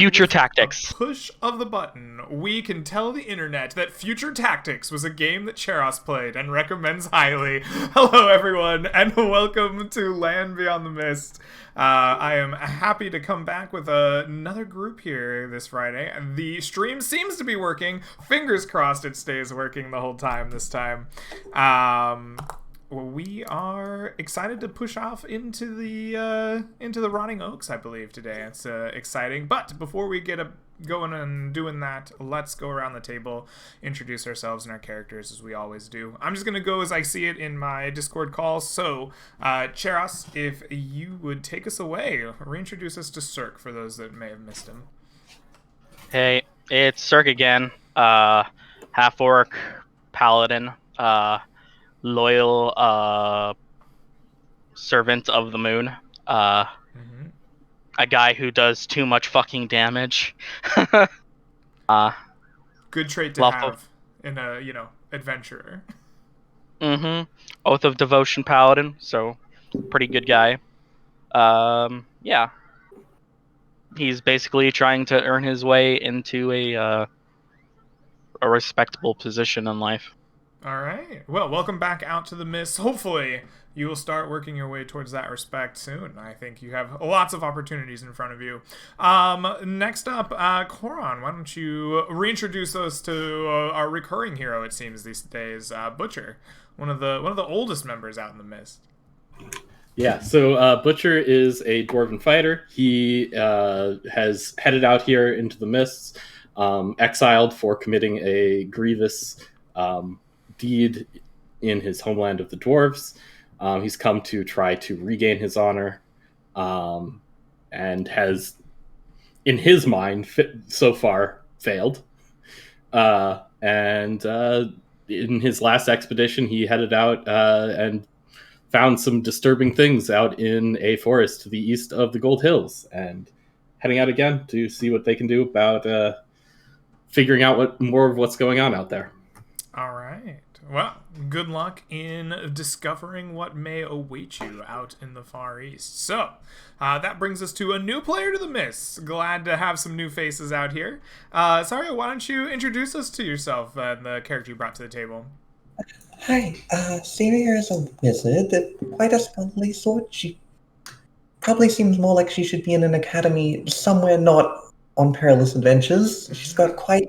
Future with Tactics. a push of the button, we can tell the internet that Future Tactics was a game that Cheros played and recommends highly. Hello, everyone, and welcome to Land Beyond the Mist. I am happy to come back with another group here this Friday. The stream seems to be working. Fingers crossed it stays working the whole time this time. We are excited to push off into the Rotting Oaks, I believe, today. It's exciting. But before we get going and doing that, let's go around the table, introduce ourselves and our characters as we always do. I'm just gonna go as I see it in my Discord call. So, Cheros, if you would take us away, reintroduce us to Cirque for those that may have missed him. Hey, it's Cirque again. Half orc, paladin, loyal servant of the moon. A guy who does too much fucking damage. Good trait to Lawful. have in a adventurer. Oath of Devotion paladin, so pretty good guy. Yeah. He's basically trying to earn his way into a respectable position in life. All right. Well, welcome back out to the mist. Hopefully, you will start working your way towards that respect soon. I think you have lots of opportunities in front of you. Next up, Koron, why don't you reintroduce us to our recurring hero? It seems these days, Butcher, one of the oldest members out in the mist. Yeah, so Butcher is a dwarven fighter. He has headed out here into the mists, exiled for committing a grievous deed in his homeland of the dwarves. He's come to try to regain his honor, and has, in his mind, so far failed. And in his last expedition, he headed out and found some disturbing things out in a forest to the east of the Gold Hills, and heading out again to see what they can do about figuring out more of what's going on out there. All right. Well, good luck in discovering what may await you out in the Far East. So, that brings us to a new player to the Mist. Glad to have some new faces out here. Saria, why don't you introduce us to yourself and the character you brought to the table? Hi, Saria is a wizard, quite a scholarly sort. She probably seems more like she should be in an academy somewhere not on perilous adventures. She's got quite,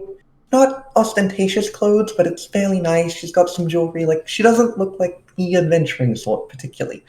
not ostentatious clothes, but it's fairly nice. She's got some jewelry. Like, she doesn't look like the adventuring sort particularly.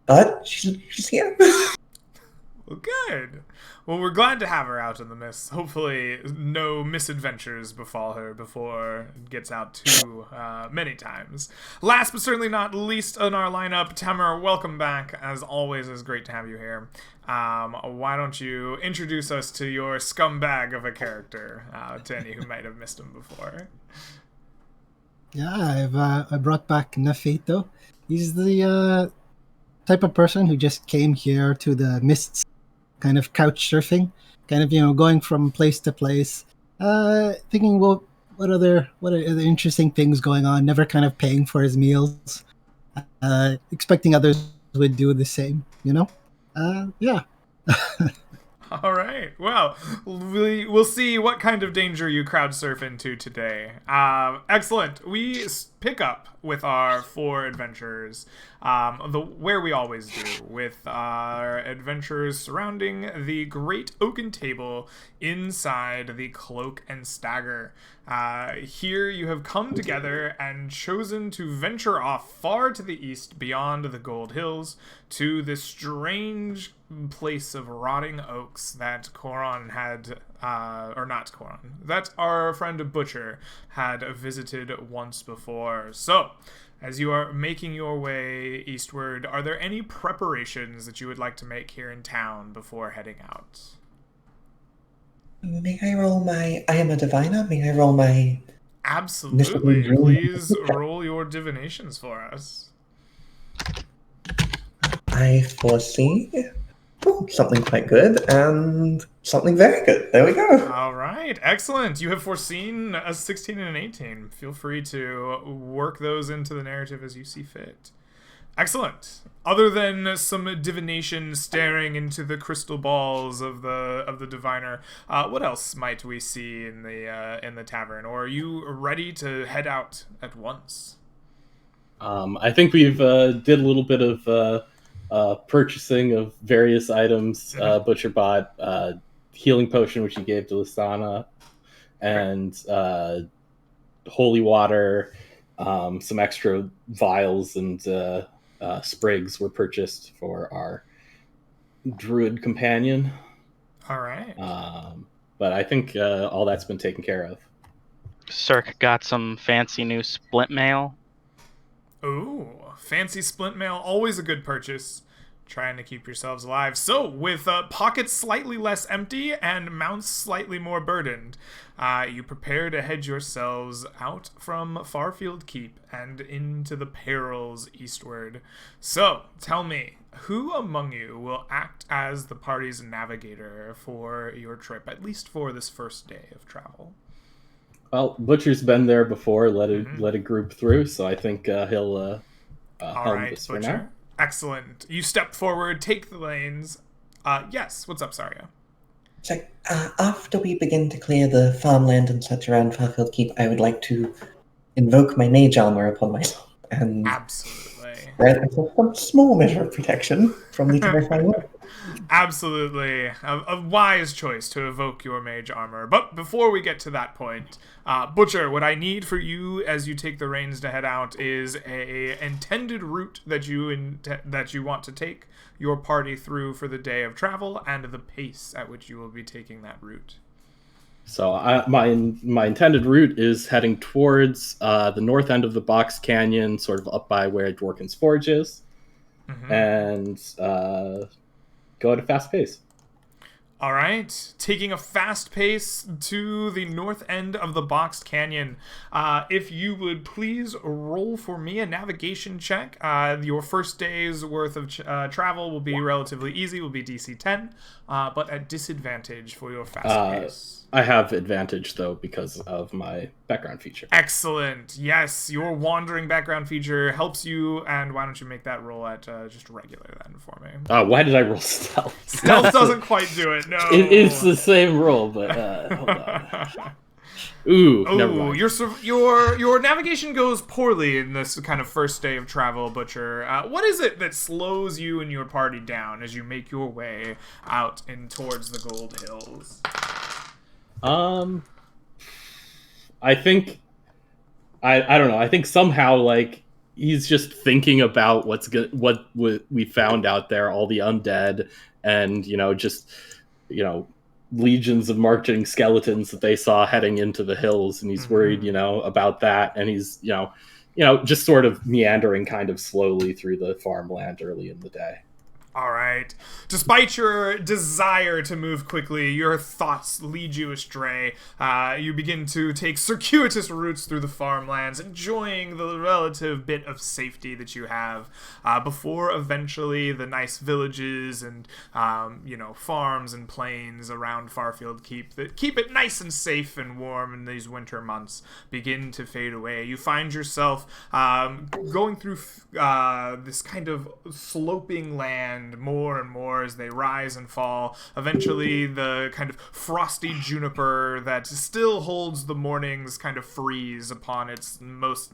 But she's here. Well, good. Well, we're glad to have her out in the mist. Hopefully, no misadventures befall her before it gets out too many times. Last but certainly not least in our lineup, Tamara, welcome back. As always, it's great to have you here. Why don't you introduce us to your scumbag of a character, to any who might have missed him before? Yeah, I brought back Nafeto. He's the type of person who just came here to the mists, kind of couch surfing, kind of going from place to place, thinking, well, what are the interesting things going on? Never kind of paying for his meals, expecting others would do the same. Yeah. All right. Well, we'll see what kind of danger you crowd surf into today. Excellent. We pick up with our 4 adventures, where we always do, with our adventures surrounding the Great Oaken Table inside the Cloak and Stagger. Here you have come together and chosen to venture off far to the east beyond the Gold Hills to this strange place of rotting oaks that Koron had, that our friend Butcher had visited once before. So, as you are making your way eastward, are there any preparations that you would like to make here in town before heading out? May I roll my... I am a diviner. May I roll my... Absolutely. Please roll your divinations for us. I foresee... Oh, something quite good, and something very good. There we go. All right. Excellent. You have foreseen a 16 and an 18. Feel free to work those into the narrative as you see fit. Excellent. Other than some divination staring into the crystal balls of the diviner, what else might we see in the tavern? Or are you ready to head out at once? I think we've did a little bit of purchasing of various items. Butcher bought healing potion, which he gave to Listana, and holy water. Some extra vials and sprigs were purchased for our druid companion. All right. But I think all that's been taken care of. Cirque got some fancy new splint mail. Ooh, fancy splint mail, always a good purchase. Trying to keep yourselves alive. So, with pockets slightly less empty and mounts slightly more burdened, you prepare to head yourselves out from Farfield Keep and into the perils eastward. So, tell me, who among you will act as the party's navigator for your trip, at least for this first day of travel? Well, Butcher's been there before, let a group through, so I think he'll All helm right, this for Butcher. now. Excellent. You step forward, take the lanes. Yes, what's up, Saria? So, after we begin to clear the farmland and such around Farfield Keep, I would like to invoke my mage armor upon myself and Absolutely. grant myself some small measure of protection from the terrifying world. Absolutely. A wise choice to evoke your mage armor. But before we get to that point, Butcher, what I need for you as you take the reins to head out is a intended route that you want to take your party through for the day of travel and the pace at which you will be taking that route. So my intended route is heading towards the north end of the Box Canyon, sort of up by where Dworkin's Forge is, and go at a fast pace. All right, taking a fast pace to the north end of the Boxed Canyon. If you would please roll for me a navigation check. Your first day's worth of travel will be relatively easy, will be DC 10, but at disadvantage for your fast pace. I have advantage, though, because of my background feature. Excellent. Yes, your wandering background feature helps you, and why don't you make that roll at just regular then for me? Why did I roll stealth? Stealth doesn't quite do it, no. It's the same roll, but hold on. Ooh, never mind. Your navigation goes poorly in this kind of first day of travel, Butcher. What is it that slows you and your party down as you make your way out and towards the Gold Hills? I think I don't know. I think somehow like he's just thinking about what we found out there, all the undead, and just legions of marching skeletons that they saw heading into the hills, and he's worried, about that, and he's just sort of meandering kind of slowly through the farmland early in the day. All right. Despite your desire to move quickly, your thoughts lead you astray. You begin to take circuitous routes through the farmlands, enjoying the relative bit of safety that you have, before eventually the nice villages and, farms and plains around Farfield Keep that keep it nice and safe and warm in these winter months begin to fade away. You find yourself going through this kind of sloping land more and more as they rise and fall. Eventually, the kind of frosty juniper that still holds the morning's kind of freeze upon its most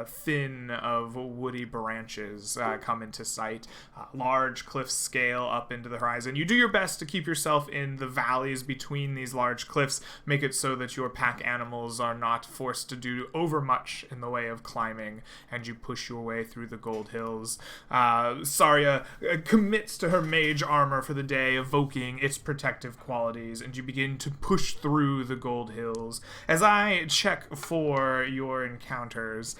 thin of woody branches come into sight. Large cliffs scale up into the horizon. You do your best to keep yourself in the valleys between these large cliffs, make it so that your pack animals are not forced to do overmuch in the way of climbing, and you push your way through the Gold Hills. Saria commits to her mage armor for the day, evoking its protective qualities, and you begin to push through the Gold Hills. As I check for your encounters,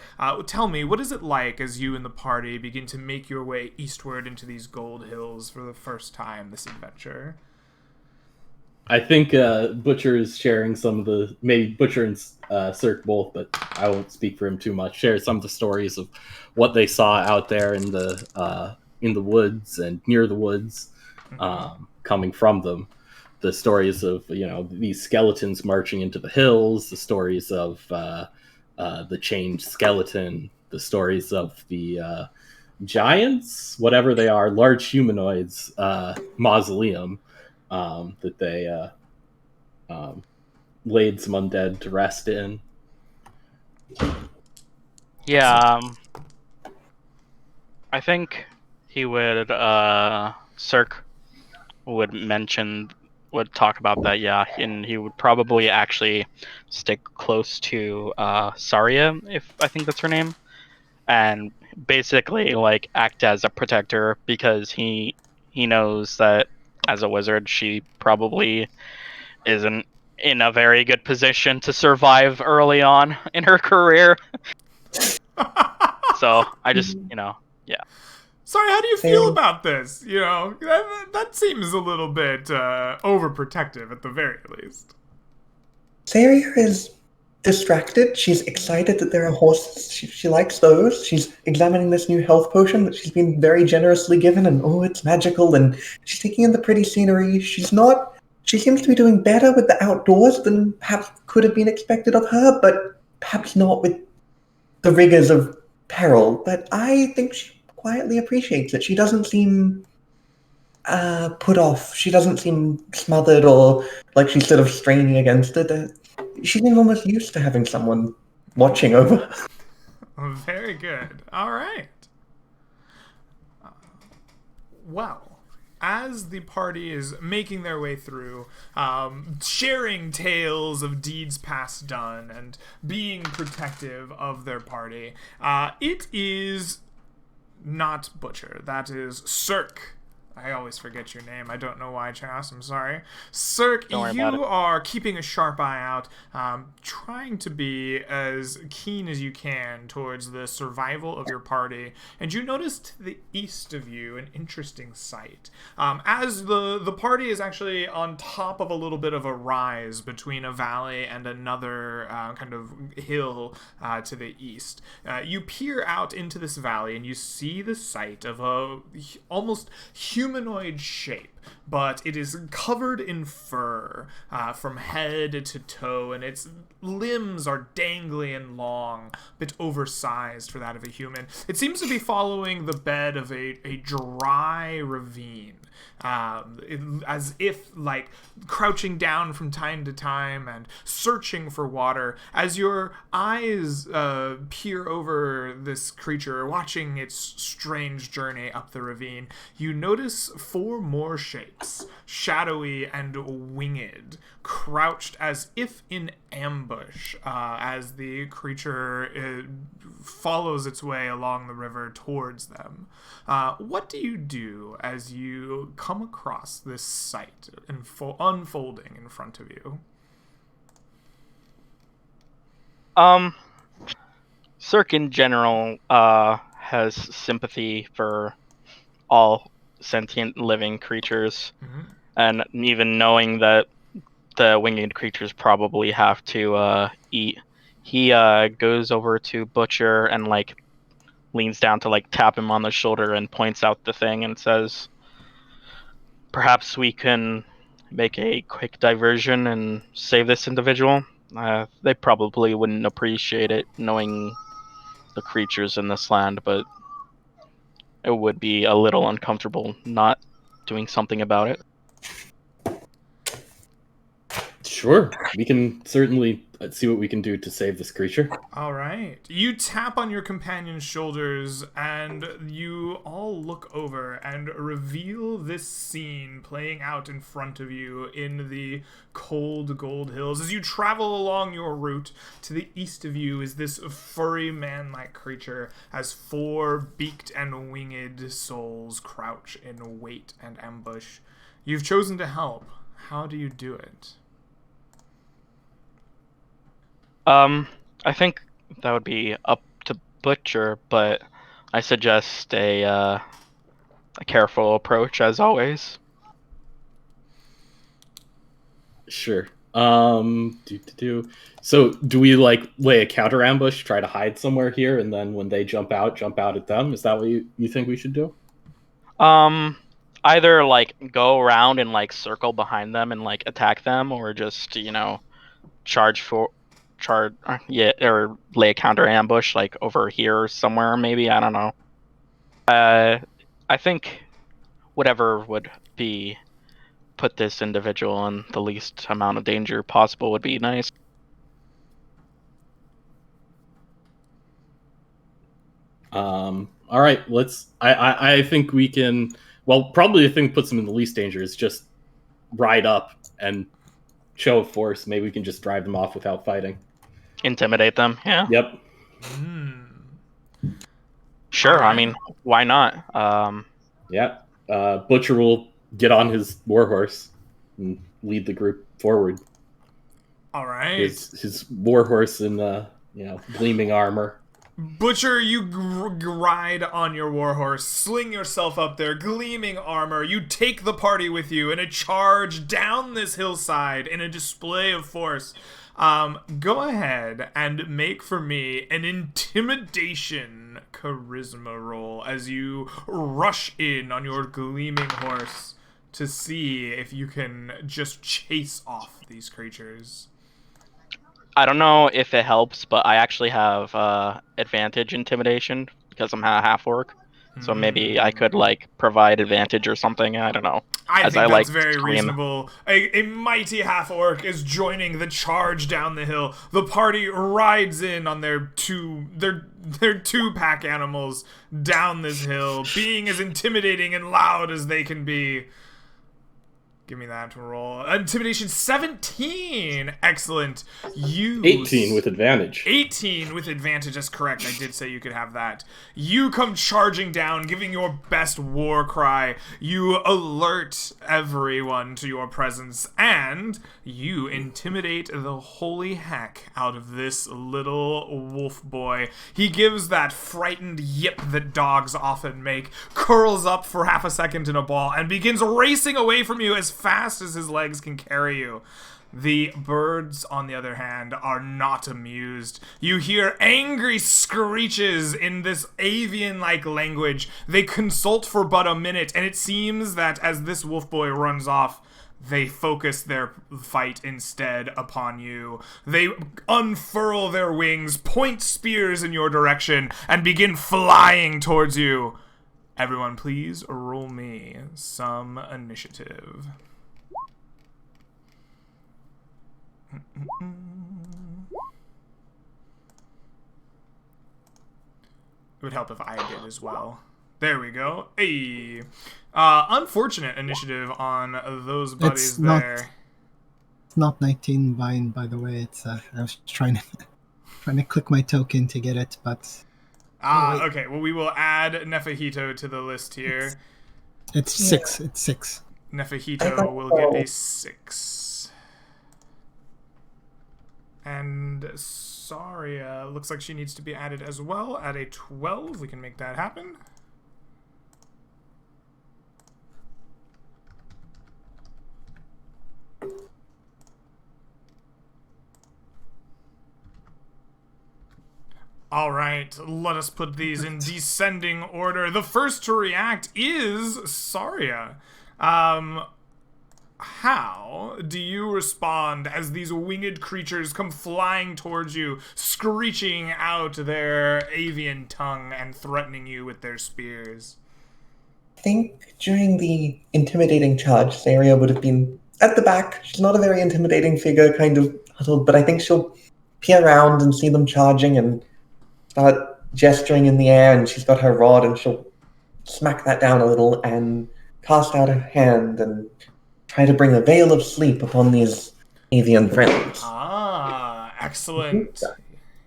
tell me, what is it like as you and the party begin to make your way eastward into these Gold Hills for the first time this adventure? I think Butcher is sharing some of the, maybe Butcher and Cirque both, but I won't speak for him too much, share some of the stories of what they saw out there in the woods and near the woods, coming from them. The stories of, these skeletons marching into the hills, the stories of the changed skeleton, the stories of the giants, whatever they are, large humanoids mausoleum that they laid some undead to rest in. Yeah, I think he would, Cirque would talk about that, yeah, and he would probably actually stick close to Saria, if I think that's her name, and basically like act as a protector because he knows that as a wizard she probably isn't in a very good position to survive early on in her career. So I just, yeah. Sorry, how do you feel Same. about this? That seems a little bit overprotective at the very least. Saria is distracted. She's excited that there are horses. She likes those. She's examining this new health potion that she's been very generously given, and oh, it's magical. And she's taking in the pretty scenery. She seems to be doing better with the outdoors than perhaps could have been expected of her, but perhaps not with the rigors of peril. But I think she quietly appreciates it. She doesn't seem put off. She doesn't seem smothered or like she's sort of straining against it. She seems almost used to having someone watching over her. Very good. All right. Well, as the party is making their way through, sharing tales of deeds past done and being protective of their party, it is not Butcher. That is Cirque. I always forget your name. I don't know why, Chas. I'm sorry. Cirque, you are keeping a sharp eye out, trying to be as keen as you can towards the survival of your party. And you notice to the east of you an interesting sight. As the party is actually on top of a little bit of a rise between a valley and another kind of hill to the east. You peer out into this valley and you see the sight of a almost humanoid shape, but it is covered in fur from head to toe, and its limbs are dangly and long, a bit oversized for that of a human. It seems to be following the bed of a dry ravine. As if like crouching down from time to time and searching for water. As your eyes peer over this creature, watching its strange journey up the ravine, you notice 4 more shapes, shadowy and winged, crouched as if in ambush as the creature follows its way along the river towards them. What do you do as you come across this sight unfolding in front of you? Cirque in general has sympathy for all sentient living creatures, and even knowing that the winged creatures probably have to eat, he goes over to Butcher and like leans down to like tap him on the shoulder and points out the thing and says, perhaps we can make a quick diversion and save this individual. They probably wouldn't appreciate it knowing the creatures in this land, but it would be a little uncomfortable not doing something about it. Sure, we can certainly see what we can do to save this creature. All right. You tap on your companion's shoulders, and you all look over and reveal this scene playing out in front of you in the cold Gold Hills. As you travel along your route, to the east of you is this furry man-like creature as 4 beaked and winged souls crouch in wait and ambush. You've chosen to help. How do you do it? I think that would be up to Butcher, but I suggest a careful approach as always. Sure. So do we like lay a counter ambush, try to hide somewhere here, and then when they jump out at them? Is that what you think we should do? Either like go around and like circle behind them and like attack them, or just or lay a counter ambush like over here somewhere, maybe. I don't know. I think whatever would be put this individual in the least amount of danger possible would be nice. All right, let's. I think we can. Well, probably the thing that puts them in the least danger is just ride up and show of force. Maybe we can just drive them off without fighting. Intimidate them, yeah. Yep. Sure, Alright. I mean, why not? Yeah. Butcher will get on his warhorse and lead the group forward. All right. His warhorse in gleaming armor. Butcher, you ride on your warhorse, sling yourself up there, gleaming armor. You take the party with you in a charge down this hillside in a display of force. Go ahead and make for me an intimidation charisma roll as you rush in on your gleaming horse to see if you can just chase off these creatures. I don't know if it helps, but I actually have advantage intimidation because I'm half orc. So maybe I could provide advantage or something. I don't know. I think that's very scream. reasonable. A mighty half orc is joining the charge down the hill. The party rides in on their two pack animals down this hill, being as intimidating and loud as they can be. Give me that to roll. Intimidation 17. Excellent. 18 with advantage. 18 with advantage, that's correct. I did say you could have that. You come charging down, giving your best war cry. You alert everyone to your presence, and you intimidate the holy heck out of this little wolf boy. He gives that frightened yip that dogs often make, curls up for half a second in a ball, and begins racing away from you as fast as his legs can carry you. The birds, on the other hand, are not amused. You hear angry screeches in this avian-like language. They consult for but a minute, and it seems that as this wolf boy runs off, they focus their fight instead upon you. They unfurl their wings, point spears in your direction, and begin flying towards you. Everyone, please roll me some initiative. It would help if I did as well. There we go. Hey, unfortunate initiative on those buddies there. It's not 19 vine, by the way. It's I was trying to click my token to get it, but okay. Well, we will add Nefahito to the list here. It's 6. It's 6. Nefahito will get a 6. And Saria looks like she needs to be added as well at a 12. We can make that happen. All right, let us put these in descending order. The first to react is Saria. How do you respond as these winged creatures come flying towards you, screeching out their avian tongue and threatening you with their spears? I think during the intimidating charge, Saria would have been at the back. She's not a very intimidating figure, kind of huddled, but I think she'll peer around and see them charging and start gesturing in the air, and she's got her rod, and she'll smack that down a little and cast out her hand and try to bring a veil of sleep upon these avian friends. Ah, excellent.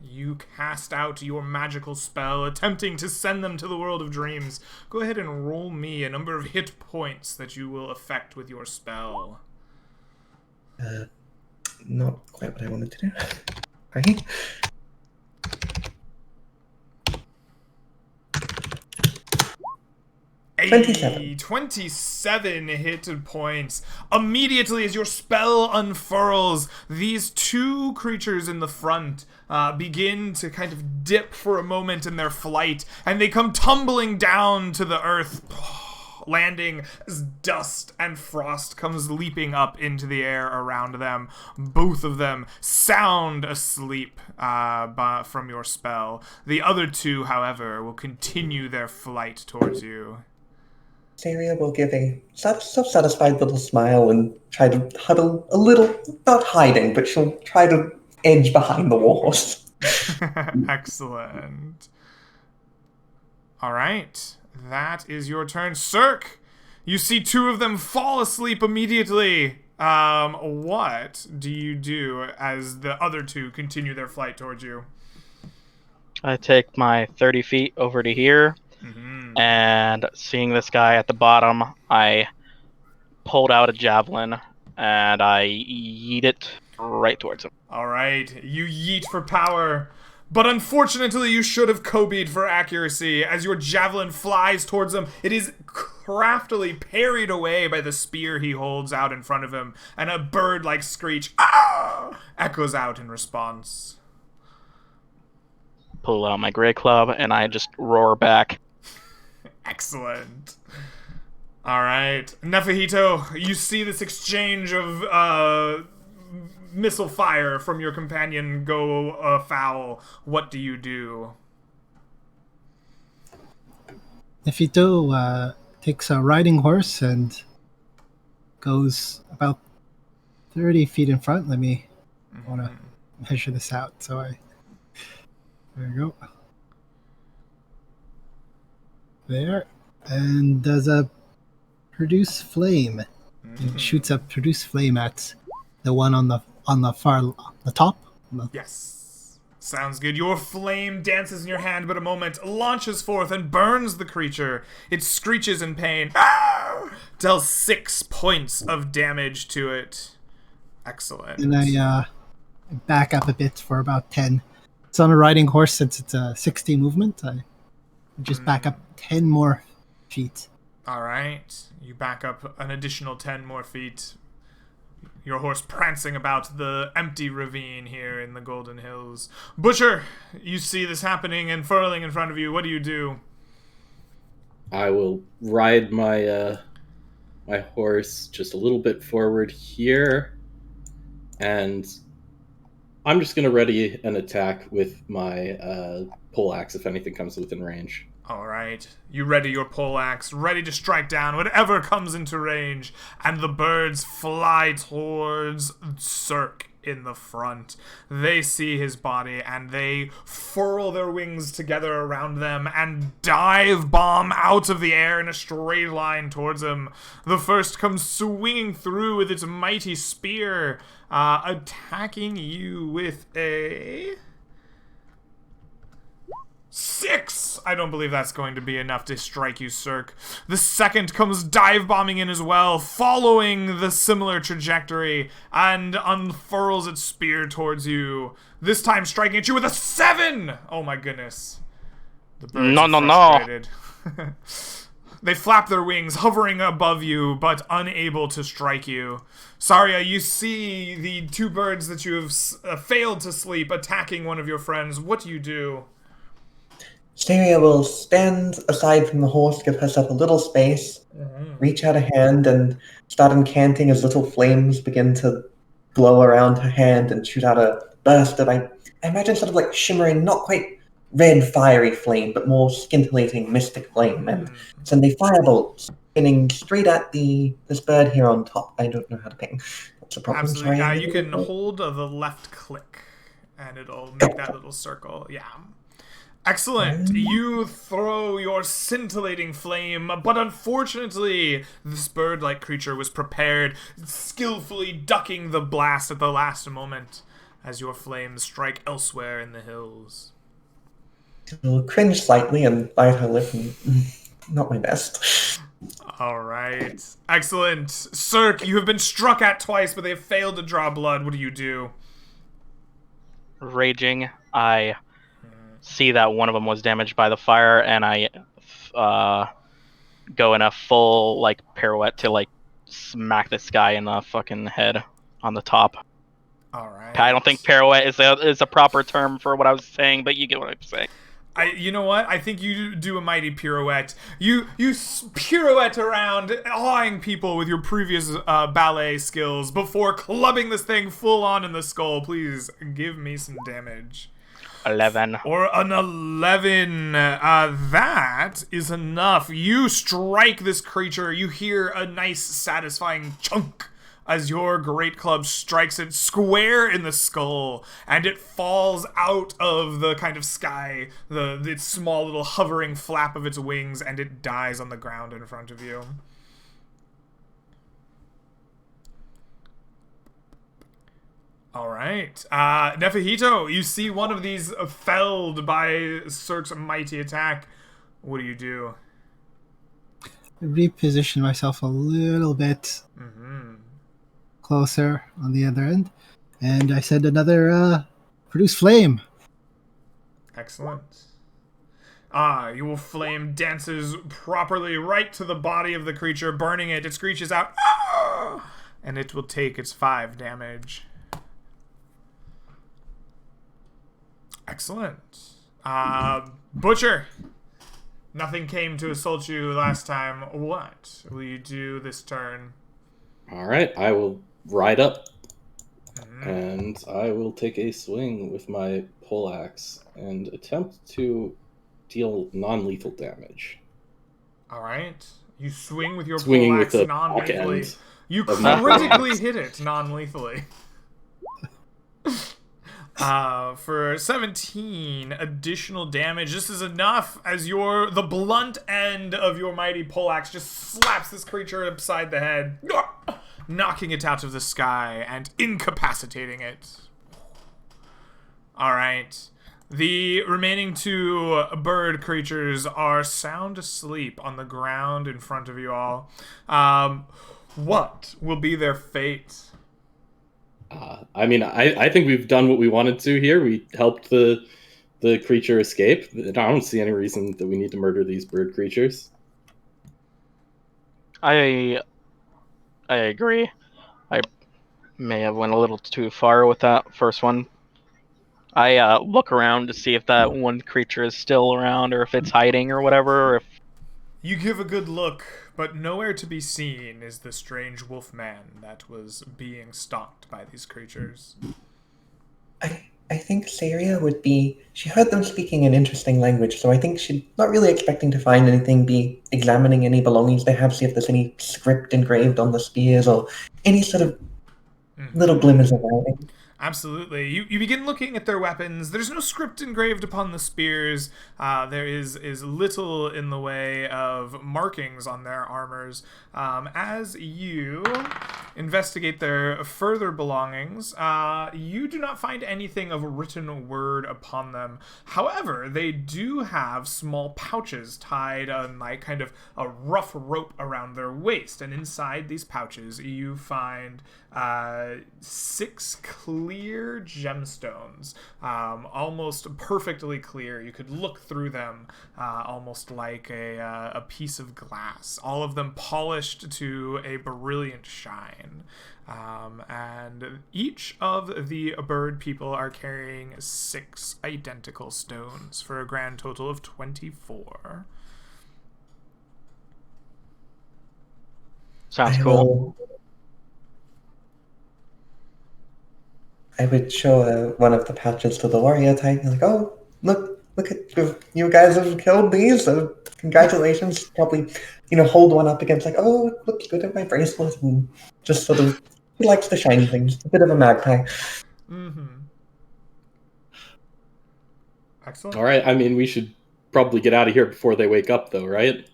You cast out your magical spell, attempting to send them to the world of dreams. Go ahead and roll me a number of hit points that you will affect with your spell. Not quite what I wanted to do. Right? A 27 hit points. Immediately as your spell unfurls, these two creatures in the front begin to kind of dip for a moment in their flight, and they come tumbling down to the earth, landing as dust and frost comes leaping up into the air around them. Both of them sound asleep from your spell. The other two, however, will continue their flight towards you. Saria will give a self-satisfied little smile and try to huddle a little, not hiding, but she'll try to edge behind the walls. Excellent. All right. That is your turn. Cirque, you see two of them fall asleep immediately. What do you do as the other two continue their flight towards you? I take my 30 feet over to here, and seeing this guy at the bottom, I pulled out a javelin, and I yeet it right towards him. All right. You yeet for power. But unfortunately, you should have Kobe'd for accuracy. As your javelin flies towards him, it is craftily parried away by the spear he holds out in front of him, and a bird-like screech echoes out in response. Pull out my great club, and I just roar back. Excellent. All right. Nefahito, you see this exchange of missile fire from your companion go afoul. What do you do? Nefito takes a riding horse and goes about 30 feet in front. Let me want to measure this out. There we go. There. And does a produce flame. It shoots a produce flame at the one on the top. Yes. Sounds good. Your flame dances in your hand, but a moment launches forth and burns the creature. It screeches in pain. Deals 6 points of damage to it. Excellent. And I back up a bit for about 10. It's on a riding horse since it's a 60 movement. I just back up 10 more feet. All right. You back up an additional 10 more feet. Your horse prancing about the empty ravine here in the Golden Hills. Butcher, you see this happening and furling in front of you. What do you do? I will ride my my horse just a little bit forward here, and I'm just going to ready an attack with my poleaxe if anything comes within range. All right. You ready your poleaxe, ready to strike down whatever comes into range, and the birds fly towards Cirque in the front. They see his body, and they furl their wings together around them and dive bomb out of the air in a straight line towards him. The first comes swinging through with its mighty spear, attacking you with a 6! I don't believe that's going to be enough to strike you, Cirque. The second comes dive-bombing in as well, following the similar trajectory, and unfurls its spear towards you. This time striking at you with a 7! Oh my goodness. The birds are frustrated. They flap their wings, hovering above you, but unable to strike you. Saria, you see the two birds that you have failed to sleep attacking one of your friends. What do you do? Saria will stand aside from the horse, give herself a little space, reach out a hand, and start incanting as little flames begin to glow around her hand and shoot out a burst of, I imagine, sort of like shimmering, not quite red fiery flame, but more scintillating mystic flame, and send a firebolt spinning straight at this bird here on top. I don't know how to ping. That's a problem. Absolutely. Sorry. You can hold the left click, and it'll make that little circle. Yeah. Excellent. You throw your scintillating flame, but unfortunately, this bird-like creature was prepared, skillfully ducking the blast at the last moment as your flames strike elsewhere in the hills. She'll cringe slightly and bite her lip. Not my best. All right. Excellent. Cirque, you have been struck at twice, but they have failed to draw blood. What do you do? Raging, I see that one of them was damaged by the fire, and I go in a full pirouette to smack this guy in the fucking head on the top. All right. I don't think pirouette is a proper term for what I was saying, but you get what I'm saying. You know what? I think you do a mighty pirouette. You pirouette around, awing people with your previous ballet skills before clubbing this thing full on in the skull. Please give me some damage. 11. Or an 11. That is enough. You strike this creature. You hear a nice, satisfying chunk as your great club strikes it square in the skull, and it falls out of the kind of sky, its small little hovering flap of its wings, and it dies on the ground in front of you. All right. Nefahito, you see one of these felled by Cirque's mighty attack. What do? Reposition myself a little bit closer on the other end, and I send another produce flame. Excellent. Your flame dances properly right to the body of the creature, burning it. It screeches out, "Ah!" and it will take its 5 damage. Excellent. Butcher, nothing came to assault you last time. What will you do this turn? All right, I will ride up, and I will take a swing with my poleaxe and attempt to deal non-lethal damage. All right. You swing with your Swinging poleaxe with the non-lethally. end You of my critically poleaxe. hit it non-lethally. For 17 additional damage, this is enough as the blunt end of your mighty poleaxe just slaps this creature upside the head, knocking it out of the sky and incapacitating it. All right. The remaining 2 bird creatures are sound asleep on the ground in front of you all. What will be their fate? I mean, I think we've done what we wanted to here. We helped the creature escape. I don't see any reason that we need to murder these bird creatures. I agree. I may have went a little too far with that first one. I look around to see if that one creature is still around, or if it's hiding, or whatever. Or if You give a good look, but nowhere to be seen is the strange wolf man that was being stalked by these creatures. I think Saria would be. She heard them speaking an interesting language, so I think she's not really expecting to find anything, be examining any belongings they have, see if there's any script engraved on the spears or any sort of little glimmers of writing. Absolutely. You begin looking at their weapons. There's no script engraved upon the spears. There is little in the way of markings on their armors. As you investigate their further belongings, you do not find anything of written word upon them. However, they do have small pouches tied on like kind of a rough rope around their waist, and inside these pouches you find 6 clear gemstones, almost perfectly clear. You could look through them almost like a piece of glass, all of them polished to a brilliant shine. And each of the bird people are carrying 6 identical stones for a grand total of 24. sounds cool. I would show one of the pouches to the warrior type, like, "Oh, look at you guys have killed these. So congratulations!" Probably, hold one up against, like, "Oh, it looks good at my bracelet," and just sort of, he likes the shiny things. A bit of a magpie. Excellent. All right, I mean, we should probably get out of here before they wake up, though, right?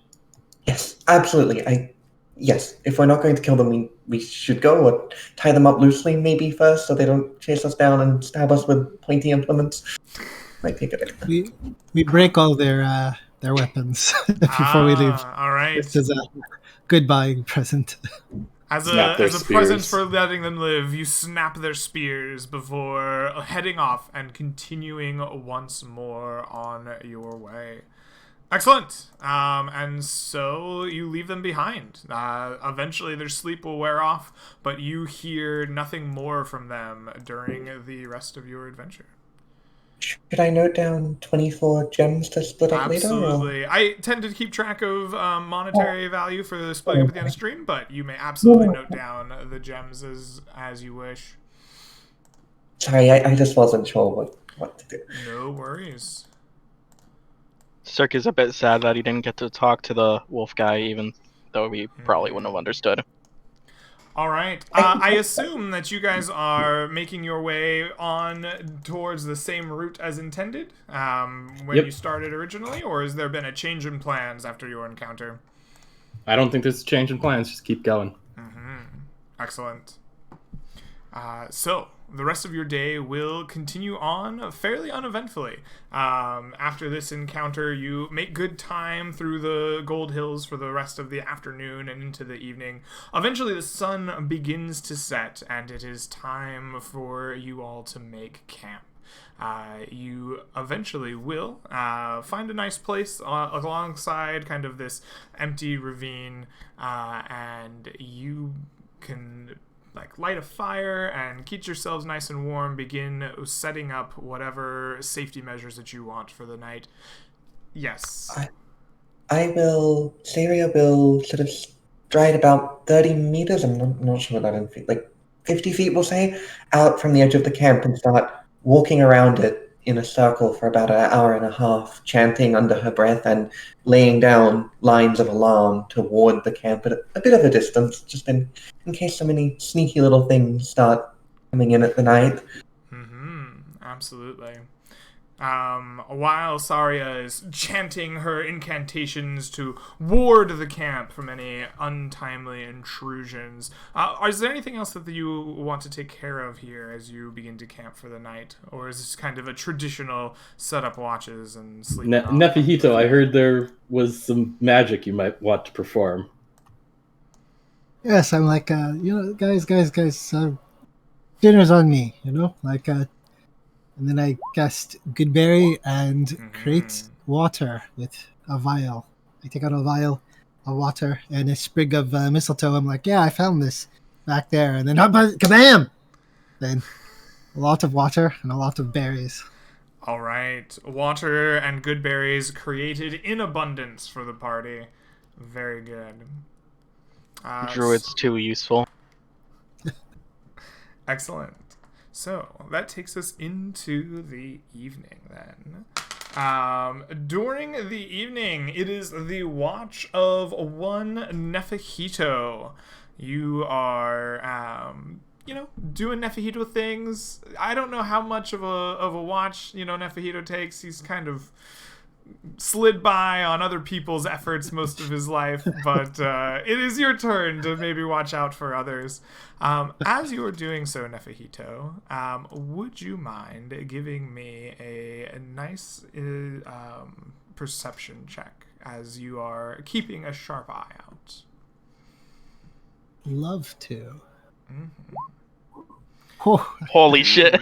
Yes, absolutely. Yes, if we're not going to kill them, we should go, or tie them up loosely maybe first, so they don't chase us down and stab us with pointy implements. Might be a good idea. We break all their weapons before we leave. All right. This is a goodbye present. As Snap their a present spears. for letting them live, you snap their spears before heading off and continuing once more on your way. Excellent. And so you leave them behind. Eventually their sleep will wear off, but you hear nothing more from them during the rest of your adventure. Should I note down 24 gems to split up later? Or? Absolutely. I tend to keep track of monetary value for the splitting up at the end of stream, but you may No, absolutely no. note down the gems as you wish. Sorry, I just wasn't sure what to do. No worries. Cirque is a bit sad that he didn't get to talk to the wolf guy, even though he probably wouldn't have understood. All right. I assume that you guys are making your way on towards the same route as intended when Yep. you started originally, or has there been a change in plans after your encounter? I don't think there's a change in plans. Just keep going. Excellent. So, the rest of your day will continue on fairly uneventfully. After this encounter, you make good time through the Gold Hills for the rest of the afternoon and into the evening. Eventually, the sun begins to set, and it is time for you all to make camp. You eventually will find a nice place alongside kind of this empty ravine, and you can light a fire and keep yourselves nice and warm, begin setting up whatever safety measures that you want for the night. Yes. Syria will sort of stride about 30 meters, I'm not sure what that in feet, 50 feet, we'll say, out from the edge of the camp and start walking around it in a circle for about an hour and a half, chanting under her breath and laying down lines of alarm toward the camp at a bit of a distance, just in case so many sneaky little things start coming in at the night. Absolutely. While Saria is chanting her incantations to ward the camp from any untimely intrusions, is there anything else that you want to take care of here as you begin to camp for the night? Or is this kind of a traditional set up watches and sleep? Nefihito, I heard there was some magic you might want to perform. Yes, I'm like, guys, dinner's on me, and then I cast Goodberry and create water with a vial. I take out a vial of water and a sprig of mistletoe. I'm like, yeah, I found this back there. And then, kabam! Then a lot of water and a lot of berries. All right. Water and good berries created in abundance for the party. Very good. Druid's too useful. Excellent. So that takes us into the evening then. During the evening, it is the watch of one Nefihito. You are, doing Nefihito things. I don't know how much of a watch, Nefihito takes. He's kind of slid by on other people's efforts most of his life, but it is your turn to maybe watch out for others. As you are doing so, Nefihito, would you mind giving me a nice perception check as you are keeping a sharp eye out? Love to. Holy shit.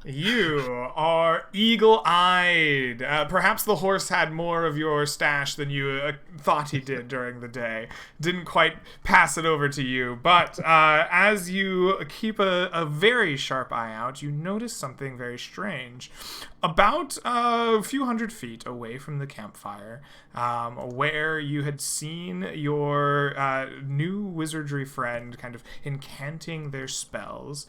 You are eagle-eyed. Perhaps the horse had more of your stash than you thought he did during the day. Didn't quite pass it over to you. But as you keep a very sharp eye out, you notice something very strange. About a few hundred feet away from the campfire, where you had seen your new wizardry friend kind of incanting their spells,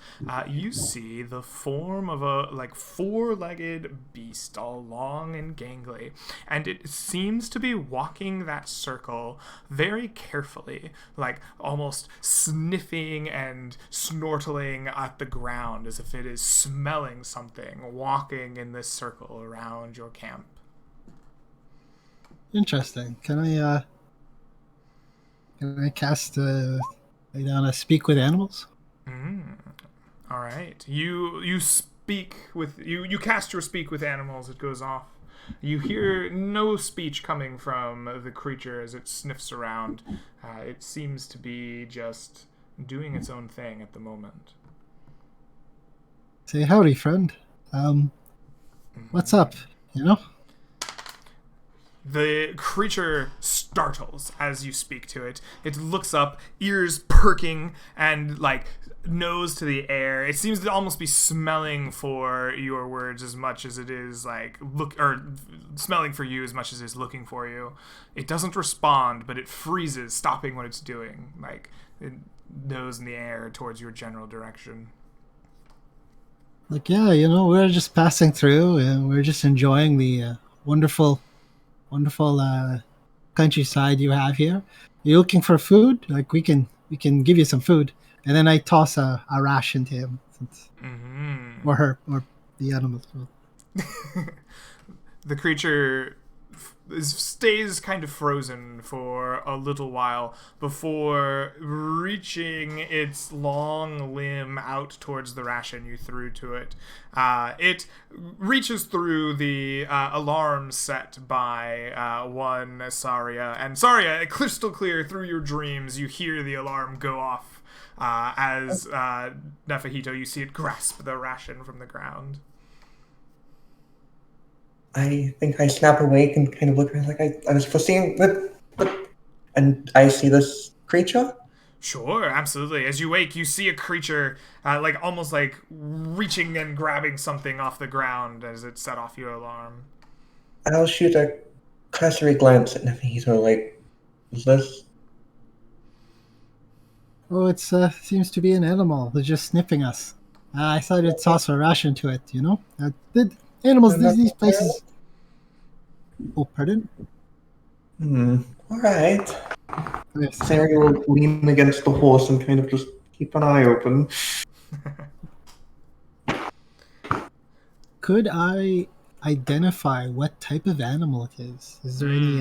you see the form of a four-legged beast, all long and gangly, and it seems to be walking that circle very carefully, like almost sniffing and snortling at the ground as if it is smelling something, walking in this circle around your camp. Interesting. Can I cast lay down a speak with animals? All right. You speak with you cast your speak with animals. It goes off. You hear no speech coming from the creature as it sniffs around. It seems to be just doing its own thing at the moment. Say howdy, friend. What's up? The creature startles as you speak to it. It looks up, ears perking, and like nose to the air. It seems to almost be smelling for your words as much as it is like smelling for you as much as it is looking for you. It doesn't respond, but it freezes, stopping what it's doing. Like it nose in the air towards your general direction. Like, yeah, we're just passing through and we're just enjoying the wonderful countryside you have here. You're looking for food? Like, we can give you some food. And then I toss a ration to him, or her, or the animal. The creature stays kind of frozen for a little while before reaching its long limb out towards the ration you threw to it. It reaches through the alarm set by one Saria. And Saria, crystal clear through your dreams, you hear the alarm go off as Nefahito, you see it grasp the ration from the ground. I think I snap awake and kind of look around like I was foreseeing but and I see this creature. Sure, absolutely. As you wake, you see a creature like almost like reaching and grabbing something off the ground as it set off your alarm. I'll shoot a cursory glance at Nefahito like, is this? Oh, it seems to be an animal. They're just sniffing us. I thought I'd toss a ration to it, The animals, these places... Oh, pardon? Alright. Yes. Sarah will lean against the horse and kind of just keep an eye open. Could I identify what type of animal it is? Is there any...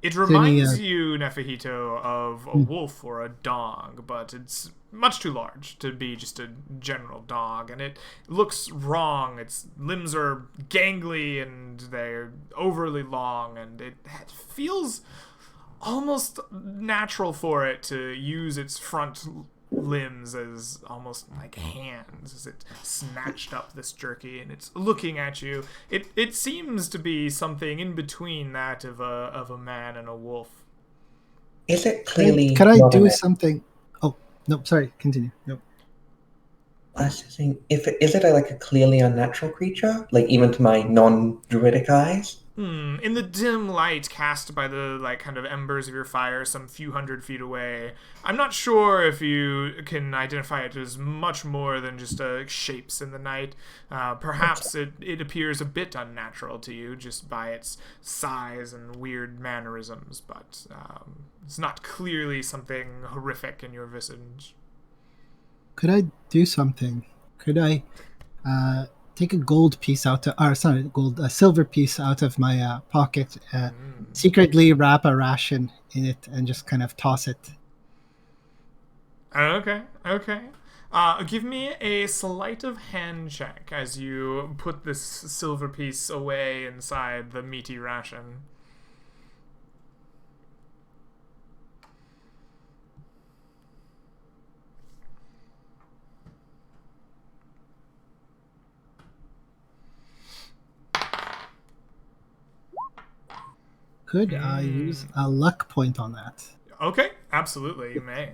It reminds you, Nefahito, of a wolf or a dog, but it's much too large to be just a general dog, and it looks wrong. Its limbs are gangly and they're overly long, and it feels almost natural for it to use its front limbs as almost like hands as it snatched up this jerky and it's looking at you. It seems to be something in between that of a man and a wolf. Is it clearly... Could I do something? Oh, no, sorry, continue. Nope. I was just saying, is it like a clearly unnatural creature? Like even to my non-druidic eyes? In the dim light cast by the kind of embers of your fire some few hundred feet away, I'm not sure if you can identify it as much more than just shapes in the night. Perhaps it appears a bit unnatural to you just by its size and weird mannerisms, but it's not clearly something horrific in your visage. Could I do something? Could I take a gold piece out of, or sorry, a silver piece out of my pocket, secretly wrap a ration in it, and just kind of toss it? Okay. Give me a sleight of hand check as you put this silver piece away inside the meaty ration. Could I use a luck point on that? Okay, absolutely, you may. I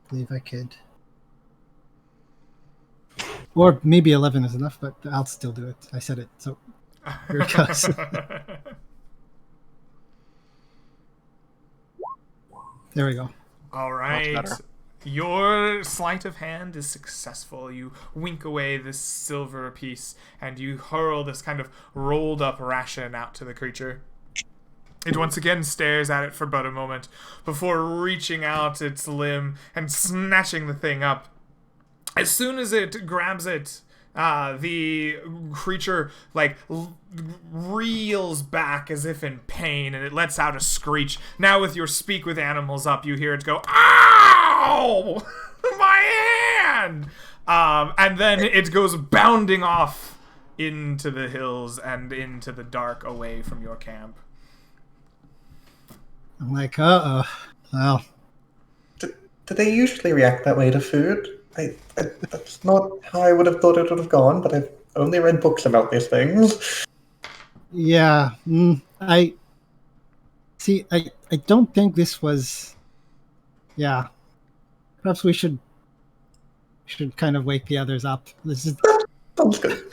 believe I could. Or maybe 11 is enough, but I'll still do it. I said it, so here it goes. There we go. All right. Your sleight of hand is successful. You wink away this silver piece, and you hurl this kind of rolled up ration out to the creature. It once again stares at it for but a moment before reaching out its limb and snatching the thing up. As soon as it grabs it, the creature reels back as if in pain, and it lets out a screech. Now with your Speak with Animals up, you hear it go, "Ow! My hand!" And then it goes bounding off into the hills and into the dark away from your camp. I'm like, well. Do they usually react that way to food? That's not how I would have thought it would have gone, but I've only read books about these things. Yeah. I see. I don't think this was. Yeah. Perhaps we should kind of wake the others up. This is. Sounds good.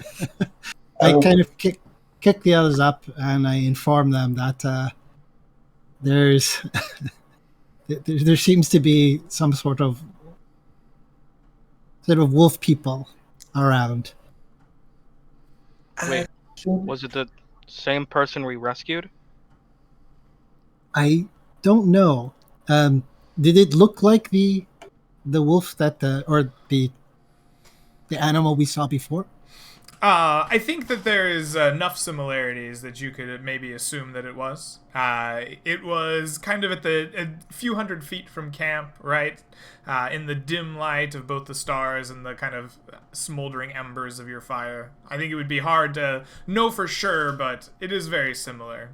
I Oh, kind of kick the others up, and I inform them that there's there seems to be some sort of wolf people around. Wait, should- was it the same person we rescued? I don't know. Did it look like the wolf that or the animal we saw before? I think that there is enough similarities that you could maybe assume that it was. It was kind of at a few hundred feet from camp, right? In the dim light of both the stars and the kind of smoldering embers of your fire. I think it would be hard to know for sure, but it is very similar.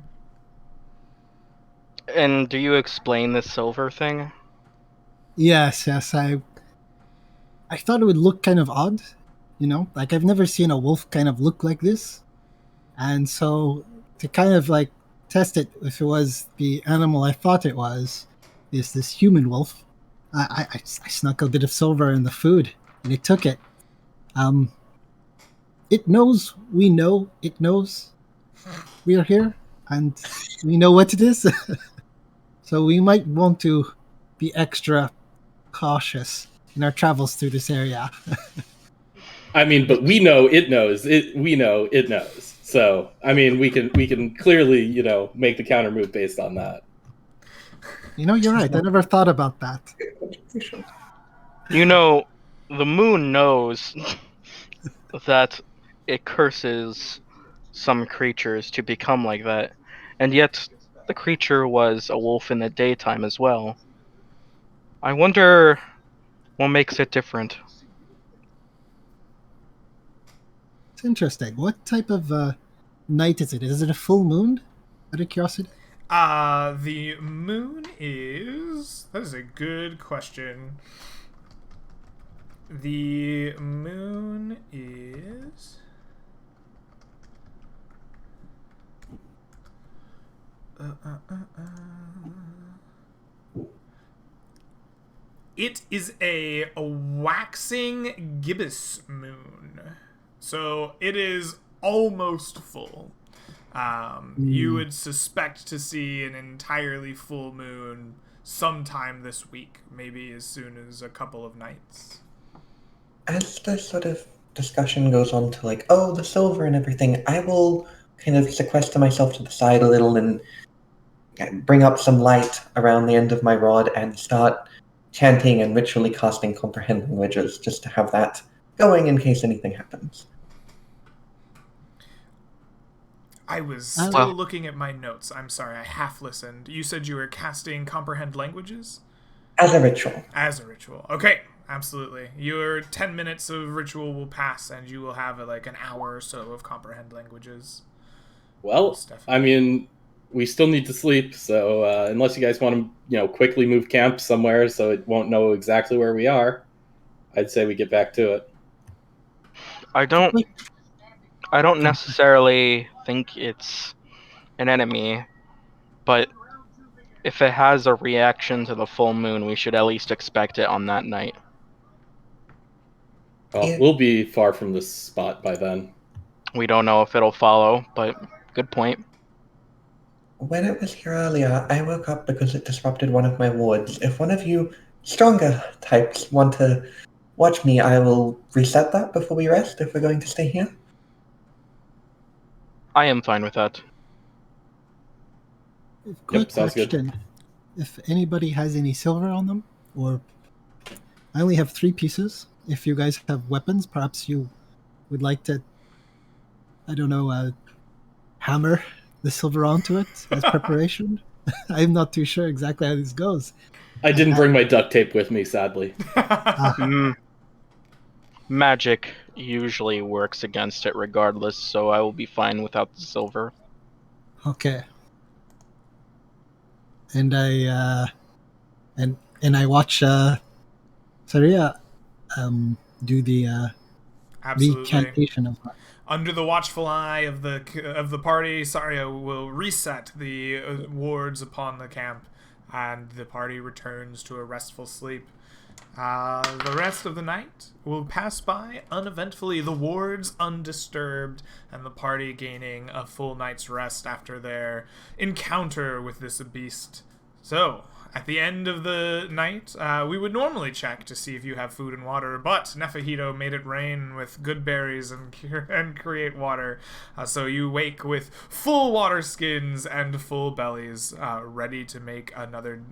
And do you explain the silver thing? Yes, yes. I thought it would look kind of odd, like I've never seen a wolf kind of look like this, and so to kind of like test it if it was the animal I thought it was, is this human wolf. I snuck a bit of silver in the food, and it took it. Um, it knows we know it knows we are here, and we know what it is. So we might want to be extra cautious in our travels through this area. I mean, but we know it knows it. We know it knows. So I mean, we can clearly make the counter move based on that. You're right. I never thought about that. You know, the moon knows that it curses some creatures to become like that, and yet the creature was a wolf in the daytime as well. I wonder what makes it different. It's interesting. What type of night is it? Is it a full moon? Out of curiosity. The moon is. That is a good question. The moon is. It is a waxing gibbous moon. So it is almost full. You would suspect to see an entirely full moon sometime this week, maybe as soon as a couple of nights. As the sort of discussion goes on to like, oh, the silver and everything, I will kind of sequester myself to the side a little and bring up some light around the end of my rod and start chanting and ritually casting comprehend languages just to have that going in case anything happens. I was Well- still looking at my notes. I'm sorry, I half listened. You said you were casting comprehend languages? As a ritual. As a ritual. Okay, absolutely. Your 10 minutes of ritual will pass and you will have like an hour or so of comprehend languages. Well, I mean, we still need to sleep, so unless you guys want to, quickly move camp somewhere so it won't know exactly where we are, I'd say we get back to it. I don't necessarily think it's an enemy, but if it has a reaction to the full moon, we should at least expect it on that night. Well, Yeah. we'll be far from this spot by then. We don't know if it'll follow, but good point. When it was here earlier, I woke up because it disrupted one of my wards. If one of you stronger types want to watch me, I will reset that before we rest if we're going to stay here. I am fine with that. Quick sounds good. question: if anybody has any silver on them, or I only have 3 pieces. If you guys have weapons, perhaps you would like to, I don't know, hammer the silver onto it as preparation. I'm not too sure exactly how this goes. I didn't bring my duct tape with me, sadly. Magic usually works against it regardless, so I will be fine without the silver. Okay. And I and I watch Saria do the Absolutely. recantation of Under the watchful eye of the party, Saria will reset the wards upon the camp, and the party returns to a restful sleep. The rest of the night will pass by uneventfully, the wards undisturbed, and the party gaining a full night's rest after their encounter with this beast. So, at the end of the night, we would normally check to see if you have food and water, but Nefahito made it rain with good berries and create water. So you wake with full water skins and full bellies, ready to make another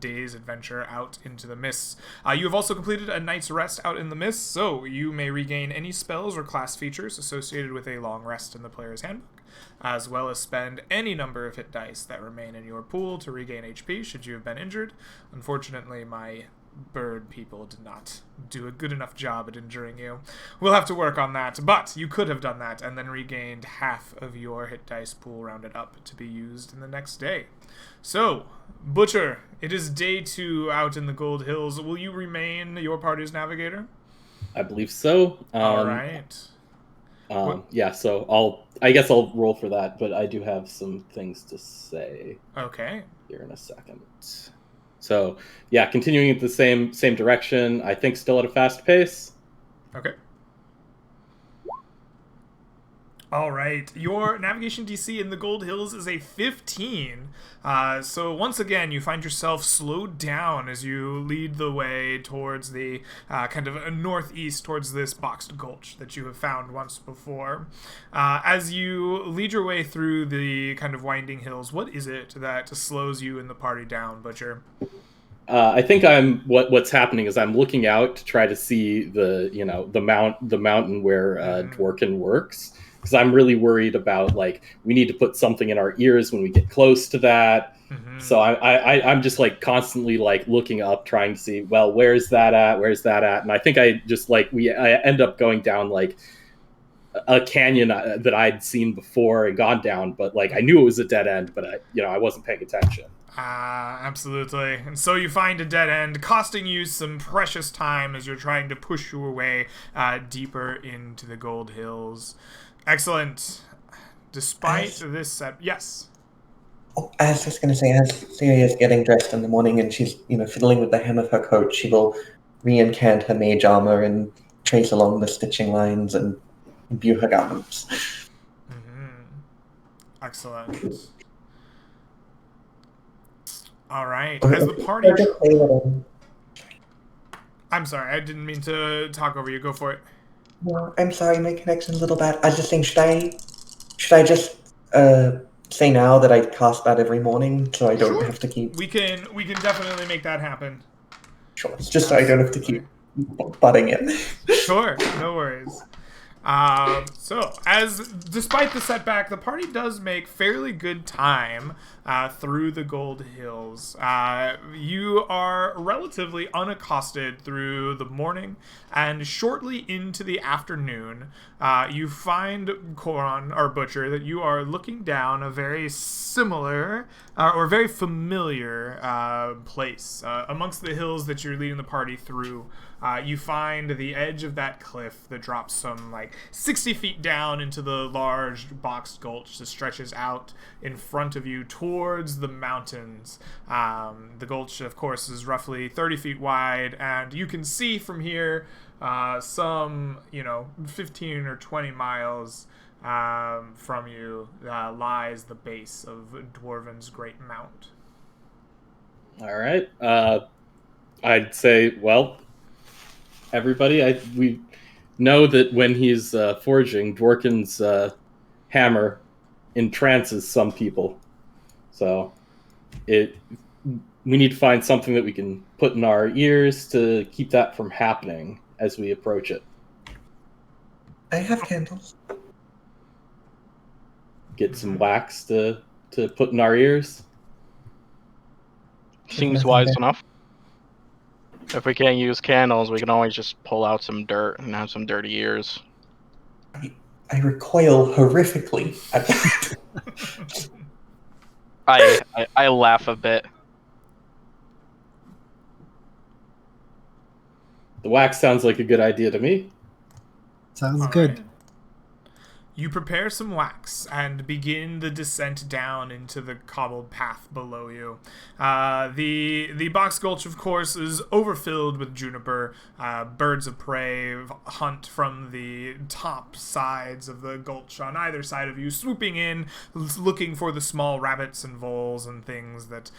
day's adventure out into the mists. You have also completed a night's rest out in the mists, so you may regain any spells or class features associated with a long rest in the player's handbook, as well as spend any number of hit dice that remain in your pool to regain HP should you have been injured. Unfortunately, my bird people did not do a good enough job at injuring you. We'll have to work on that, but you could have done that and then regained half of your hit dice pool rounded up to be used in the next day. So, Butcher, it is day 2 out in the Gold Hills. Will you remain your party's navigator? I believe so. All right. Yeah, so I guess I'll roll for that, but I do have some things to say. Okay. Here in a second. So, yeah, continuing at the same direction, I think still at a fast pace. Okay. All right. Your navigation DC in the Gold Hills is a 15. So once again, you find yourself slowed down as you lead the way towards the kind of a northeast, towards this boxed gulch that you have found once before. As you lead your way through the kind of winding hills, what is it that slows you and the party down, Butcher? I think what's happening is I'm looking out to try to see the mountain where Dworkin works. Because I'm really worried about, like, we need to put something in our ears when we get close to that. Mm-hmm. So I'm just, like, constantly, like, looking up, trying to see, well, where's that at? Where's that at? And I think I just, like, I end up going down, like, a canyon that I'd seen before and gone down. But, like, I knew it was a dead end, but, I wasn't paying attention. Absolutely. And so you find a dead end, costing you some precious time as you're trying to push your way deeper into the Gold Hills. Excellent. Despite this set... Yes? Oh, I was just going to say, as Syria's getting dressed in the morning and she's, fiddling with the hem of her coat, she will re-encant her mage armor and trace along the stitching lines and imbue her garments. Mm-hmm. Excellent. All right. As the party... I'm sorry, I didn't mean to talk over you. Go for it. No, I'm sorry, my connection's a little bad. I was just saying, should I just say now that I cast that every morning so I don't have to keep... We can definitely make that happen. Sure, it's just so I don't have to keep butting in. Sure, no worries. So, despite the setback, the party does make fairly good time through the Gold Hills. You are relatively unaccosted through the morning, and shortly into the afternoon, you find Koron, or Butcher, that you are looking down a very similar or very familiar place. Amongst the hills that you're leading the party through, you find the edge of that cliff that drops some 60 feet down into the large boxed gulch that stretches out in front of you towards the mountains. The gulch, of course, is roughly 30 feet wide, and you can see from here some 15 or 20 miles from you lies the base of Dwarven's Great Mount. All right. I'd say, well, everybody, we know that when he's forging, Dworkin's hammer entrances some people. So we need to find something that we can put in our ears to keep that from happening as we approach it. I have candles. Get some wax to put in our ears. Seems wise enough. If we can't use candles, we can always just pull out some dirt and have some dirty ears. I recoil horrifically at that. I laugh a bit. The wax sounds like a good idea to me. Sounds good. You prepare some wax and begin the descent down into the cobbled path below you. The Box Gulch, of course, is overfilled with juniper. Birds of prey hunt from the top sides of the gulch on either side of you, swooping in, looking for the small rabbits and voles and things that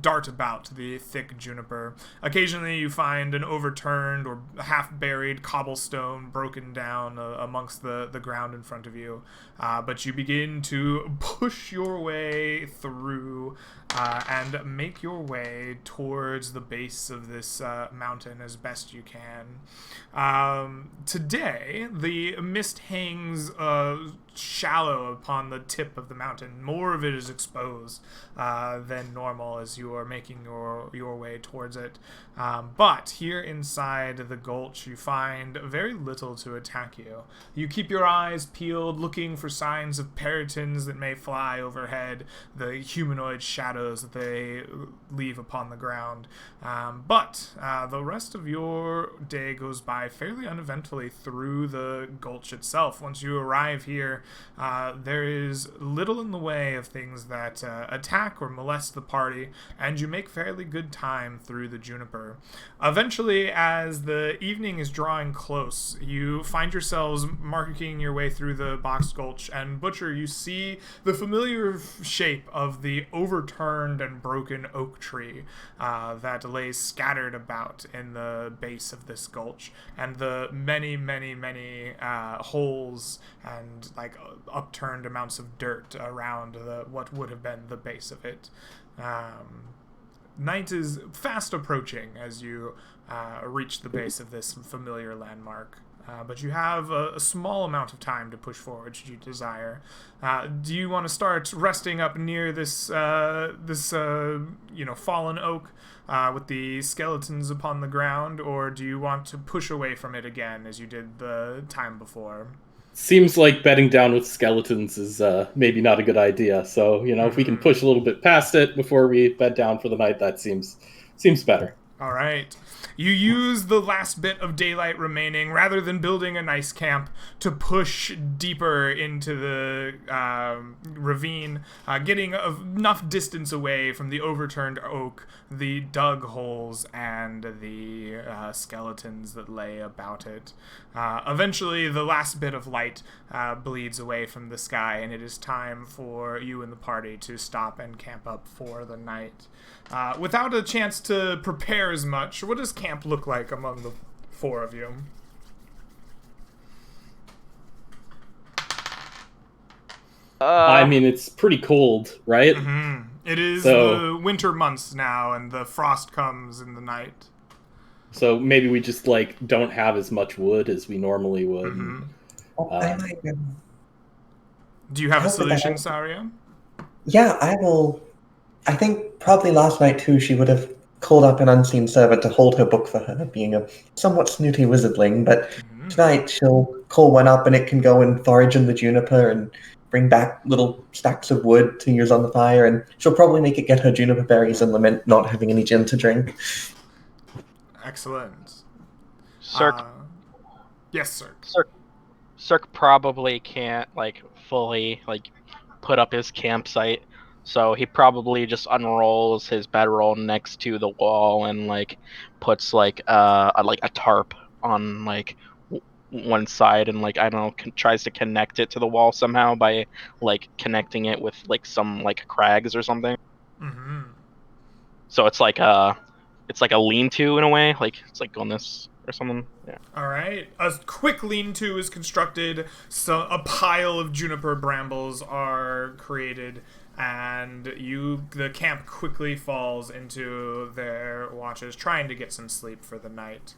dart about the thick juniper. Occasionally you find an overturned or half-buried cobblestone broken down amongst the ground in front of you, but you begin to push your way through and make your way towards the base of this mountain as best you can. Today, the mist hangs shallow upon the tip of the mountain. More of it is exposed than normal as you are making your way towards it. But here inside the gulch, you find very little to attack you. You keep your eyes peeled, looking for signs of peritons that may fly overhead, the humanoid shadows that they leave upon the ground. But the rest of your day goes by fairly uneventfully through the gulch itself. Once you arrive here, there is little in the way of things that attack or molest the party, and you make fairly good time through the juniper. Eventually, as the evening is drawing close, you find yourselves marking your way through the Box Gulch, and Butcher, you see the familiar shape of the overturned and broken oak tree that lays scattered about in the base of this gulch, and the many holes and upturned amounts of dirt around what would have been the base of it. Night is fast approaching as you reach the base of this familiar landmark. But you have a small amount of time to push forward should you desire. Do you want to start resting up near this fallen oak with the skeletons upon the ground, or do you want to push away from it again as you did the time before? Seems like bedding down with skeletons is maybe not a good idea. So, if we can push a little bit past it before we bed down for the night, that seems better. All right. You use the last bit of daylight remaining, rather than building a nice camp, to push deeper into the ravine, getting enough distance away from the overturned oak, the dug holes, and the skeletons that lay about it. Eventually, the last bit of light bleeds away from the sky, and it is time for you and the party to stop and camp up for the night. Without a chance to prepare as much, what does camp look like among the four of you? I mean, it's pretty cold, right? Mm-hmm. It is the winter months now, and the frost comes in the night. So maybe we just don't have as much wood as we normally would. Mm-hmm. Do you have a solution, Saria? Yeah, I will. I think probably last night too she would have called up an unseen servant to hold her book for her, being a somewhat snooty wizardling, but tonight she'll call one up and it can go and forage in the juniper and bring back little stacks of wood to use on the fire, and she'll probably make it get her juniper berries and lament not having any gin to drink. Excellent. Cirque. Yes, sir. Cirque probably can't fully put up his campsite, so he probably just unrolls his bedroll next to the wall and puts a tarp on one side, and I don't know, tries to connect it to the wall somehow by connecting it with some crags or something. Mm-hmm. So it's like a lean-to in a way, it's on this or something. Yeah. All right. A quick lean-to is constructed, so a pile of juniper brambles are created, and the camp quickly falls into their watches, trying to get some sleep for the night.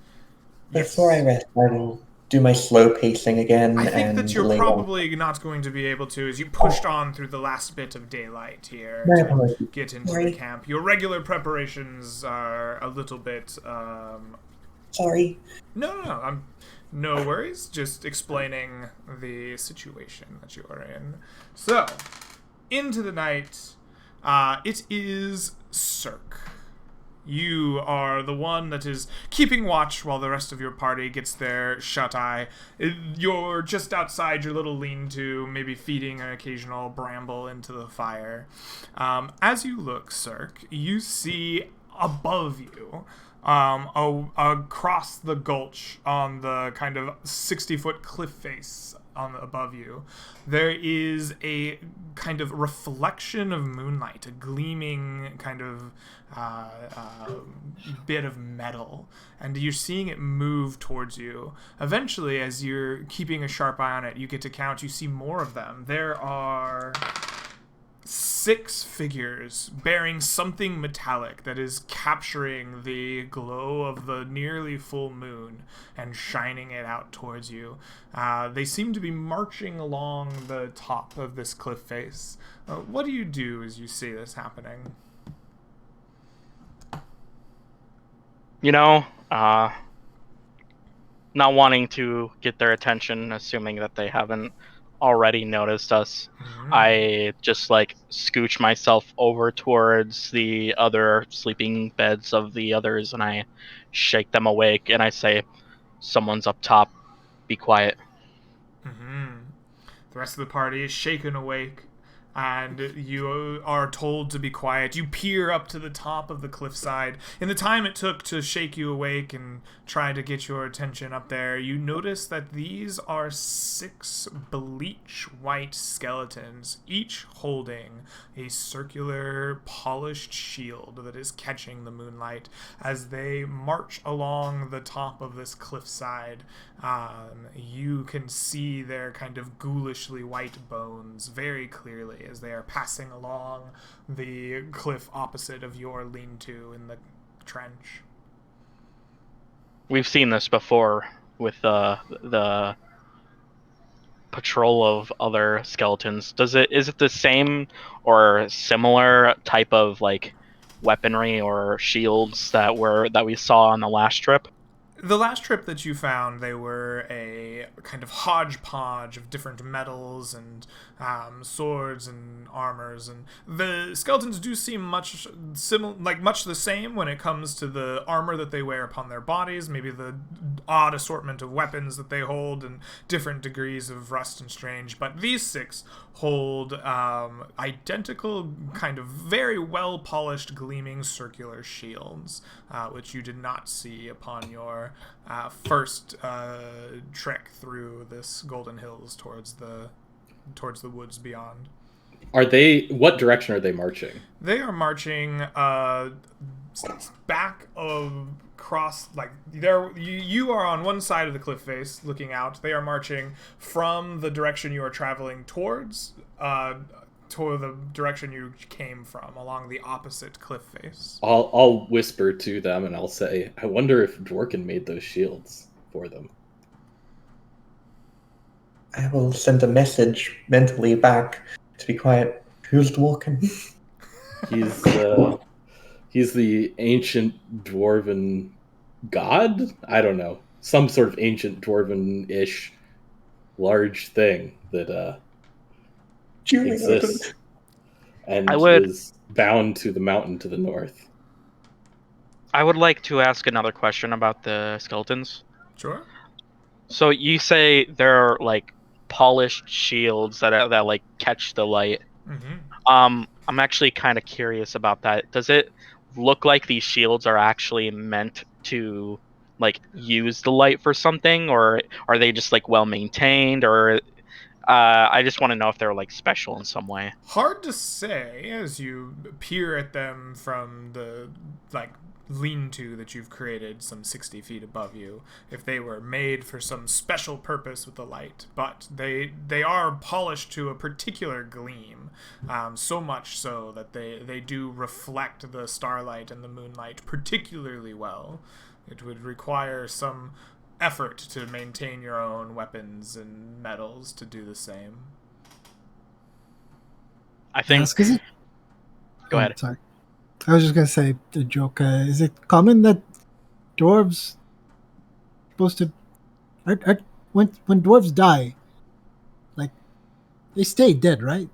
Before I rest, I will do my slow pacing again. I think and that you're lay probably not going to be able to, as you pushed on through the last bit of daylight here to get into the camp. Your regular preparations are a little bit... Sorry. No, no worries. Just explaining the situation that you are in. So, into the night, it is Cirque. You are the one that is keeping watch while the rest of your party gets their shut-eye. You're just outside your little lean-to, maybe feeding an occasional bramble into the fire. As you look, Cirque, you see above you, across the gulch on the kind of 60-foot cliff face above you, there is a kind of reflection of moonlight, a gleaming kind of bit of metal, and you're seeing it move towards you. Eventually, as you're keeping a sharp eye on it, you get to count. You see more of them. There are 6 figures bearing something metallic that is capturing the glow of the nearly full moon and shining it out towards you. They seem to be marching along the top of this cliff face. What do you do as you see this happening? You know, not wanting to get their attention, assuming that they haven't already noticed us, I just like scooch myself over towards the other sleeping beds of the others, and I shake them awake, and I say, "Someone's up top. Be quiet." The rest of the party is shaken awake, and you are told to be quiet. You peer up to the top of the cliffside. In the time it took to shake you awake and try to get your attention up there, you notice that these are 6 bleach white skeletons, each holding a circular polished shield that is catching the moonlight as they march along the top of this cliffside. You can see their kind of ghoulishly white bones very clearly as they are passing along the cliff opposite of your lean-to in the trench. We've seen this before with the patrol of other skeletons. Is it the same or similar type of like weaponry or shields that we saw on the last trip? The last trip that you found, they were a kind of hodgepodge of different metals and swords and armors, and the skeletons do seem much the same when it comes to the armor that they wear upon their bodies, maybe the odd assortment of weapons that they hold, and different degrees of rust and strange. But these 6 hold identical, kind of very well polished, gleaming circular shields, which you did not see upon your first trek through this Golden Hills towards the woods beyond. What direction are they marching? They are marching back across, like, you are on one side of the cliff face looking out. They are marching from the direction you are traveling towards to the direction you came from, along the opposite cliff face. I'll whisper to them and I'll say, I wonder if Dworkin made those shields for them. I will send a message mentally back to be quiet. Who's Dworkin? He's the ancient dwarven god? I don't know. Some sort of ancient dwarven-ish large thing that exists and is bound to the mountain to the north. I would like to ask another question about the skeletons. Sure. So you say they're like polished shields that like catch the light. I'm actually kind of curious about that. Does it look like these shields are actually meant to like use the light for something, or are they just like well maintained, or I just want to know if they're like special in some way. Hard to say as you peer at them from the like lean-to that you've created some 60 feet above you, if they were made for some special purpose with the light. But they are polished to a particular gleam, so much so that they do reflect the starlight and the moonlight particularly well. It would require some effort to maintain your own weapons and metals to do the same. I think. Go ahead. Sorry. I was just gonna say the joke. Is it common that dwarves supposed to when dwarves die, like they stay dead, right?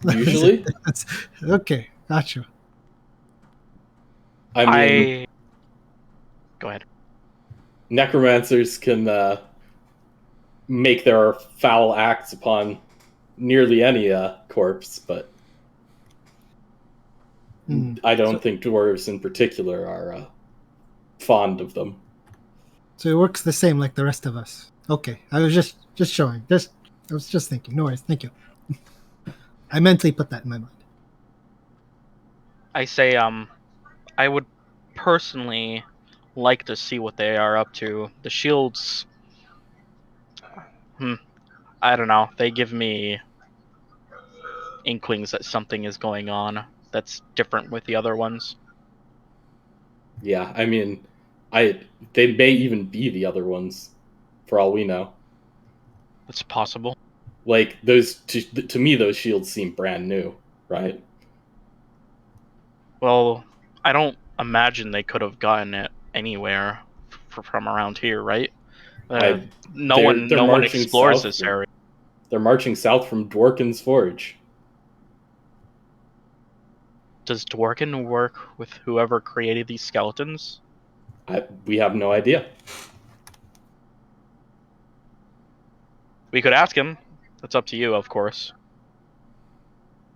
Usually. Okay, gotcha. I mean, Go ahead. necromancers can make their foul acts upon nearly any corpse, but I don't think dwarves in particular are fond of them. So it works the same like the rest of us. Okay, I was just showing. I was just thinking. No worries. Thank you. I mentally put that in my mind. I say, I would personally like to see what they are up to. The shields, I don't know. They give me inklings that something is going on that's different with the other ones. Yeah, I mean, they may even be the other ones, for all we know. It's possible. Like those to me, those shields seem brand new, right? Well, I don't imagine they could have gotten it anywhere from around here, right? I No they're one marching explores south. this area. They're marching south from Dworkin's Forge. Does Dworkin work with whoever created these skeletons? We have no idea. We could ask him. That's up to you, of course.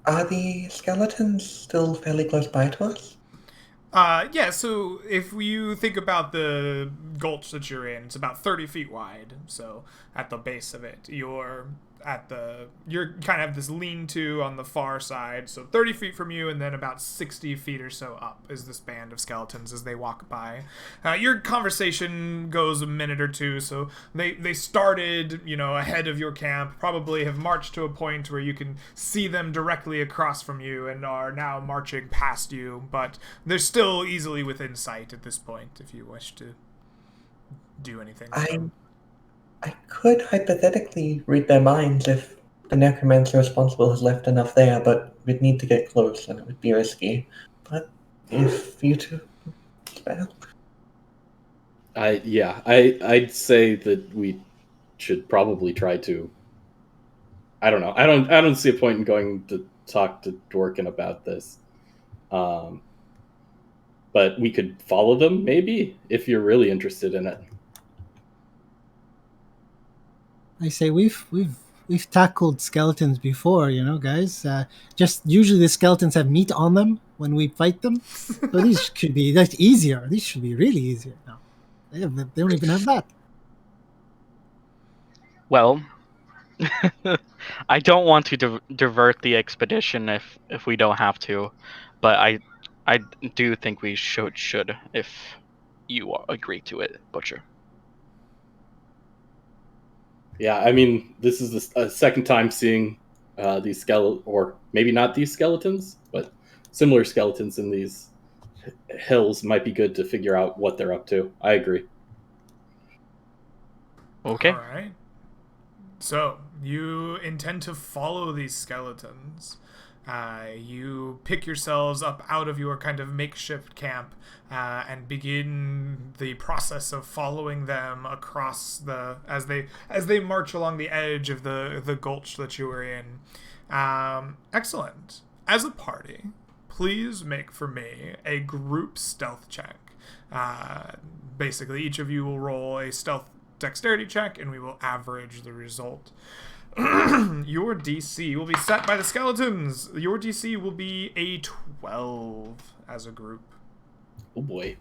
Are the skeletons still fairly close by to us? Yeah, so if you think about the gulch that you're in, it's about 30 feet wide. So at the base of it, you're kind of have this lean-to on the far side. So 30 feet from you, and then about 60 feet or so up is this band of skeletons as they walk by. Your conversation goes a minute or two, so they started, ahead of your camp, probably have marched to a point where you can see them directly across from you and are now marching past you, but they're still easily within sight at this point if you wish to do anything with them. I could hypothetically read their minds if the necromancer responsible has left enough there, but we'd need to get close and it would be risky. But if you two spell. I'd say that we should probably try to. I don't know. I don't see a point in going to talk to Dworkin about this. But we could follow them, maybe, if you're really interested in it. I say we've tackled skeletons before, guys. Just usually the skeletons have meat on them when we fight them, so that's easier. These should be really easier now. They don't even have that. Well, I don't want to divert the expedition if we don't have to, but I do think we should if you agree to it, Butcher. Yeah, I mean, this is the second time seeing these skeletons, or maybe not these skeletons, but similar skeletons in these hills. Might be good to figure out what they're up to. I agree. Okay. All right. So, you intend to follow these skeletons. You pick yourselves up out of your kind of makeshift camp and begin the process of following them across as they march along the edge of the gulch that you were in. Excellent. As a party, please make for me a group stealth check. Basically, each of you will roll a stealth dexterity check, and we will average the result. Your DC will be set by the skeletons. Your DC will be a 12 as a group. Oh boy.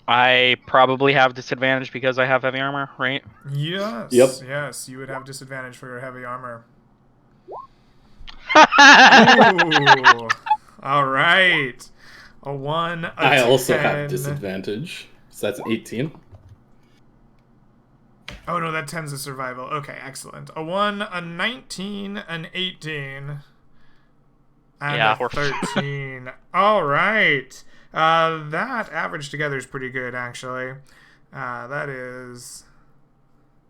I probably have disadvantage because I have heavy armor, right? Yes. Yep. Yes, you would have disadvantage for your heavy armor. Ooh. All right. A 1, a I 10. also have disadvantage. So that's 18. Oh no, that 10's a survival. Okay, excellent. A 1, a 19, an 18, and Yeah, a 13. All right. That average together is pretty good, actually. That is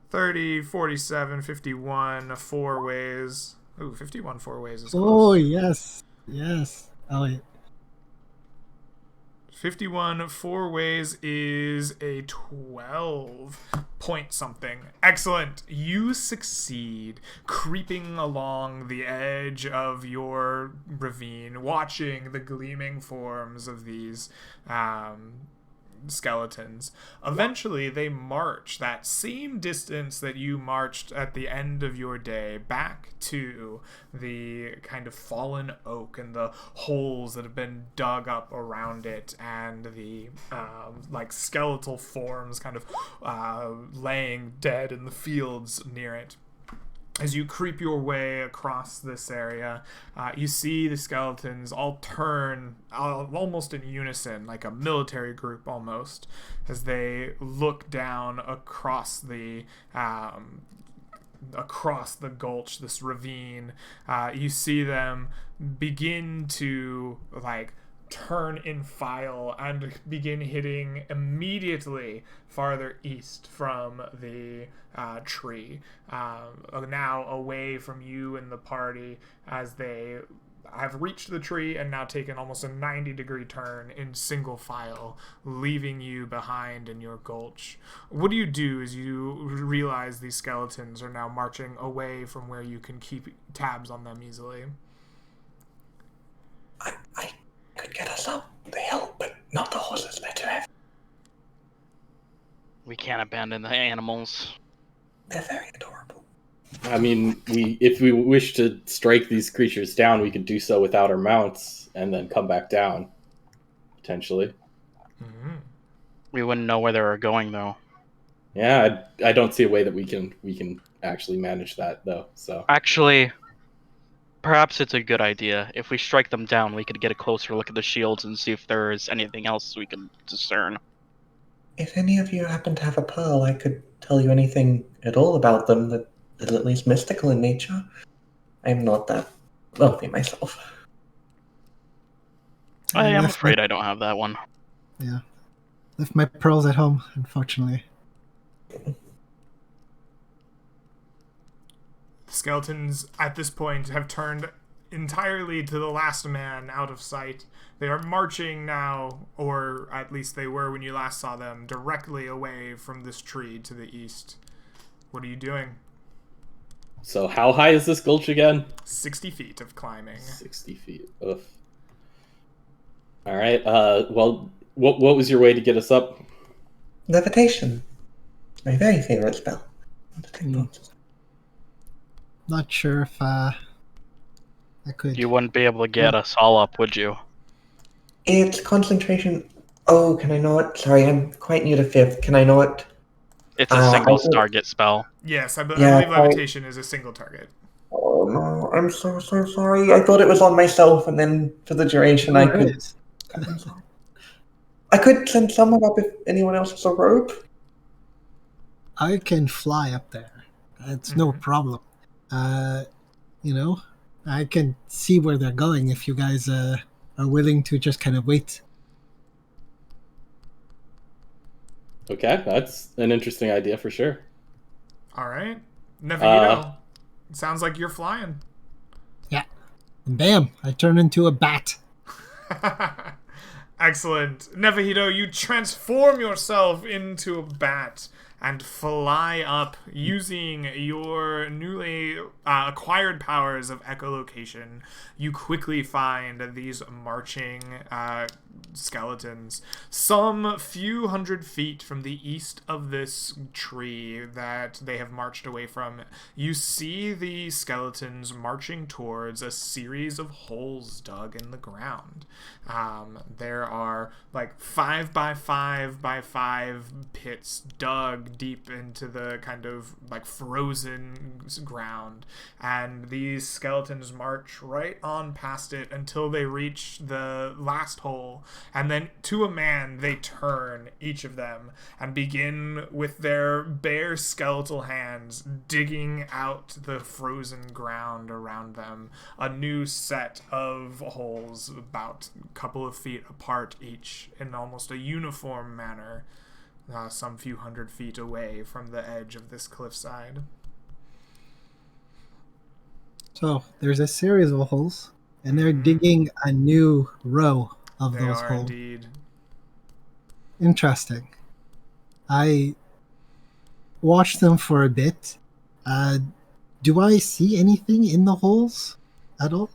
30, 47, 51, 4 ways. Ooh, 51 4 ways is close. Oh, yes. Yes. Oh, yeah. 51 4 ways is a 12. point something. Excellent. You succeed, creeping along the edge of your ravine, watching the gleaming forms of these skeletons. Eventually, they march that same distance that you marched at the end of your day back to the kind of fallen oak and the holes that have been dug up around it, and the like skeletal forms kind of laying dead in the fields near it. As you creep your way across this area, you see the skeletons all turn almost in unison, like a military group almost, as they look down across the gulch, this ravine. You see them begin to turn in file and begin hitting immediately farther east from the tree, now away from you and the party, as they have reached the tree and now taken almost a 90-degree turn in single file, leaving you behind in your gulch. What do you do as you realize these skeletons are now marching away from where you can keep tabs on them easily? I could get us up the hill, but not the horses. They're too heavy. We can't abandon the animals. They're very adorable. I mean, if we wish to strike these creatures down, we could do so without our mounts and then come back down, potentially. Mm-hmm. We wouldn't know where they were going, though. Yeah, I don't see a way that we can actually manage that, though. So Actually, perhaps it's a good idea. If we strike them down, we could get a closer look at the shields and see if there is anything else we can discern. If any of you happen to have a pearl, I could tell you anything at all about them that is at least mystical in nature. I'm not that wealthy myself. I am afraid I don't have that one. Yeah. Left my pearls at home, unfortunately. The skeletons at this point have turned entirely to the last man out of sight. They are marching now, or at least they were when you last saw them, directly away from this tree to the east. What are you doing? So how high is this gulch again? 60 feet of climbing. 60 feet. Ugh. All right. Well, what was your way to get us up? Levitation. It's my very favorite spell. Not sure if I could. You wouldn't be able to get us all up, would you? It's concentration. Oh, can I not? Sorry, I'm quite new to 5th. Can I not? It's a single target spell. Yes, I believe Yeah, levitation is a single target. Oh no, I'm so sorry. I thought it was on myself, and then for the duration I could. I'm sorry. I could send someone up if anyone else has a rope. I can fly up there. It's no problem. I can see where they're going if you guys are willing to just kind of wait. Okay, that's an interesting idea for sure. All right. Nevito, sounds like you're flying. Yeah. And bam, I turn into a bat. Excellent. Nevahito, you transform yourself into a bat and fly up using your newly acquired powers of echolocation. You quickly find these marching skeletons some few hundred feet from the east of this tree that they have marched away from. You see the skeletons marching towards a series of holes dug in the ground. There are 5 by 5 by 5 pits dug deep into the kind of frozen ground, and these skeletons march right on past it until they reach the last hole, and then to a man they turn, each of them, and begin with their bare skeletal hands digging out the frozen ground around them, a new set of holes about a couple of feet apart each in almost a uniform manner, some few hundred feet away from the edge of this cliffside. So there's a series of holes, and they're digging a new row of They those are holes. indeed. Interesting. What watch them for a bit. Do I see anything in the holes at all?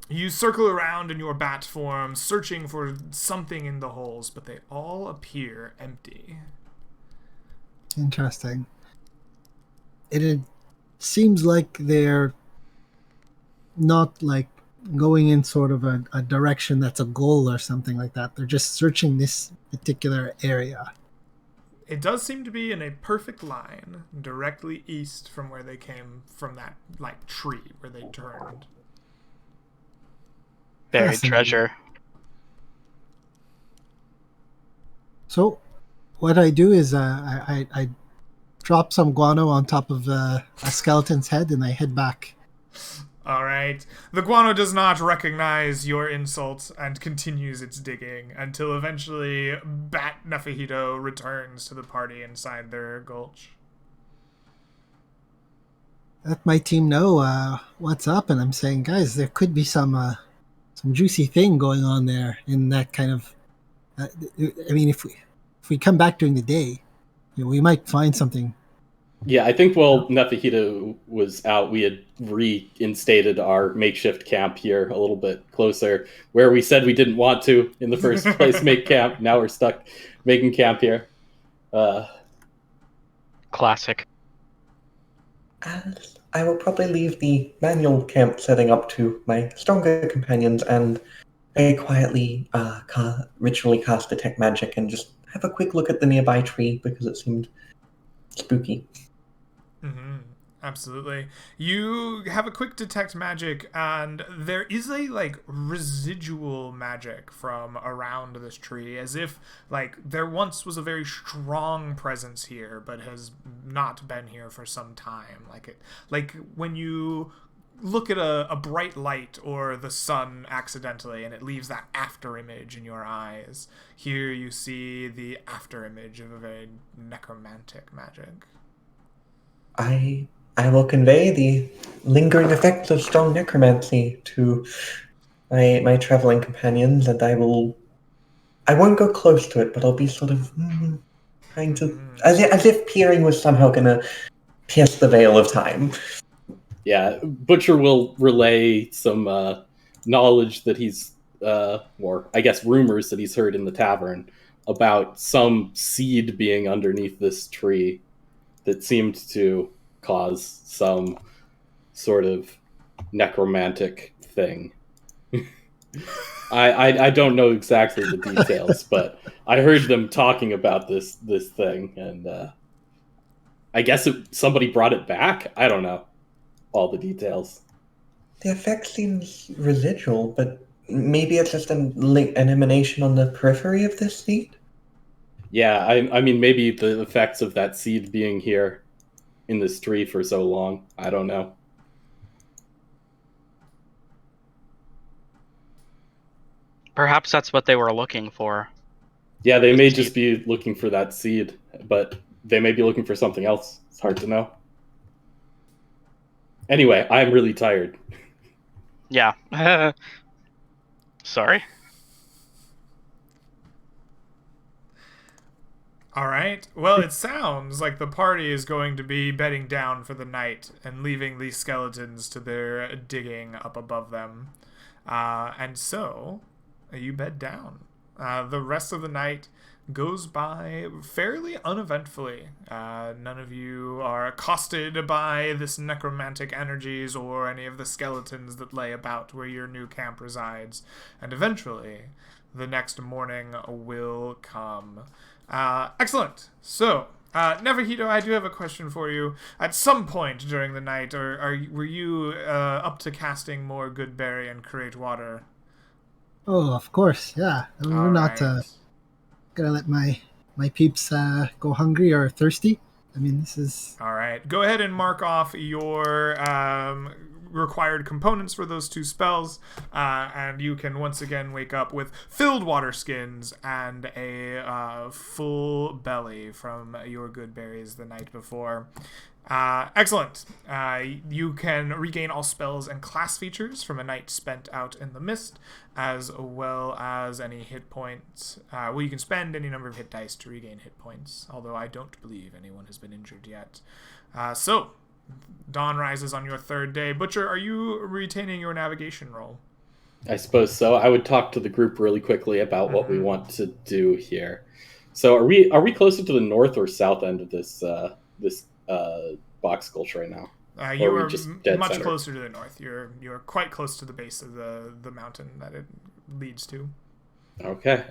You circle around in your bat form, searching for something in the holes, but they all appear empty. Interesting. It seems like they're not like going in sort of a direction that's a goal or something like that. They're just searching this particular area. It does seem to be in a perfect line, directly east from where they came from, that like tree where they turned. Buried Fascinating. treasure. So, what I do is I drop some guano on top of a skeleton's head and I head back. All right. The guano does not recognize your insult and continues its digging until eventually Bat Nefahito returns to the party inside their gulch. Let my team know what's up, and I'm saying, guys, there could be some juicy thing going on there in that kind of. I mean, if we come back during the day, we might find something. Yeah, I think while Nefahito was out, we had reinstated our makeshift camp here a little bit closer, where we said we didn't want to in the first place make camp. Now we're stuck making camp here. Classic. As I will probably leave the manual camp setting up to my stronger companions, and very quietly ritually cast Detect Magic and just have a quick look at the nearby tree because it seemed spooky. Mm-hmm. Absolutely. You have a quick detect magic, and there is a like residual magic from around this tree, as if like there once was a very strong presence here, but has not been here for some time. Like when you look at a bright light or the sun accidentally, and it leaves that after image in your eyes. Here you see the after image of a very necromantic magic. I will convey the lingering effects of strong necromancy to my traveling companions, and I won't go close to it, but I'll be sort of trying to, as if peering was somehow going to pierce the veil of time. Yeah, Butcher will relay some knowledge that he's, or I guess rumors that he's heard in the tavern about some seed being underneath this tree that seemed to cause some sort of necromantic thing. I don't know exactly the details, but I heard them talking about this thing, and I guess somebody brought it back. I don't know all the details. The effect seems residual, but maybe it's just an emanation on the periphery of this seed? Yeah, I mean, maybe the effects of that seed being here in this tree for so long. I don't know. Perhaps that's what they were looking for. Yeah, they may seed. just be looking for that seed, but they may be looking for something else. It's hard to know. Anyway, I'm really tired. Yeah. Sorry. All right. Well, it sounds like the party is going to be bedding down for the night and leaving these skeletons to their digging up above them. And so, you bed down. The rest of the night goes by fairly uneventfully. None of you are accosted by this necromantic energies or any of the skeletons that lay about where your new camp resides. And eventually, the next morning will come. Excellent. So, Neverhito, I do have a question for you. At some point during the night, were you up to casting more Good Berry and Create Water? Oh, of course, yeah. I mean, we're not gonna let my peeps go hungry or thirsty. I mean, this is... All right. Go ahead and mark off your required components for those 2 spells, and you can once again wake up with filled water skins and a full belly from your good berries the night before. Excellent. You can regain all spells and class features from a night spent out in the mist, as well as any hit points. You can spend any number of hit dice to regain hit points, although I don't believe anyone has been injured yet. So, dawn rises on your 3rd day. Butcher, are you retaining your navigation roll? I suppose so. I would talk to the group really quickly about what we want to do here. So, are we closer to the north or south end of this box gulch right now? You are much closer to the north. You're quite close to the base of the mountain that it leads to. Okay.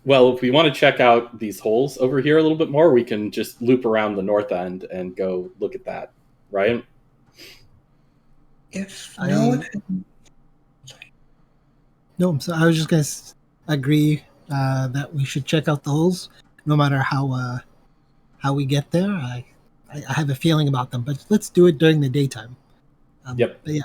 Well, if we want to check out these holes over here a little bit more, we can just loop around the north end and go look at that, right? If no one... No, so I was just going to agree that we should check out the holes, no matter how we get there. I have a feeling about them, but let's do it during the daytime. Yep. But yeah.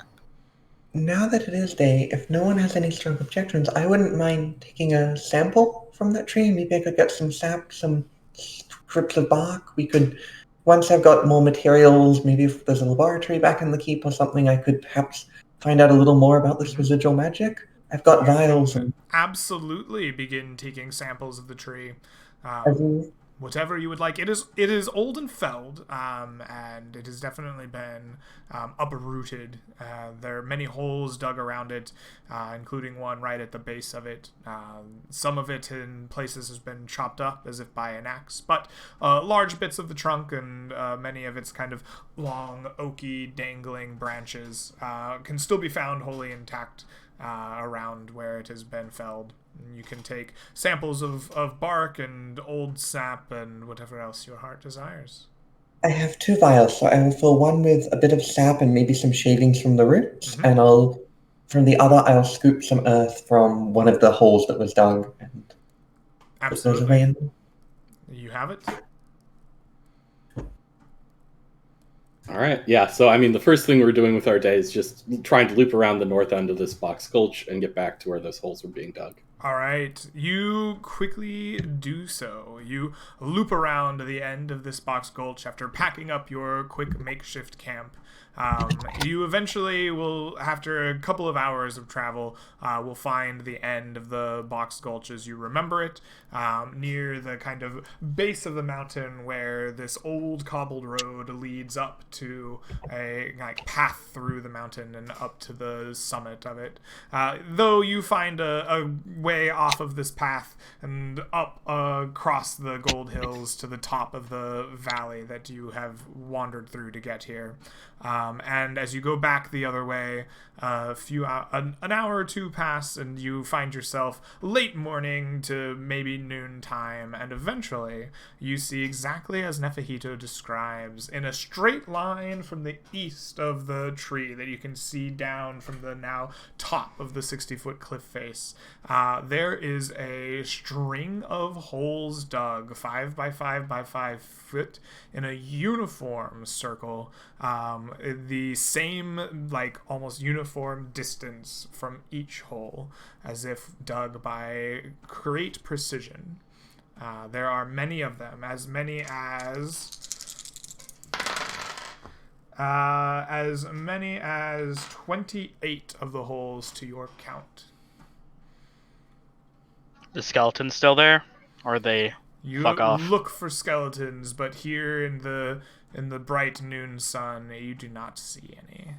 Now that it is day, if no one has any strong objections, I wouldn't mind taking a sample from that tree. Maybe I could get some sap, some strips of bark. We could, once I've got more materials, maybe if there's a laboratory back in the keep or something, I could perhaps find out a little more about this residual magic. I've got vials and... Absolutely begin taking samples of the tree. Whatever you would like. It is old and felled, and it has definitely been uprooted. There are many holes dug around it, including one right at the base of it. Some of it in places has been chopped up as if by an axe, but large bits of the trunk and many of its kind of long, oaky, dangling branches can still be found wholly intact around where it has been felled. You can take samples of bark and old sap and whatever else your heart desires. I have 2 vials, so I will fill one with a bit of sap and maybe some shavings from the roots, and from the other I'll scoop some earth from one of the holes that was dug and put those away in them. You have it? All right. Yeah. So, I mean, the first thing we're doing with our day is just trying to loop around the north end of this box gulch and get back to where those holes were being dug. All right. You quickly do so. You loop around the end of this box gulch after packing up your quick makeshift camp. You eventually will, after a couple of hours of travel, will find the end of the box gulch as you remember it, near the kind of base of the mountain where this old cobbled road leads up to a path through the mountain and up to the summit of it. Though you find a way off of this path and up across the gold hills to the top of the valley that you have wandered through to get here. And as you go back the other way, an hour or 2 pass, and you find yourself late morning to maybe noon time, and eventually you see exactly as Nefahito describes, in a straight line from the east of the tree that you can see down from the now top of the 60-foot cliff face. There is a string of holes dug 5 by 5 by 5 foot in a uniform circle, the same almost uniform distance from each hole, as if dug by great precision. There are many of them, as many as 28 of the holes to your count. The skeleton's still there, or they fuck off? You look for skeletons, but here in the bright noon sun, you do not see any.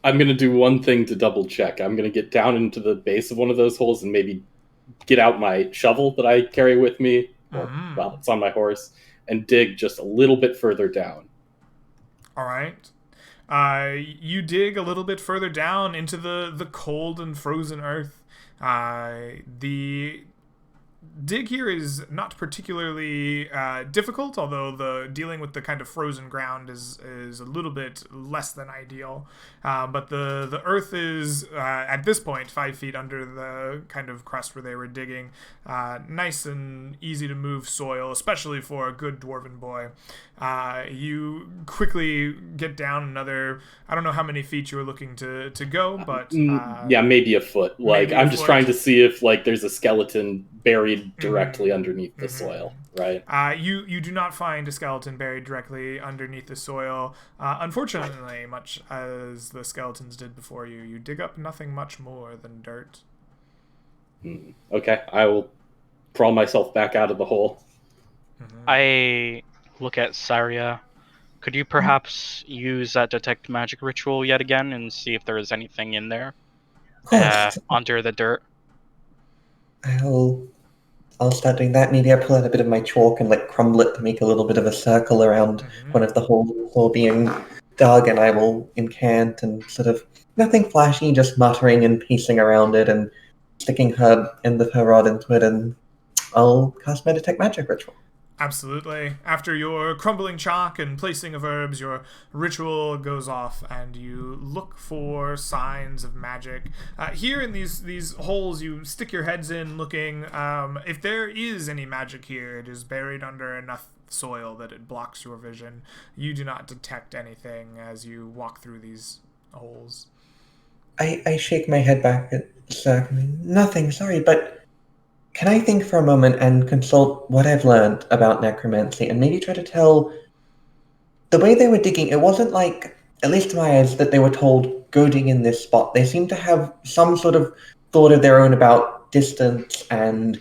I'm going to do one thing to double check. I'm going to get down into the base of one of those holes and maybe get out my shovel that I carry with me. Well, it's on my horse, and dig just a little bit further down. All right. You dig a little bit further down into the cold and frozen earth. The dig here is not particularly difficult, although the dealing with the kind of frozen ground is a little bit less than ideal. But the earth is at this point 5 feet under the kind of crust where they were digging. Nice and easy to move soil, especially for a good dwarven boy. You quickly get down another. I don't know how many feet you were looking to go, but yeah, maybe a foot. Like, maybe a I'm just foot. trying to see if like there's a skeleton buried directly underneath the soil, right? You do not find a skeleton buried directly underneath the soil. Unfortunately, much as the skeletons did before you, you dig up nothing much more than dirt. Okay, I will crawl myself back out of the hole. I look at Saria. Could you perhaps use that detect magic ritual yet again and see if there is anything in there Of course, under the dirt? I'll start doing that. Maybe I pull out a bit of my chalk and like crumble it to make a little bit of a circle around one of the holes before being dug, and I will incant and sort of nothing flashy, just muttering and pacing around it and sticking her end of her rod into it, and I'll cast my detect magic ritual. Absolutely. After your crumbling chalk and placing of herbs, your ritual goes off, and you look for signs of magic. Here in these holes, you stick your heads in, looking. If there is any magic here, it is buried under enough soil that it blocks your vision. You do not detect anything as you walk through these holes. I shake my head back at nothing, sorry, but can I think for a moment and consult what I've learned about necromancy and maybe try to tell the way they were digging? It wasn't like, at least to my eyes, that they were told, go dig in this spot. They seemed to have some sort of thought of their own about distance and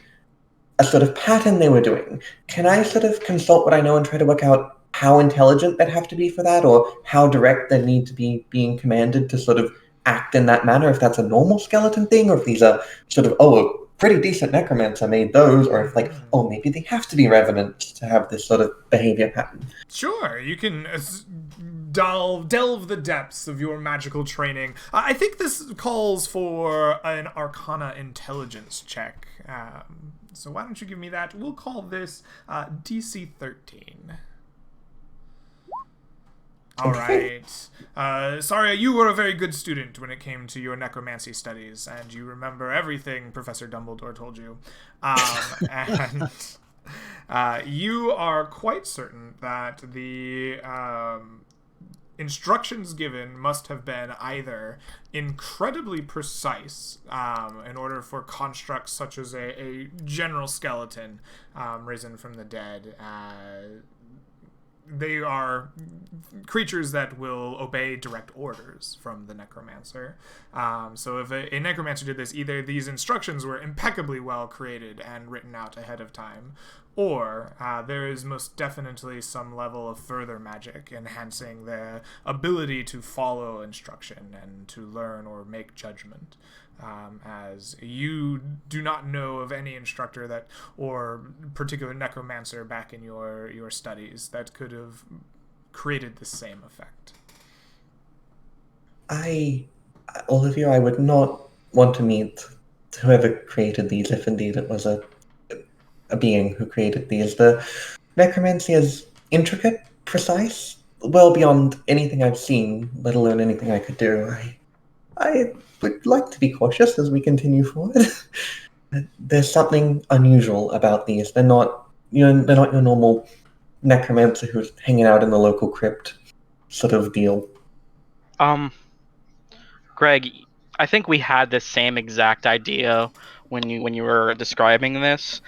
a sort of pattern they were doing. Can I sort of consult what I know and try to work out how intelligent they'd have to be for that, or how direct they need to be being commanded to sort of act in that manner, if that's a normal skeleton thing, or if these are sort of, a pretty decent necromancer made those, or if like, maybe they have to be revenants to have this sort of behavior pattern. Sure, you can delve the depths of your magical training. I think this calls for an Arcana intelligence check. So why don't you give me that? We'll call this DC 13. All right. Saria, you were a very good student when it came to your necromancy studies, and you remember everything Professor Dumbledore told you. And you are quite certain that the instructions given must have been either incredibly precise in order for constructs such as a general skeleton risen from the dead. They are creatures that will obey direct orders from the necromancer. So if a necromancer did this, either these instructions were impeccably well created and written out ahead of time, or there is most definitely some level of further magic enhancing the ability to follow instruction and to learn or make judgment. As you do not know of any instructor that, or particular necromancer back in your studies, that could have created the same effect. All of you, I would not want to meet whoever created these, if indeed it was a being who created these. The necromancy is intricate, precise, well beyond anything I've seen, let alone anything I could do. I would like to be cautious as we continue forward. There's something unusual about these. They're not your normal necromancer who's hanging out in the local crypt sort of deal. Greg, I think we had the same exact idea when you were describing this,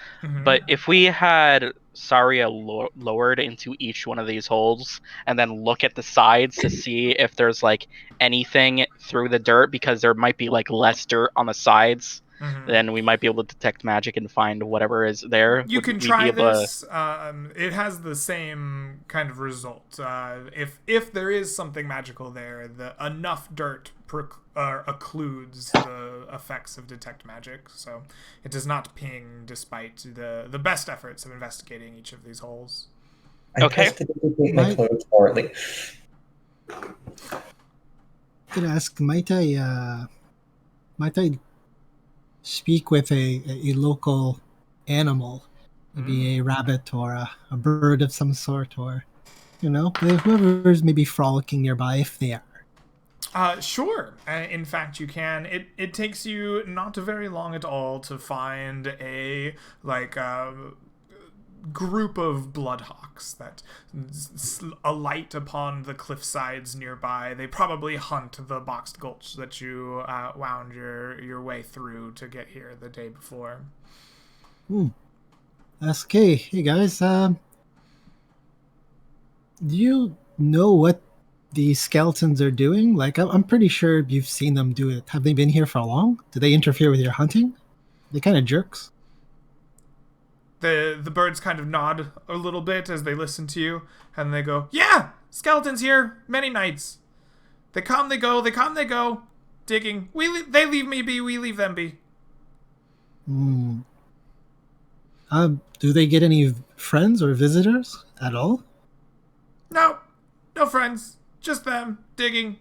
but if we had Saria lowered into each one of these holes and then look at the sides to see if there's like anything through the dirt, because there might be like less dirt on the sides, then we might be able to detect magic and find whatever is there. You can try this. It has the same kind of result. If there is something magical there, enough dirt occludes the effects of detect magic, so it does not ping despite the best efforts of investigating each of these holes. I prestidigitate my clothes thoroughly. Could ask, might I speak with a local animal, maybe a rabbit or a bird of some sort, or whoever's maybe frolicking nearby, if they are. Sure. In fact, you can. It takes you not very long at all to find a group of bloodhawks that alight upon the cliff sides nearby. They probably hunt the boxed gulch that you wound your way through to get here the day before. That's okay. Hey guys, do you know what these skeletons are doing? Like, I'm pretty sure you've seen them do it. Have they been here for long? Do they interfere with your hunting? They kind of jerks. The birds kind of nod a little bit as they listen to you, and they go, "Yeah, skeletons here many nights. They come, they go, they come, they go, digging. They leave me be, we leave them be." Do they get any friends or visitors at all? No, no friends, just them digging.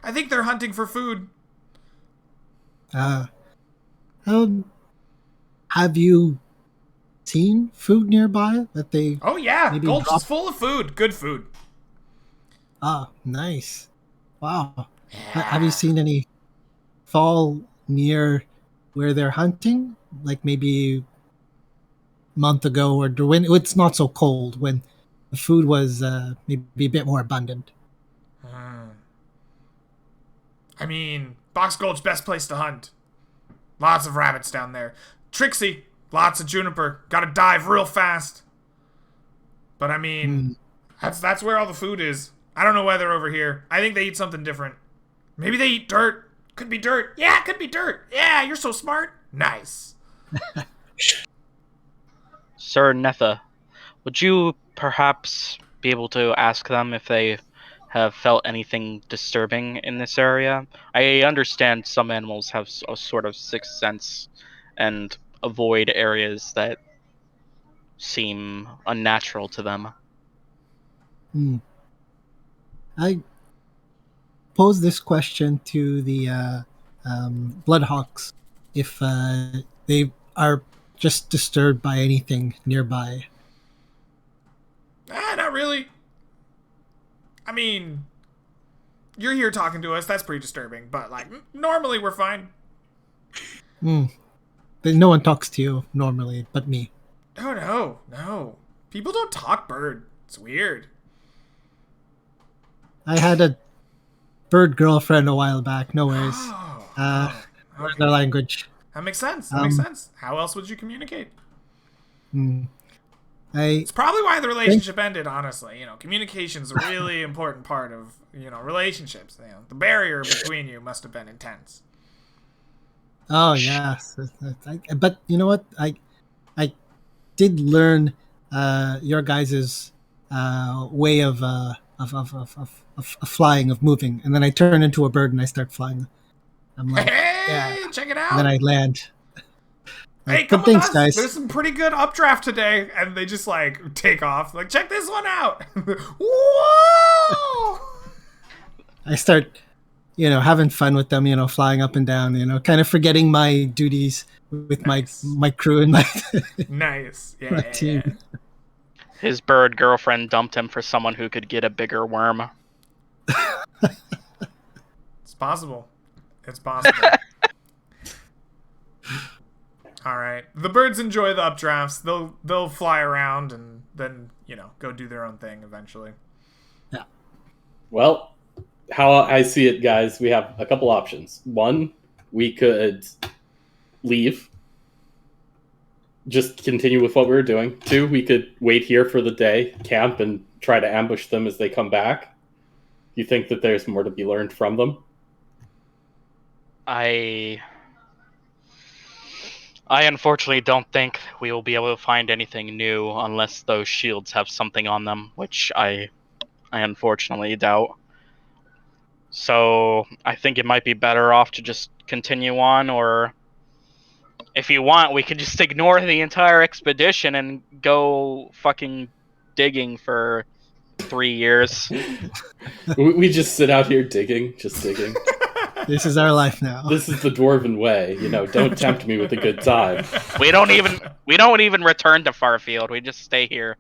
I think they're hunting for food. Have you seen food nearby that they? Oh yeah, maybe Gulch drop- is full of food, good food. Ah, nice. Wow. Have you seen any fall near where they're hunting? Like maybe a month ago, or when it's not so cold, when the food was maybe a bit more abundant. I mean, Box Gulch, best place to hunt. Lots of rabbits down there. Trixie, lots of juniper. Gotta dive real fast. But I mean, that's where all the food is. I don't know why they're over here. I think they eat something different. Maybe they eat dirt. Could be dirt. Yeah, could be dirt. Yeah, you're so smart. Nice. Sir Netha, would you perhaps be able to ask them if they have felt anything disturbing in this area? I understand some animals have a sort of sixth sense and avoid areas that seem unnatural to them. I pose this question to the Bloodhawks if they are just disturbed by anything nearby. Not really. I mean, you're here talking to us. That's pretty disturbing. But, normally we're fine. No one talks to you normally but me. Oh, no. People don't talk bird. It's weird. I had a bird girlfriend a while back. No worries. Okay. Their language. That makes sense. Makes sense. How else would you communicate? It's probably why the relationship ended, honestly. Communication's a really important part of, relationships. The barrier between you must have been intense. Oh, yeah. But you know what? I did learn your guys' way of flying, of moving. And then I turn into a bird and I start flying. I'm like, hey, check it out. And then I land. Hey, come with us. Guys. There's some pretty good updraft today. And they just take off. Check this one out. Whoa! I start, having fun with them, flying up and down, kind of forgetting my duties with my crew and my nice. Yeah, my team. Yeah. His bird girlfriend dumped him for someone who could get a bigger worm. It's possible. It's possible. All right. The birds enjoy the updrafts. They'll fly around and then, go do their own thing eventually. Yeah. Well, how I see it, guys, we have a couple options. One, we could leave. Just continue with what we were doing. Two, we could wait here for the day, camp, and try to ambush them as they come back. You think that there's more to be learned from them? I unfortunately don't think we will be able to find anything new unless those shields have something on them, which I unfortunately doubt. So I think it might be better off to just continue on, or if you want, we could just ignore the entire expedition and go fucking digging for 3 years. We just sit out here digging, just digging. This is our life now. This is the dwarven way. Don't tempt me with a good time. We don't even return to Farfield. We just stay here.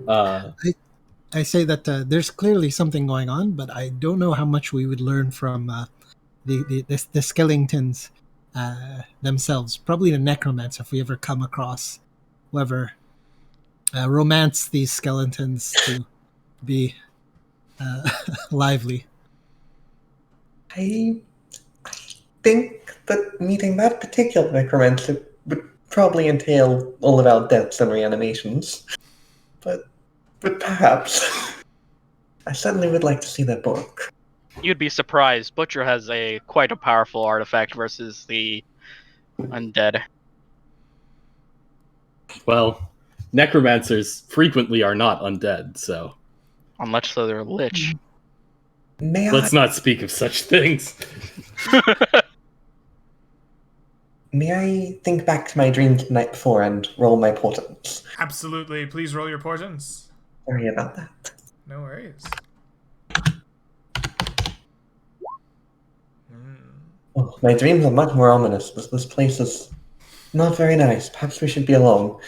I say that there's clearly something going on, but I don't know how much we would learn from the skeletons themselves. Probably the necromancer, if we ever come across whoever romance these skeletons to be lively. I think that meeting that particular necromancer would probably entail all of our deaths and reanimations. But perhaps. I certainly would like to see that book. You'd be surprised. Butcher has quite a powerful artifact versus the undead. Well, necromancers frequently are not undead, so Unless they're a lich. let's not speak of such things. May I think back to my dreams the night before and roll my portents? Absolutely. Please roll your portents. Sorry about that. No worries. Oh, my dreams are much more ominous. This place is not very nice. Perhaps we should be alone.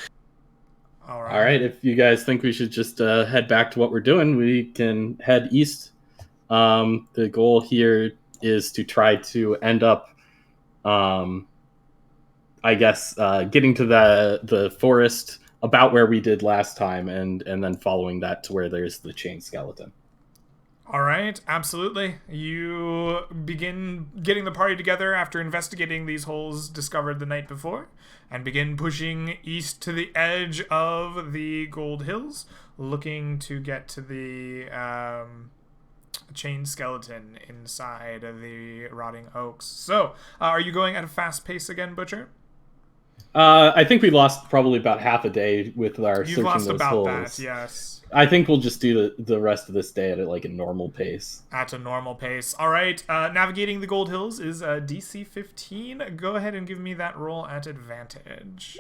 All All right, if you guys think we should just head back to what we're doing, we can head east. The goal here is to try to end up, I guess, getting to the forest about where we did last time, and then following that to where there's the chain skeleton. All right, absolutely. You begin getting the party together after investigating these holes discovered the night before, and begin pushing east to the edge of the Gold Hills, looking to get to the chain skeleton inside of the rotting oaks. So, are you going at a fast pace again, Butcher? I think we lost probably about half a day with our You've searching lost those about holes. that, yes. I think we'll just do the rest of this day at a normal pace. At a normal pace. All right, navigating the Gold Hills is DC 15. Go ahead and give me that roll at advantage.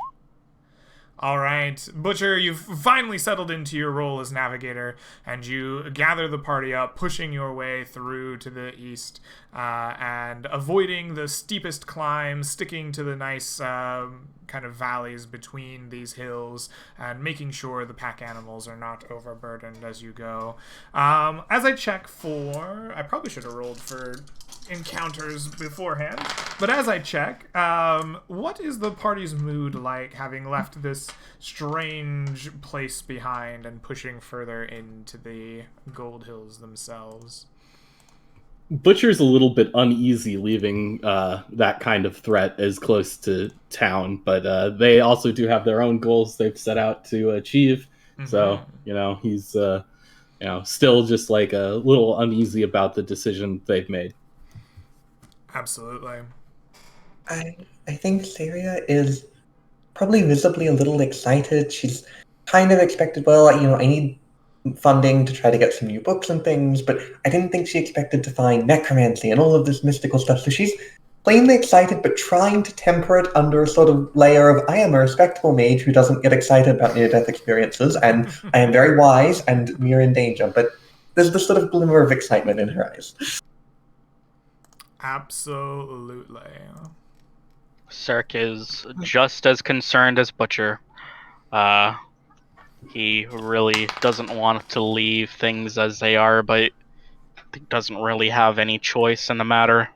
All right, Butcher, you've finally settled into your role as navigator, and you gather the party up, pushing your way through to the east, and avoiding the steepest climbs, sticking to the nice kind of valleys between these hills, and making sure the pack animals are not overburdened as you go. As I check for... I probably should have rolled for encounters beforehand, but as I check, what is the party's mood like, having left this strange place behind and pushing further into the Gold Hills themselves? Butcher's a little bit uneasy leaving that kind of threat as close to town, but they also do have their own goals they've set out to achieve. Mm-hmm. So, he's still just like a little uneasy about the decision they've made. Absolutely. I think Syria is probably visibly a little excited. She's kind of expected, well, I need funding to try to get some new books and things, but I didn't think she expected to find necromancy and all of this mystical stuff. So she's plainly excited, but trying to temper it under a sort of layer of, I am a respectable mage who doesn't get excited about near-death experiences, and I am very wise, and we are in danger. But there's this sort of glimmer of excitement in her eyes. Absolutely. Cirque is just as concerned as Butcher. He really doesn't want to leave things as they are, but doesn't really have any choice in the matter.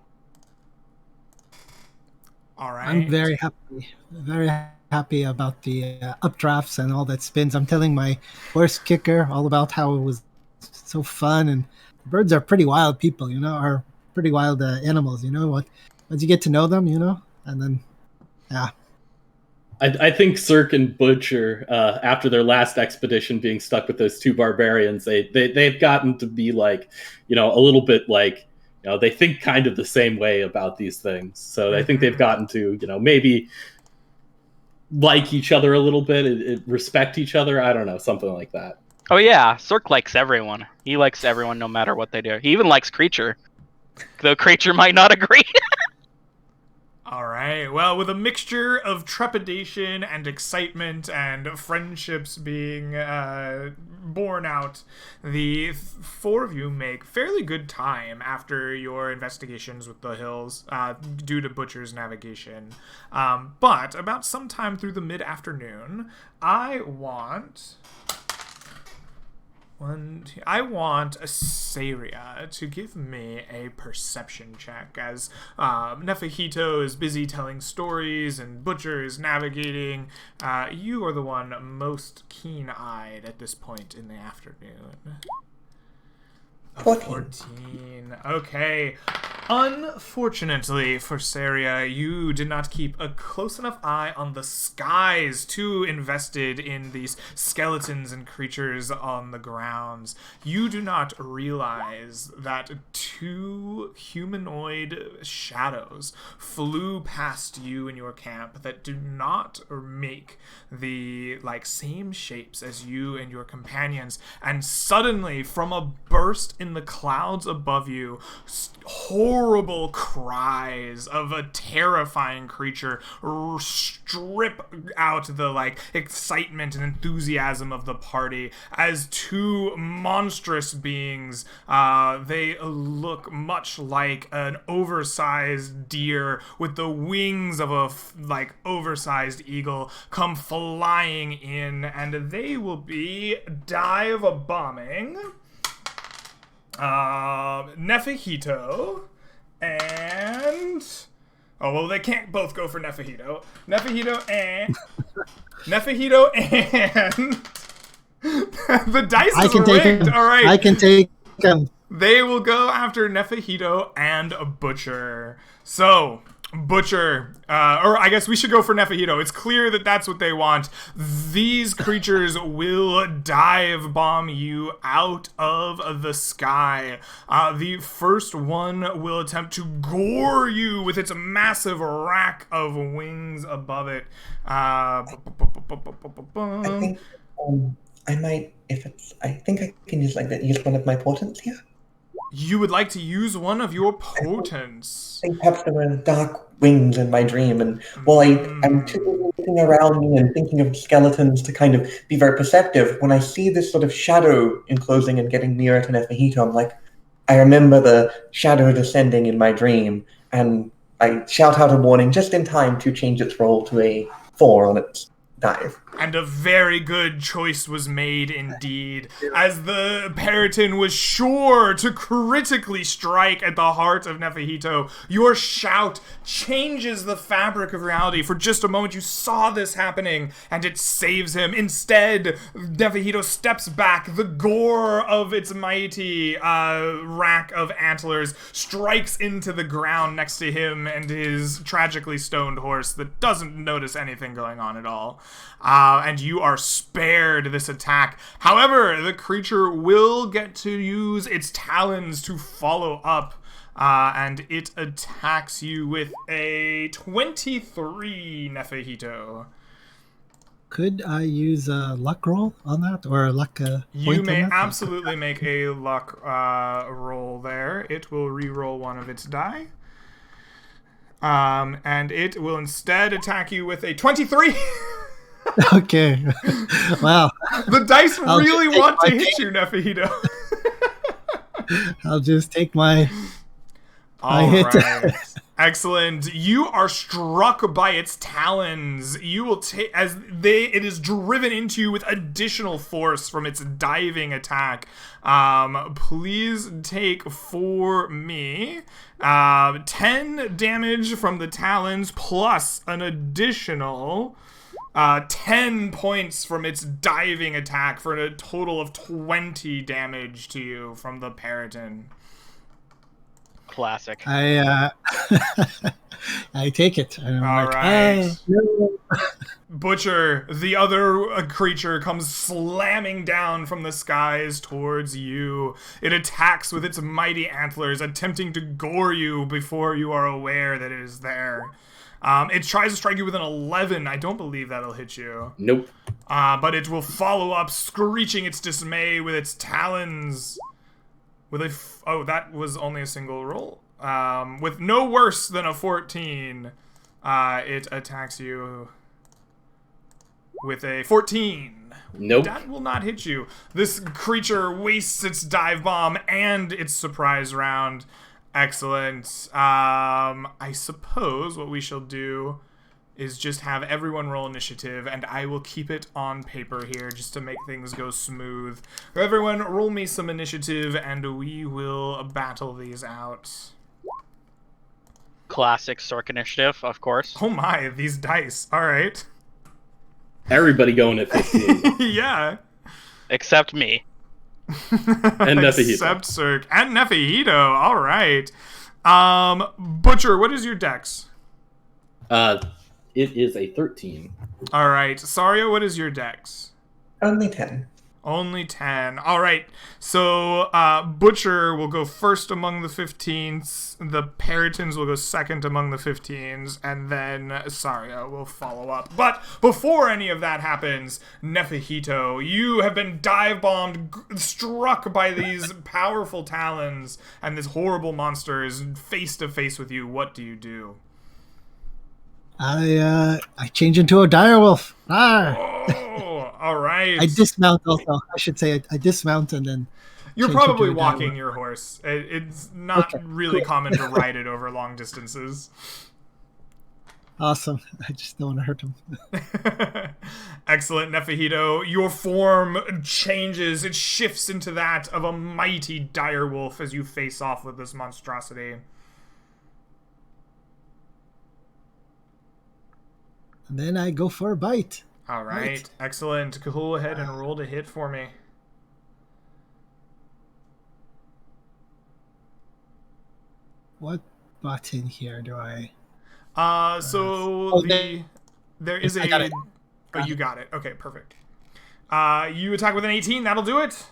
All right. I'm very happy about the updrafts and all that spins. I'm telling my horse kicker all about how it was so fun, and birds are pretty wild people, are pretty wild animals, once you get to know them, and then, yeah. I think Cirque and Butcher, after their last expedition being stuck with those two barbarians, they've gotten to be like, a little bit like, they think kind of the same way about these things. So I think they've gotten to, maybe like each other a little bit, respect each other. I don't know, something like that. Oh yeah, Cirque likes everyone. He likes everyone no matter what they do. He even likes Creature, though Creature might not agree. All right. Well, with a mixture of trepidation and excitement and friendships being borne out, the four of you make fairly good time after your investigations with the hills due to Butcher's navigation. But about sometime through the mid-afternoon, I want Saria to give me a perception check as Nefahito is busy telling stories and Butcher is navigating. You are the one most keen-eyed at this point in the afternoon. 14. Okay. Unfortunately for Saria, you did not keep a close enough eye on the skies, too invested in these skeletons and creatures on the grounds. You do not realize that two humanoid shadows flew past you in your camp that do not make the same shapes as you and your companions, and suddenly from a burst in the clouds above you, horrible cries of a terrifying creature strip out the excitement and enthusiasm of the party as two monstrous beings, they look much like an oversized deer with the wings of a oversized eagle, come flying in, and they will be dive bombing Nefahito and they can't both go for Nefahito. Nefahito and the dice is rigged. All right, I can take him. They will go after Nefahito and Butcher. So Butcher, or I guess we should go for Nefahito. It's clear that that's what they want. These creatures will dive bomb you out of the sky. The first one will attempt to gore you with its massive rack of wings above it. I think I might, I think I can use use one of my portents here. You would like to use one of your potents. I think perhaps there were dark wings in my dream, and while I'm too busy looking around me and thinking of skeletons to kind of be very perceptive, when I see this sort of shadow enclosing and getting nearer to Nefahito, I'm like, I remember the shadow descending in my dream, and I shout out a warning just in time to change its roll to a 4 on its dive. And a very good choice was made indeed, as the Periton was sure to critically strike at the heart of Nefahito. Your shout changes the fabric of reality. For just a moment you saw this happening, and it saves him. Instead, Nefahito steps back. The gore of its mighty rack of antlers strikes into the ground next to him and his tragically stoned horse that doesn't notice anything going on at all. And you are spared this attack. However, the creature will get to use its talons to follow up, and it attacks you with a 23, Nefahito. Could I use a luck roll on that, or a luck point? You may absolutely make a luck roll there. It will re-roll one of its die. And it will instead attack you with a 23. Okay. Wow. The dice really want to hit you, Nefahito. I'll just take my hit. Right. Excellent. You are struck by its talons. You will take it is driven into you with additional force from its diving attack. Please take for me 10 damage from the talons plus an additional 10 points from its diving attack for a total of 20 damage to you from the Periton. Classic. I take it. And I'm right. No. Butcher, the other creature, comes slamming down from the skies towards you. It attacks with its mighty antlers, attempting to gore you before you are aware that it is there. It tries to strike you with an 11. I don't believe that'll hit you. Nope. But it will follow up, screeching its dismay with its talons. With that was only a single roll. With no worse than a 14. It attacks you with a 14. Nope. That will not hit you. This creature wastes its dive bomb and its surprise round. Excellent. I suppose what we shall do is just have everyone roll initiative, and I will keep it on paper here just to make things go smooth. Everyone, roll me some initiative, and we will battle these out. Classic Sork initiative, of course. Oh my, these dice. All right. Everybody going at 15. Yeah. Except me. And Nefahito. Except Cirque. And Nefahito. All right. Butcher, what is your dex? It is a 13. All right. Saria, what is your dex? Only 10. Only 10. All right. So Butcher will go first among the 15s. The Peritons will go second among the 15s. And then Saria will follow up. But before any of that happens, Nefahito, you have been dive-bombed, struck by these powerful talons. And this horrible monster is face-to-face with you. What do you do? I change into a direwolf. Ah! Oh, all right. I dismount also. I should say I dismount and then. You're change probably into a walking direwolf. your horse. It's not Okay, really cool. common to ride it over long distances. Awesome. I just don't want to hurt him. Excellent, Nefahito. Your form changes. It shifts into that of a mighty direwolf as you face off with this monstrosity. And then I go for a bite. All right. Right. Excellent. Go ahead and roll to hit for me. What button here do I? So there is I got it. Oh, you got it. Okay, perfect. You attack with an 18. That'll do it.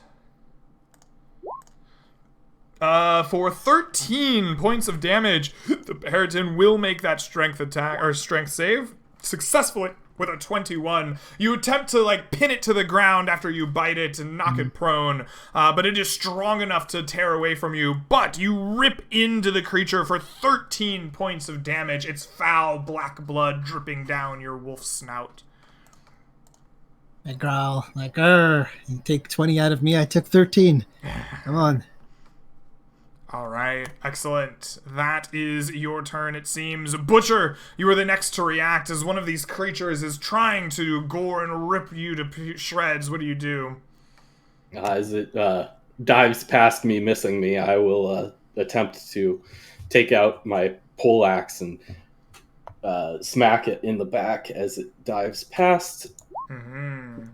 For 13 points of damage, the Periton will make that strength attack or strength save successfully with a 21. You attempt to pin it to the ground after you bite it and knock it prone, but it is strong enough to tear away from you. But you rip into the creature for 13 points of damage. Its foul black blood dripping down your wolf snout. I growl like, "Grr! You take 20 out of me. I took 13. Come on." All right, excellent. That is your turn, it seems. Butcher, you are the next to react as one of these creatures is trying to gore and rip you to shreds. What do you do? As it dives past me, missing me, I will attempt to take out my poleaxe and smack it in the back as it dives past. With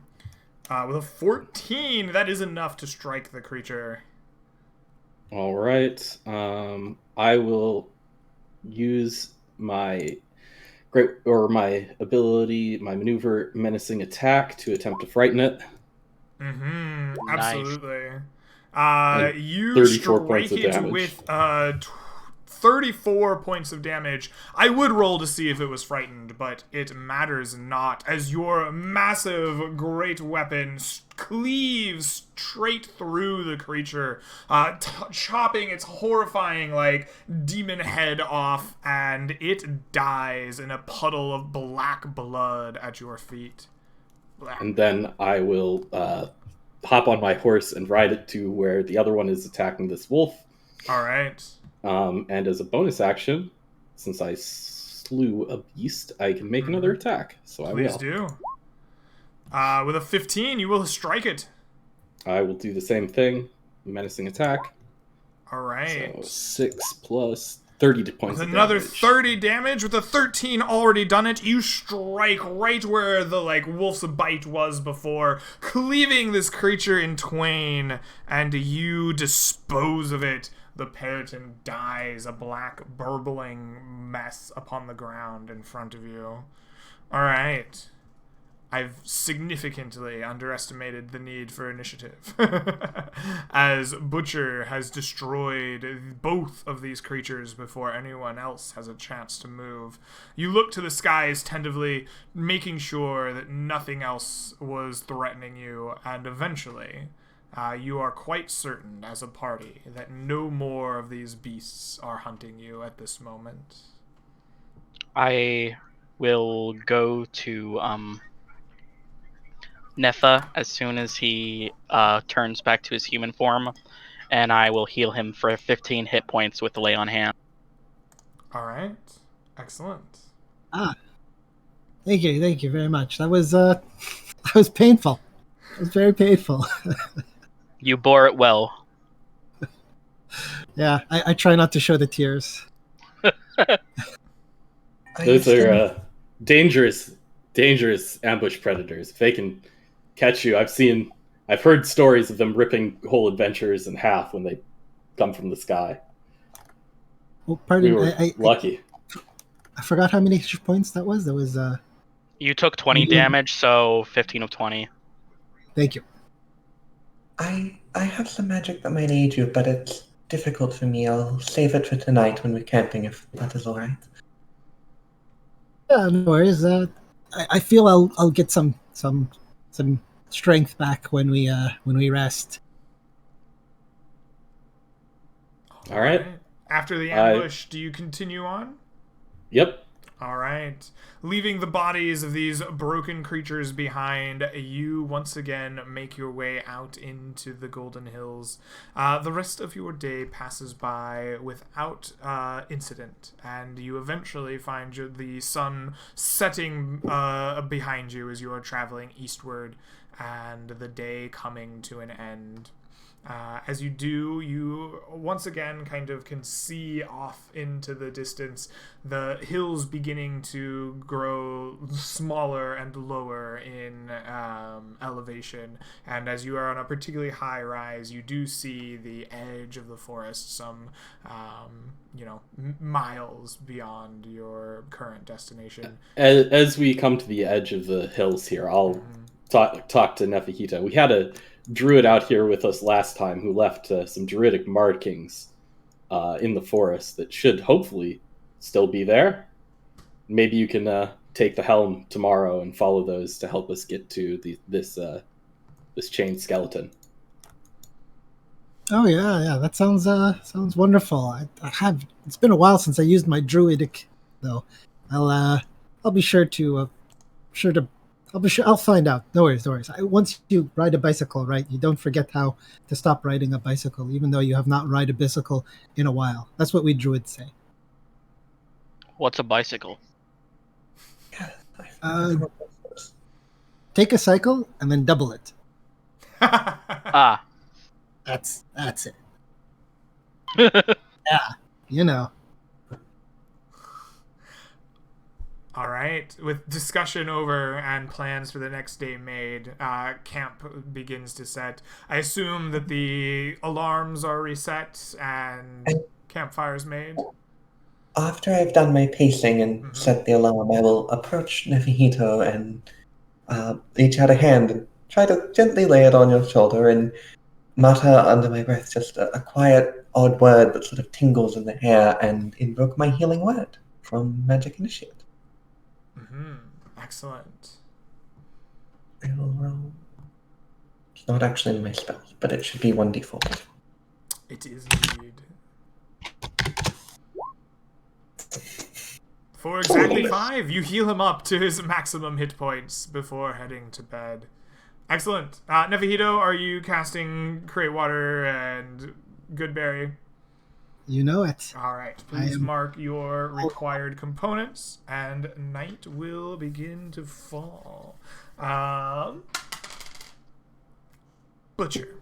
a 14, that is enough to strike the creature. All right. I will use my ability, my maneuver menacing attack to attempt to frighten it. Absolutely. You 34 points strike of it damage. with 34 points of damage. I would roll to see if it was frightened, but it matters not, as your massive, great weapon cleaves straight through the creature, chopping its horrifying, demon head off, and it dies in a puddle of black blood at your feet. And then I will hop on my horse and ride it to where the other one is attacking this wolf. All right. And as a bonus action, since I slew a beast, I can make another attack. So Please I will. do. With a 15, you will strike it. I will do the same thing. Menacing attack. All right. So 6 plus 30 points With of another damage. 30 damage. With a 13 already done it, you strike right where the wolf's bite was before, cleaving this creature in twain, and you dispose of it. The Periton dies, a black, burbling mess upon the ground in front of you. All right. I've significantly underestimated the need for initiative, as Butcher has destroyed both of these creatures before anyone else has a chance to move. You look to the skies tentatively, making sure that nothing else was threatening you, and eventually you are quite certain as a party that no more of these beasts are hunting you at this moment. I will go to Netha as soon as he turns back to his human form, and I will heal him for 15 hit points with the Lay on Hand. All right. Excellent. Ah, thank you very much. That was that was painful. It was very painful. You bore it well. Yeah, I try not to show the tears. Those are dangerous ambush predators. If they can catch you, I've heard stories of them ripping whole adventures in half when they come from the sky. Oh, pardon. We were lucky. I forgot how many hit points that was. That was. You took 20 damage, so 15 of 20. Thank you. I have some magic that might aid you, but it's difficult for me. I'll save it for tonight when we're camping, if that is all right. Yeah, no worries. I feel I'll get some strength back when we rest. All right. After the ambush, do you continue on? Yep. All right. Leaving the bodies of these broken creatures behind, you once again make your way out into the Golden Hills. The rest of your day passes by without incident, and you eventually find the sun setting behind you as you are traveling eastward, and the day coming to an end. As you do, you once again kind of can see off into the distance the hills beginning to grow smaller and lower in elevation. And as you are on a particularly high rise, you do see the edge of the forest some, miles beyond your current destination. As we come to the edge of the hills here, I'll talk to Nephihito. We had a druid out here with us last time who left some druidic markings in the forest that should hopefully still be there. Maybe you can take the helm tomorrow and follow those to help us get to this chained skeleton. Oh yeah, that sounds wonderful. It's been a while since I used my druidic though. I'll be sure to I'll find out. No worries. Once you ride a bicycle, right, you don't forget how to stop riding a bicycle, even though you have not ride a bicycle in a while. That's what we druids say. What's a bicycle? Take a cycle and then double it. Ah. That's it. Yeah, you know. All right. With discussion over and plans for the next day made, camp begins to set. I assume that the alarms are reset and campfires made. After I've done my pacing and set the alarm, I will approach Nephihito and reach out a hand and try to gently lay it on your shoulder and mutter under my breath just a quiet, odd word that sort of tingles in the hair and invoke my healing word from Magic Initiate. Excellent. I will roll. It's not actually in my spells, but it should be 1d4. It is indeed. For exactly 5, you heal him up to his maximum hit points before heading to bed. Excellent. Nephihito, are you casting Create Water and Goodberry? You know it. All right. Please mark your required components, and night will begin to fall. Butcher,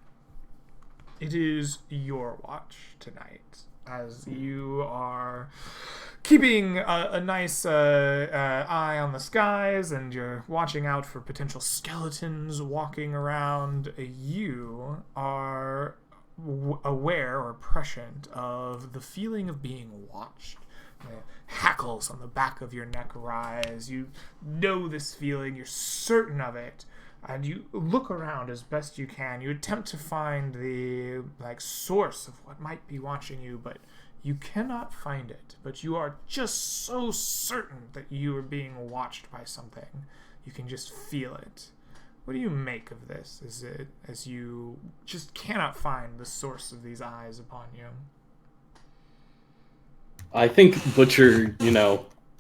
it is your watch tonight, as you are keeping a nice eye on the skies, and you're watching out for potential skeletons walking around. You are aware or prescient of the feeling of being watched. The hackles on the back of your neck rise. You know this feeling. You're certain of it. And you look around as best you can. You attempt to find the source of what might be watching you, but you cannot find it. But you are just so certain that you are being watched by something. You can just feel it. What do you make of this? Is it as you just cannot find the source of these eyes upon you? I think Butcher,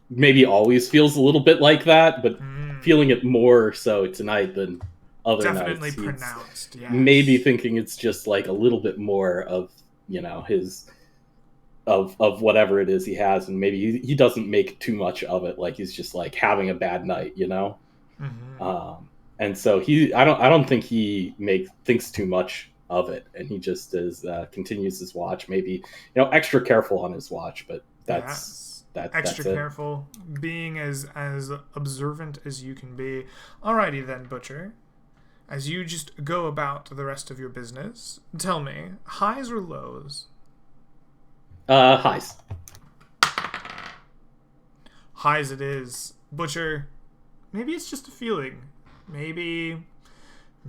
maybe always feels a little bit like that, but Mm. feeling it more so tonight than other Definitely nights. He's pronounced, yes. maybe thinking it's just like a little bit more of, his of whatever it is he has, and maybe he doesn't make too much of it, like he's just like having a bad night. And so I don't think he thinks too much of it, and he just continues his watch, maybe extra careful on his watch, but Yes. Extra that's it. careful, being as observant as you can be. Alrighty then, Butcher. As you just go about the rest of your business, tell me, highs or lows? Highs. Highs it is. Butcher, maybe it's just a feeling. Maybe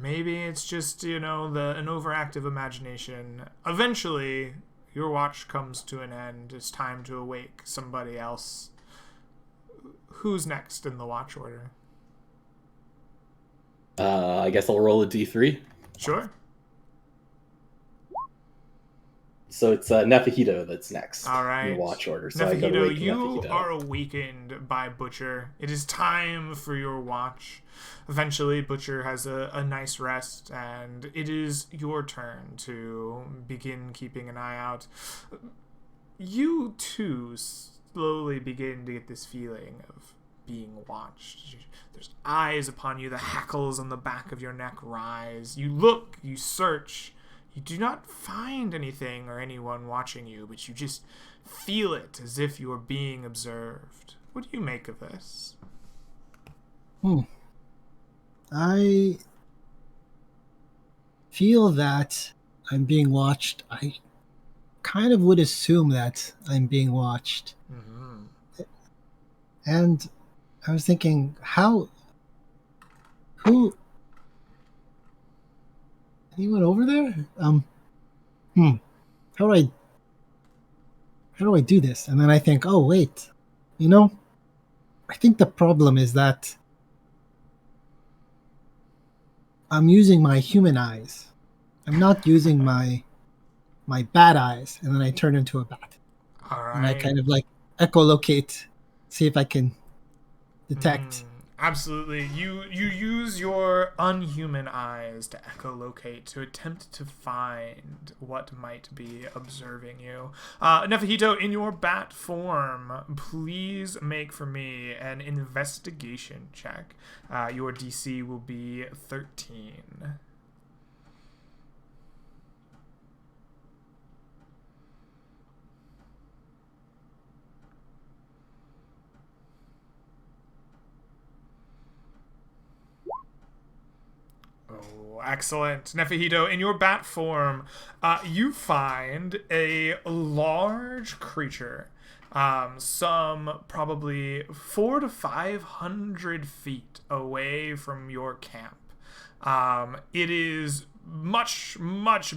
it's just, an overactive imagination. Eventually, your watch comes to an end. It's time to awake somebody else. Who's next in the watch order? I guess I'll roll a d3. Sure. So it's Nefahito that's next All right. in the watch order. So I gotta Nefahito, wake you Nefahito. are awakened by Butcher. It is time for your watch. Eventually, Butcher has a nice rest, and it is your turn to begin keeping an eye out. You, too, slowly begin to get this feeling of being watched. There's eyes upon you. The hackles on the back of your neck rise. You look, you search. You do not find anything or anyone watching you, but you just feel it as if you are being observed. What do you make of this? I feel that I'm being watched. I kind of would assume that I'm being watched. Mm-hmm. And I was thinking, who, anyone over there? How do I do this? And then I think, oh wait, I think the problem is that I'm using my human eyes. I'm not using my bat eyes, and then I turn into a bat. All right. And I kind of like echolocate, see if I can detect. Absolutely. You use your unhuman eyes to echolocate, to attempt to find what might be observing you. Nefahito, in your bat form, please make for me an investigation check. Your DC will be 13. Oh, excellent. Nefahito, in your bat form, you find a large creature, some probably 400 to 500 feet away from your camp. It is much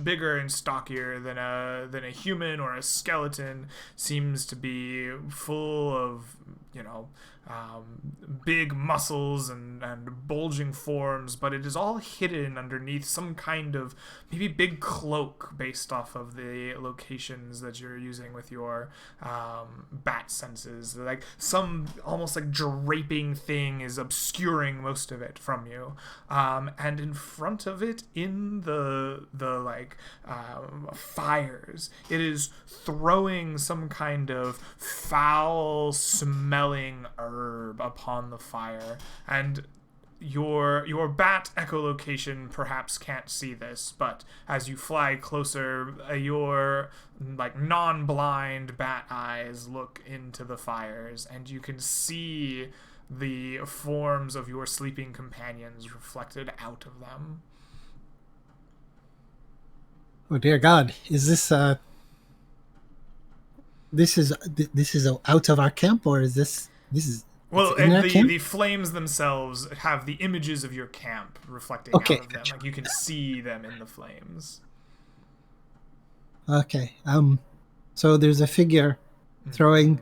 bigger and stockier than a human or a skeleton. Seems to be full of big muscles and bulging forms, but it is all hidden underneath some kind of maybe big cloak based off of the locations that you're using with your bat senses. Like some almost like draping thing is obscuring most of it from you, and in front of it, in the fires, it is throwing some kind of foul smelling herb upon the fire. And your bat echolocation perhaps can't see this, but as you fly closer, your non-blind bat eyes look into the fires, and you can see the forms of your sleeping companions reflected out of them. Oh dear God! Is this this is out of our camp, or is this is? Well, in our camp? the flames themselves have the images of your camp reflecting Okay, out of them. gotcha. Like you can see them in the flames. Okay. So there's a figure throwing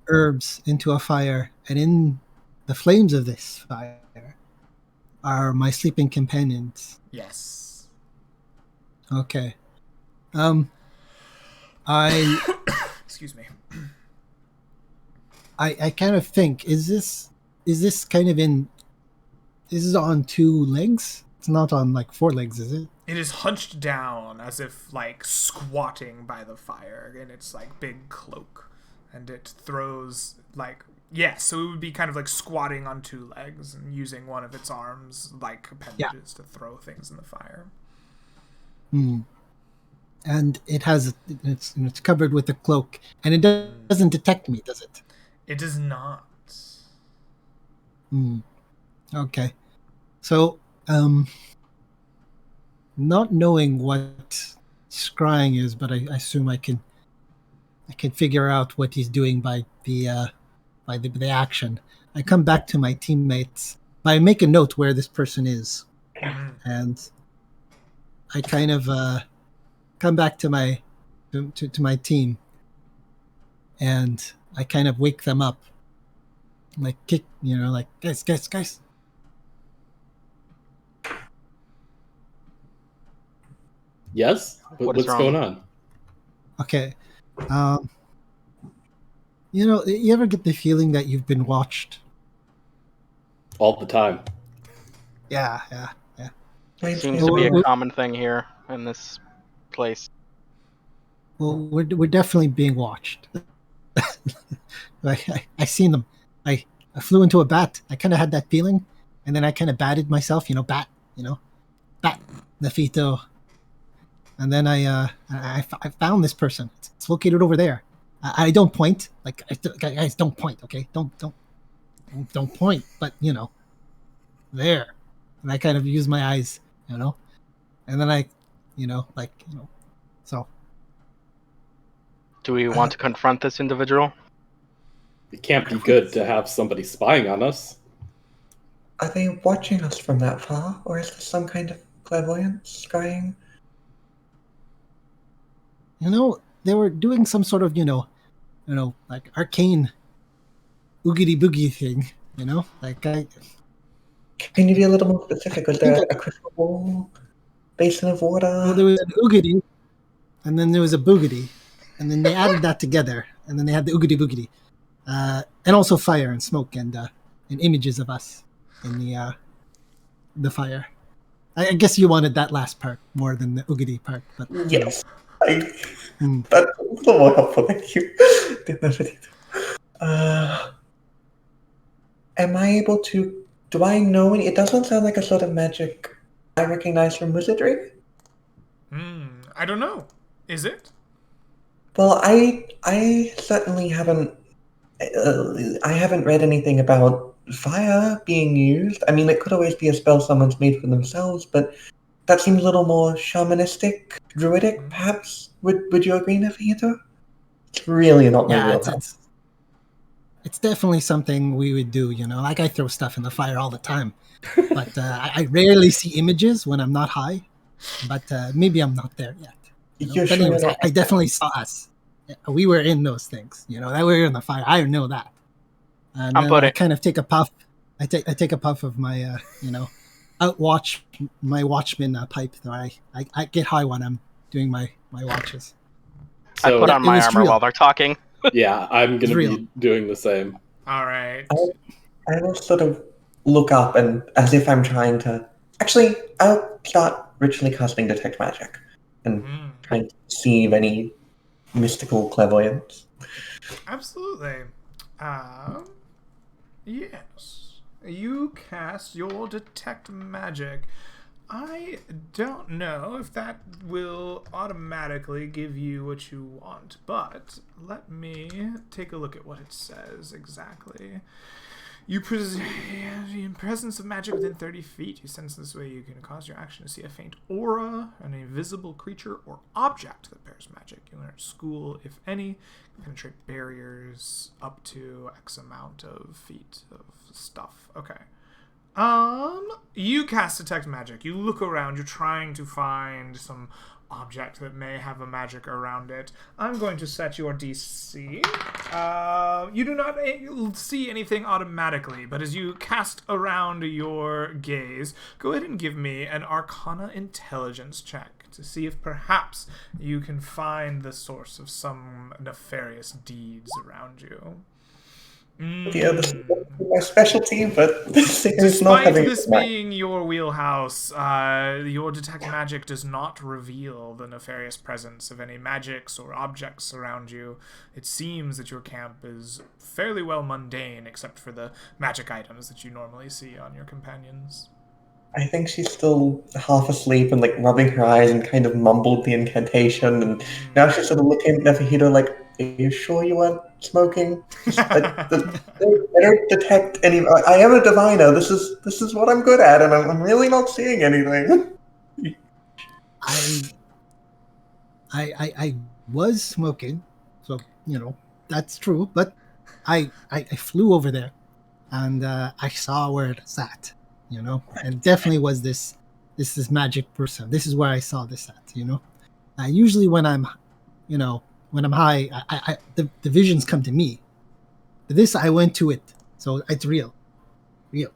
herbs into a fire, and in the flames of this fire are my sleeping companions. Yes. Okay. I Excuse me. I kind of think, is this kind of in? Is this on two legs? It's not on like four legs, is it? It is hunched down as if like squatting by the fire in its like big cloak, and it throws like so it would be kind of like squatting on two legs and using one of its arms like appendages to throw things in the fire. Hmm. And it's covered with a cloak, and it doesn't detect me, does it? It does not. Hmm. Okay. So, not knowing what scrying is, but I assume I can figure out what he's doing by the action. I come back to my teammates. I make a note where this person is, and I kind of come back to my to my team, and I kind of wake them up, like kick, like guys. Yes? What is What's going wrong? on? Okay. You ever get the feeling that you've been watched? All the time. Yeah. Seems to be a common thing here in this place. Well, we're definitely being watched. I seen them. I flew into a bat. I kind of had that feeling, and then I kind of batted myself. Bat. Bat. Nafito. And then I found this person. It's located over there. I don't point. Like, guys, don't point. Okay, don't point. But there. And I kind of use my eyes. And then so. Do we want to confront this individual? It can't be good to have somebody spying on us. Are they watching us from that far, or is this some kind of clairvoyance scrying? They were doing some sort of, like arcane oogity boogie thing, like Can you be a little more specific? Was there a crystal ball, basin of water? Well, there was an oogity, and then there was a boogity, and then they added that together, and then they had the oogity boogity, and also fire and smoke and images of us in the fire. I guess you wanted that last part more than the oogity part, but Yes. That's a little more helpful, thank you. Am I able to... Do I know any... It doesn't sound like a sort of magic I recognize from wizardry. I don't know. Is it? Well, I certainly haven't... I haven't read anything about fire being used. I mean, it could always be a spell someone's made for themselves, but that seems a little more shamanistic, druidic, perhaps. Would you agree, Nafito? It's really not my wheelhouse. It's definitely something we would do, like I throw stuff in the fire all the time. But I rarely see images when I'm not high. But maybe I'm not there yet. But anyways, I definitely saw us. We were in those things, that we were in the fire. I know that. And then I kind of take a puff. I take a puff of my, my watchman pipe. So I get high when I'm doing my watches. So, I put on my armor while they're talking. Yeah, I'm going to be doing the same. All right. I will sort of look up and, as if I'm trying to... Actually, I'll start ritually casting Detect Magic and trying to perceive any mystical clairvoyance. Absolutely. Yes. You cast your Detect Magic. I don't know if that will automatically give you what you want, but let me take a look at what it says exactly. In presence of magic within 30 feet, you sense this way you can cause your action to see a faint aura, an invisible creature or object that bears magic. You learn at school, if any, can penetrate barriers up to X amount of feet of stuff. Okay. You cast Detect Magic. You look around. You're trying to find some object that may have a magic around it. I'm going to set your DC. You do not see anything automatically, but as you cast around your gaze, go ahead and give me an Arcana Intelligence check to see if perhaps you can find the source of some nefarious deeds around you. Yeah, this is Mm. my specialty, but this is not Despite having this a night. being your wheelhouse, your detect magic does not reveal the nefarious presence of any magics or objects around you. It seems that your camp is fairly well mundane, except for the magic items that you normally see on your companions. I think she's still half asleep and like rubbing her eyes and kind of mumbled the incantation. And now she's sort of looking at Neferhito like, "Are you sure you weren't smoking? I don't detect any. I am a diviner. This is what I'm good at, and I'm really not seeing anything." I I was smoking, so that's true. But I flew over there, and I saw where it sat. And definitely was this magic person. This is where I saw this at. Usually when I'm, when I'm high, the visions come to me. But this I went to it, so it's real, real.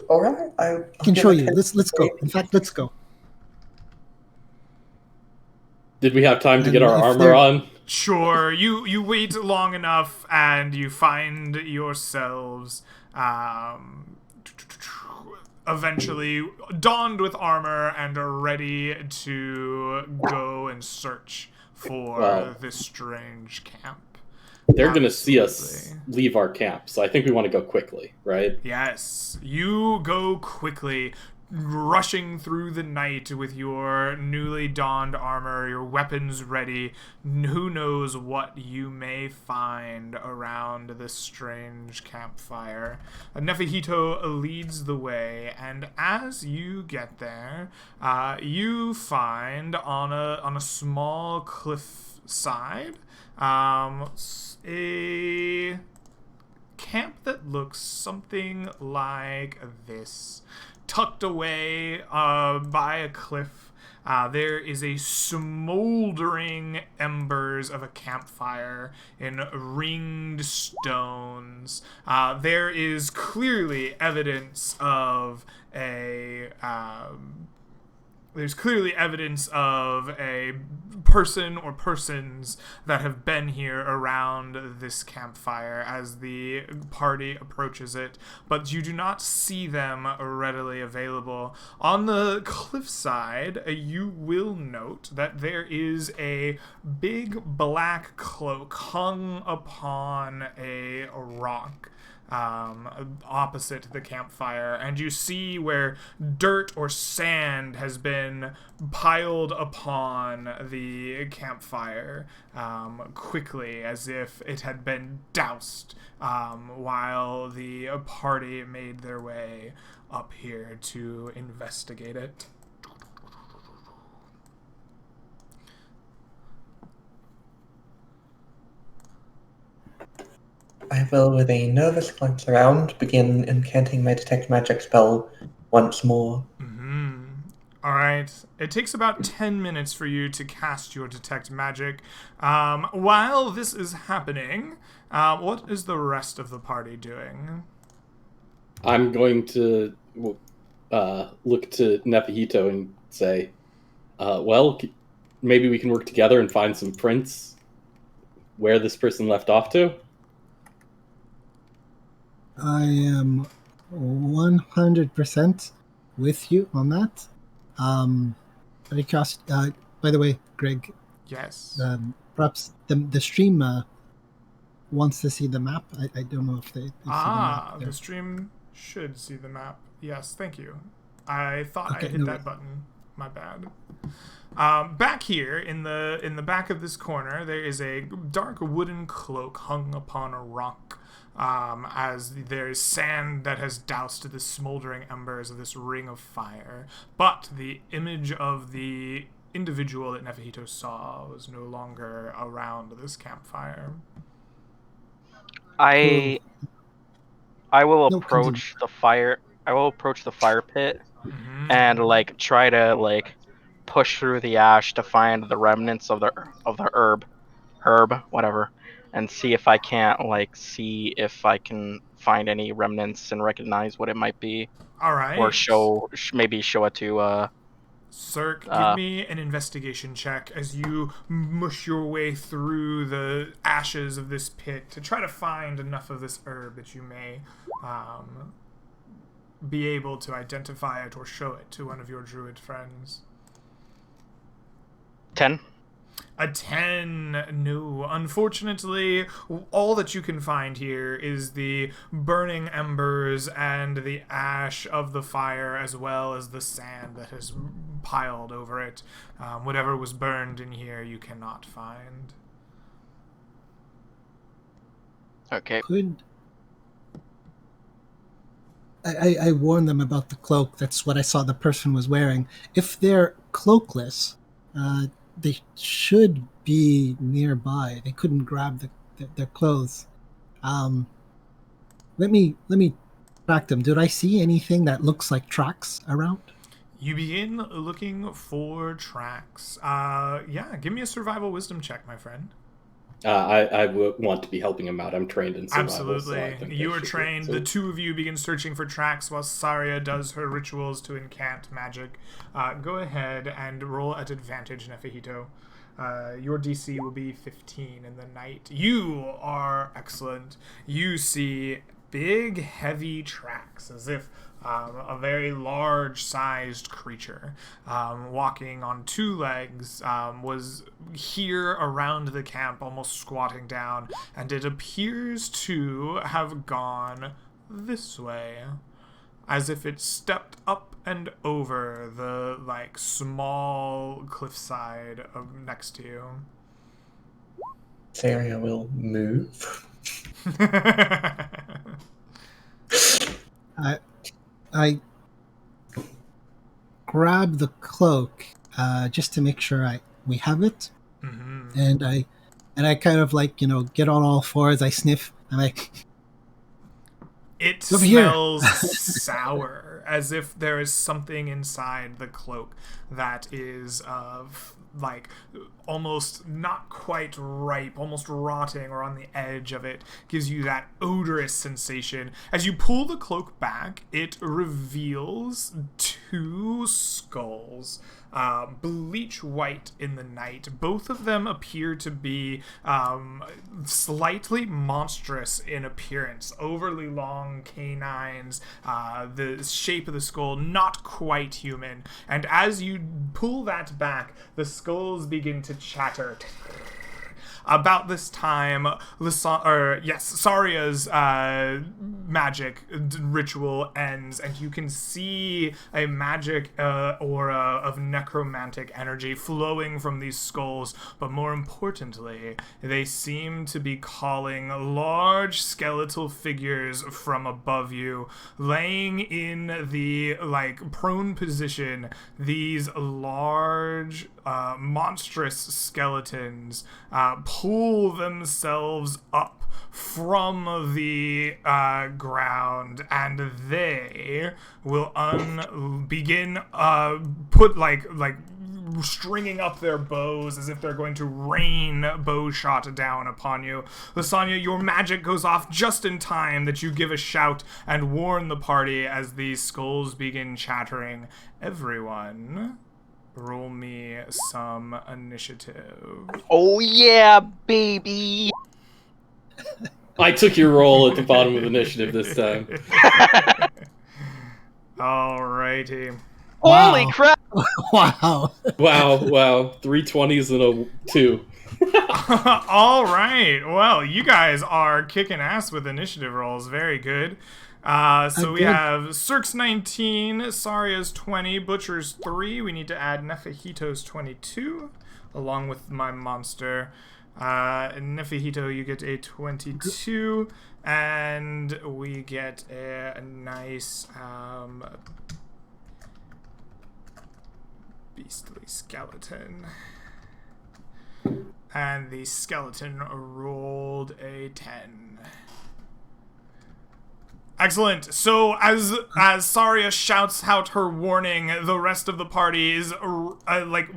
All right, I I'll can give show a you. 10. Let's go. In fact, let's go. Did we have time to get And our if armor they're- on? Sure, you wait long enough and you find yourselves eventually donned with armor and are ready to go and search for Wow. this strange camp. They're going to see us Absolutely. leave our camp, so I think we want to go quickly, right? Yes, you go quickly, rushing through the night with your newly donned armor, your weapons ready. Who knows what you may find around this strange campfire. Neferhito leads the way, and as you get there, you find on a small cliff side a camp that looks something like this. Tucked away by a cliff, there is a smoldering embers of a campfire in ringed stones. There is clearly evidence of a there's clearly evidence of a person or persons that have been here around this campfire as the party approaches it, but you do not see them readily available. On the cliffside, you will note that there is a big black cloak hung upon a rock opposite the campfire, and you see where dirt or sand has been piled upon the campfire quickly, as if it had been doused while the party made their way up here to investigate it. I will, with a nervous glance around, begin incanting my detect magic spell once more. Alright, it takes about 10 minutes for you to cast your detect magic. While this is happening, what is the rest of the party doing? I'm going to look to Neferhito and say, maybe we can work together and find some prints where this person left off to. I am 100% with you on that. Because, by the way, Greg, Yes. perhaps the stream wants to see the map. I don't know if they see the map. The stream should see the map. Yes, thank you. I thought Okay, I hit no that worries. button. My bad. Back here in the back of this corner, there is a dark wooden cloak hung upon a rock. As there's sand that has doused the smoldering embers of this ring of fire. But the image of the individual that Neferhito saw was no longer around this campfire. I will No, approach the fire. I will approach the fire pit Mm-hmm. and like try to like push through the ash to find the remnants of the herb, whatever, and see if I can't see if I can find any remnants and recognize what it might be, All or right. maybe show it to Cirque, give me an investigation check as you mush your way through the ashes of this pit to try to find enough of this herb that you may be able to identify it or show it to one of your druid friends. 10. A 10. No. Unfortunately, all that you can find here is the burning embers and the ash of the fire, as well as the sand that has piled over it. Whatever was burned in here, you cannot find. Okay. Could I warned them about the cloak. That's what I saw the person was wearing. If they're cloakless, they should be nearby. They couldn't grab their clothes. Let me track them. Did I see anything that looks like tracks around? You begin looking for tracks. Yeah, give me a survival wisdom check, my friend. I would want to be helping him out. I'm trained in survival. Absolutely. So I think You I are should trained. be- The two of you begin searching for tracks while Saria does her rituals to incant magic. Go ahead and roll at advantage, Nefahito. Your DC will be 15 in the night. You are excellent. You see big, heavy tracks, as if a very large-sized creature walking on two legs was here around the camp, almost squatting down, and it appears to have gone this way, as if it stepped up and over the small cliffside next to you. Saria will move. I grab the cloak just to make sure we have it, and I kind of get on all fours. I sniff. I'm like, it over here. smells sour, as if there is something inside the cloak that is almost not quite ripe, almost rotting or on the edge of it. Gives you that odorous sensation. As you pull the cloak back, it reveals two skulls, bleach white in the night. Both of them appear to be slightly monstrous in appearance. Overly long canines, the shape of the skull not quite human. And as you pull that back, the skulls begin to chatter. About this time, Saria's magic ritual ends, and you can see a magic aura of necromantic energy flowing from these skulls. But more importantly, they seem to be calling large skeletal figures from above you, laying in the prone position. These large, monstrous skeletons pull themselves up from the ground, and they will begin stringing up their bows as if they're going to rain bow shot down upon you. Lasagna, your magic goes off just in time that you give a shout and warn the party as these skulls begin chattering. Everyone, roll me some initiative. Oh yeah, baby. I took your roll at the bottom of initiative this time. Alrighty. Holy Wow. crap! Wow. Wow. 3 20s and a 2. Alright. Well, you guys are kicking ass with initiative rolls. Very good. So we Good. have Cirque's 19, Saria's 20, Butcher's 3. We need to add Nefahito's 22, along with my monster. Nefahito, you get a 22, and we get a nice beastly skeleton. And the skeleton rolled a 10. Excellent. So as Saria shouts out her warning, the rest of the party is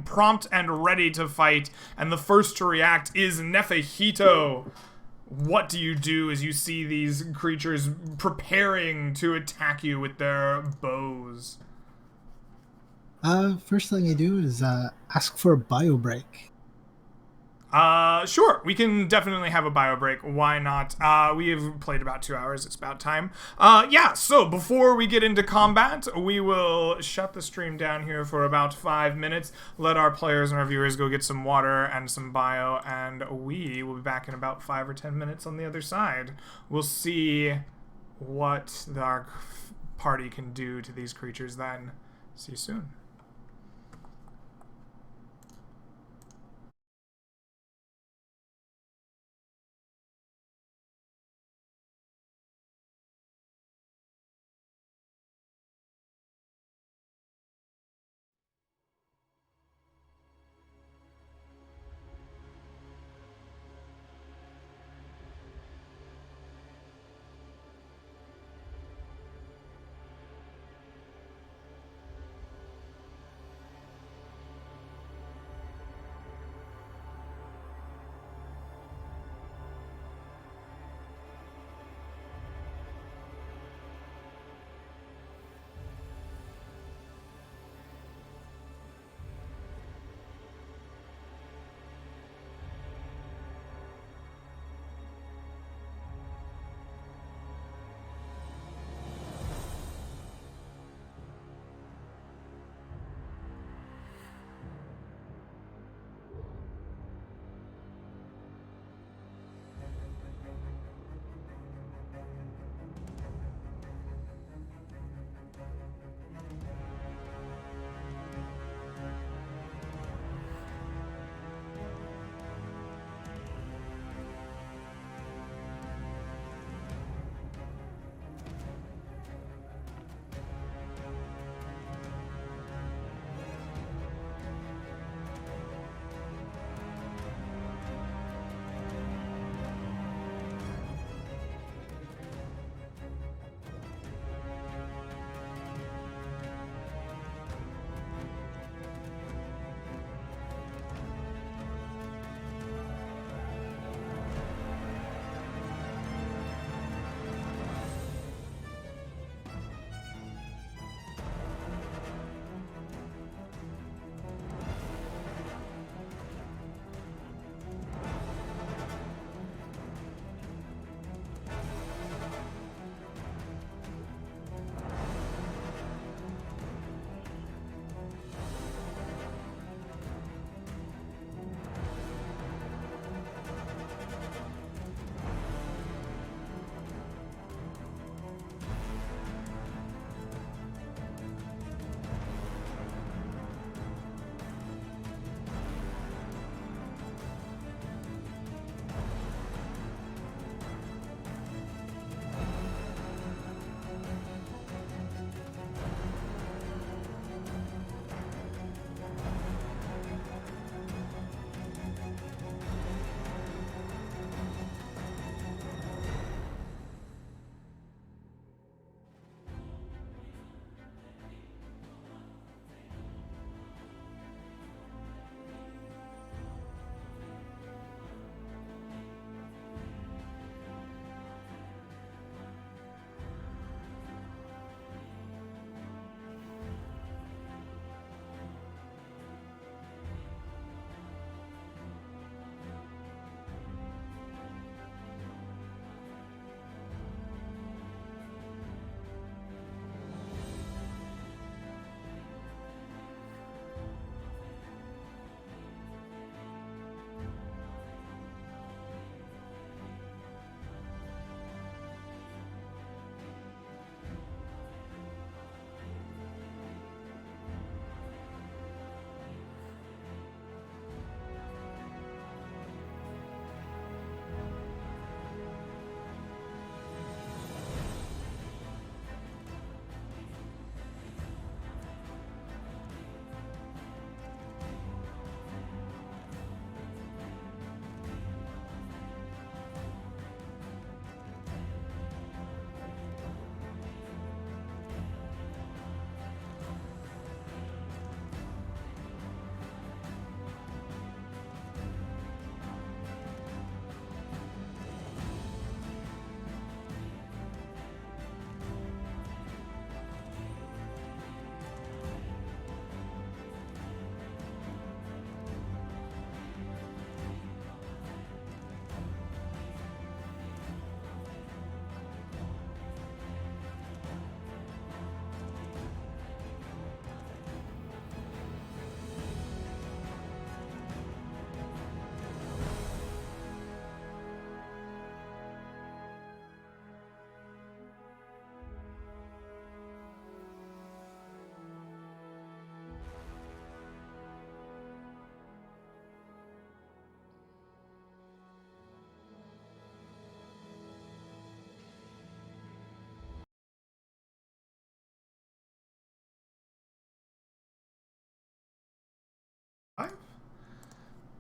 prompt and ready to fight, and the first to react is Nefahito. What do you do as you see these creatures preparing to attack you with their bows? First thing I do is ask for a bio break. Sure. We can definitely have a bio break. Why not? We have played about 2 hours. It's about time. Yeah, so before we get into combat, we will shut the stream down here for about 5 minutes, let our players and our viewers go get some water and some bio, and we will be back in about 5 or 10 minutes on the other side. We'll see what our party can do to these creatures then. See you soon.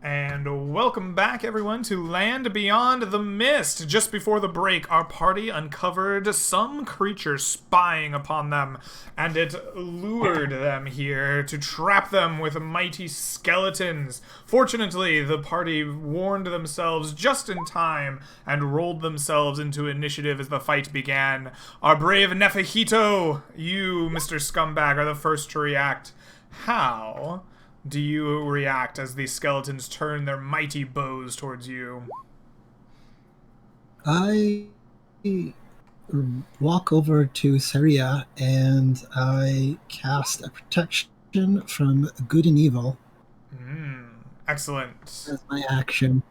And welcome back, everyone, to Land Beyond the Mist. Just before the break, our party uncovered some creature spying upon them, and it lured them here to trap them with mighty skeletons. Fortunately, the party warned themselves just in time and rolled themselves into initiative as the fight began. Our brave Nefahito, you, Mr. Scumbag, are the first to react. How do you react as these skeletons turn their mighty bows towards you? I walk over to Seria and I cast a protection from good and evil Excellent. as my action.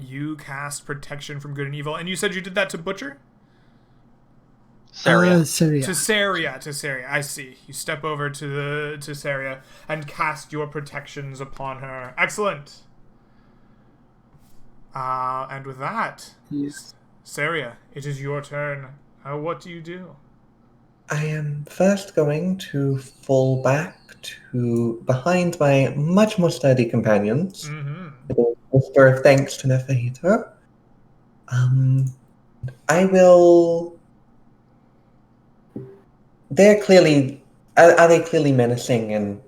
You cast protection from good and evil, and you said you did that to Butcher? Saria. Seria. To Saria. I see. You step over to Saria and cast your protections upon her. Excellent. And with that, Yes. Saria, it is your turn. What do you do? I am first going to fall back to behind my much more sturdy companions. With a whisper of thanks to Nefahito. I will. They're clearly. Are they clearly menacing and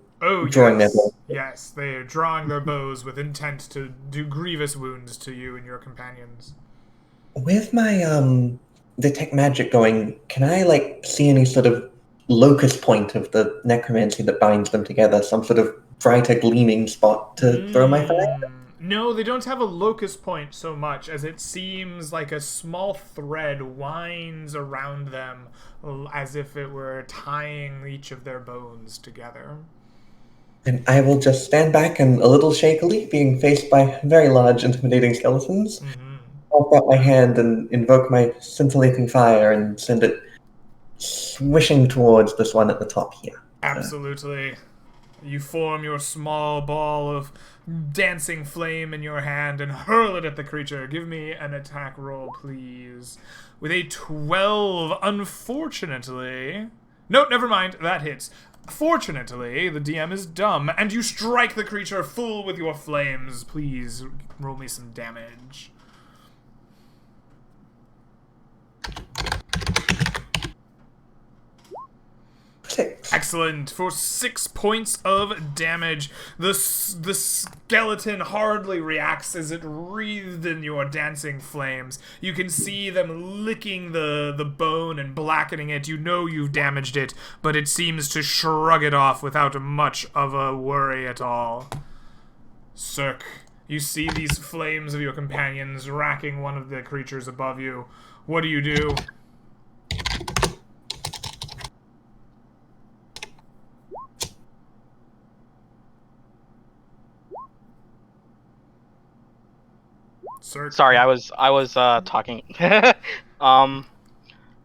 drawing their bow? Yes, they are drawing their bows with intent to do grievous wounds to you and your companions. With my detect magic going, can I see any sort of locus point of the necromancy that binds them together? Some sort of brighter gleaming spot to throw my fire? No, they don't have a locus point so much as it seems like a small thread winds around them as if it were tying each of their bones together. And I will just stand back and a little shakily, being faced by very large, intimidating skeletons, hold out my hand and invoke my scintillating fire and send it swishing towards this one at the top here. Absolutely. You form your small ball of dancing flame in your hand and hurl it at the creature. Give me an attack roll, please. With a 12, unfortunately... No, never mind, that hits. Fortunately, the DM is dumb, and you strike the creature full with your flames. Please roll me some damage. Excellent. For 6 points of damage, the skeleton hardly reacts as it wreathed in your dancing flames. You can see them licking the bone and blackening it. You know you've damaged it, but it seems to shrug it off without much of a worry at all. Cirque, you see these flames of your companions racking one of the creatures above you. What do you do? Sorry, I was talking.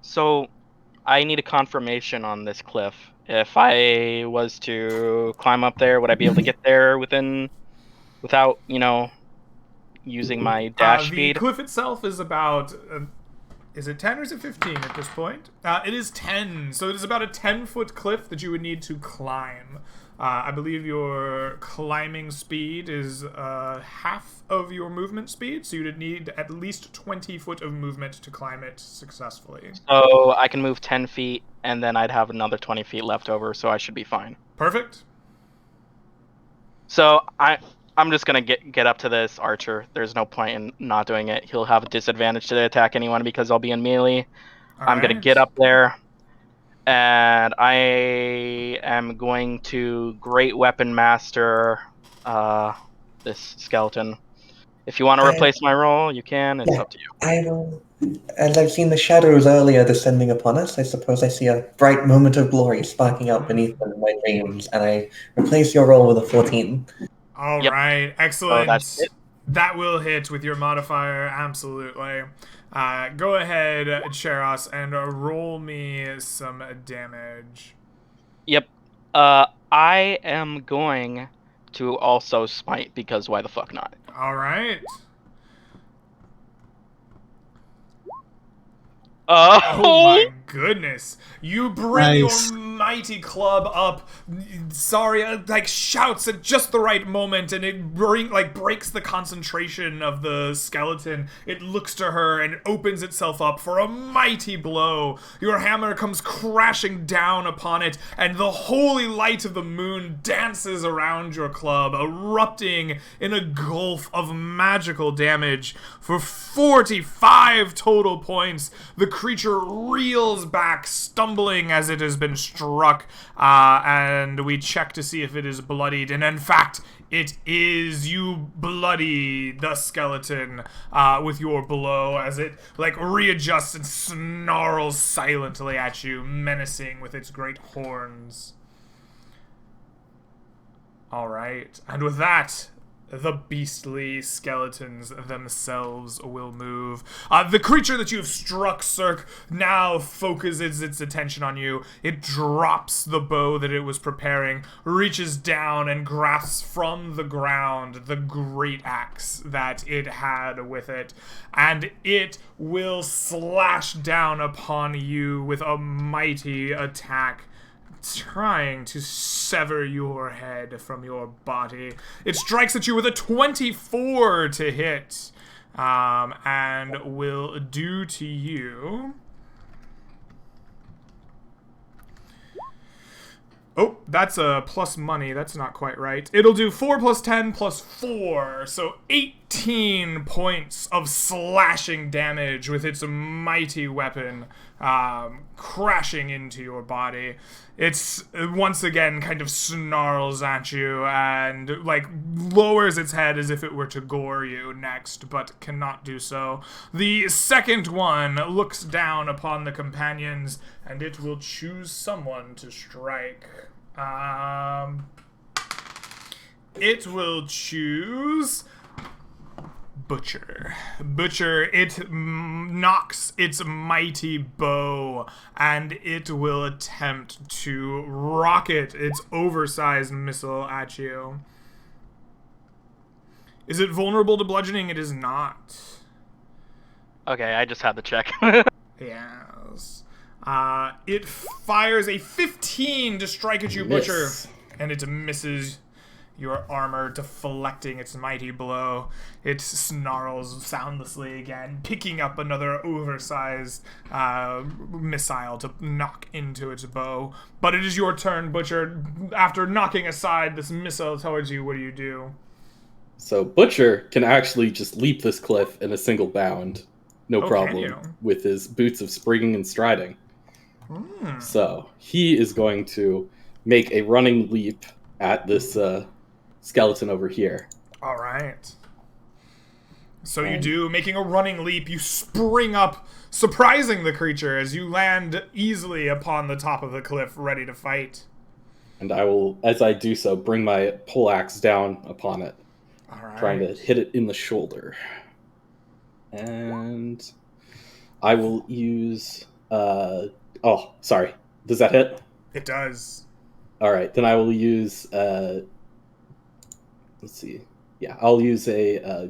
So I need a confirmation on this cliff. If I was to climb up there, would I be able to get there without, using my dash speed? The cliff itself is about... is it 10 or is it 15 at this point? It is 10, so it is about a 10-foot cliff that you would need to climb. I believe your climbing speed is half of your movement speed, so you'd need at least 20 foot of movement to climb it successfully. So I can move 10 feet, and then I'd have another 20 feet left over, so I should be fine. Perfect. So I'm just gonna get up to this archer. There's no point in not doing it. He'll have a disadvantage to attack anyone because I'll be in melee. I'm gonna get up there, and I am going to Great Weapon Master this skeleton. If you want to replace my role, you can. It's up to you. I will. As I've seen the shadows earlier descending upon us, I suppose I see a bright moment of glory sparking out beneath them in my dreams, and I replace your role with a 14. All right, excellent. So that's it. That will hit with your modifier, absolutely. Go ahead, Cheros, and roll me some damage. Yep. I am going to also smite, because why the fuck not? All right. Oh my goodness. You bring Nice. your mighty club up. Saria like shouts at just the right moment, and it breaks the concentration of the skeleton. It looks to her and it opens itself up for a mighty blow. Your hammer comes crashing down upon it, and the holy light of the moon dances around your club, erupting in a gulf of magical damage. For 45 total points, the creature reels back, stumbling as it has been struck, and we check to see if it is bloodied, and in fact, it is. You bloody the skeleton with your blow as it readjusts and snarls silently at you, menacing with its great horns. Alright, and with that, the beastly skeletons themselves will move. The creature that you have struck, Cirque, now focuses its attention on you. It drops the bow that it was preparing, reaches down and grasps from the ground the great axe that it had with it, and it will slash down upon you with a mighty attack, trying to sever your head from your body. It strikes at you with a 24 to hit, and will do to you... Oh, that's a plus money. That's not quite right. It'll do 4 plus 10 plus 4, so 18 points of slashing damage with its mighty weapon, crashing into your body. It's once again kind of snarls at you and lowers its head as if it were to gore you next, but cannot do so. The second one looks down upon the companions, and it will choose someone to strike. It will choose Butcher. It knocks its mighty bow, and it will attempt to rocket its oversized missile at you. Is it vulnerable to bludgeoning? It is not. Okay, I just had to check. Yes. It fires a 15 to strike at you, Miss. Butcher, and it misses your armor, deflecting its mighty blow. It snarls soundlessly again, picking up another oversized missile to knock into its bow. But it is your turn, Butcher. After knocking aside this missile towards you, what do you do? So Butcher can actually just leap this cliff in a single bound. No Oh, problem. can you? With his boots of springing and striding. So he is going to make a running leap at this skeleton over here. All right. So you do, making a running leap, you spring up, surprising the creature as you land easily upon the top of the cliff, ready to fight. And I will, as I do so, bring my poleaxe down upon it, All right. trying to hit it in the shoulder. And I will use... oh, sorry. Does that hit? It does. All right, then I will use... let's see. Yeah, I'll use a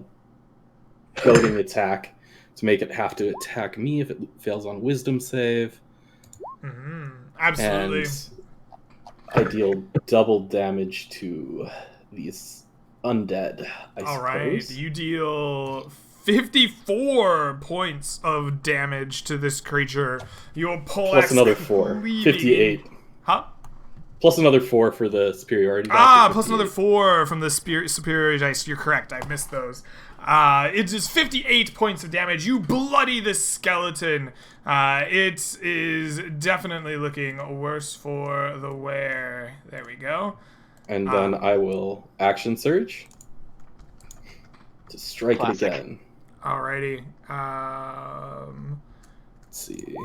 goading attack to make it have to attack me if it fails on wisdom save. Mm-hmm. Absolutely. And I deal double damage to these undead, I All suppose. right. You deal 54 points of damage to this creature. Your poleaxe Plus another 4. cleaving- 58. Huh? Plus another 4 for the superiority dice. Plus another 4 from the superiority dice. You're correct. I missed those. It is 58 points of damage. You bloody this skeleton. It is definitely looking worse for the wear. There we go. And then I will action surge to strike Classic. it again. Alrighty. Let's see.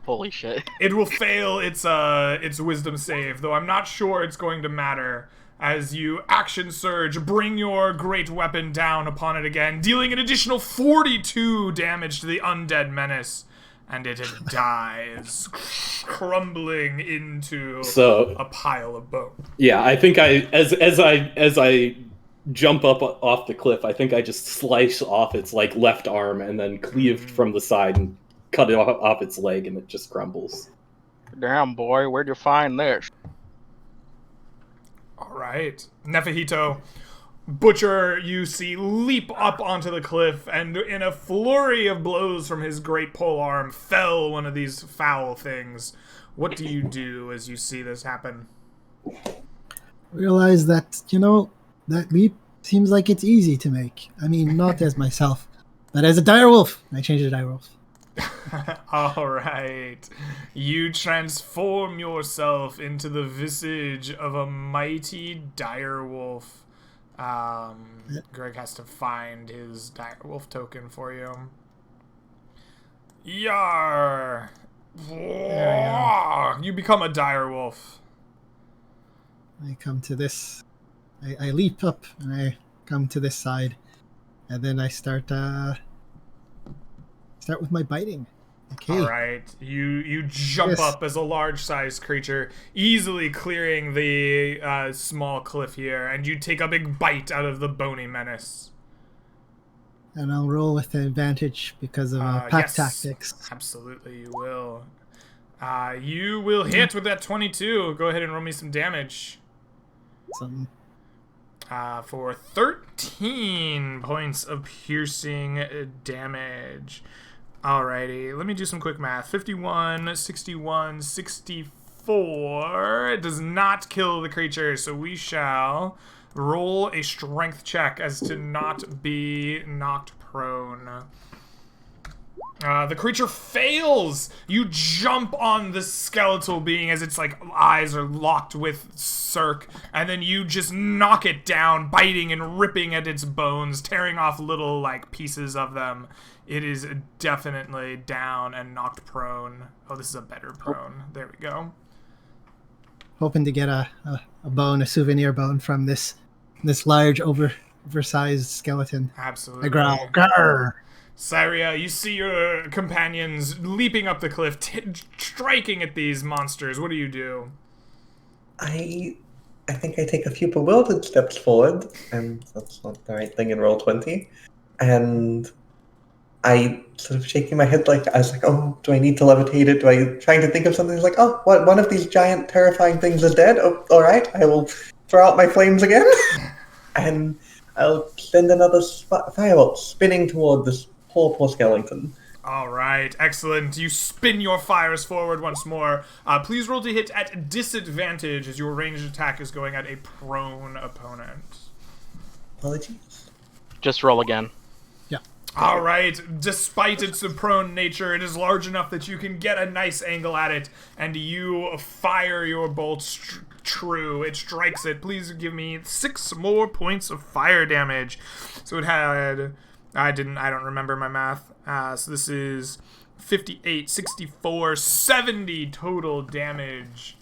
Holy shit. It will fail its wisdom save, though I'm not sure it's going to matter. As you action surge, bring your great weapon down upon it again, dealing an additional 42 damage to the undead menace, and it dies, crumbling into a pile of bone. Yeah, I think as I jump up off the cliff, I think I just slice off its left arm and then cleaved from the side and cut it off its leg, and it just crumbles. Damn, boy, where'd you find this? All right. Nefahito, Butcher, you see, leap up onto the cliff, and in a flurry of blows from his great polearm, fell one of these foul things. What do you do as you see this happen? Realize that, that leap seems like it's easy to make. I mean, not as myself, but as a direwolf. I changed to direwolf. All right. You transform yourself into the visage of a mighty direwolf. Greg has to find his direwolf token for you. Yar! You become a direwolf. I come to this. I leap up and I come to this side, and then I start with my biting. Okay. All right, you jump up as a large-sized creature, easily clearing the small cliff here, and you take a big bite out of the bony menace. And I'll roll with the advantage because of pack tactics. Absolutely, you will. You will hit with that 22. Go ahead and roll me some damage. Some For 13 points of piercing damage. Alrighty, let me do some quick math. 51, 61, 64. It does not kill the creature, so we shall roll a strength check as to not be knocked prone. The creature fails! You jump on the skeletal being as its eyes are locked with Cirque, and then you just knock it down, biting and ripping at its bones, tearing off little pieces of them. It is definitely down and knocked prone. Oh, this is a better prone. There we go. Hoping to get a bone, a souvenir bone from this large, oversized skeleton. Absolutely. I growl. Grrr! Syria, you see your companions leaping up the cliff, striking at these monsters. What do you do? I think I take a few bewildered steps forward, and that's not the right thing in Roll20. And I sort of shaking my head I was like, oh, do I need to levitate it? Trying to think of something what, one of these giant terrifying things is dead? Oh, all right, I will throw out my flames again. And I'll send another firebolt spinning toward this poor skeleton. All right, excellent. You spin your fires forward once more. Please roll to hit at disadvantage as your ranged attack is going at a prone opponent. Apologies. Just roll again. All right, despite its prone nature, it is large enough that you can get a nice angle at it, and you fire your bolts true. It strikes it. Please give me 6 more points of fire damage. So it had... I don't remember my math. So this is 58, 64, 70 total damage.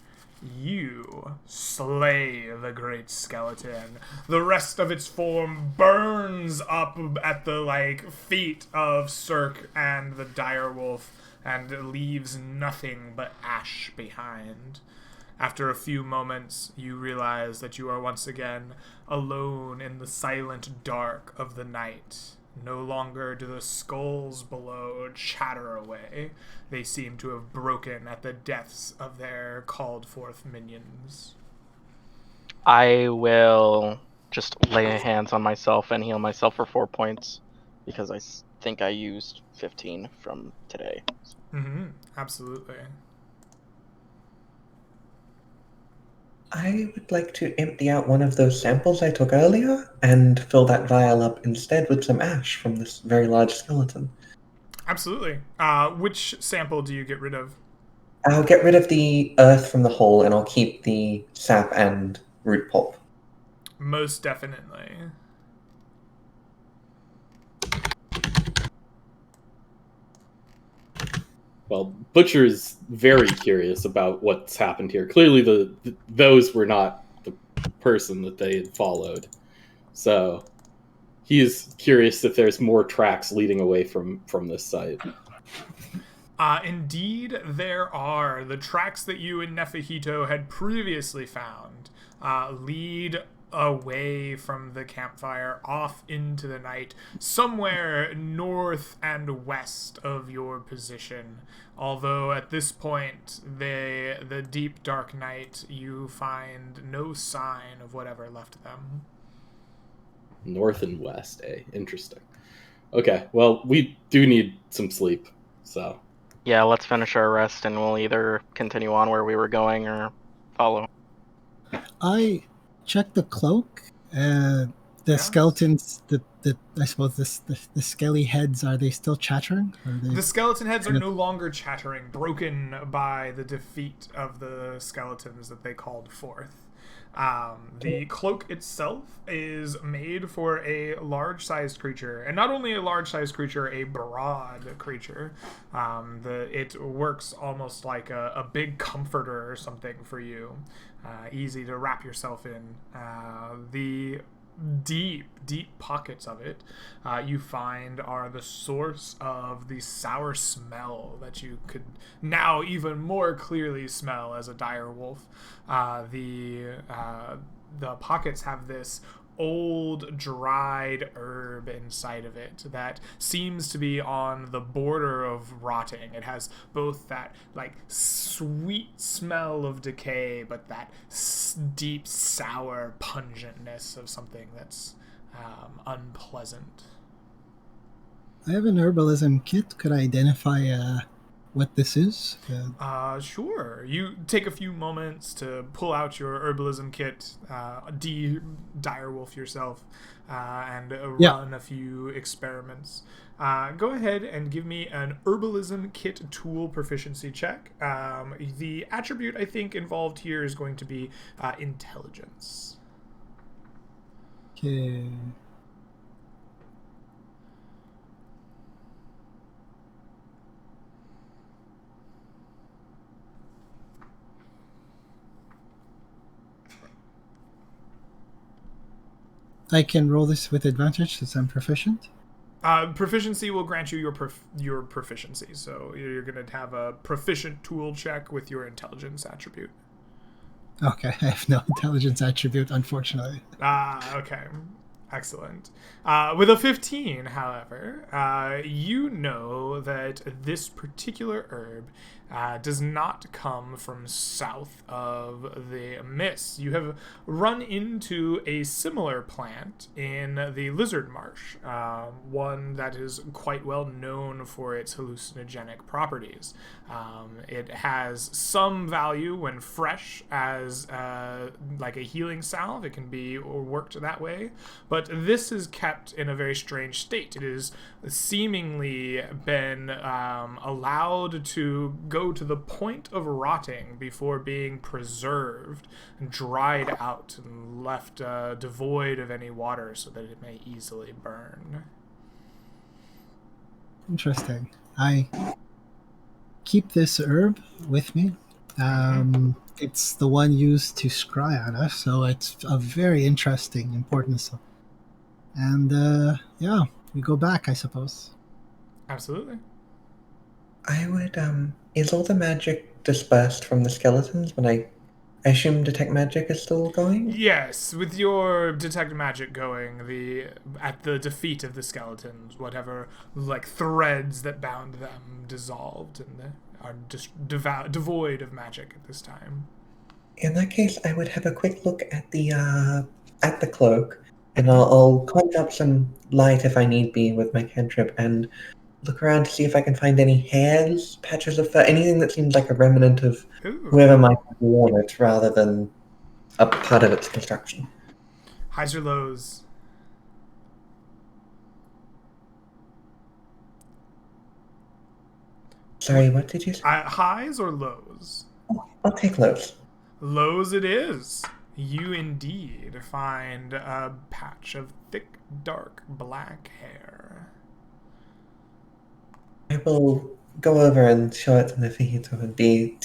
You slay the great skeleton. The rest of its form burns up at the feet of Cirque and the direwolf and leaves nothing but ash behind. After a few moments, you realize that you are once again alone in the silent dark of the night. No longer do the skulls below chatter away. They seem to have broken at the deaths of their called-forth minions. I will just lay hands on myself and heal myself for 4 points, because I think I used 15 from today. Mm-hmm. Absolutely. I would like to empty out one of those samples I took earlier and fill that vial up instead with some ash from this very large skeleton. Absolutely. Which sample do you get rid of? I'll get rid of the earth from the hole and I'll keep the sap and root pulp. Most definitely. Well, Butcher's very curious about what's happened here. Clearly, those were not the person that they had followed. So he is curious if there's more tracks leading away from this site. Indeed, there are. The tracks that you and Nefahito had previously found lead away from the campfire, off into the night, somewhere north and west of your position. Although at this point, the deep dark night, you find no sign of whatever left them. North and west, eh? Interesting. Okay, well, we do need some sleep, so. Yeah, let's finish our rest and we'll either continue on where we were going or follow. I checked the cloak. The Yes. skeletons, I suppose the skelly heads, are they still chattering? Or are they... The skeleton heads are no longer chattering, broken by the defeat of the skeletons that they called forth. The cloak itself is made for a large-sized creature, and not only a large-sized creature, a broad creature. It works almost like a big comforter or something for you, easy to wrap yourself in. The deep pockets of it you find are the source of the sour smell that you could now even more clearly smell as a dire wolf. The pockets have this old dried herb inside of it that seems to be on the border of rotting. It has both that like sweet smell of decay, but that deep sour pungentness of something that's unpleasant. I have an herbalism kit. Could I identify what this is? Sure. You take a few moments to pull out your herbalism kit, direwolf yourself, and run a few experiments. Go ahead and give me an herbalism kit tool proficiency check. The attribute I think involved here is going to be intelligence. Okay. I can roll this with advantage since I'm proficient. Proficiency will grant you your proficiency, so you're going to have a proficient tool check with your intelligence attribute. Okay, I have no intelligence attribute, unfortunately. Okay. Excellent. With a 15, however, you know that this particular herb does not come from south of the mist. You have run into a similar plant in the Lizard Marsh, one that is quite well known for its hallucinogenic properties. It has some value when fresh as like a healing salve. It can be worked that way, but this is kept in a very strange state. It has seemingly been allowed to go to the point of rotting before being preserved, dried out, and left devoid of any water so that it may easily burn. Interesting. I keep this herb with me. It's the one used to scry on us, so it's a very interesting importance. And yeah, we go back, I suppose. Absolutely. I would, is all the magic dispersed from the skeletons? When I assume detect magic is still going? Yes, with your detect magic going, at the defeat of the skeletons, whatever like threads that bound them dissolved and are just devoid of magic at this time. In that case, I would have a quick look at the cloak, and I'll conjure up some light if I need be with my cantrip, and look around to see if I can find any hairs, patches of fur, anything that seems like a remnant of whoever might have worn it, rather than a part of its construction. Highs or lows? Sorry, what did you say? Highs or lows? I'll take lows. Lows it is. You indeed find a patch of thick, dark, black hair. I will go over and show it to the Fajito and be.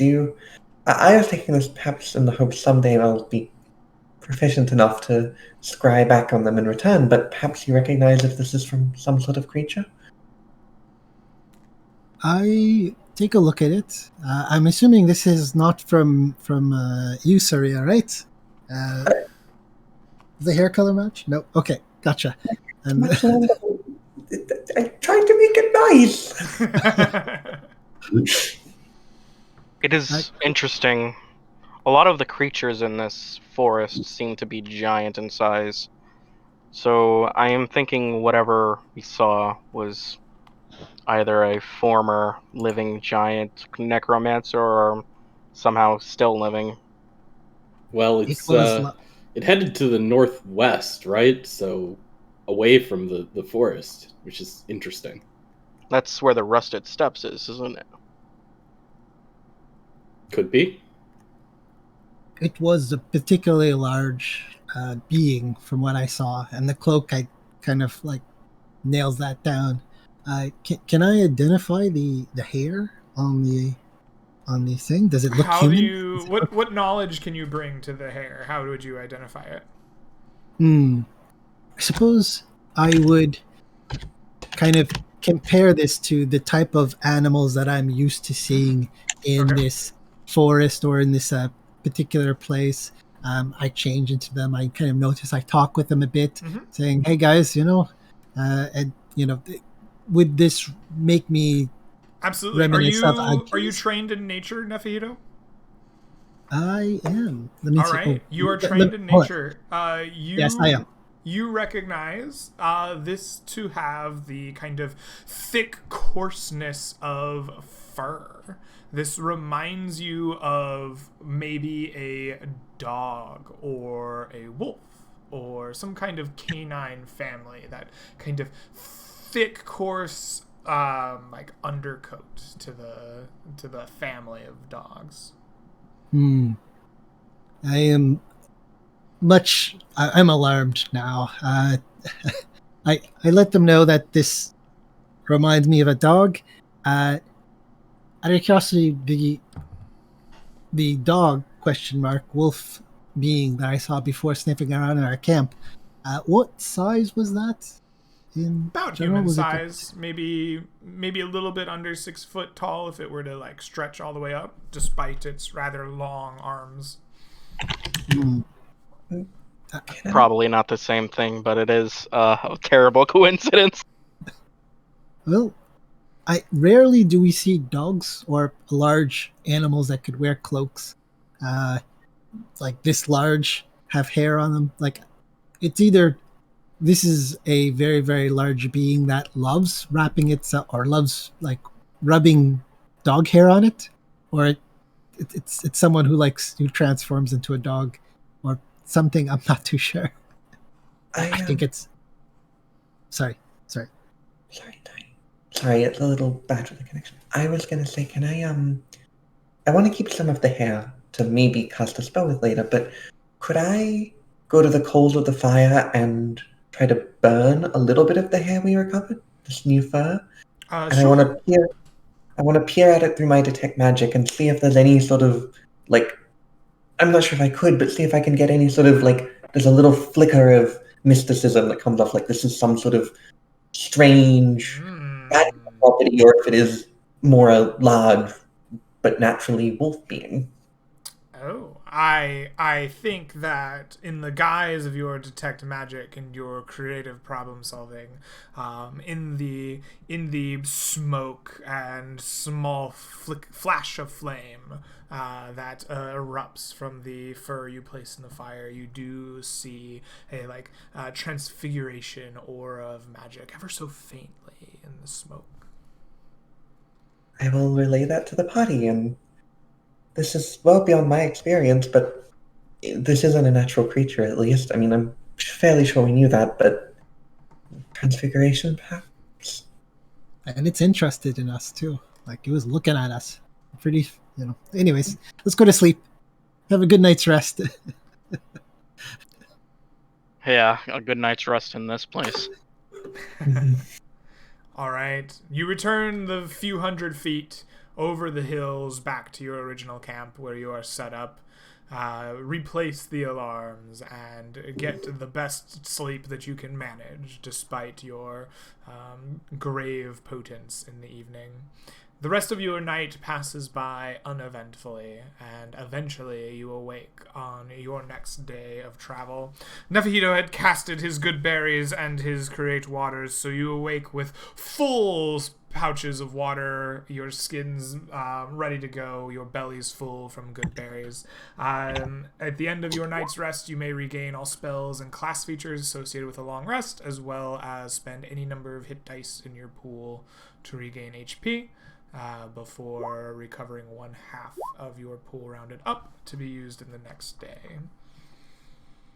I was taking this perhaps in the hope someday I'll be proficient enough to scry back on them in return, but perhaps you recognize if this is from some sort of creature? I take a look at it. I'm assuming this is not from Usuria, right? Does the hair color match? No. Okay, gotcha. And Much longer. I tried to make it nice. It is interesting. A lot of the creatures in this forest seem to be giant in size. So I am thinking whatever we saw was either a former living giant necromancer or somehow still living. Well, it was. it headed to the northwest, right? So away from the forest, which is interesting. That's where the rusted steps is, isn't it? Could be. It was a particularly large being from what I saw, and the cloak I kind of like nails that down. Can I identify the hair on the thing? Does it look How do human? you what knowledge can you bring to the hair? How would you identify it? I suppose I would kind of compare this to the type of animals that I'm used to seeing in Okay. this forest or in this particular place. I change into them. I kind of notice. I talk with them a bit, saying, "Hey guys, and would this make me Absolutely. reminisce of Are you Agis?" trained in nature, Nefihito? I am. Let me All see. right, you are Let- trained let- in hold on. nature. Yes, I am. You recognize this to have the kind of thick coarseness of fur. This reminds you of maybe a dog or a wolf or some kind of canine family. That kind of thick, coarse, like undercoat to the family of dogs. I am I'm alarmed now. I let them know that this reminds me of a dog. Out of curiosity, the dog question mark wolf being that I saw before sniffing around in our camp. What size was that? In About general, human was it? size, maybe a little bit under 6 foot tall if it were to like stretch all the way up, despite its rather long arms. Probably not the same thing, but it is a terrible coincidence. Well, I rarely do we see dogs or large animals that could wear cloaks, uh, like this large, have hair on them. Like it's either this is a very very large being that loves wrapping itself or loves like rubbing dog hair on it, or it's someone who transforms into a dog, or something. I'm not too sure. I think it's sorry. Sorry, it's a little bad with the connection. I was gonna say, can I want to keep some of the hair to maybe cast a spell with later, but could I go to the coals of the fire and try to burn a little bit of the hair we recovered, this new fur? And Sure. I want to peer at it through my detect magic and see if there's any sort of like, I'm not sure if I could, but see if I can get any sort of like, there's a little flicker of mysticism that comes off, like this is some sort of strange magical property, or if it is more a large but naturally wolf being. Oh, I think that in the guise of your detect magic and your creative problem solving, in the smoke and small flash of flame that erupts from the fur you place in the fire, you do see a transfiguration aura of magic, ever so faintly in the smoke. I will relay that to the party, and this is well beyond my experience, but this isn't a natural creature, at least. I mean, I'm fairly sure we knew that, but transfiguration, perhaps? And it's interested in us too. Like it was looking at us. Pretty, Anyways, let's go to sleep. Have a good night's rest. Yeah, a good night's rest in this place. All right. You return the few hundred feet over the hills back to your original camp where you are set up. Replace the alarms and get the best sleep that you can manage despite your grave potence in the evening. The rest of your night passes by uneventfully, and eventually you awake on your next day of travel. Nefahito had casted his good berries and his create waters, so you awake with full pouches of water, your skin's ready to go, your belly's full from good berries. At the end of your night's rest, you may regain all spells and class features associated with a long rest, as well as spend any number of hit dice in your pool to regain HP. Before recovering 1/2 of your pool rounded up to be used in the next day.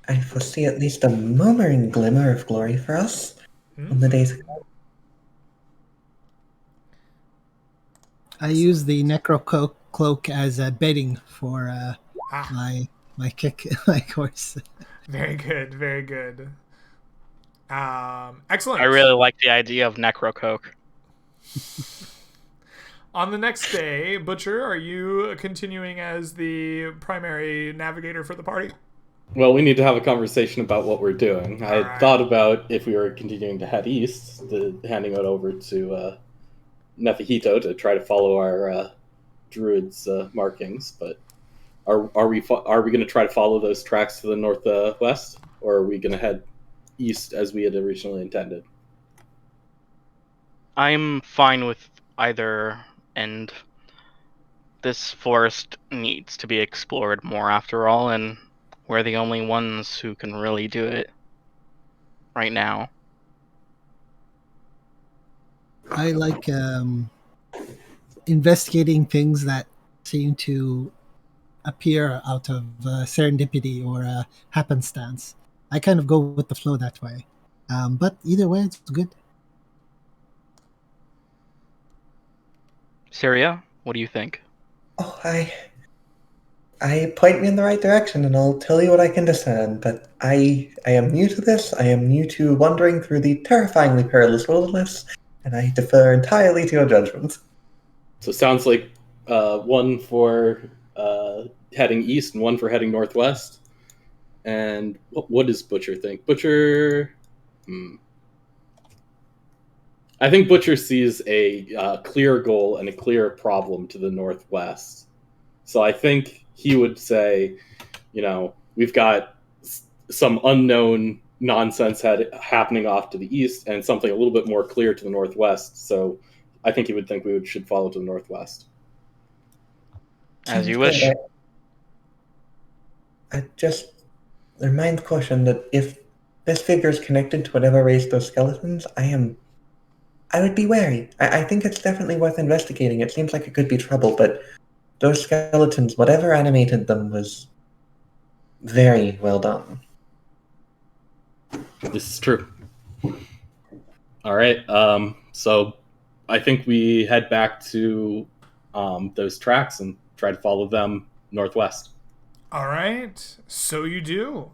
I foresee at least a murmuring glimmer of glory for us on the days ago. I use the necro cloak as a bedding for my kick my horse. Very good, very good. Excellent. I really like the idea of Necrocoke. On the next day, Butcher, are you continuing as the primary navigator for the party? Well, we need to have a conversation about what we're doing. I Alright. thought about if we were continuing to head east, handing it over to Nefahito to try to follow our druid's markings. But are we going to try to follow those tracks to the northwest, or are we going to head east as we had originally intended? I'm fine with either end. This forest needs to be explored more after all, and we're the only ones who can really do it right now. I like investigating things that seem to appear out of serendipity or happenstance. I kind of go with the flow that way. But either way, it's good. Syria, what do you think? Oh, I point me in the right direction, and I'll tell you what I can discern. But I am new to this. I am new to wandering through the terrifyingly perilous wilderness, and I defer entirely to your judgment. So it sounds like one for heading east and one for heading northwest. And what does Butcher think? Butcher... I think Butcher sees a clear goal and a clear problem to the northwest. So I think he would say, we've got some unknown nonsense happening off to the east and something a little bit more clear to the northwest. So I think he would think we should follow to the northwest. As you wish. I just remind caution that if this figure is connected to whatever raised those skeletons, I would be wary. I think it's definitely worth investigating. It seems like it could be trouble, but those skeletons, whatever animated them, was very well done. This is true. All right. So I think we head back to those tracks and try to follow them northwest. All right. So you do.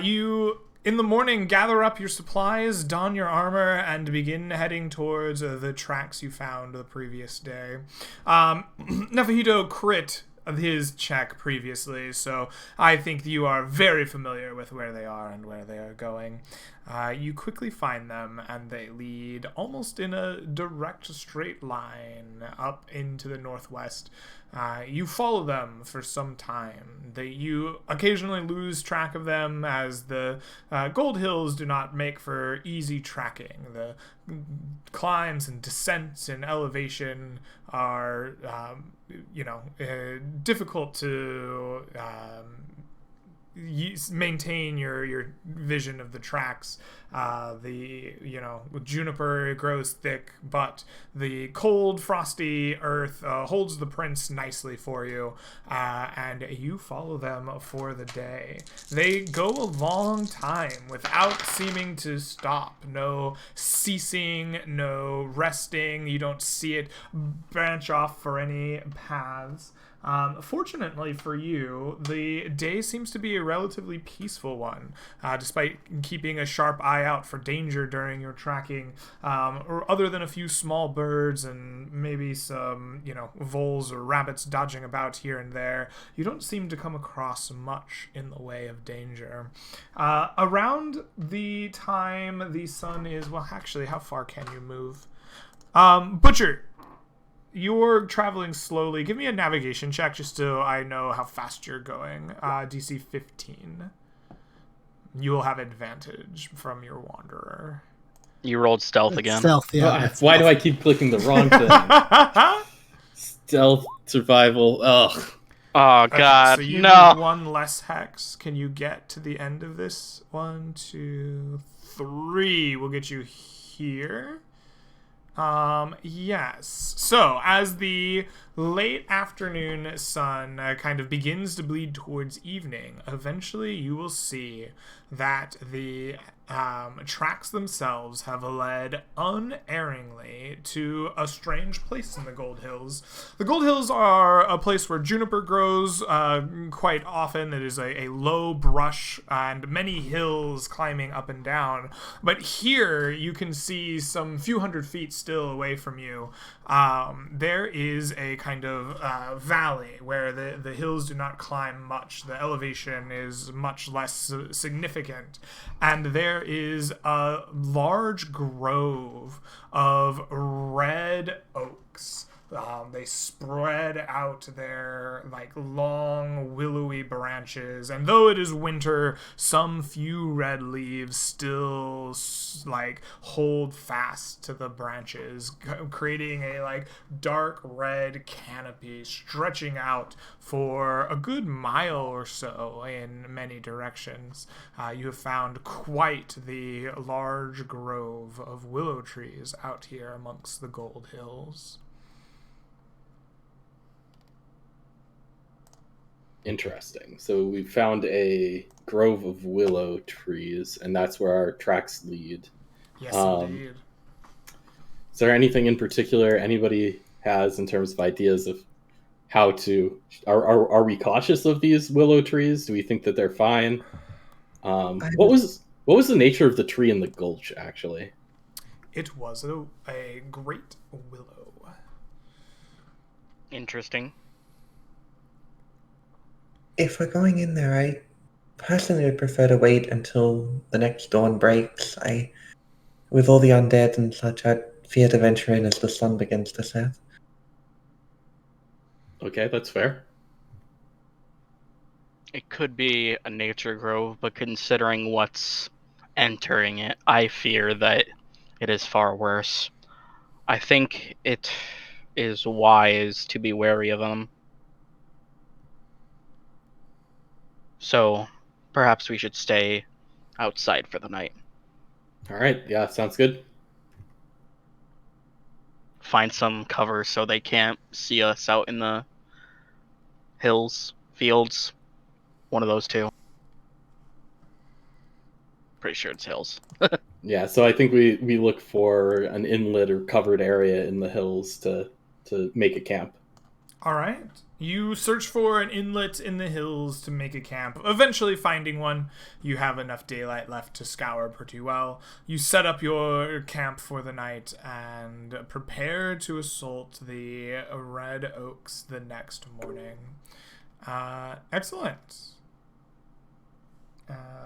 You, in the morning, gather up your supplies, don your armor, and begin heading towards the tracks you found the previous day. Nefahito crit his check previously, so I think you are very familiar with where they are and where they are going. You quickly find them, and they lead almost in a direct straight line up into the northwest. You follow them for some time. You occasionally lose track of them as the Gold Hills do not make for easy tracking. The climbs and descents and elevation are, difficult to maintain your vision of the tracks. Juniper grows thick, but the cold, frosty earth holds the prints nicely for you, and you follow them for the day. They go a long time without seeming to stop. No ceasing, no resting. You don't see it branch off for any paths. Fortunately for you, the day seems to be a relatively peaceful one, despite keeping a sharp eye out for danger during your tracking, or other than a few small birds and maybe some, voles or rabbits dodging about here and there. You don't seem to come across much in the way of danger. Around the time the sun is, well, actually, how far can you move? Butcher, you're traveling slowly. Give me a navigation check just so I know how fast you're going. DC 15. You will have advantage from your wanderer. You rolled stealth again. Stealth, yeah. Why do I keep clicking the wrong thing? Stealth, survival. Ugh. Oh Okay, god, so you no. need one less hex. Can you get to the end of this? 1, 2, 3. We'll get you here. Yes. So, as the late afternoon sun kind of begins to bleed towards evening, eventually you will see that the tracks themselves have led unerringly to a strange place in the Gold Hills. The Gold Hills are a place where juniper grows quite often. It is a low brush and many hills climbing up and down. But here you can see some few hundred feet still away from you. There is a kind of valley where the hills do not climb much. The elevation is much less significant. And there is a large grove of red oaks. They spread out their like long willowy branches, and though it is winter, some few red leaves still like hold fast to the branches, creating a like dark red canopy stretching out for a good mile or so in many directions. You have found quite the large grove of willow trees out here amongst the Gold Hills. Interesting. So we found a grove of willow trees, and that's where our tracks lead. Yes, indeed. Is there anything in particular anybody has in terms of ideas of how to... Are we cautious of these willow trees? Do we think that they're fine? What was the nature of the tree in the gulch, actually? It was a great willow. Interesting. If we're going in there, I personally would prefer to wait until the next dawn breaks. With all the undead and such, I'd fear to venture in as the sun begins to set. Okay, that's fair. It could be a nature grove, but considering what's entering it, I fear that it is far worse. I think it is wise to be wary of them. So, perhaps we should stay outside for the night. All right, yeah, sounds good. Find some cover so they can't see us out in the hills, fields. One of those two. Pretty sure it's hills. Yeah, so I think we look for an inlet or covered area in the hills to make a camp. All right. You search for an inlet in the hills to make a camp. Eventually finding one, you have enough daylight left to scour pretty well. You set up your camp for the night and prepare to assault the red oaks the next morning. Excellent.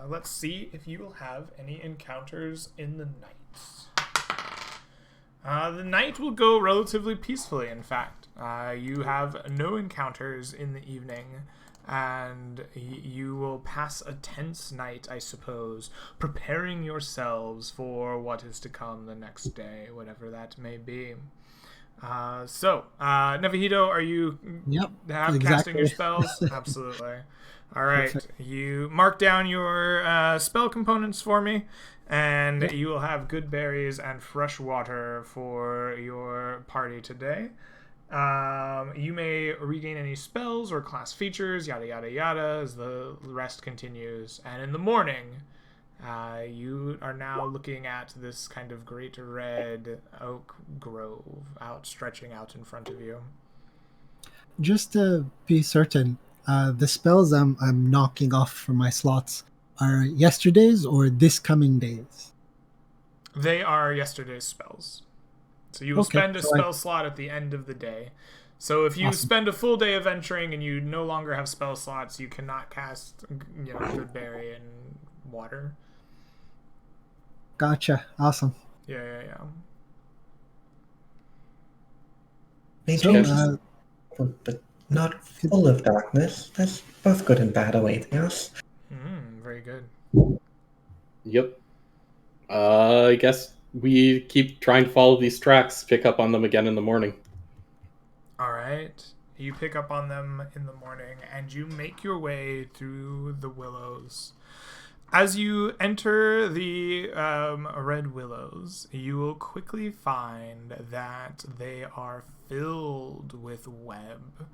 Let's see if you will have any encounters in the night. The night will go relatively peacefully, in fact. You have no encounters in the evening, and you will pass a tense night, I suppose, preparing yourselves for what is to come the next day, whatever that may be. Nevahito, are you casting your spells? Absolutely. All right. Perfect. You mark down your spell components for me, and you will have good berries and fresh water for your party today. You may regain any spells or class features, yada yada yada, as the rest continues. And in the morning, you are now looking at this kind of great red oak grove stretching out in front of you. Just to be certain, the spells I'm knocking off from my slots are yesterday's or this coming days? They are yesterday's spells. So you will spend a spell slot at the end of the day. So if you spend a full day adventuring and you no longer have spell slots, you cannot cast, Good Berry and Water. Gotcha. Awesome. Yeah. May So, change is but not full of darkness. There's both good and bad awaiting us. Very good. Yep. I guess we keep trying to follow these tracks, pick up on them again in the morning. All right. You pick up on them in the morning and you make your way through the willows. As you enter the red willows, you will quickly find that they are filled with web.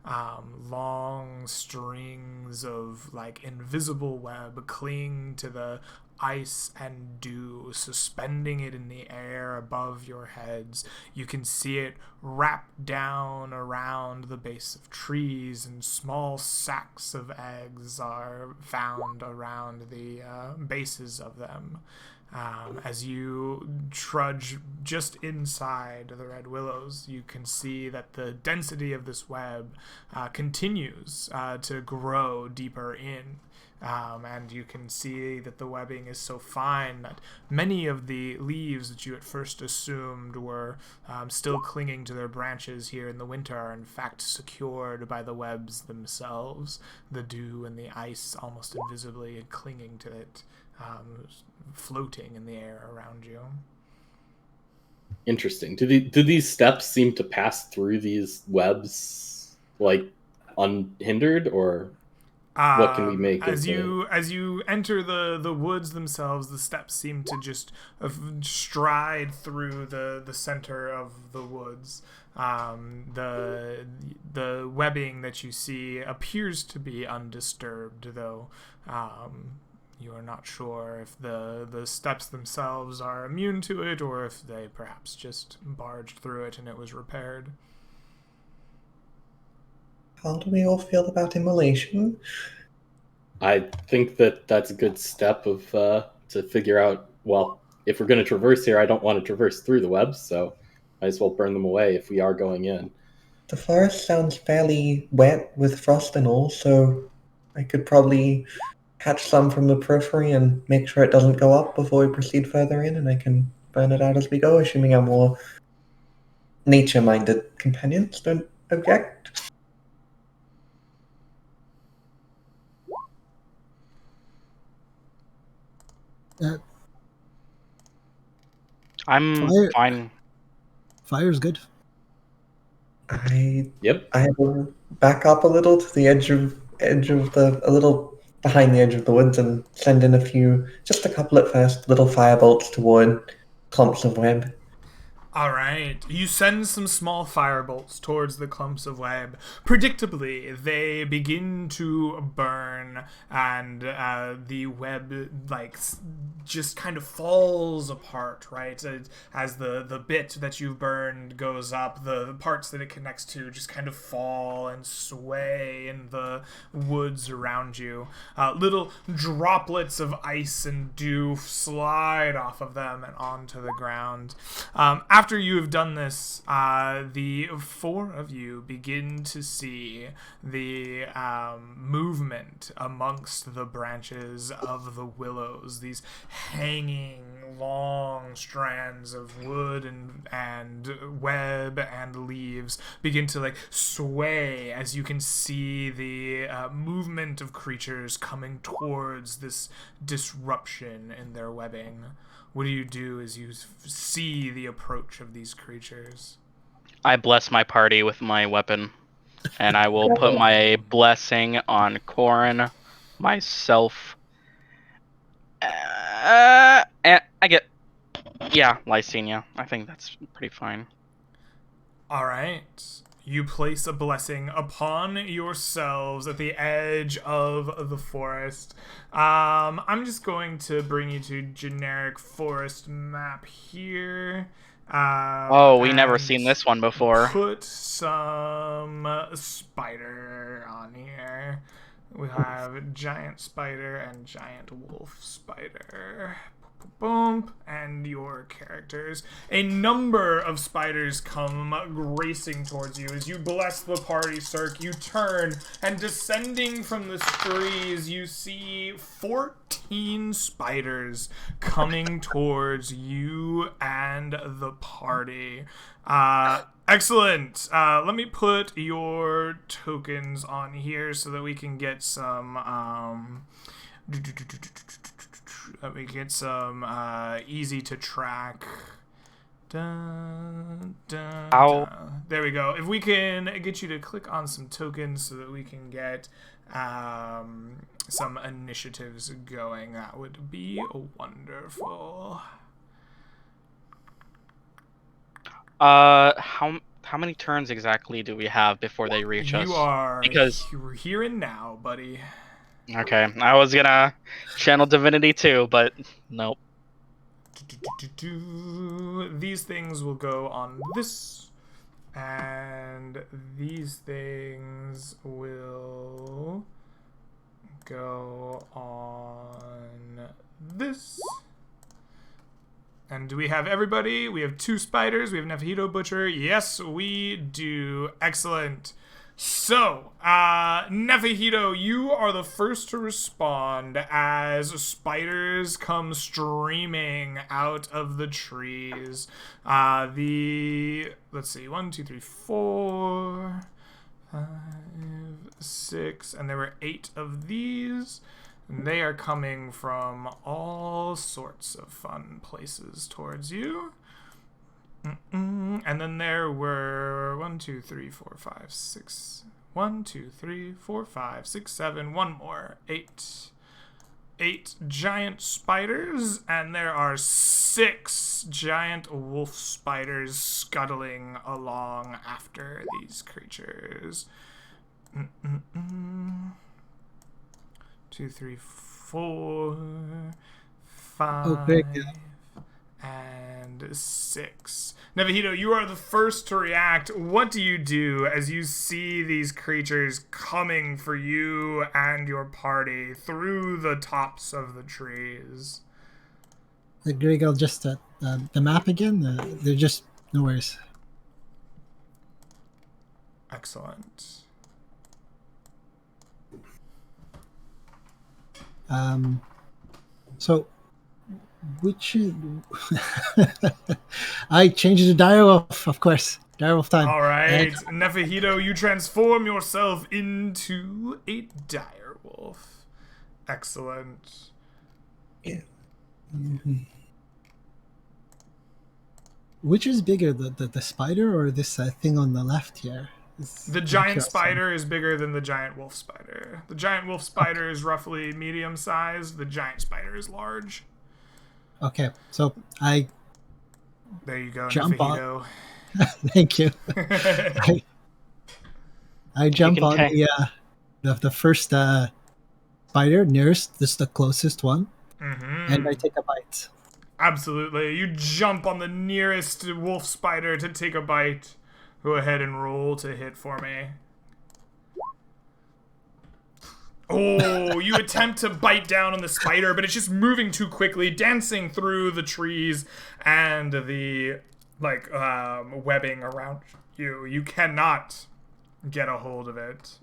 Long strings of like invisible web cling to the ice and dew, suspending it in the air above your heads. You can see it wrapped down around the base of trees, and small sacks of eggs are found around the bases of them. As you trudge just inside the red willows, you can see that the density of this web continues to grow deeper in. And you can see that the webbing is so fine that many of the leaves that you at first assumed were still clinging to their branches here in the winter are in fact secured by the webs themselves, the dew and the ice almost invisibly clinging to it, floating in the air around you. Interesting. Do these steps seem to pass through these webs like unhindered, or what can we make of the... As you enter the woods themselves, the steps seem to just stride through the center of the woods. The webbing that you see appears to be undisturbed, though you are not sure if the steps themselves are immune to it, or if they perhaps just barged through it and it was repaired. How do we all feel about immolation? I think that's a good step of to figure out, well, if we're going to traverse here, I don't want to traverse through the webs, so might as well burn them away if we are going in. The forest sounds fairly wet with frost and all, so I could probably catch some from the periphery and make sure it doesn't go up before we proceed further in, and I can burn it out as we go, assuming our more nature-minded companions don't object. I'm fine. Fire's good. Yep. I will back up a little to the edge of a little behind the edge of the woods and send in just a couple at first, little firebolts toward clumps of web. All right. You send some small firebolts towards the clumps of web. Predictably, they begin to burn, and the web just kind of falls apart, right? As the bit that you've burned goes up, the parts that it connects to just kind of fall and sway in the woods around you. Little droplets of ice and dew slide off of them and onto the ground. After you have done this, the four of you begin to see the movement amongst the branches of the willows. These hanging long strands of wood and web and leaves begin to sway as you can see the movement of creatures coming towards this disruption in their webbing. What do you do as you see the approach of these creatures? I bless my party with my weapon, and I will put my blessing on Corin, myself, and I get, Lysenia. I think that's pretty fine. All right. You place a blessing upon yourselves at the edge of the forest. I'm just going to bring you to generic forest map here. We never seen this one before. Put some spider on here. We have giant spider and giant wolf spider. boom, and your characters. A number of spiders come racing towards you. As you bless the party, Cirque, you turn, and descending from the trees, you see 14 spiders coming towards you and the party. Excellent. Let me put your tokens on here so that we can get some, easy to track. Dun, dun, dun. There we go. If we can get you to click on some tokens so that we can get some initiatives going, that would be wonderful. How many turns exactly do we have before they reach us? You are Because here and now, buddy. okay, I was gonna channel divinity too, but nope. These things will go on this, and these things will go on this. And do we have everybody? We have 2 spiders. We have Nephito Butcher. Yes, we do. Excellent. So, Nephito, you are the first to respond as spiders come streaming out of the trees. Let's see, 1, 2, 3, 4, 5, 6, and there were 8 of these. And they are coming from all sorts of fun places towards you. And then there were 1, 2, 3, 4, 5, 6. 1, 2, 3, 4, 5, 6, 7. One more. 8. 8 giant spiders, and there are 6 giant wolf spiders scuttling along after these creatures. 2, 3, 4, 5, and 6. Nephito, you are the first to react. What do you do as you see these creatures coming for you and your party through the tops of the trees? Greg, I'll just the map again. They're just no worries. Excellent. So, which I changed the direwolf, of course. Direwolf time. All right, Nephito, you transform yourself into a direwolf. Excellent. Yeah. Mm-hmm. Which is bigger, the spider or this thing on the left here? The giant spider is bigger than the giant wolf spider. The giant wolf spider is roughly medium sized. The giant spider is large. Okay, so I... There you go, jump on. Thank you. I jump on the first spider nearest, this the closest one, and I take a bite. Absolutely. You jump on the nearest wolf spider to take a bite. Go ahead and roll to hit for me. Oh, you attempt to bite down on the spider, but it's just moving too quickly, dancing through the trees and the webbing around you. You cannot get a hold of it.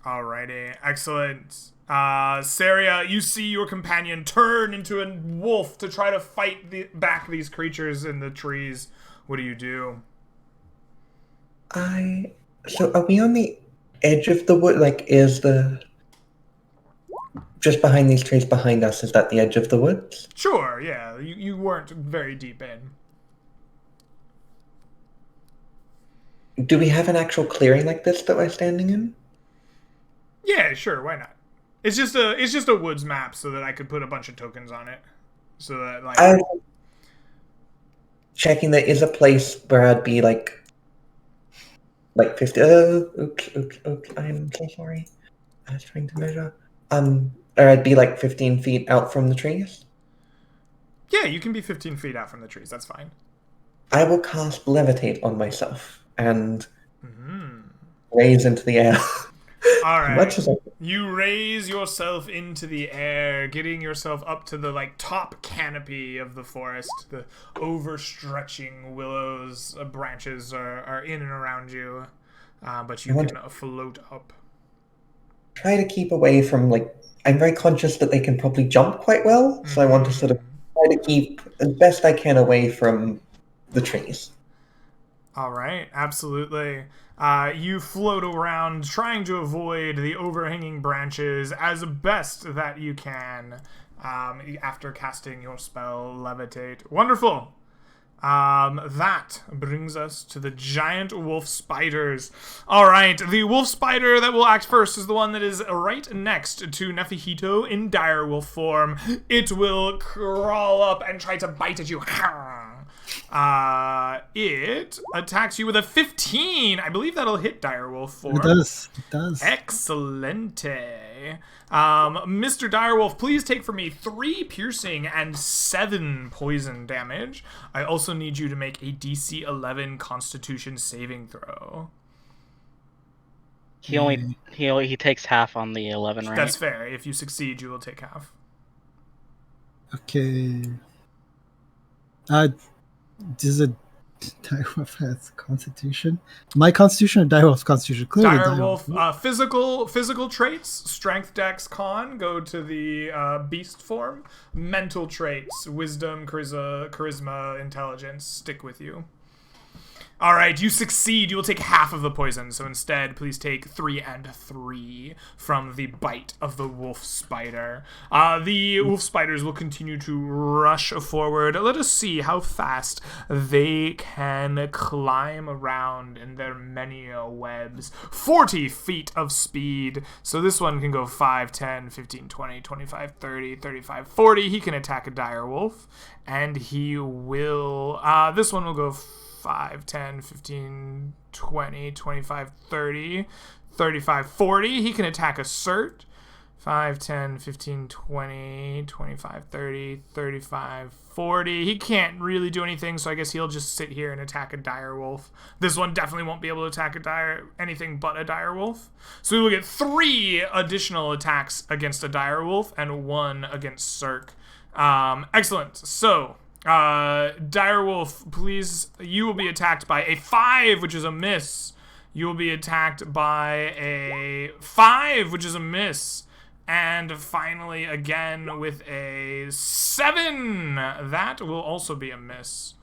Alrighty, excellent. Saria, you see your companion turn into a wolf to try to fight back these creatures in the trees. What do you do? So are we on the edge of the wood? Like, is the... Just behind these trees behind us, is that the edge of the woods? Sure, yeah. You weren't very deep in. Do we have an actual clearing like this that we're standing in? Yeah, sure, why not? It's just a woods map so that I could put a bunch of tokens on it. So that I'm checking there is a place where I'd be like 50. Oops, I'm so sorry. I was trying to measure. Or I'd be 15 feet out from the trees. Yeah, you can be 15 feet out from the trees. That's fine. I will cast Levitate on myself and raise into the air. All As much right. as I You raise yourself into the air, getting yourself up to the top canopy of the forest. The overstretching willows branches are in and around you, but you want can float up. try to keep away from I'm very conscious that they can probably jump quite well, so I want to sort of try to keep as best I can away from the trees. All right, absolutely. You float around, trying to avoid the overhanging branches as best that you can after casting your spell Levitate. Wonderful. That brings us to the giant wolf spiders. All right, the wolf spider that will act first is the one that is right next to Nefihito in dire wolf form. It will crawl up and try to bite at you. It attacks you with a 15. I believe that'll hit direwolf form. It does. It does. Excellente. Mr. Direwolf, please take from me 3 piercing and 7 poison damage. I also need you to make a DC 11 Constitution saving throw. He takes half on the 11, right? That's fair. If you succeed, you will take half. Okay. Does a direwolf has Constitution? My Constitution or direwolf's Constitution? Clearly, Direwolf, physical traits, strength, dex, con, go to the beast form. Mental traits, wisdom, charisma, intelligence, stick with you. All right, you succeed. You will take half of the poison. So instead, please take 3 and 3 from the bite of the wolf spider. The wolf spiders will continue to rush forward. Let us see how fast they can climb around in their many webs. 40 feet of speed. So this one can go 5, 10, 15, 20, 25, 30, 35, 40. He can attack a dire wolf. And he will... this one will go 5, 10, 15, 20, 25, 30, 35, 40. He can attack a cert. 5, 10, 15, 20, 25, 30, 35, 40. He can't really do anything, so I guess he'll just sit here and attack a dire wolf. This one definitely won't be able to attack anything but a dire wolf. So we will get 3 additional attacks against a dire wolf and 1 against Cirque. Excellent. So... direwolf, please, you will be attacked by a 5, which is a miss. You will be attacked by a 5, which is a miss. And finally, again, with a 7. That will also be a miss.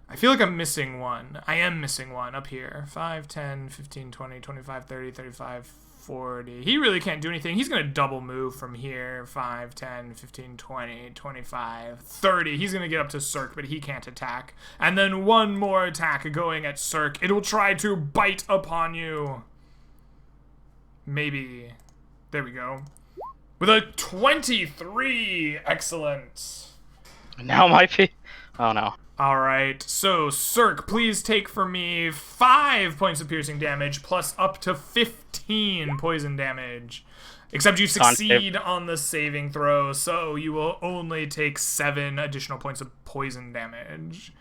I feel like I'm missing one. I am missing one up here. 5, 10, 15, 20, 25, 30, 35, 40. He really can't do anything. He's going to double move from here. 5, 10, 15, 20, 25, 30. He's going to get up to Cirque, but he can't attack. And then one more attack going at Cirque. It will try to bite upon you. Maybe. There we go. With a 23. Excellent. Now might be. Oh no. All right, so Cirque, please take for me 5 points of piercing damage plus up to 15 poison damage. Except you succeed on the saving throw, so you will only take 7 additional points of poison damage.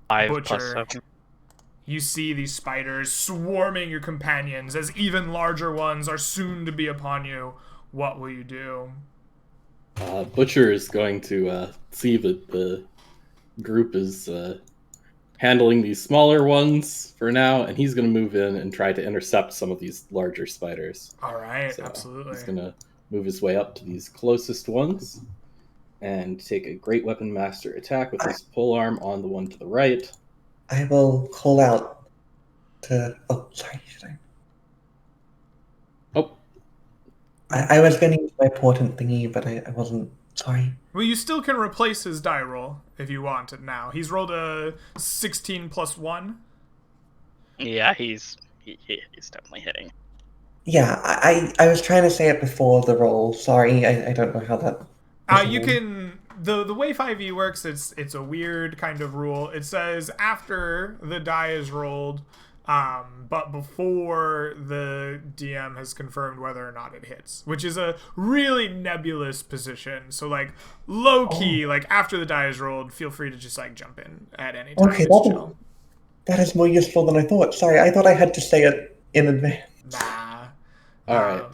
5 Butcher, plus 7. you see these spiders swarming your companions as even larger ones are soon to be upon you. What will you do? Butcher is going to see that the group is handling these smaller ones for now, and he's going to move in and try to intercept some of these larger spiders. All right, So absolutely. He's going to move his way up to these closest ones and take a Great Weapon Master attack with his polearm on the one to the right. I will call out to... Oh, sorry, should I? Oh, I was going to use my portent thingy, but I wasn't. Sorry. Well, you still can replace his die roll if you want it now. He's rolled a 16 plus 1. Yeah, he's definitely hitting. Yeah, I was trying to say it before the roll. Sorry, I don't know how that... You can... The way 5e works, it's a weird kind of rule. It says after the die is rolled, but before the DM has confirmed whether or not it hits, which is a really nebulous position. So, like, low-key, like, after the die is rolled, feel free to just, like, jump in at any time. Okay, It's chill. that is more useful than I thought. Sorry, I thought I had to say it in advance. Nah. All right.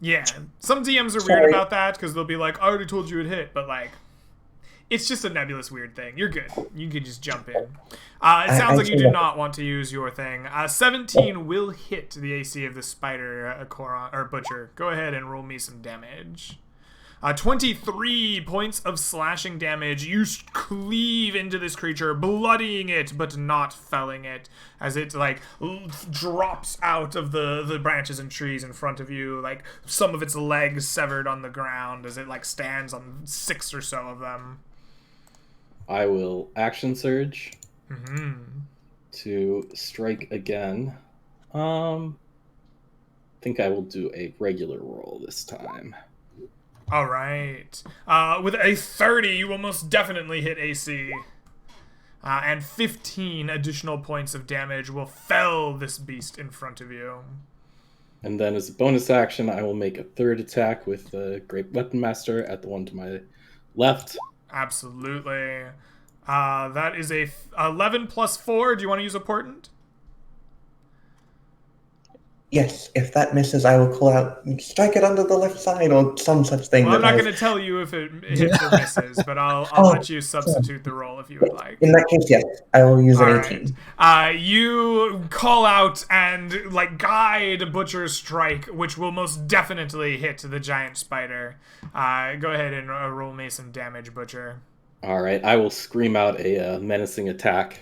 Yeah, some DMs are Sorry. weird about that because they'll be like, I already told you it hit, but like, it's just a nebulous weird thing. You're good. You can just jump in. It sounds like you did not want to use your thing. 17 will hit the AC of the spider, Coron, or Butcher. Go ahead and roll me some damage. 23 points of slashing damage. You cleave into this creature, bloodying it, but not felling it, as it, like, drops out of the branches and trees in front of you, like, some of its legs severed on the ground as it, like, stands on 6 or so of them. I will action surge to strike again. Think I will do a regular roll this time. All right. With a 30, you will most definitely hit AC. And 15 additional points of damage will fell this beast in front of you. And then as a bonus action, I will make a third attack with the Great Weapon Master at the one to my left. Absolutely. That is a 11 plus 4. Do you want to use a portent? Yes, if that misses, I will call out, strike it under the left side, or some such thing. Well, I'm not has- going to tell you if it hits or misses, but I'll let you substitute the roll if you would like. In that case, yes, I will use an All 18. right. You call out and like guide Butcher's strike, which will most definitely hit the giant spider. Go ahead and roll me some damage, Butcher. All right, I will scream out a menacing attack,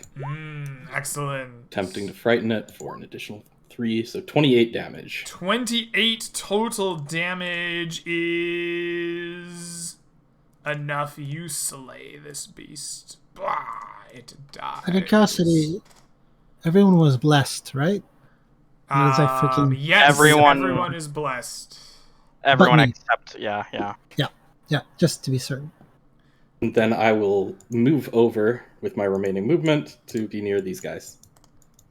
Excellent. attempting to frighten it for an additional 3, so 28 damage. 28 total damage is enough. You slay this beast. Blah, it dies. Out of curiosity, everyone was blessed, right? Was I freaking... Yes, Everyone- everyone is blessed. Everyone But me. except, yeah. Yeah, just to be certain. And then I will move over with my remaining movement to be near these guys.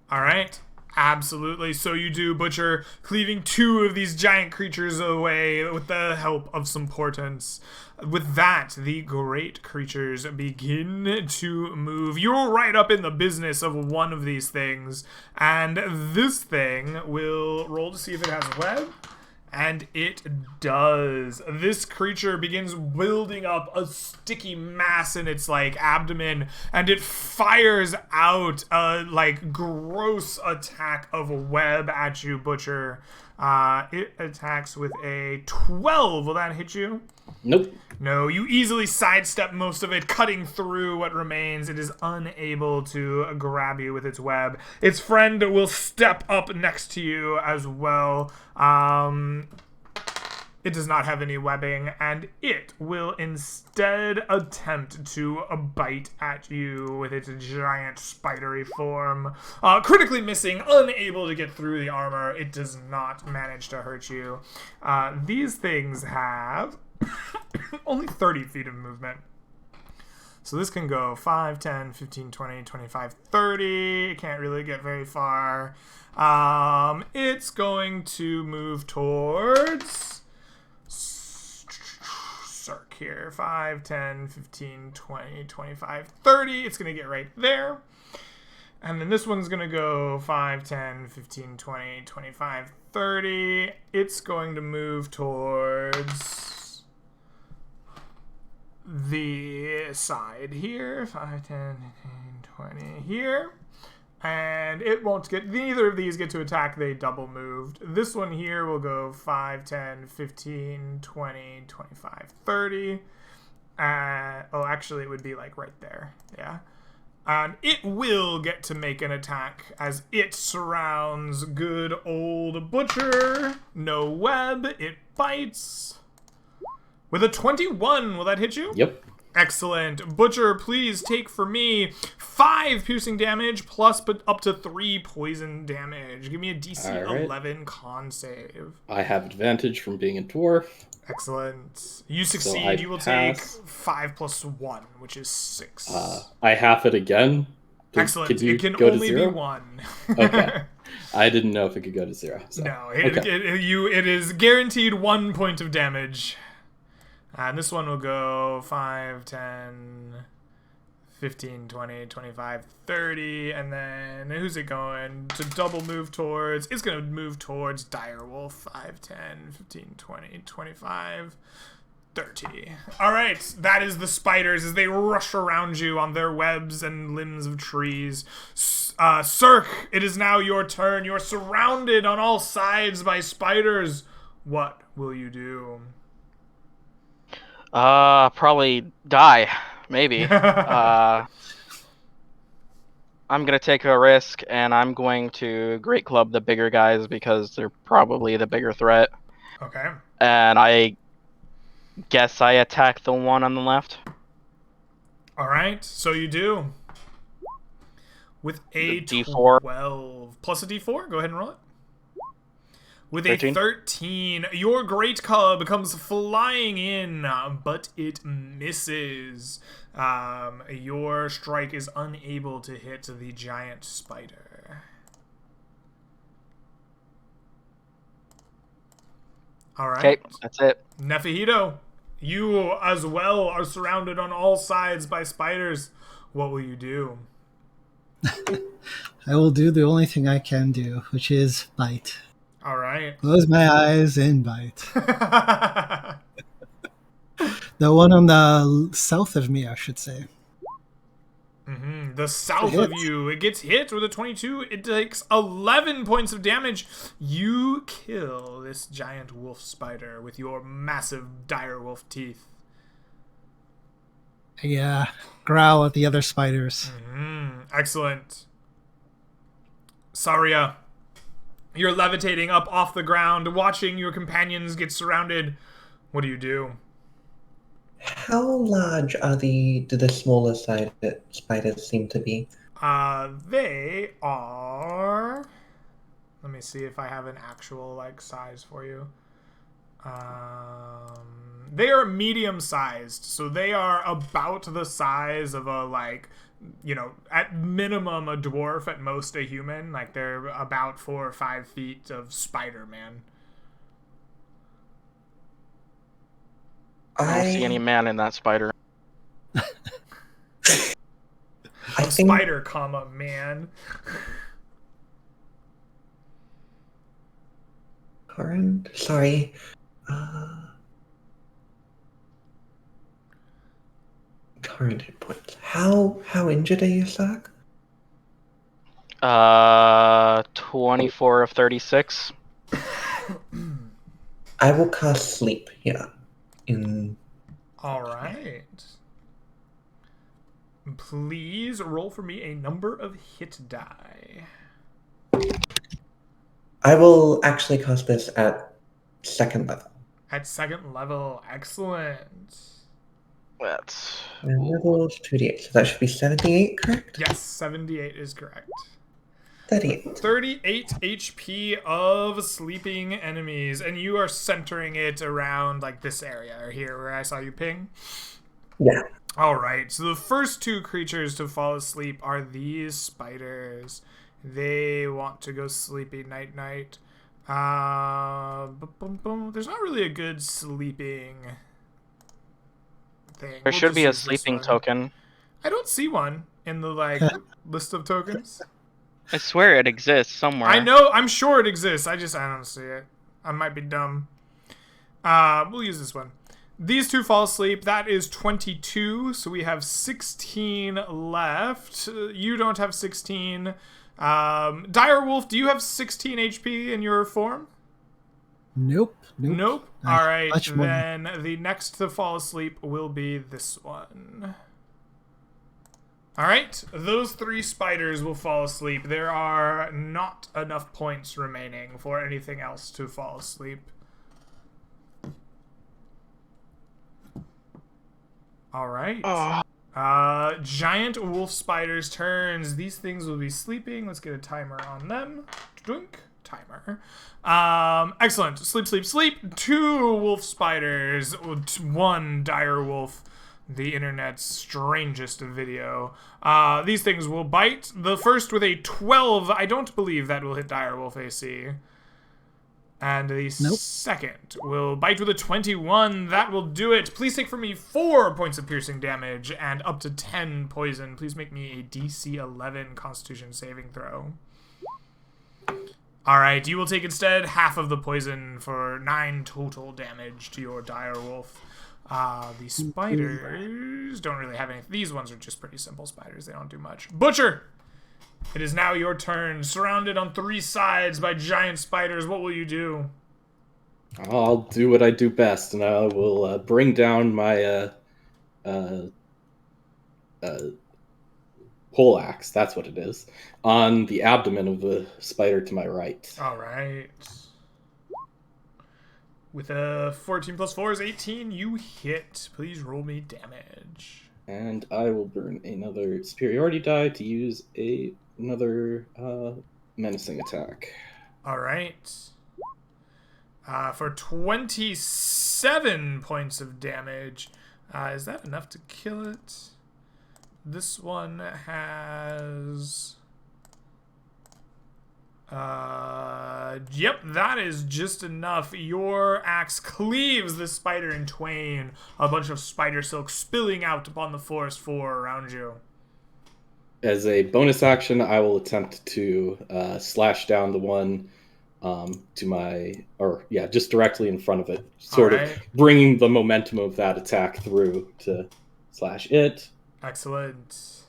All right. Absolutely. So you do, Butcher, cleaving 2 of these giant creatures away with the help of some portents. With that, the great creatures begin to move. You're right up in the business of one of these things, and this thing will roll to see if it has web. And it does. This creature begins building up a sticky mass in its like abdomen, and it fires out a like gross attack of web at you, Butcher. It attacks with a 12. Will that hit you? Nope. No, you easily sidestep most of it, cutting through what remains. It is unable to grab you with its web. Its friend will step up next to you as well. It does not have any webbing, and it will instead attempt to bite at you with its giant spidery form. Critically missing, unable to get through the armor. It does not manage to hurt you. These things have only 30 feet of movement. So this can go 5, 10, 15, 20, 25, 30. It can't really get very far. It's going to move towards Cirque here. 5, 10, 15, 20, 25, 30. It's going to get right there. And then this one's going to go 5, 10, 15, 20, 25, 30. It's going to move towards the side here. 5, 10, 15, 20 here. And it won't get, neither of these get to attack, they double moved. This one here will go 5, 10, 15, 20, 25, 30. Oh, actually it would be like right there, yeah. And it will get to make an attack as it surrounds good old Butcher. No web, it bites. With a 21, will that hit you? Yep. Excellent. Butcher, please take for me 5 piercing damage plus up to 3 poison damage. Give me a DC All right. 11 con save. I have advantage from being a dwarf. Excellent. You succeed. I You will pass. take 5 plus 1, which is 6. I half it again. Excellent. Could you It can go to only be 0? 1. Okay. I didn't know if it could go to 0. So. No, Okay. it is guaranteed 1 point of damage. And this one will go 5, 10, 15, 20, 25, 30, and then who's it going to double move towards? It's going to move towards Direwolf. 5, 10, 15, 20, 25, 30. All right, that is the spiders as they rush around you on their webs and limbs of trees. Cirque, it is now your turn. You're surrounded on all sides by spiders. What will you do? Probably die. Maybe. I'm gonna take a risk, and I'm going to Great Club the bigger guys because they're probably the bigger threat. Okay. And I guess I attack the one on the left. All right, so you do. With a D4. 12 plus a D4, go ahead and roll it. With 13. a 13, your great club comes flying in, but it misses. Your strike is unable to hit the giant spider. All right. Okay, that's it. Nefahito, you as well are surrounded on all sides by spiders. What will you do? I will do the only thing I can do, which is bite. All right. Close my eyes and bite. The one on the south of me, I should say. The south of you, it gets hit with a 22. It takes 11 points of damage. You kill this giant wolf spider with your massive dire wolf teeth. I growl at the other spiders. Excellent. Saria, you're levitating up off the ground, watching your companions get surrounded. What do you do? How large are do the smaller side spiders seem to be? They are... Let me see if I have an actual, size for you. They are medium-sized, so they are about the size of a, at minimum a dwarf, at most a human. They're about 4 or 5 feet of Spider-Man. I don't see any man in that spider. Spider, comma, man. Current? Sorry. Current hit points. How injured are you, Zach? 24 of 36. I will cast sleep here. All right. Please roll for me a number of hit die. I will actually cast this at 2nd level. At 2nd level, excellent. That's... And level's 2d8, so that should be 78, correct? Yes, 78 is correct. 38. 38 HP of sleeping enemies, and you are centering it around this area or here where I saw you ping. Yeah. All right, so the first 2 creatures to fall asleep are these spiders. They want to go sleepy night. There's not really a good sleeping thing. There should be a sleeping token. I don't see one in the list of tokens. I swear it exists somewhere. I know, I'm sure it exists. I don't see it. I might be dumb. We'll use this one. These 2 fall asleep. That is 22, so we have 16 left. You don't have 16. Direwolf, do you have 16 HP in your form? Nope. All right, then the next to fall asleep will be this one. All right, those 3 spiders will fall asleep. There are not enough points remaining for anything else to fall asleep. All right. Giant wolf spiders turns. These things will be sleeping. Let's get a timer on them. Dunk. Timer. Excellent. Sleep. 2 wolf spiders. 1 dire wolf. The internet's strangest video. These things will bite. The first with a 12. I don't believe that will hit dire wolf AC. And the Nope. second will bite with a 21. That will do it. Please take from me 4 points of piercing damage and up to 10 poison. Please make me a DC 11 Constitution saving throw. Alright, you will take instead half of the poison for 9 total damage to your dire wolf. The spiders don't really have any. These ones are just pretty simple spiders. They don't do much. Butcher! It is now your turn. Surrounded on 3 sides by giant spiders, what will you do? I'll do what I do best, and I will bring down my pole axe, that's what it is, on the abdomen of the spider to my right. Alright. With a 14 plus 4 is 18, you hit. Please roll me damage. And I will burn another superiority die to use another menacing attack. Alright. For 27 points of damage. Is that enough to kill it? This one has... yep, that is just enough. Your axe cleaves the spider in twain. A bunch of spider silk spilling out upon the forest floor around you. As a bonus action, I will attempt to slash down the one to my, just directly in front of it, sort of bringing the momentum of that attack through to slash it. Excellent.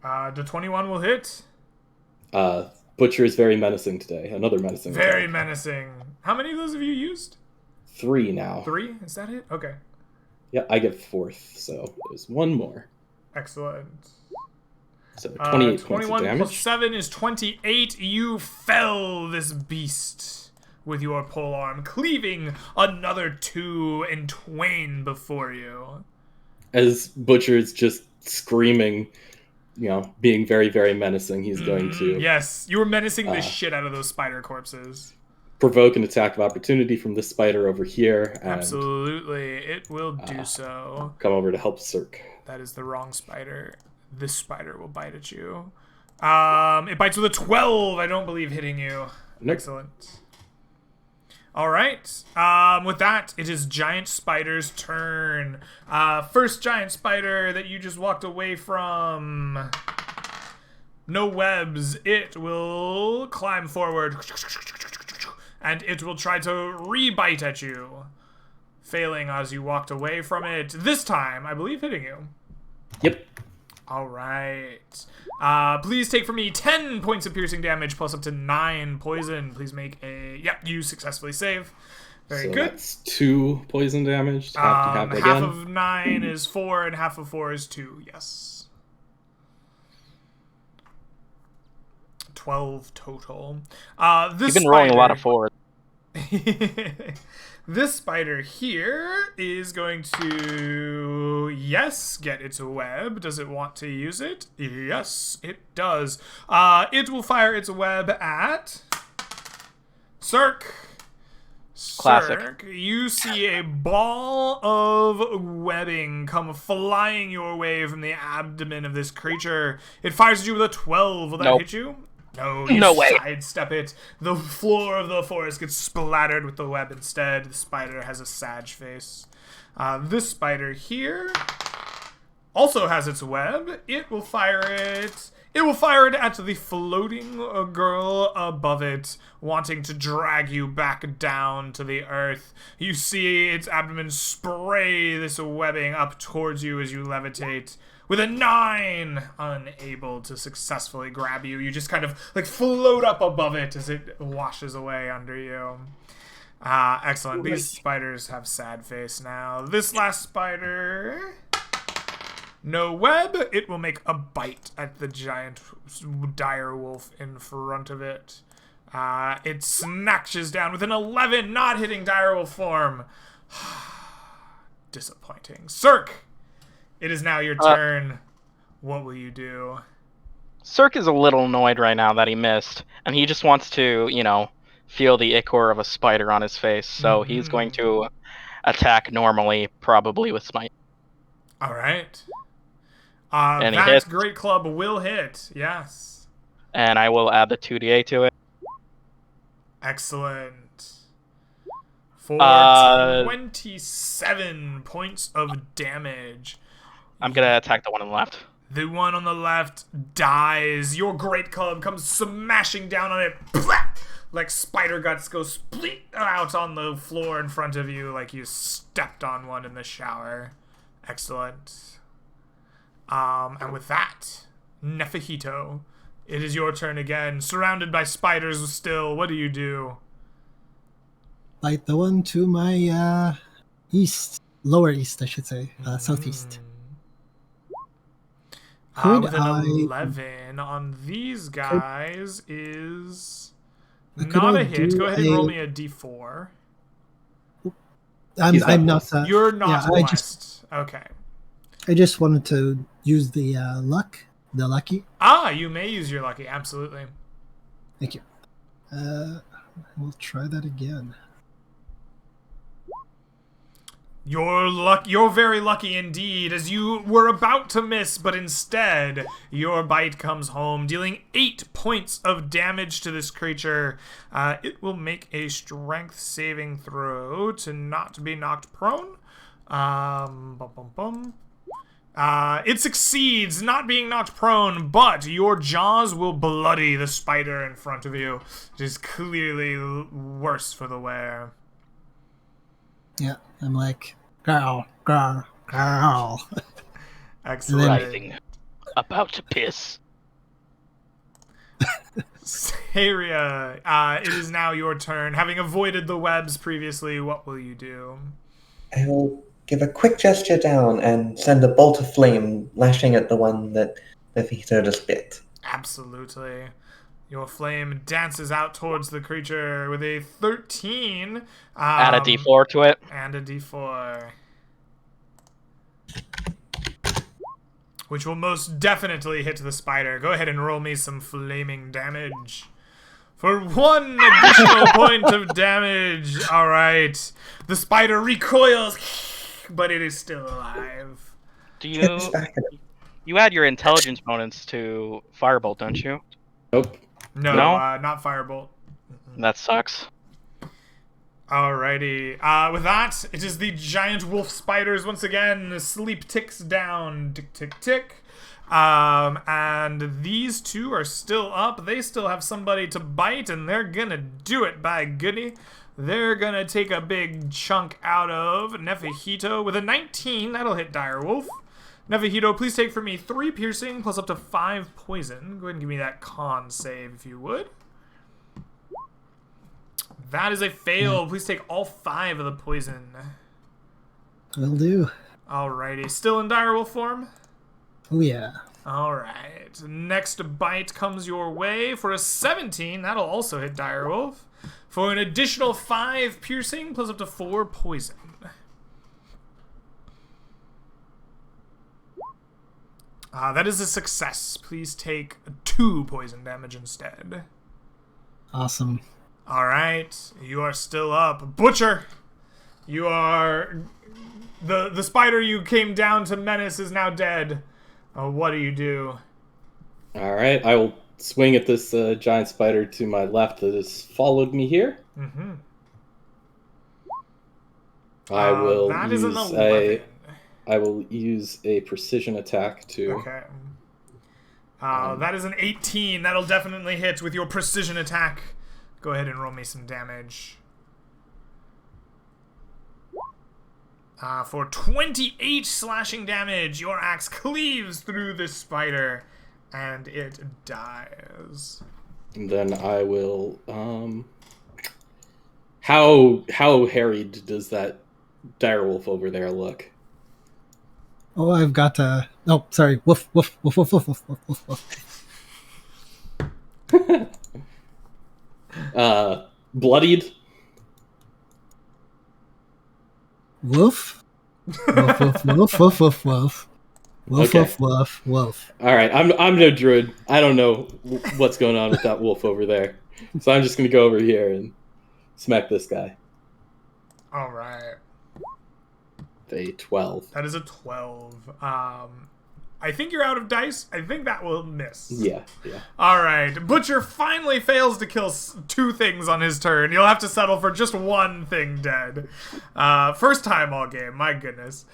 The 21 will hit. Butcher is very menacing today. Another menacing. Very attack. menacing. How many of those have you used? 3 now. 3? Is that it? Okay. Yeah, I get 4th, so there's 1 more. Excellent. So 28 points of 21 damage. plus 7 is 28. You fell this beast with your polearm, cleaving another 2 in twain before you. As Butcher is just screaming, being very, very menacing, he's going to... Yes, you were menacing the shit out of those spider corpses. Provoke an attack of opportunity from this spider over here. And, absolutely, it will do so. Come over to help Cirque. That is the wrong spider. This spider will bite at you. It bites with a 12. I don't believe hitting you. Nope. Excellent. All right. With that, it is Giant Spider's turn. First giant spider that you just walked away from. No webs. It will climb forward. And it will try to re-bite at you. Failing as you walked away from it. This time, I believe hitting you. Yep. All right. Please take from me 10 points of piercing damage plus up to 9 poison. Please make a... Yep, you successfully save. Very good. That's 2 poison damage. Half of 9 is 4 and half of 4 is 2. Yes. 12 total. This You've been rolling a lot of 4s. This spider here is going to, yes, get its web. Does it want to use it? Yes, it does. It will fire its web at Cirque. Classic. Cirque, you see a ball of webbing come flying your way from the abdomen of this creature. It fires at you with a 12. Will that hit you? No, you sidestep it. The floor of the forest gets splattered with the web instead. The spider has a sad face. This spider here also has its web. It will fire it. It will fire it at the floating girl above it, wanting to drag you back down to the earth. You see its abdomen spray this webbing up towards you as you levitate. With a 9, unable to successfully grab you. You just kind of like float up above it as it washes away under you. Excellent. These spiders have sad face now. This last spider, no web. It will make a bite at the giant dire wolf in front of it. It snatches down with an 11, not hitting dire wolf form. Disappointing. Cirque! It is now your turn. What will you do? Cirque is a little annoyed right now that he missed, and he just wants to, feel the ichor of a spider on his face, so he's going to attack normally, probably with Smite. All right. And that great club will hit, yes. and I will add the 2d8 to it. Excellent. For Uh, 27 points of damage. I'm gonna attack the one on the left. The one on the left dies. Your great club comes smashing down on it. Blah! Like spider guts go split out on the floor in front of you like you stepped on one in the shower. Excellent. And with that, Nefahito, it is your turn again. Surrounded by spiders still, what do you do? Bite the one to my east, lower east, I should say, southeast. With an I- 11 on these guys is Could not I a hit. do Go ahead and roll me a d4. I'm not. You're not yeah, blessed. Okay. I just wanted to use the the lucky. You may use your lucky. Absolutely. Thank you. We'll try that again. You're very lucky indeed, as you were about to miss, but instead, your bite comes home, dealing 8 points of damage to this creature. It will make a strength saving throw to not be knocked prone. It succeeds, not being knocked prone, but your jaws will bloody the spider in front of you. It is clearly worse for the wear. Yeah, I'm like, growl, growl, growl. Excellent. Writhing, about to piss. Saria, it is now your turn. Having avoided the webs previously, what will you do? I will give a quick gesture down and send a bolt of flame lashing at the one that Vito just bit. Absolutely. Your flame dances out towards the creature with a 13. Add a d4 to it. And a d4. Which will most definitely hit the spider. Go ahead and roll me some flaming damage. For 1 additional point of damage. Alright. The spider recoils, but it is still alive. Do Chips back at him. you add your intelligence bonus to Firebolt, don't you? Nope. No, No? not Firebolt. That sucks. Alrighty. With that, it is the giant wolf spiders once again. The sleep ticks down. Tick, tick, tick. And these two are still up. They still have somebody to bite, and they're gonna do it, by goody. They're gonna take a big chunk out of Nefahito with a 19. That'll hit Direwolf. Nefahito, please take for me 3 piercing plus up to 5 poison. Go ahead and give me that con save if you would. That is a fail. Please take all 5 of the poison. Will do. Alrighty. Still in direwolf form? Oh yeah. Alright. Next bite comes your way for a 17. That'll also hit direwolf. For an additional 5 piercing plus up to 4 poison. That is a success. Please take 2 poison damage instead. Awesome. Alright, you are still up. Butcher! You are... The spider you came down to menace is now dead. What do you do? Alright, I will swing at this giant spider to my left that has followed me here. Mm-hmm. I will that is an use 11. I will use a precision attack to... Okay. That is an 18. That'll definitely hit with your precision attack. Go ahead and roll me some damage. For 28 slashing damage, your axe cleaves through this spider, and it dies. And then I will... How harried does that direwolf over there look? Oh, I've got a... Oh, sorry. Woof, woof, woof, woof, woof, woof, woof, woof. Bloodied? Woof? Woof, woof, woof, woof, woof, woof. Woof, Okay. woof, woof, woof. Alright, I'm no druid. I don't know what's going on with that wolf over there. So I'm just going to go over here and smack this guy. Alright. A 12. That is a 12. I think you're out of dice. I think that will miss. Yeah. All right. Butcher finally fails to kill 2 things on his turn. You'll have to settle for just 1 thing dead. First time all game. My goodness.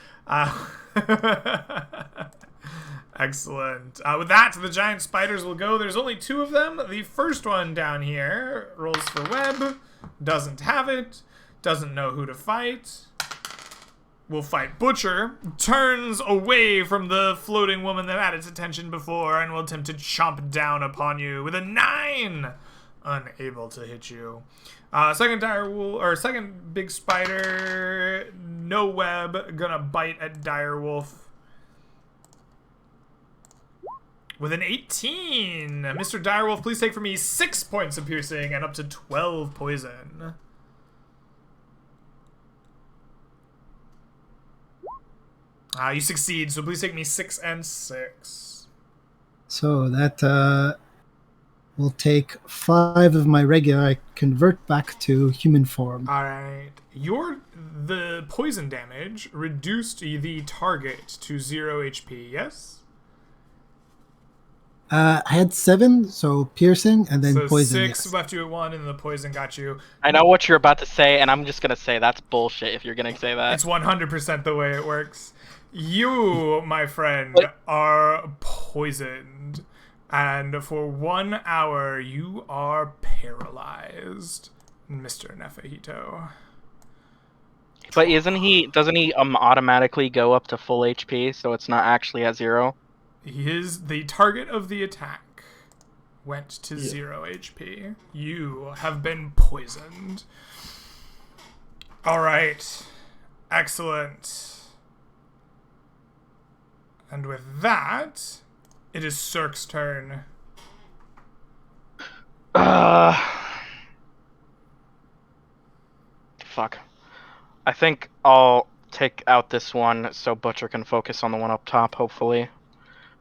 Excellent. With that, the giant spiders will go. There's only 2 of them. The first one down here rolls for web. Doesn't have it. Doesn't know who to fight. Will fight Butcher. Turns away from the floating woman that had its attention before and will attempt to chomp down upon you with a 9. Unable to hit you. Second big spider. No web. Gonna bite at Direwolf. With an 18. Mr. Direwolf, please take from me 6 points of piercing and up to 12 poison. You succeed, so please take me 6 and 6. So that will take 5 of my regular. I convert back to human form. Alright. The poison damage reduced the target to 0 HP, yes? I had 7, so piercing and then So poison. 6 yes. left you at 1, and the poison got you. I know what you're about to say, and I'm just gonna say that's bullshit if you're gonna say that. It's 100% the way it works. You, my friend, are poisoned. And for 1 hour, you are paralyzed, Mr. Nefahito. But doesn't he automatically go up to full HP, so it's not actually at 0? The target of the attack went to 0 HP. You have been poisoned. Alright. Excellent. And with that, it is Cirque's turn. Fuck. I think I'll take out this one so Butcher can focus on the one up top, hopefully.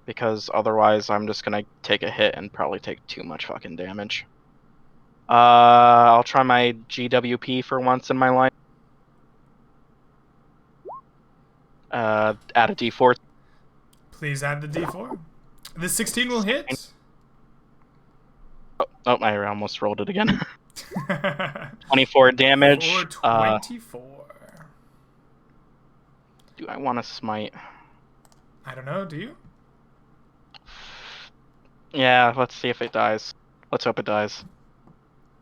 Because otherwise I'm just gonna take a hit and probably take too much fucking damage. I'll try my GWP for once in my life. Add a D4. Please add the D4. The 16 will hit. Oh, I almost rolled it again. 24 damage. For 24. Do I want to smite? I don't know, do you? Yeah, let's see if it dies. Let's hope it dies.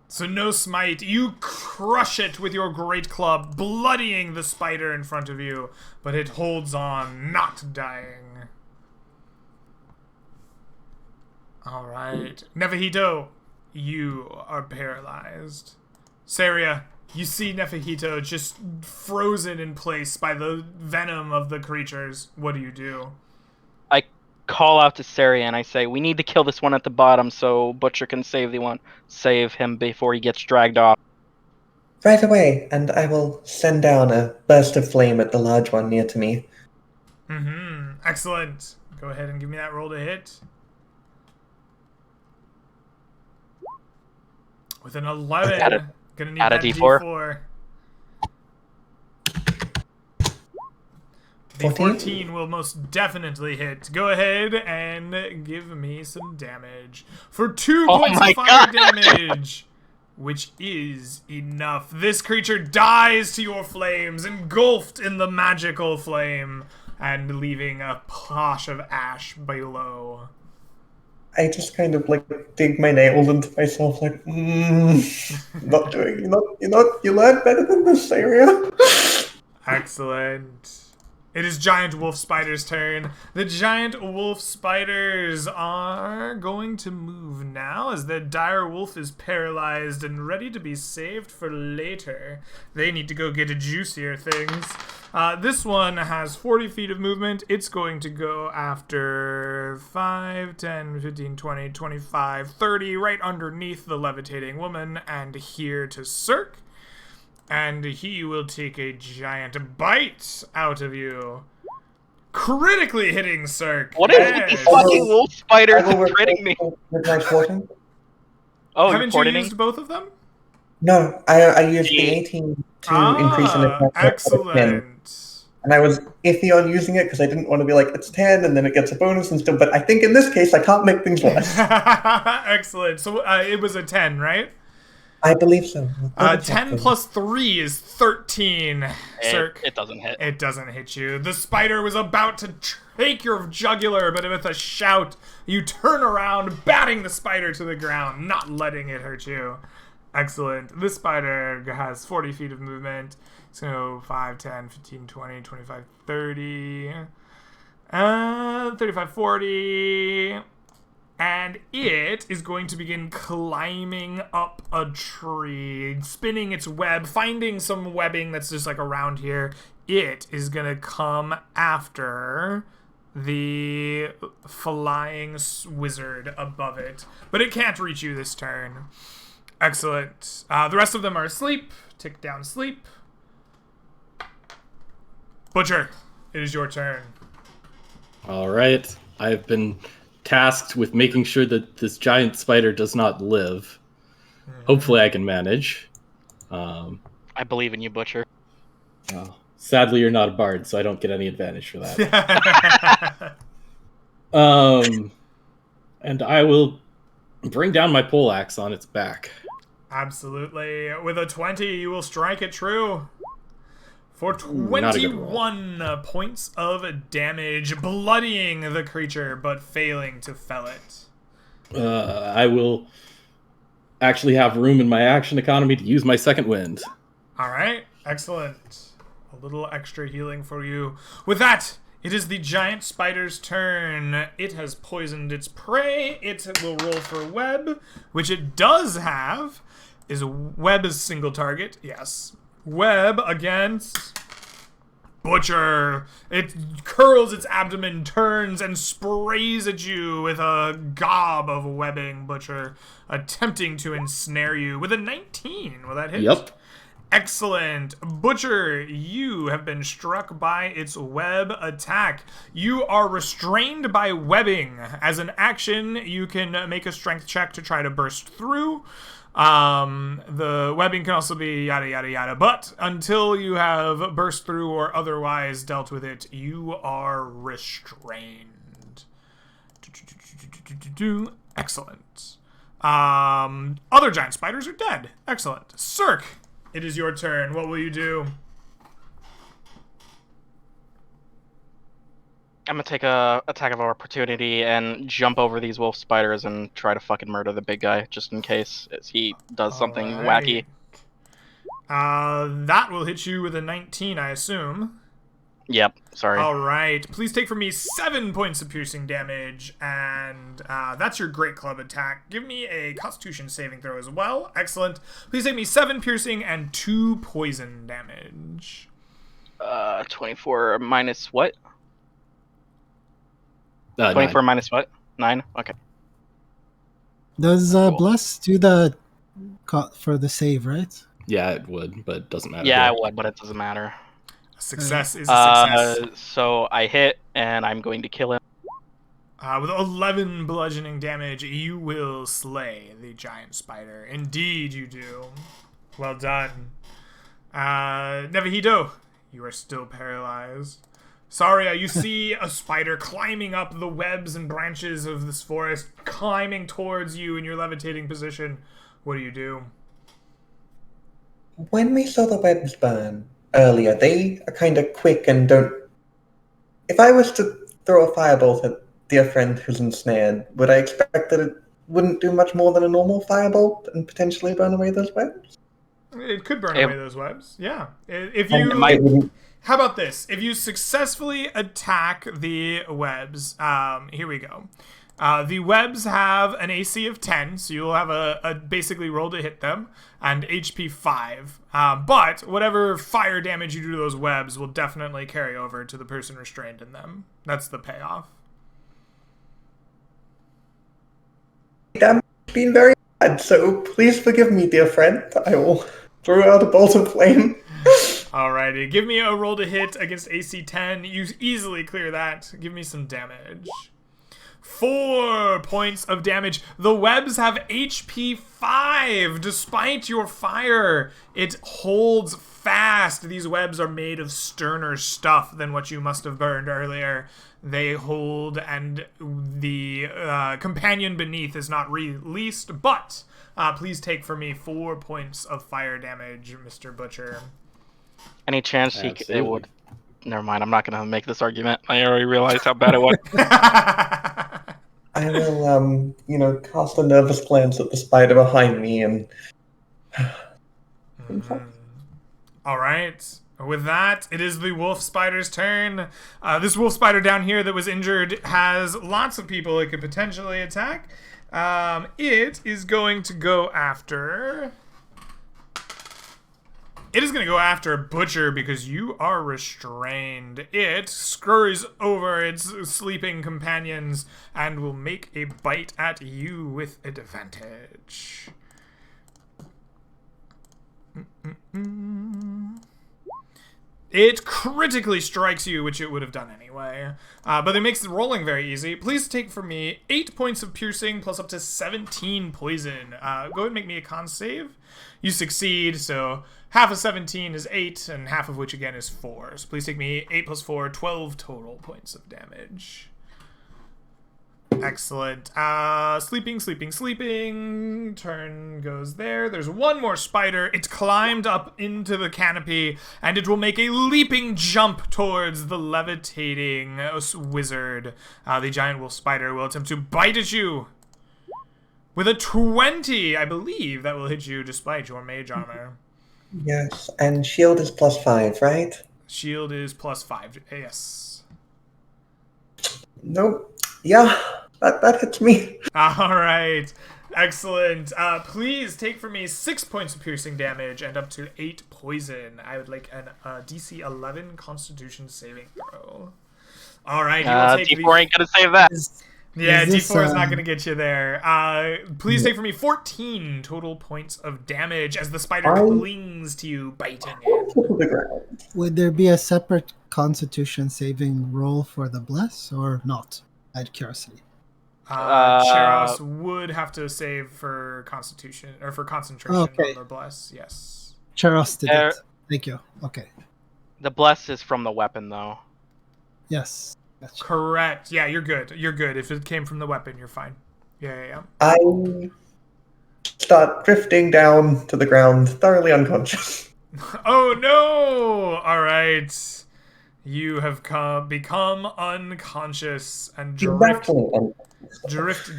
So no smite. You crush it with your great club, bloodying the spider in front of you, but it holds on, not dying. Alright. Nefahito, you are paralyzed. Saria, you see Nefahito just frozen in place by the venom of the creatures. What do? I call out to Saria and I say, we need to kill this one at the bottom so Butcher can save him before he gets dragged off. Right away, and I will send down a burst of flame at the large one near to me. Excellent. Go ahead and give me that roll to hit. With an 11. Gonna need add a that D4. D4. The 14 will most definitely hit. Go ahead and give me some damage. For 2 points of fire damage. Which is enough. This creature dies to your flames, engulfed in the magical flame, and leaving a posh of ash below. I just kind of dig my nails into myself, not doing. You learn better than this area. Excellent. It is Giant Wolf Spider's turn. The Giant Wolf Spiders are going to move now as the Dire Wolf is paralyzed and ready to be saved for later. They need to go get juicier things. This one has 40 feet of movement. It's going to go after 5, 10, 15, 20, 25, 30, right underneath the levitating woman, and here to Cirque. And he will take a giant bite out of you. Critically hitting Cirque. What is with these fucking wolf spiders hitting me? With my porting? Oh, haven't you used both of them? No, I used the 18 to increase an attack. Excellent. and I was iffy on using it because I didn't want to be like, it's 10 and then it gets a bonus and stuff. But I think in this case, I can't make things worse. Excellent. So it was a 10, right? I believe so. 10 plus 3 is 13. Cirque. It doesn't hit. It doesn't hit you. The spider was about to take your jugular, but with a shout, you turn around, batting the spider to the ground, not letting it hurt you. Excellent. This spider has 40 feet of movement. So 5, 10, 15, 20, 25, 30, 35, 40. And it is going to begin climbing up a tree, spinning its web, finding some webbing that's just like around here. It is going to come after the flying wizard above it. But it can't reach you this turn. Excellent. The rest of them are asleep. Tick down sleep. Butcher, it is your turn. All right. I've been tasked with making sure that this giant spider does not live. Hopefully I can manage. I believe in you, Butcher. Sadly, you're not a bard, so I don't get any advantage for that. And I will bring down my poleaxe on its back. Absolutely. With a 20, you will strike it true. For 21 points of damage, bloodying the creature, but failing to fell it. I will actually have room in my action economy to use my second wind. All right, excellent. A little extra healing for you. With that, it is the giant spider's turn. It has poisoned its prey. It will roll for web, which it does have. Is web is single target? Yes. Web against Butcher. It curls its abdomen, turns, and sprays at you with a gob of webbing. Butcher attempting to ensnare you with a 19. Will that hit? Yep. Excellent. Butcher, you have been struck by its web attack. You are restrained by webbing. As an action, you can make a strength check to try to burst through. The webbing can also be yada yada yada, but until you have burst through or otherwise dealt with it, you are restrained. Excellent. Other giant spiders are dead. Excellent. Cirque, it is your turn. What will you do? I'm gonna take a attack of opportunity and jump over these wolf spiders and try to fucking murder the big guy, just in case he does something wacky. That will hit you with a 19, I assume. Yep, sorry. Alright, please take from me 7 points of piercing damage, and that's your great club attack. Give me a constitution saving throw as well. Excellent. Please take me 7 piercing and 2 poison damage. 24 minus what? 9. 24 minus what? 9? Okay. Does Bless do the for the save, right? Yeah, it would, but it doesn't matter. Yeah, I would, but it doesn't matter. Success is a success. So I hit, and I'm going to kill him. With 11 bludgeoning damage, you will slay the giant spider. Indeed you do. Well done. Nevahito, you are still paralyzed. Saria, you see a spider climbing up the webs and branches of this forest, climbing towards you in your levitating position. What do? When we saw the webs burn earlier, they are kind of quick and don't... If I was to throw a firebolt at dear friend who's ensnared, would I expect that it wouldn't do much more than a normal firebolt and potentially burn away those webs? It could burn away those webs, yeah. If you... How about this? If you successfully attack the webs, here we go. The webs have an AC of 10, so you'll have a basically roll to hit them, and HP 5. But whatever fire damage you do to those webs will definitely carry over to the person restrained in them. That's the payoff. Damage has been very bad, so please forgive me, dear friend. I will throw out a bolt of flame. Alrighty, give me a roll to hit against AC 10. You easily clear that. Give me some damage. 4 points of damage. The webs have HP 5. Despite your fire, it holds fast. These webs are made of sterner stuff than what you must have burned earlier. They hold, and the companion beneath is not released, but please take for me 4 points of fire damage, Mr. Butcher. Any chance it Absolutely. would? Never mind. I'm not going to make this argument. I already realized how bad it was. I will, cast a nervous glance at the spider behind me and. All right. With that, it is the wolf spider's turn. This wolf spider down here that was injured has lots of people it could potentially attack. It is going to go after... It is going to go after Butcher because you are restrained. It scurries over its sleeping companions and will make a bite at you with advantage. It critically strikes you, which it would have done anyway. But it makes the rolling very easy. Please take from me 8 points of piercing plus up to 17 poison. Go ahead and make me a con save. You succeed, so half of 17 is 8, and half of which again is 4. So please take me 8 plus 4, 12 total points of damage. Excellent. Sleeping. Turn goes there. There's one more spider. It's climbed up into the canopy, and it will make a leaping jump towards the levitating wizard. The giant wolf spider will attempt to bite at you. With a 20, I believe that will hit you despite your mage armor. Yes, and shield is +5, right? Shield is +5. Yes. Nope. Yeah, that hits me. All right. Excellent. Please take from me 6 points of piercing damage and up to 8 poison. I would like an DC 11 Constitution saving throw. All right. You will take D4 ain't gonna save that. Yeah, Is this, D4 is not going to get you there. Please take from me 14 total points of damage as the spider clings to you, biting it. To the ground. Would there be a separate Constitution saving roll for the bless or not? Out of curiosity. Cheros would have to save for Constitution or for concentration on the bless. Yes. Cheros did it. Thank you. Okay. The bless is from the weapon, though. Yes. Gotcha. Correct. Yeah, you're good. You're good. If it came from the weapon, you're fine. Yeah. I start drifting down to the ground, thoroughly unconscious. Oh no! All right. You have become unconscious and drift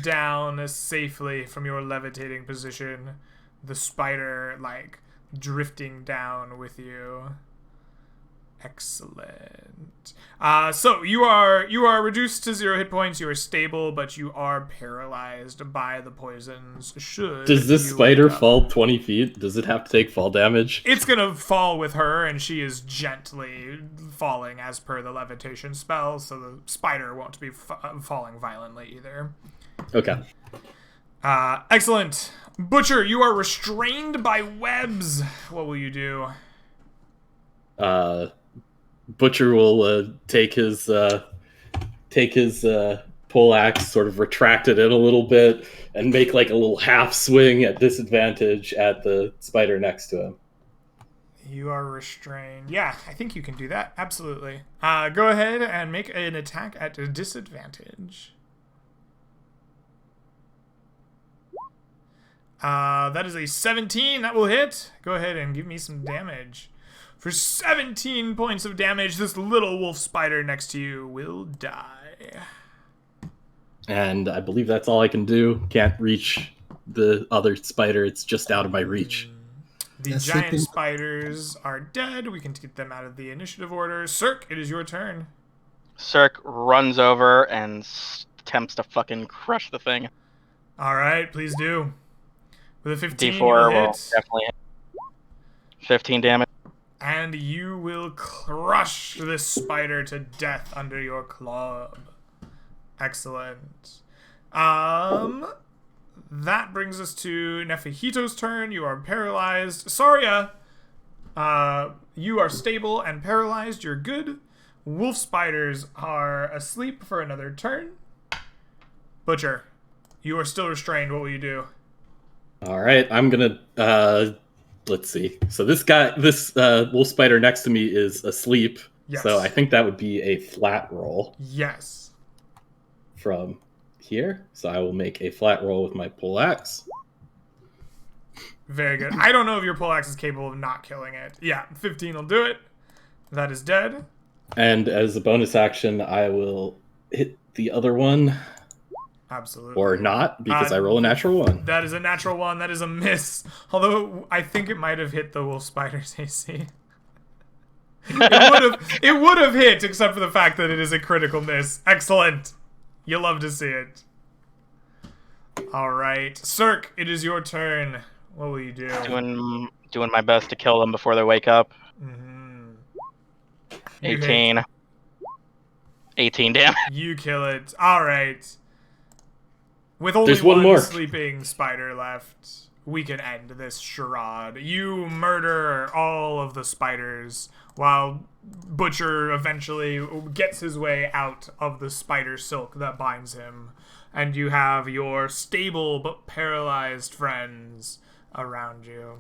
down safely from your levitating position. The spider, drifting down with you. Excellent. So you are reduced to 0 hit points. You are stable, but you are paralyzed by the poisons. Does this spider fall 20 feet? Does it have to take fall damage? It's gonna fall with her, and she is gently falling as per the levitation spell, so the spider won't be falling violently either. Okay. Excellent. Butcher, you are restrained by webs. What will you do? Butcher will take his pole axe, sort of retract it in a little bit, and make a little half swing at disadvantage at the spider next to him. You are restrained. Yeah, I think you can do that. Absolutely. Go ahead and make an attack at a disadvantage. That is a 17. That will hit. Go ahead and give me some damage. For 17 points of damage, this little wolf spider next to you will die. And I believe that's all I can do. Can't reach the other spider. It's just out of my reach. The giant spiders are dead. We can get them out of the initiative order. Cirque, it is your turn. Cirque runs over and attempts to fucking crush the thing. All right, please do. With a 15, D4 you will will hit. definitely hit. 15 damage. And you will crush this spider to death under your club. Excellent. That brings us to Nefahito's turn. You are paralyzed. Saria, you are stable and paralyzed. You're good. Wolf spiders are asleep for another turn. Butcher, you are still restrained. What will you do? All right, I'm gonna let's see. So this little spider next to me is asleep. Yes. So I think that would be a flat roll Yes. from here. So I will make a flat roll with my poleaxe. Very good. I don't know if your poleaxe is capable of not killing it. Yeah, 15 will do it. That is dead. And as a bonus action, I will hit the other one. Absolutely. Or not, because I roll a natural 1. That is a natural 1. That is a miss. Although I think it might have hit the wolf spider's AC. It would have hit, except for the fact that it is a critical miss. Excellent. You love to see it. All right, Cirque, it is your turn. What will you do? Doing my best to kill them before they wake up. Mm-hmm. 18. 18 damage. You kill it. All right. With only There's one one more sleeping spider left, we can end this charade. You murder all of the spiders while Butcher eventually gets his way out of the spider silk that binds him. And you have your stable but paralyzed friends around you.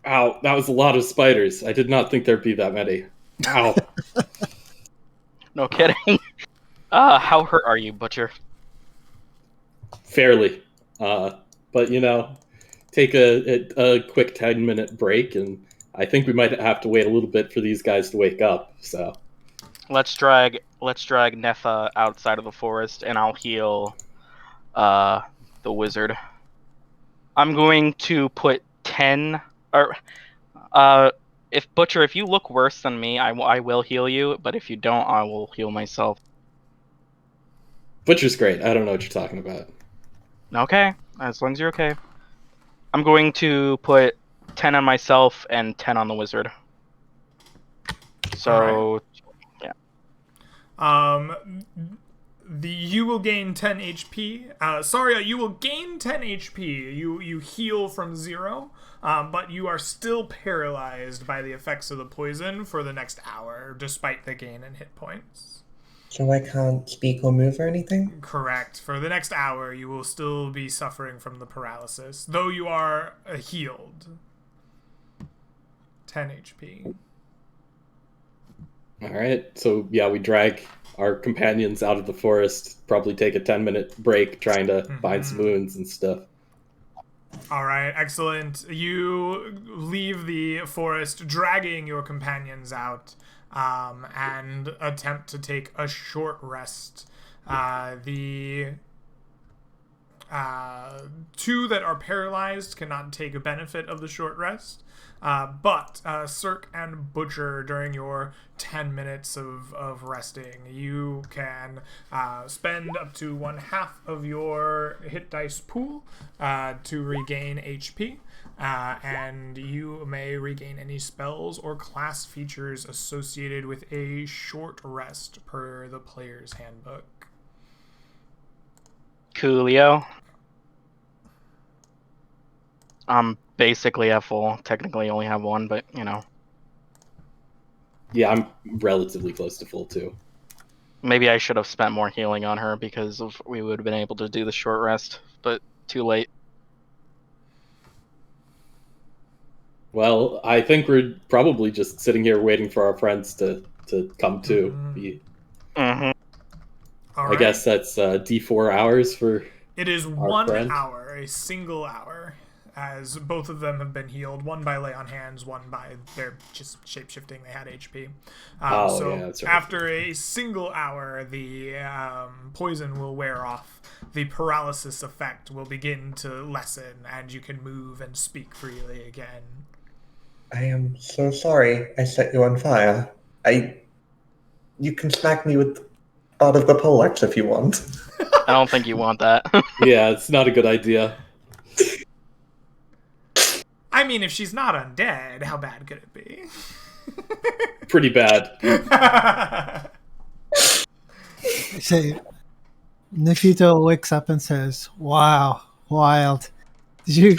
Ow, that was a lot of spiders. I did not think there'd be that many. Ow. No kidding. How hurt are you, Butcher? Fairly. But, take a quick 10-minute break, and I think we might have to wait a little bit for these guys to wake up, so... Let's drag Nefa outside of the forest, and I'll heal the wizard. I'm going to put 10... if Butcher, if you look worse than me, I will heal you, but if you don't, I will heal myself. Butcher's great. I don't know what you're talking about. Okay, as long as you're okay. I'm going to put 10 on myself and 10 on the wizard. So, yeah. You will gain 10 HP. Saria, you will gain 10 HP. You heal from 0, but you are still paralyzed by the effects of the poison for the next hour, despite the gain in hit points. So I can't speak or move or anything? Correct. For the next hour, you will still be suffering from the paralysis, though you are healed. 10 HP. All right. So, yeah, we drag our companions out of the forest, probably take a 10-minute break trying to find some wounds and stuff. All right, excellent. You leave the forest, dragging your companions out, and attempt to take a short rest. The two that are paralyzed cannot take a benefit of the short rest. But Cirque and Butcher, during your 10 minutes of resting, you can spend up to 1/2 of your hit dice pool to regain HP. And you may regain any spells or class features associated with a short rest per the player's handbook. Coolio. Basically at full. Technically only have 1, but, Yeah, I'm relatively close to full, too. Maybe I should have spent more healing on her because we would have been able to do the short rest, but too late. Well, I think we're probably just sitting here waiting for our friends to come to. Mm-hmm. All I right. guess that's D4 hours for... It is our 1 friend. hour, a single hour, as both of them have been healed. One by lay on hands, one by their just shape-shifting. They had HP. So yeah, that's right. after a single hour, the poison will wear off. The paralysis effect will begin to lessen, and you can move and speak freely again. I am so sorry I set you on fire. You can smack me with part of the poleaxe if you want. I don't think you want that. Yeah, it's not a good idea. I mean, if she's not undead, how bad could it be? Pretty bad. Say, Nefito wakes up and says, "Wow, wild! Did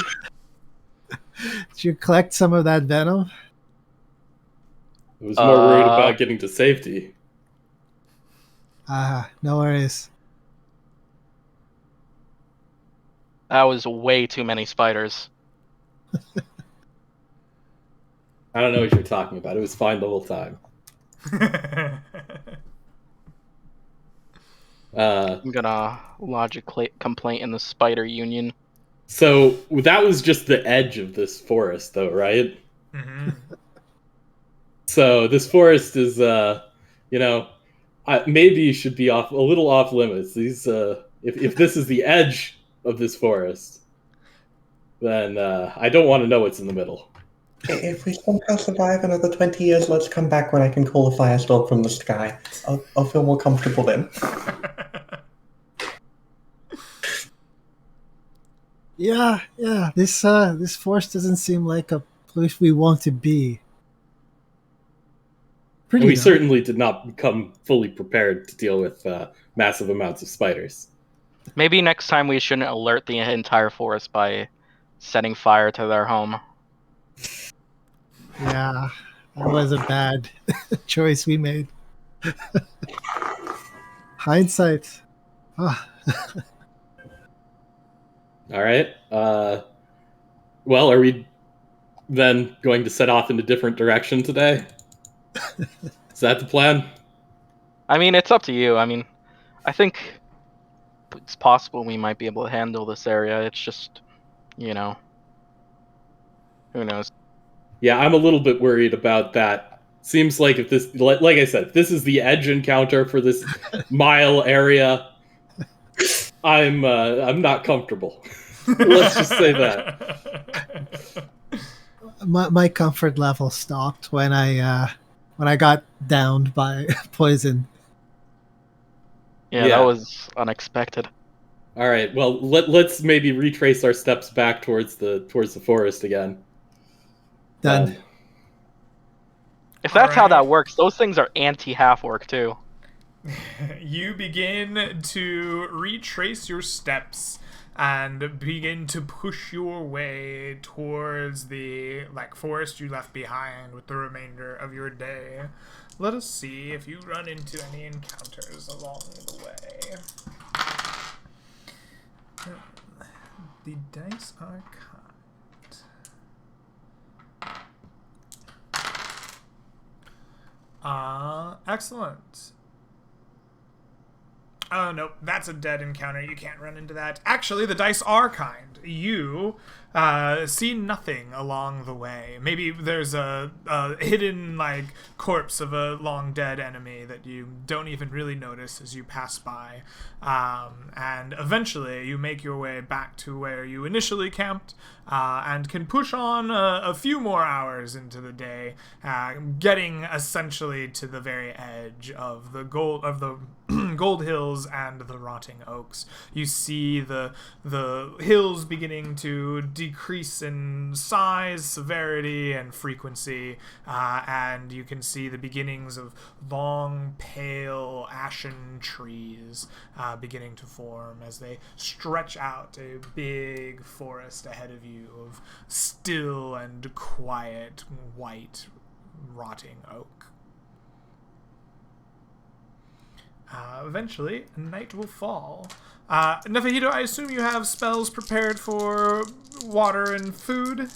you collect some of that venom?" I was more worried about getting to safety. No worries. That was way too many spiders. I don't know what you're talking about. It was fine the whole time. I'm gonna lodge a complaint in the spider union. So that was just the edge of this forest, though, right? Mhm. So this forest is, maybe you should be a little off limits. If this is the edge of this forest, then I don't want to know what's in the middle. If we somehow survive another 20 years, let's come back when I can call a firestorm from the sky. I'll feel more comfortable then. Yeah. This forest doesn't seem like a place we want to be. And Pretty we though. certainly did not become fully prepared to deal with massive amounts of spiders. Maybe next time we shouldn't alert the entire forest by setting fire to their home. Yeah, that was a bad choice we made. Hindsight. Ah, All right. Well, are we then going to set off in a different direction today? Is that the plan? I mean, it's up to you. I mean, I think it's possible we might be able to handle this area. It's just, who knows? Yeah, I'm a little bit worried about that. Seems like if this, like I said, if this is the edge encounter for this mile area, I'm not comfortable. Let's just say that. my comfort level stopped when I got downed by poison. Yeah, Yeah. that was unexpected. All right. Well, let's maybe retrace our steps back towards the forest again. Done. If that's how that Alright. works, those things are anti-half orc too. You begin to retrace your steps and begin to push your way towards the forest you left behind with the remainder of your day. Let us see if you run into any encounters along the way. The dice are kind. Excellent. Oh, no, that's a dead encounter. You can't run into that. Actually, the dice are kind. You see nothing along the way. Maybe there's a hidden, corpse of a long dead enemy that you don't even really notice as you pass by. And eventually, you make your way back to where you initially camped and can push on a few more hours into the day, getting essentially to the very edge of the Gold Hills and the Rotting Oaks. You see the hills beginning to decrease in size, severity, and frequency, and you can see the beginnings of long, pale, ashen trees beginning to form as they stretch out a big forest ahead of you of still and quiet, white, rotting oak. Eventually, night will fall. Nefahito, I assume you have spells prepared for water and food?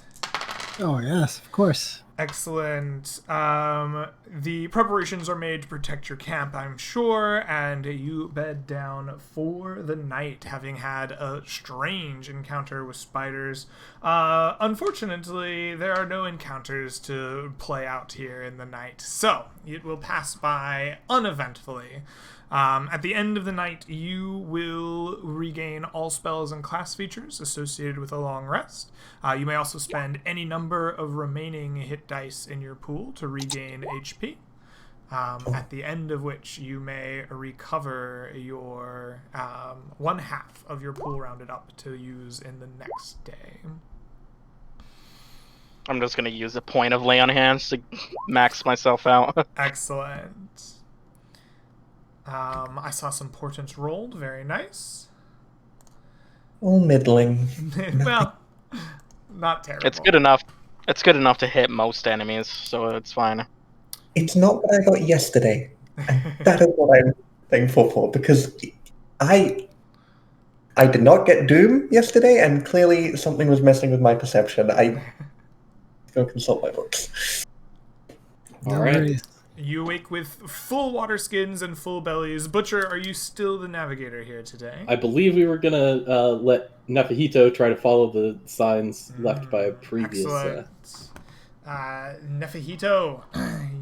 Oh yes, of course. Excellent. The preparations are made to protect your camp, I'm sure, and you bed down for the night, having had a strange encounter with spiders. Unfortunately, there are no encounters to play out here in the night, so it will pass by uneventfully. At the end of the night, you will regain all spells and class features associated with a long rest. You may also spend any number of remaining hit dice in your pool to regain HP, at the end of which you may recover your one half of your pool rounded up to use in the next day. I'm just gonna use a point of lay on hands to max myself out. Excellent. I saw some portents rolled. Very nice. All middling. Well, not terrible. It's good enough. It's good enough to hit most enemies, so it's fine. It's not what I got yesterday. And that is what I'm thankful for, because I I did not get Doom yesterday, and clearly something was messing with my perception. I go consult my books. No All right. worries. You awake with full water skins and full bellies. Butcher, are you still the navigator here today? I believe we were gonna let Nefahito try to follow the signs left by a previous. Excellent. Nefahito,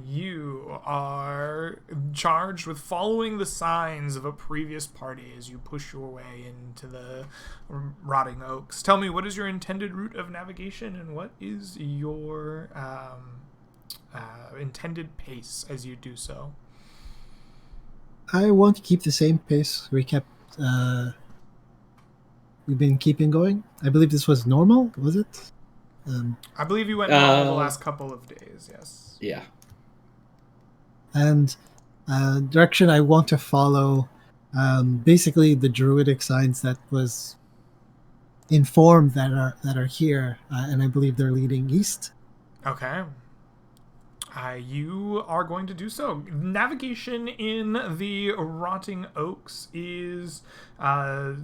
you are charged with following the signs of a previous party as you push your way into the rotting oaks. Tell me, what is your intended route of navigation, and what is your intended pace as you do so? I want to keep the same pace we've been keeping going. I believe this was normal, was it? I believe you went normal the last couple of days, yes. Yeah. And direction I want to follow, basically the druidic signs that was informed that are here, and I believe they're leading east. Okay. You are going to do so. Navigation in the rotting oaks is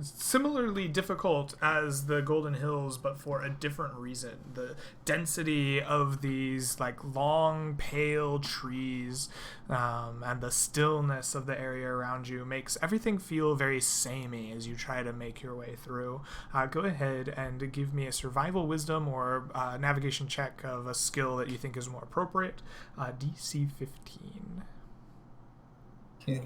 similarly difficult as the Golden Hills, but for a different reason. The density of these long, pale trees and the stillness of the area around you makes everything feel very samey as you try to make your way through. Go ahead and give me a survival wisdom or navigation check of a skill that you think is more appropriate. DC 15. Okay.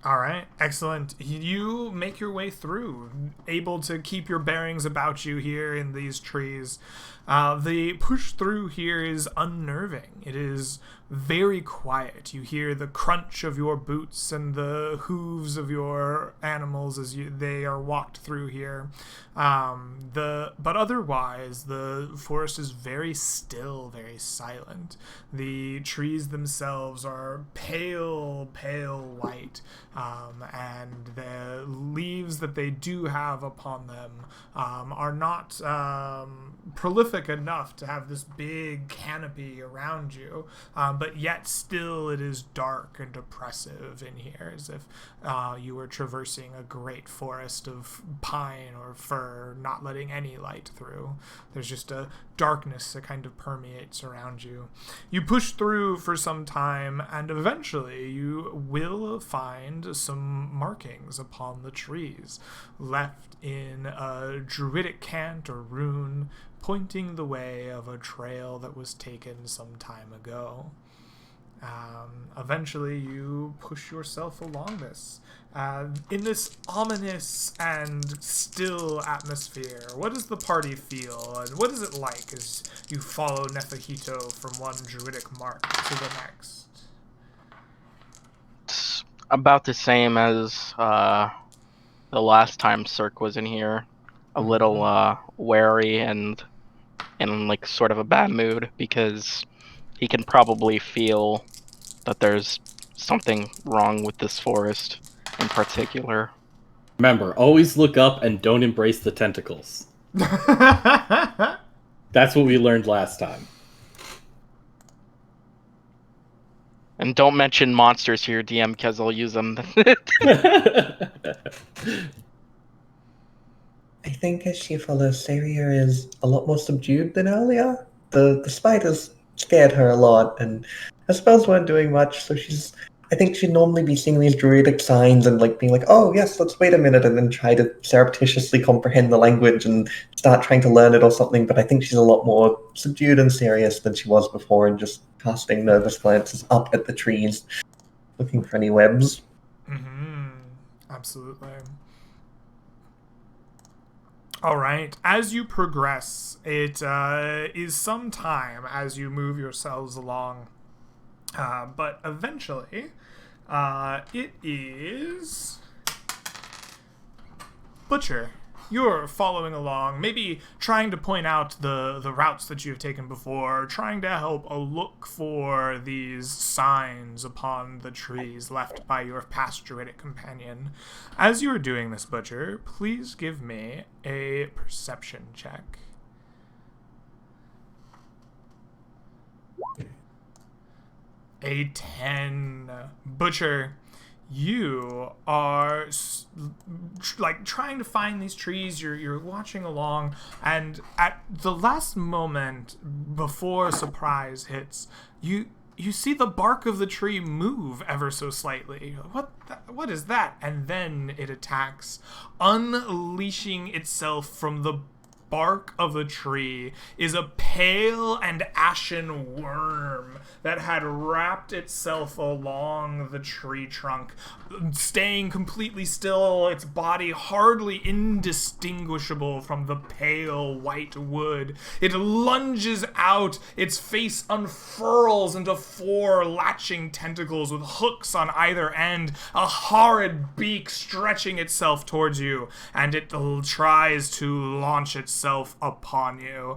All right, excellent. You make your way through, able to keep your bearings about you here in these trees. The push through here is unnerving. It is very quiet. You hear the crunch of your boots and the hooves of your animals as they are walked through here. But otherwise, the forest is very still, very silent. The trees themselves are pale white, and the leaves that they do have upon them are not prolific enough to have this big canopy around you, but yet still it is dark and oppressive in here, as if you were traversing a great forest of pine or fir, not letting any light through. There's just a darkness that kind of permeates around you. You push through for some time, and eventually you will find some markings upon the trees, left in a druidic cant or rune, pointing the way of a trail that was taken some time ago. Eventually you push yourself along this. In this ominous and still atmosphere, what does the party feel, and what is it like as you follow Nefahito from one druidic mark to the next? It's about the same as the last time Cirque was in here. A little wary and in sort of a bad mood because he can probably feel that there's something wrong with this forest in particular. Remember, always look up and don't embrace the tentacles. That's what we learned last time. And don't mention monsters here, DM, because I'll use them. I think as she follows, Saria is a lot more subdued than earlier. The spiders scared her a lot, and her spells weren't doing much, so I think she'd normally be seeing these druidic signs and being like, oh yes, let's wait a minute, and then try to surreptitiously comprehend the language and start trying to learn it or something, but I think she's a lot more subdued and serious than she was before, and just casting nervous glances up at the trees, looking for any webs. Absolutely. All right. As you progress, it is some time as you move yourselves along, but eventually, it is Butcher. You're following along, maybe trying to point out the routes that you've taken before, trying to help look for these signs upon the trees left by your past druidic companion. As you are doing this, Butcher, please give me a perception check. A 10. Butcher, you are like trying to find these trees. You're watching along, and at the last moment before surprise hits, you see the bark of the tree move ever so slightly. What is that? And then it attacks, unleashing itself from the bark of the tree is a pale and ashen worm that had wrapped itself along the tree trunk, staying completely still, its body hardly indistinguishable from the pale white wood. It lunges out, its face unfurls into 4 latching tentacles with hooks on either end, a horrid beak stretching itself towards you, and it tries to launch itself upon you.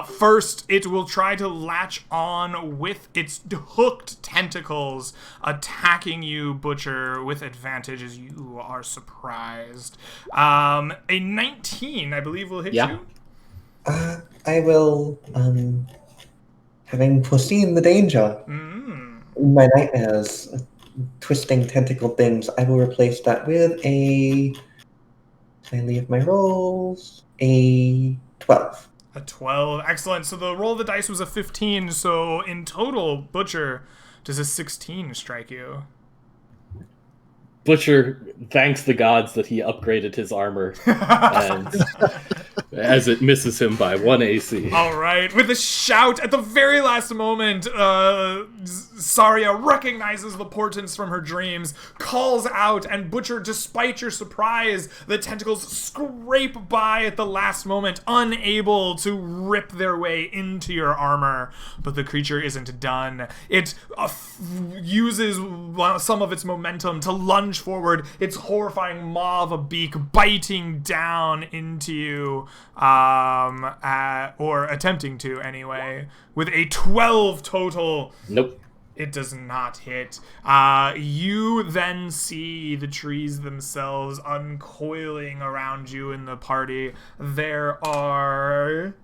First, it will try to latch on with its hooked tentacles, attacking you, Butcher, with advantage as you are surprised. A 19, I believe, will hit you. I will, having foreseen the danger, my nightmares, twisting tentacle things, I will replace that with a, can I leave my rolls? A 12. A 12. Excellent. So the roll of the dice was a 15, so in total, Butcher, does a 16 strike you? Butcher thanks the gods that he upgraded his armor, and as it misses him by 1 AC. All right, with a shout at the very last moment, Saria recognizes the portents from her dreams, calls out, and Butcher, despite your surprise, the tentacles scrape by at the last moment, unable to rip their way into your armor. But the creature isn't done. It uses some of its momentum to lunge forward, its horrifying maw of a beak biting down into you, or attempting to anyway, with a 12 total. Nope. It does not hit. You then see the trees themselves uncoiling around you in the party. There are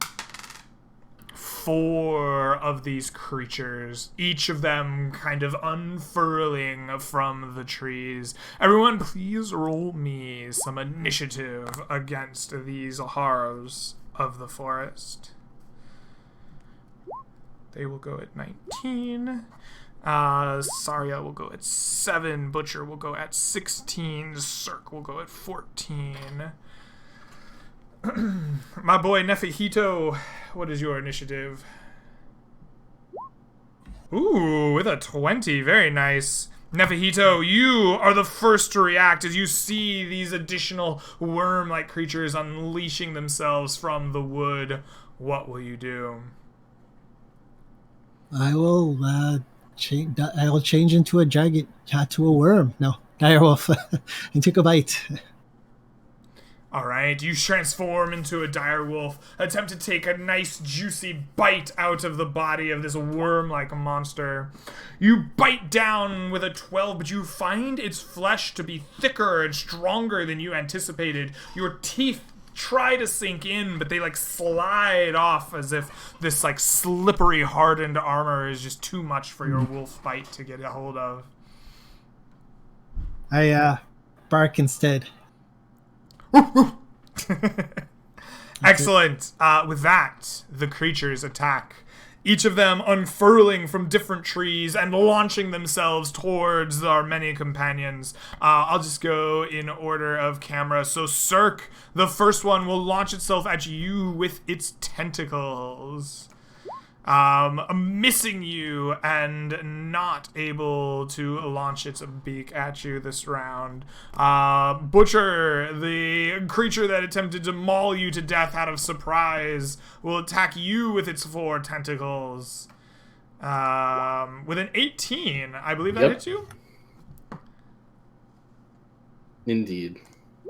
4 of these creatures, each of them kind of unfurling from the trees. Everyone, please roll me some initiative against these horrors of the forest. They will go at 19. Saria will go at 7. Butcher will go at 16. Cirque will go at 14. My boy Nefihito, what is your initiative? Ooh, with a 20. Very nice. Nefihito, you are the first to react as you see these additional worm-like creatures unleashing themselves from the wood. What will you do? I will change into a giant, to a worm. No, direwolf, and take a bite. All right, you transform into a direwolf, attempt to take a nice juicy bite out of the body of this worm-like monster. You bite down with a 12, but you find its flesh to be thicker and stronger than you anticipated. Your teeth try to sink in, but they like slide off as if this like slippery, hardened armor is just too much for your wolf bite to get a hold of. I bark instead. Excellent. With that, the creatures attack, each of them unfurling from different trees and launching themselves towards our many companions. I'll just go in order of camera. So Cirque, the first one, will launch itself at you with its tentacles. Missing you and not able to launch its beak at you this round. Butcher, the creature that attempted to maul you to death out of surprise, will attack you with its 4 tentacles. With an 18, I believe that hits you? Indeed.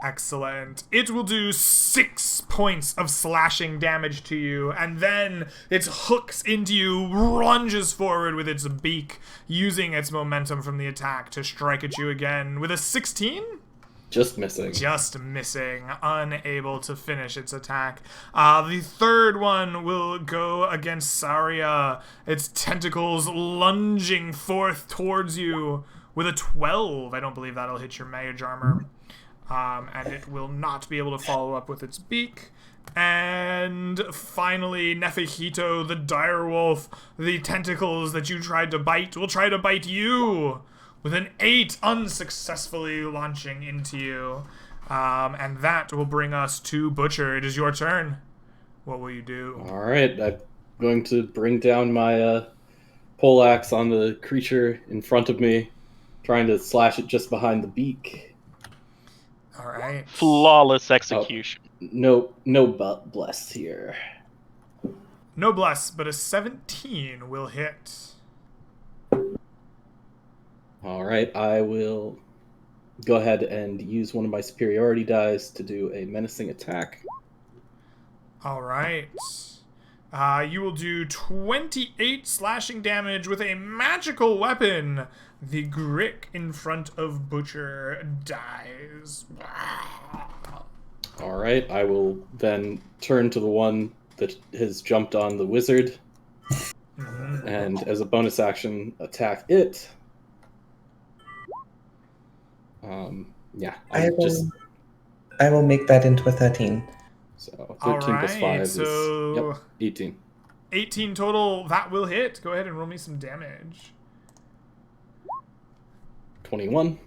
Excellent. It will do 6 points of slashing damage to you, and then its hooks into you, lunges forward with its beak, using its momentum from the attack to strike at you again with a 16? Just missing. Just missing, unable to finish its attack. The third one will go against Saria, its tentacles lunging forth towards you with a 12. I don't believe that'll hit your mage armor. And it will not be able to follow up with its beak. And finally, Nefehito, the direwolf, the tentacles that you tried to bite, will try to bite you with an 8, unsuccessfully launching into you. And that will bring us to Butcher. It is your turn. What will you do? All right, I'm going to bring down my poleaxe on the creature in front of me, trying to slash it just behind the beak. All right. Flawless execution. No bless here. No bless, but a 17 will hit. All right, I will go ahead and use one of my superiority dice to do a menacing attack. All right. You will do 28 slashing damage with a magical weapon. The Grick in front of Butcher dies. All right, I will then turn to the one that has jumped on the wizard, and as a bonus action, attack it. Yeah, I will make that into a 13. So 13 plus 5 is so yep, 18. 18 total. That will hit. Go ahead and roll me some damage. 21.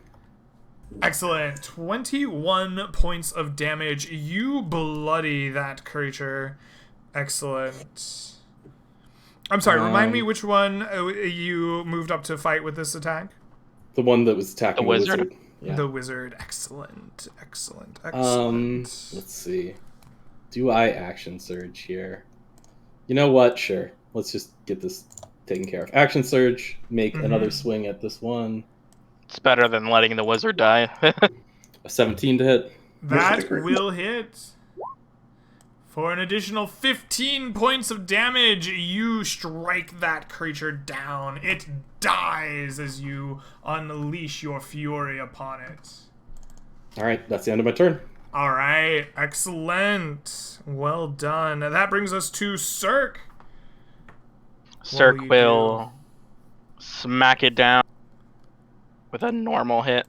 Excellent. 21 points of damage. You bloody that creature. Excellent. I'm sorry, remind me which one you moved up to fight with this attack? The one that was attacking The wizard? Yeah. The wizard. Excellent. Excellent. Let's see. Do I action surge here? You know what? Sure. Let's just get this taken care of. Action surge, make another swing at this one. It's better than letting the wizard die. A 17 to hit. That will hit. For an additional 15 points of damage, you strike that creature down. It dies as you unleash your fury upon it. All right, that's the end of my turn. All right, excellent. Well done. That brings us to Cirque. Cirque will smack it down with a normal hit.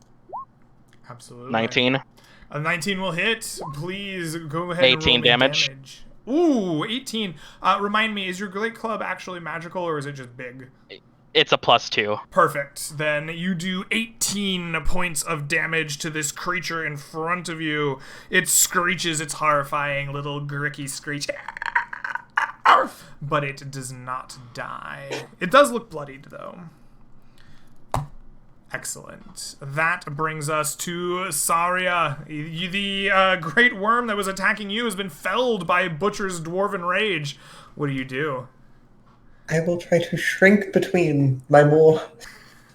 Absolutely. 19. A 19 will hit. Please go ahead and 18 roll me damage. Ooh, 18. Remind me, is your Great Club actually magical or is it just big? It's a +2. Perfect. Then you do 18 points of damage to this creature in front of you. It screeches its horrifying little gricky screech. But it does not die. It does look bloodied, though. Excellent. That brings us to Saria. The great worm that was attacking you has been felled by Butcher's Dwarven Rage. What do? I will try to shrink between my more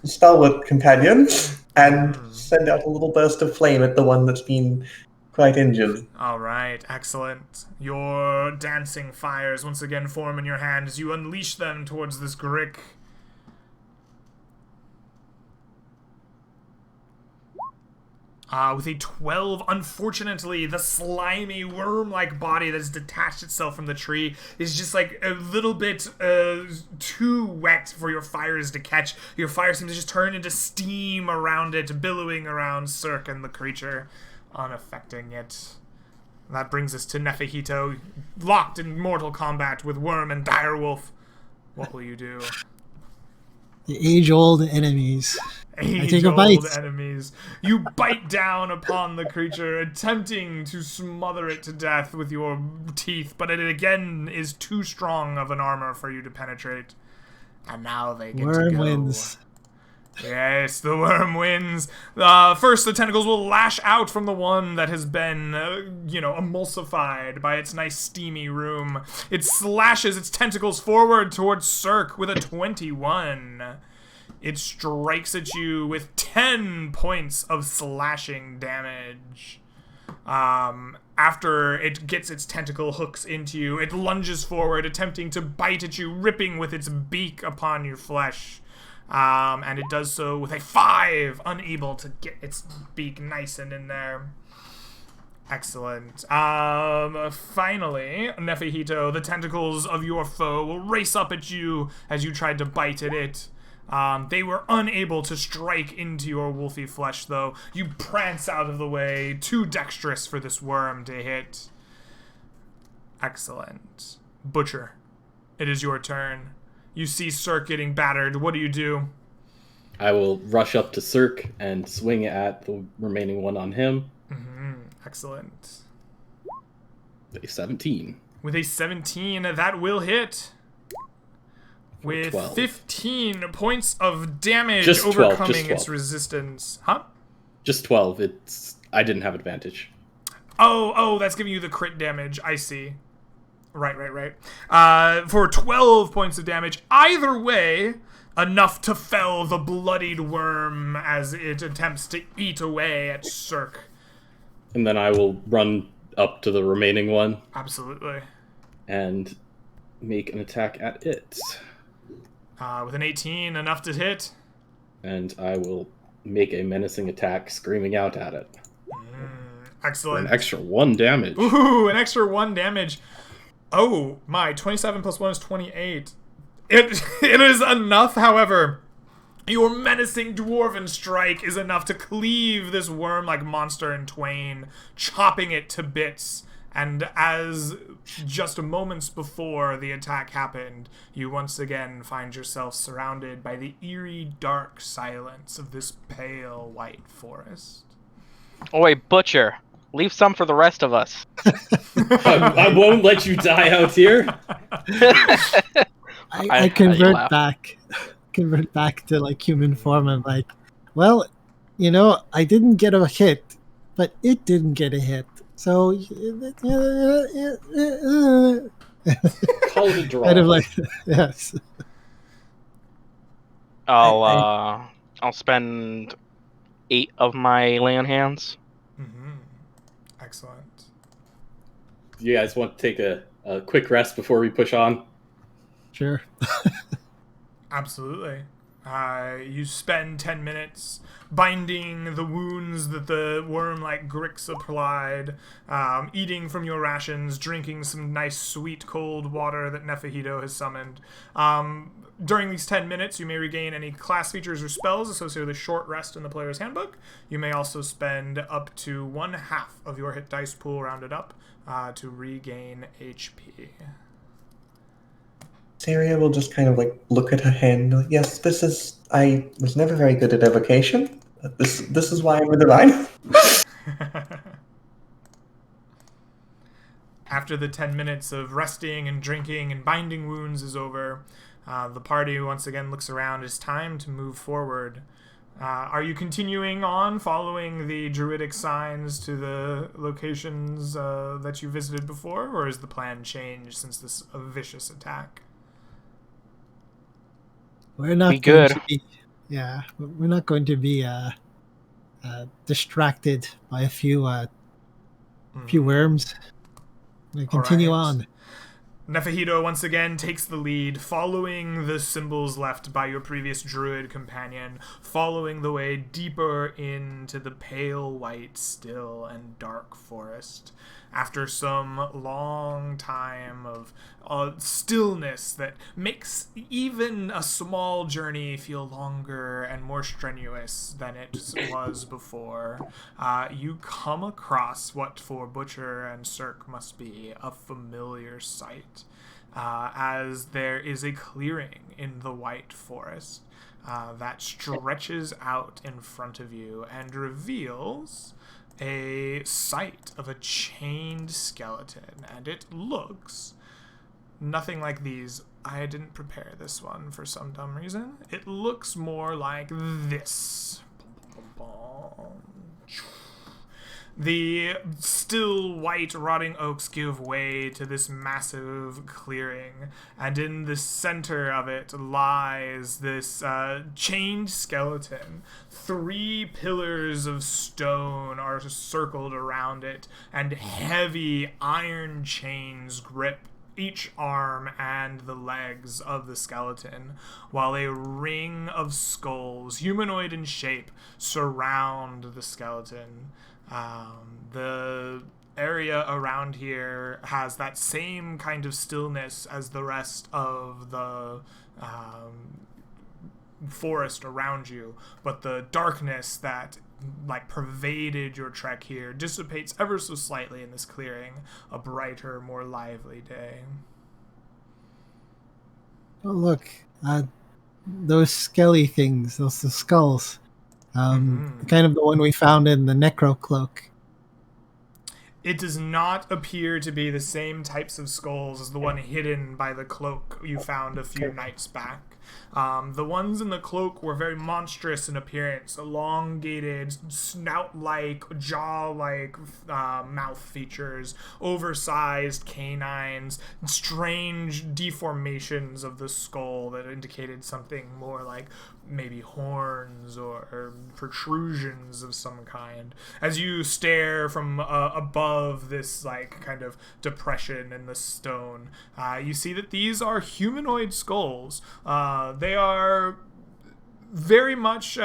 stalwart companions and send out a little burst of flame at the one that's been quite injured. All right, excellent. Your dancing fires once again form in your hand as you unleash them towards this Grick. With a 12, unfortunately, the slimy worm-like body that has detached itself from the tree is just like a little bit too wet for your fires to catch. Your fire seems to just turn into steam around it, billowing around Cirque and the creature, unaffecting it. That brings us to Nefehito, locked in mortal combat with Worm and Direwolf. What will you do? The age-old enemies. I take a bite. Enemies. You bite down upon the creature, attempting to smother it to death with your teeth, but it again is too strong of an armor for you to penetrate. And now they get Worm to go. wins. Yes, the worm wins. First, the tentacles will lash out from the one that has been, emulsified by its nice steamy room. It slashes its tentacles forward towards Cirque with a 21. It strikes at you with 10 points of slashing damage. After it gets its tentacle hooks into you, it lunges forward, attempting to bite at you, ripping with its beak upon your flesh. and it does so with a 5, unable to get its beak nice and in there. Excellent. Finally, Nefahito, the tentacles of your foe will race up at you as you tried to bite at it. They were unable to strike into your wolfy flesh, though. You prance out of the way, too dexterous for this worm to hit. Excellent. Butcher, it is your turn. You see Cirque getting battered. What do you do? I will rush up to Cirque and swing at the remaining one on him. Excellent. A 17. With a 17, that will hit. With 12. 15 points of damage, Just 12, overcoming just 12. its resistance. Huh? Just 12. I didn't have advantage. Oh, that's giving you the crit damage. I see. Right. For 12 points of damage. Either way, enough to fell the bloodied worm as it attempts to eat away at Cirque. And then I will run up to the remaining one. Absolutely. And make an attack at it. With an 18, enough to hit. And I will make a menacing attack, screaming out at it. Excellent. For an extra 1 damage. Ooh, an extra 1 damage. Oh, my. 27 plus 1 is 28. It is enough, however. Your menacing dwarven strike is enough to cleave this worm-like monster in twain, chopping it to bits. And as just moments before the attack happened, you once again find yourself surrounded by the eerie, dark silence of this pale white forest. Oi, Butcher, leave some for the rest of us. I won't let you die out here. I convert back to like human form. I'm like, well, I didn't get a hit, but it didn't get a hit. So Call it a draw. kind of like, yes. I'll spend 8 of my land hands. Excellent. Do you guys want to take a quick rest before we push on? Sure. Absolutely. You spend 10 minutes binding the wounds that the worm-like Grix applied, eating from your rations, drinking some nice, sweet, cold water that Nefahito has summoned. During these 10 minutes, you may regain any class features or spells associated with a short rest in the player's handbook. You may also spend up to 1/2 of your hit dice pool rounded up to regain HP. Syria will just kind of like look at her hand. Like, yes, I was never very good at evocation. This is why I'm with the line. After the 10 minutes of resting and drinking and binding wounds is over, the party once again looks around. It's time to move forward. Are you continuing on following the druidic signs to the locations that you visited before, or has the plan changed since this vicious attack? We're not Be going good. to be, we're not going to be distracted by a few worms. We continue on. Nefahito once again takes the lead, following the symbols left by your previous druid companion, following the way deeper into the pale white, still, and dark forest. After some long time of stillness that makes even a small journey feel longer and more strenuous than it was before, you come across what for Butcher and Cirque must be a familiar sight, as there is a clearing in the white forest that stretches out in front of you and reveals a sight of a chained skeleton, and it looks nothing like these. I didn't prepare this one for some dumb reason. It looks more like this. The still white rotting oaks give way to this massive clearing, and in the center of it lies this chained skeleton. 3 pillars of stone are circled around it, and heavy iron chains grip each arm and the legs of the skeleton, while a ring of skulls, humanoid in shape, surround the skeleton. The area around here has that same kind of stillness as the rest of the forest around you, but the darkness that pervaded your trek here dissipates ever so slightly in this clearing, a brighter, more lively day. Oh, look, those skelly things, those the skulls. Kind of the one we found in the necro cloak. It does not appear to be the same types of skulls as the one hidden by the cloak you found a few nights back. The ones in the cloak were very monstrous in appearance, elongated, snout-like, jaw-like mouth features, oversized canines, strange deformations of the skull that indicated something more like maybe horns or protrusions of some kind. As you stare from above this kind of depression in the stone, you see that these are humanoid skulls. They are very much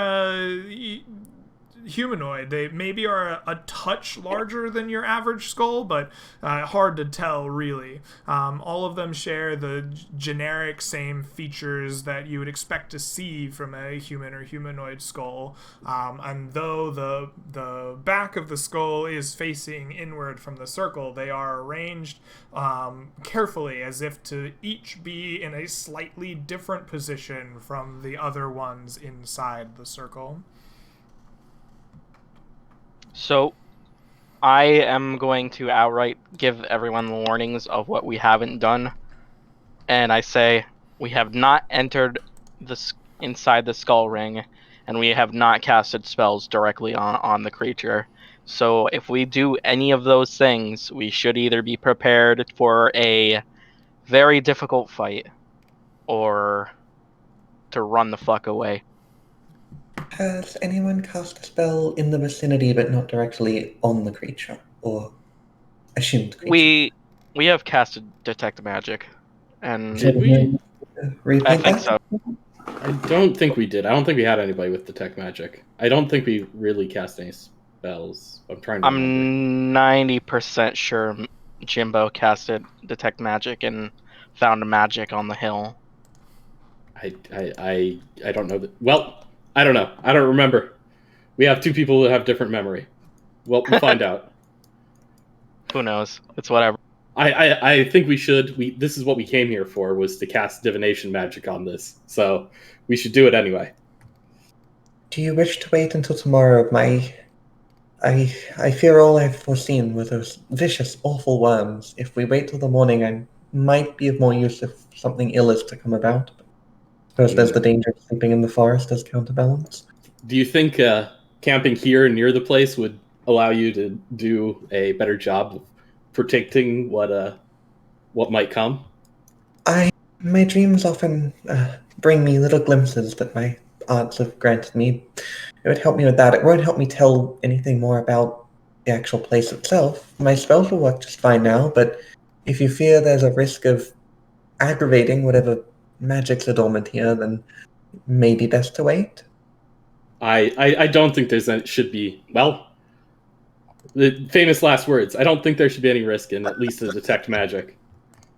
humanoid. They maybe are a touch larger than your average skull, but hard to tell, really. All of them share the generic same features that you would expect to see from a human or humanoid skull. And though the back of the skull is facing inward from the circle, they are arranged carefully as if to each be in a slightly different position from the other ones inside the circle. So, I am going to outright give everyone warnings of what we haven't done, and I say we have not entered inside the skull ring, and we have not casted spells directly on the creature. So, if we do any of those things, we should either be prepared for a very difficult fight, or to run the fuck away. Has anyone cast a spell in the vicinity but not directly on the creature? Or assumed creature? We have casted detect magic, and Did we? Repeat I think that? so. I don't think we did. I don't think we had anybody with detect magic. I don't think we really cast any spells. I'm trying to remember. I'm 90% sure Jimbo casted detect magic and found magic on the hill. I don't know. Well, I don't know. I don't remember. We have two people who have different memory. Well, we'll find out. Who knows? It's whatever. I think we should. This is what we came here for, was to cast divination magic on this. So we should do it anyway. Do you wish to wait until tomorrow? I fear all I've foreseen were those vicious, awful worms. If we wait till the morning, I might be of more use if something ill is to come about. Suppose there's the danger of sleeping in the forest as counterbalance. Do you think camping here near the place would allow you to do a better job of predicting what might come? My dreams often bring me little glimpses that my aunts have granted me. It would help me with that. It won't help me tell anything more about the actual place itself. My spells will work just fine now, but if you fear there's a risk of aggravating whatever magics are dormant here, then it may be best to wait. I don't think should be, well, the famous last words. I don't think there should be any risk in at least the detect magic.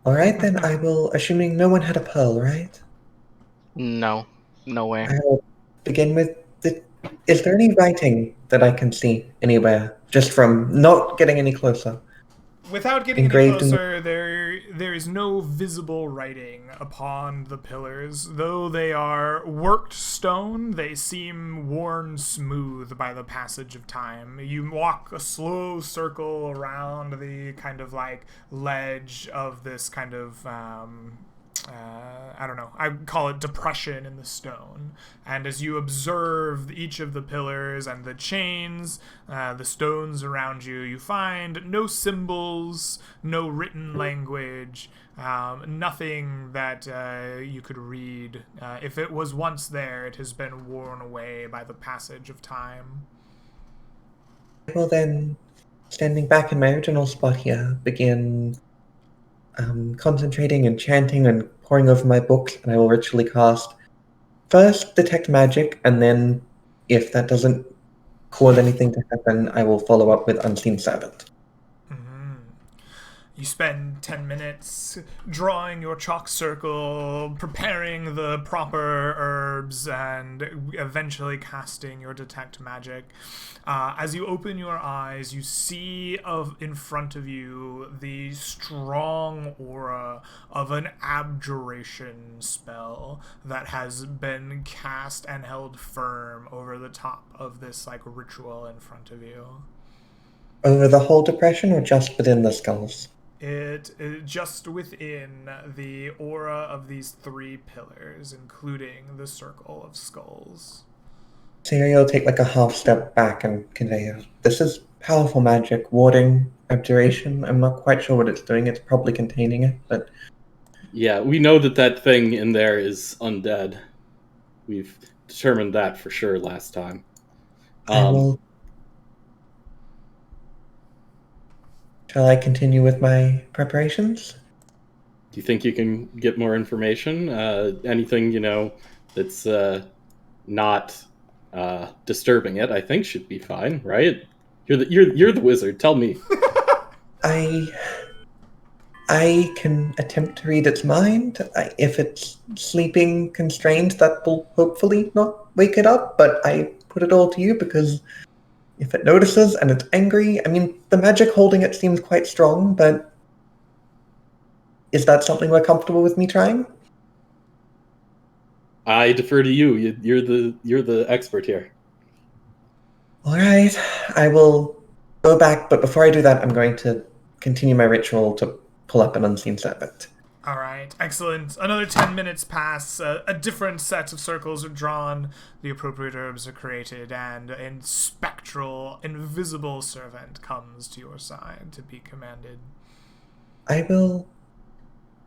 Alright then, I will, assuming no one had a pearl, right? No way. I will begin with is there any writing that I can see anywhere, just from not getting any closer? Without getting Engraved any closer, there is no visible writing upon the pillars. Though they are worked stone, they seem worn smooth by the passage of time. You walk a slow circle around the kind of ledge of this kind of I don't know, I call it depression in the stone. And as you observe each of the pillars and the chains, the stones around you, you find no symbols, no written language, nothing that you could read. If it was once there, it has been worn away by the passage of time. I will then, standing back in my original spot here, begin concentrating and chanting and poring over my books, and I will ritually cast first Detect Magic, and then, if that doesn't cause anything to happen, I will follow up with Unseen Servant. Mhm. You spend 10 minutes drawing your chalk circle, preparing the proper herbs, and eventually casting your Detect Magic. As you open your eyes, you see in front of you the strong aura of an abjuration spell that has been cast and held firm over the top of this like ritual in front of you. Over the whole depression, or just within the skulls? It just within the aura of these 3 pillars, including the circle of skulls. Syria will take like a half step back and convey, this is powerful magic, warding abjuration. I'm not quite sure what it's doing. It's probably containing it, but Yeah, we know that thing in there is undead. We've determined that for sure last time. I will. Shall I continue with my preparations? Do you think you can get more information? Anything that's not disturbing it, I think should be fine, right? You're the wizard. Tell me. I can attempt to read its mind. If it's sleeping constrained, that will hopefully not wake it up, but I put it all to you because if it notices and it's angry, I mean, the magic holding it seems quite strong, but is that something we're comfortable with me trying? I defer to you. You're the expert here. All right, I will go back, but before I do that, I'm going to continue my ritual to pull up an unseen servant. All right, excellent. Another 10 minutes pass. A different set of circles are drawn. The appropriate herbs are created, and a spectral, invisible servant comes to your side to be commanded. I will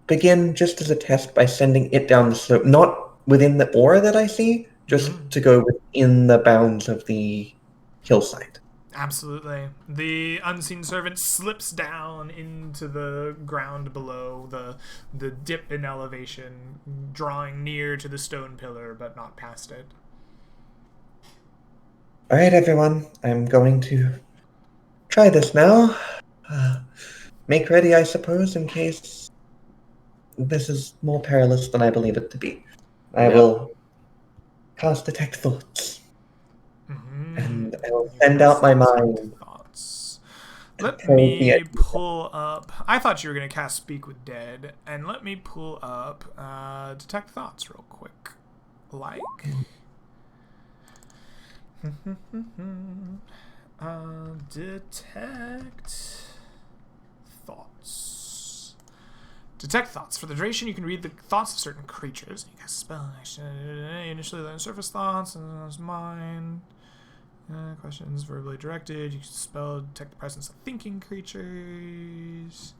begin just as a test by sending it down the slope, not within the aura that I see, just to go within the bounds of the hillside. Absolutely. The unseen servant slips down into the ground below, the dip in elevation, drawing near to the stone pillar, but not past it. All right, everyone. I'm going to try this now. Make ready, I suppose, in case this is more perilous than I believe it to be. I will cast Detect Thoughts. And I will send out my mind. Thoughts. Let me pull up. I thought you were going to cast Speak with Dead, and let me pull up Detect Thoughts real quick. Like. Detect Thoughts. Detect Thoughts. For the duration, you can read the thoughts of certain creatures. You cast a spell action. Initially, then surface thoughts, and that's mine. Questions verbally directed. You can spell detect the presence of thinking creatures.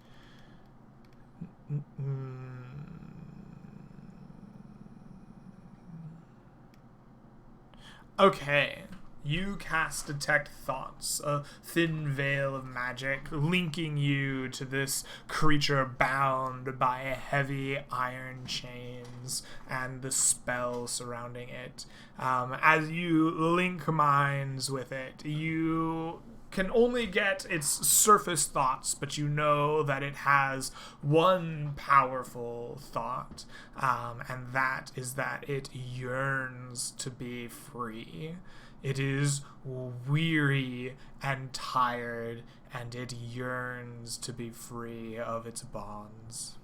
Okay. You cast Detect Thoughts, a thin veil of magic linking you to this creature bound by heavy iron chains and the spell surrounding it. As you link minds with it, you can only get its surface thoughts, but you know that it has one powerful thought, and that is that it yearns to be free. It is weary and tired, and it yearns to be free of its bonds.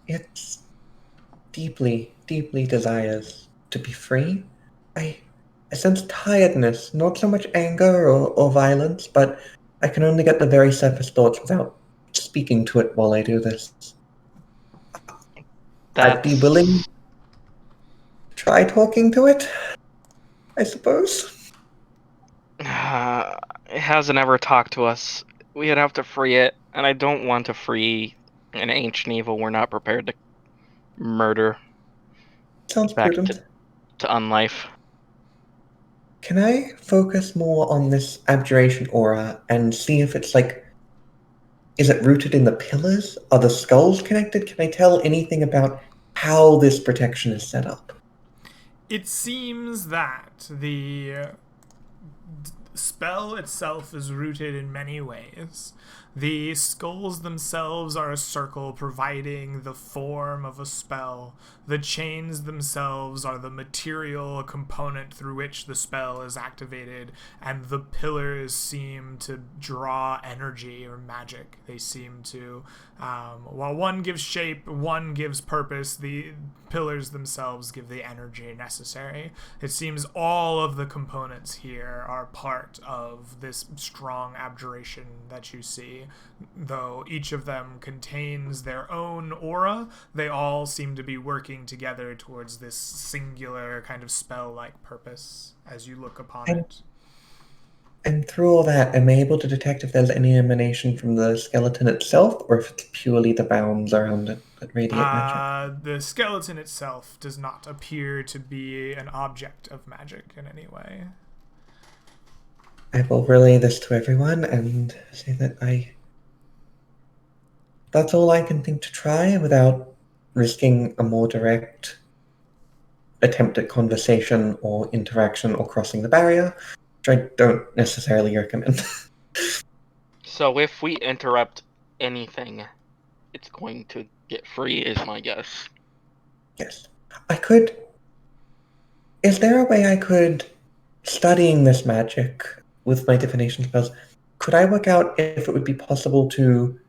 It deeply, deeply desires to be free. I sense tiredness, not so much anger or violence, but I can only get the very surface thoughts without speaking to it while I do this. I'd be willing to try talking to it, I suppose. It hasn't ever talked to us. We'd have to free it, and I don't want to free an ancient evil we're not prepared to murder Sounds back prudent. to unlife. Can I focus more on this abjuration aura and see if it's like is it rooted in the pillars? Are the skulls connected? Can I tell anything about how this protection is set up? It seems that the spell itself is rooted in many ways. The skulls themselves are a circle providing the form of a spell. The chains themselves are the material component through which the spell is activated, and the pillars seem to draw energy or magic. They seem to, while one gives shape, one gives purpose, the pillars themselves give the energy necessary. It seems all of the components here are part of this strong abjuration that you see. Though each of them contains their own aura, they all seem to be working together towards this singular kind of spell-like purpose as you look upon it. And through all that, am I able to detect if there's any emanation from the skeleton itself, or if it's purely the bounds around it that radiate magic? The skeleton itself does not appear to be an object of magic in any way. I will relay this to everyone and say that that's all I can think to try without risking a more direct attempt at conversation or interaction or crossing the barrier, which I don't necessarily recommend. So if we interrupt anything, it's going to get free, is my guess. Yes. Is there a way I could, studying this magic with my divination spells, could I work out if it would be possible to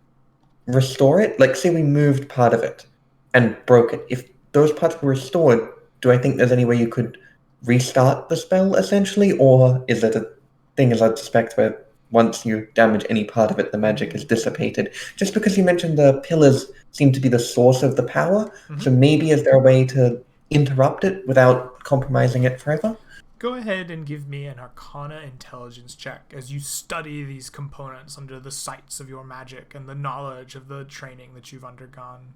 restore it? Like, say we moved part of it and broke it. If those parts were restored, do I think there's any way you could restart the spell, essentially? Or is it a thing, as I'd suspect, where once you damage any part of it, the magic is dissipated? Just because you mentioned the pillars seem to be the source of the power, so maybe is there a way to interrupt it without compromising it forever? Go ahead and give me an Arcana intelligence check as you study these components under the sights of your magic and the knowledge of the training that you've undergone.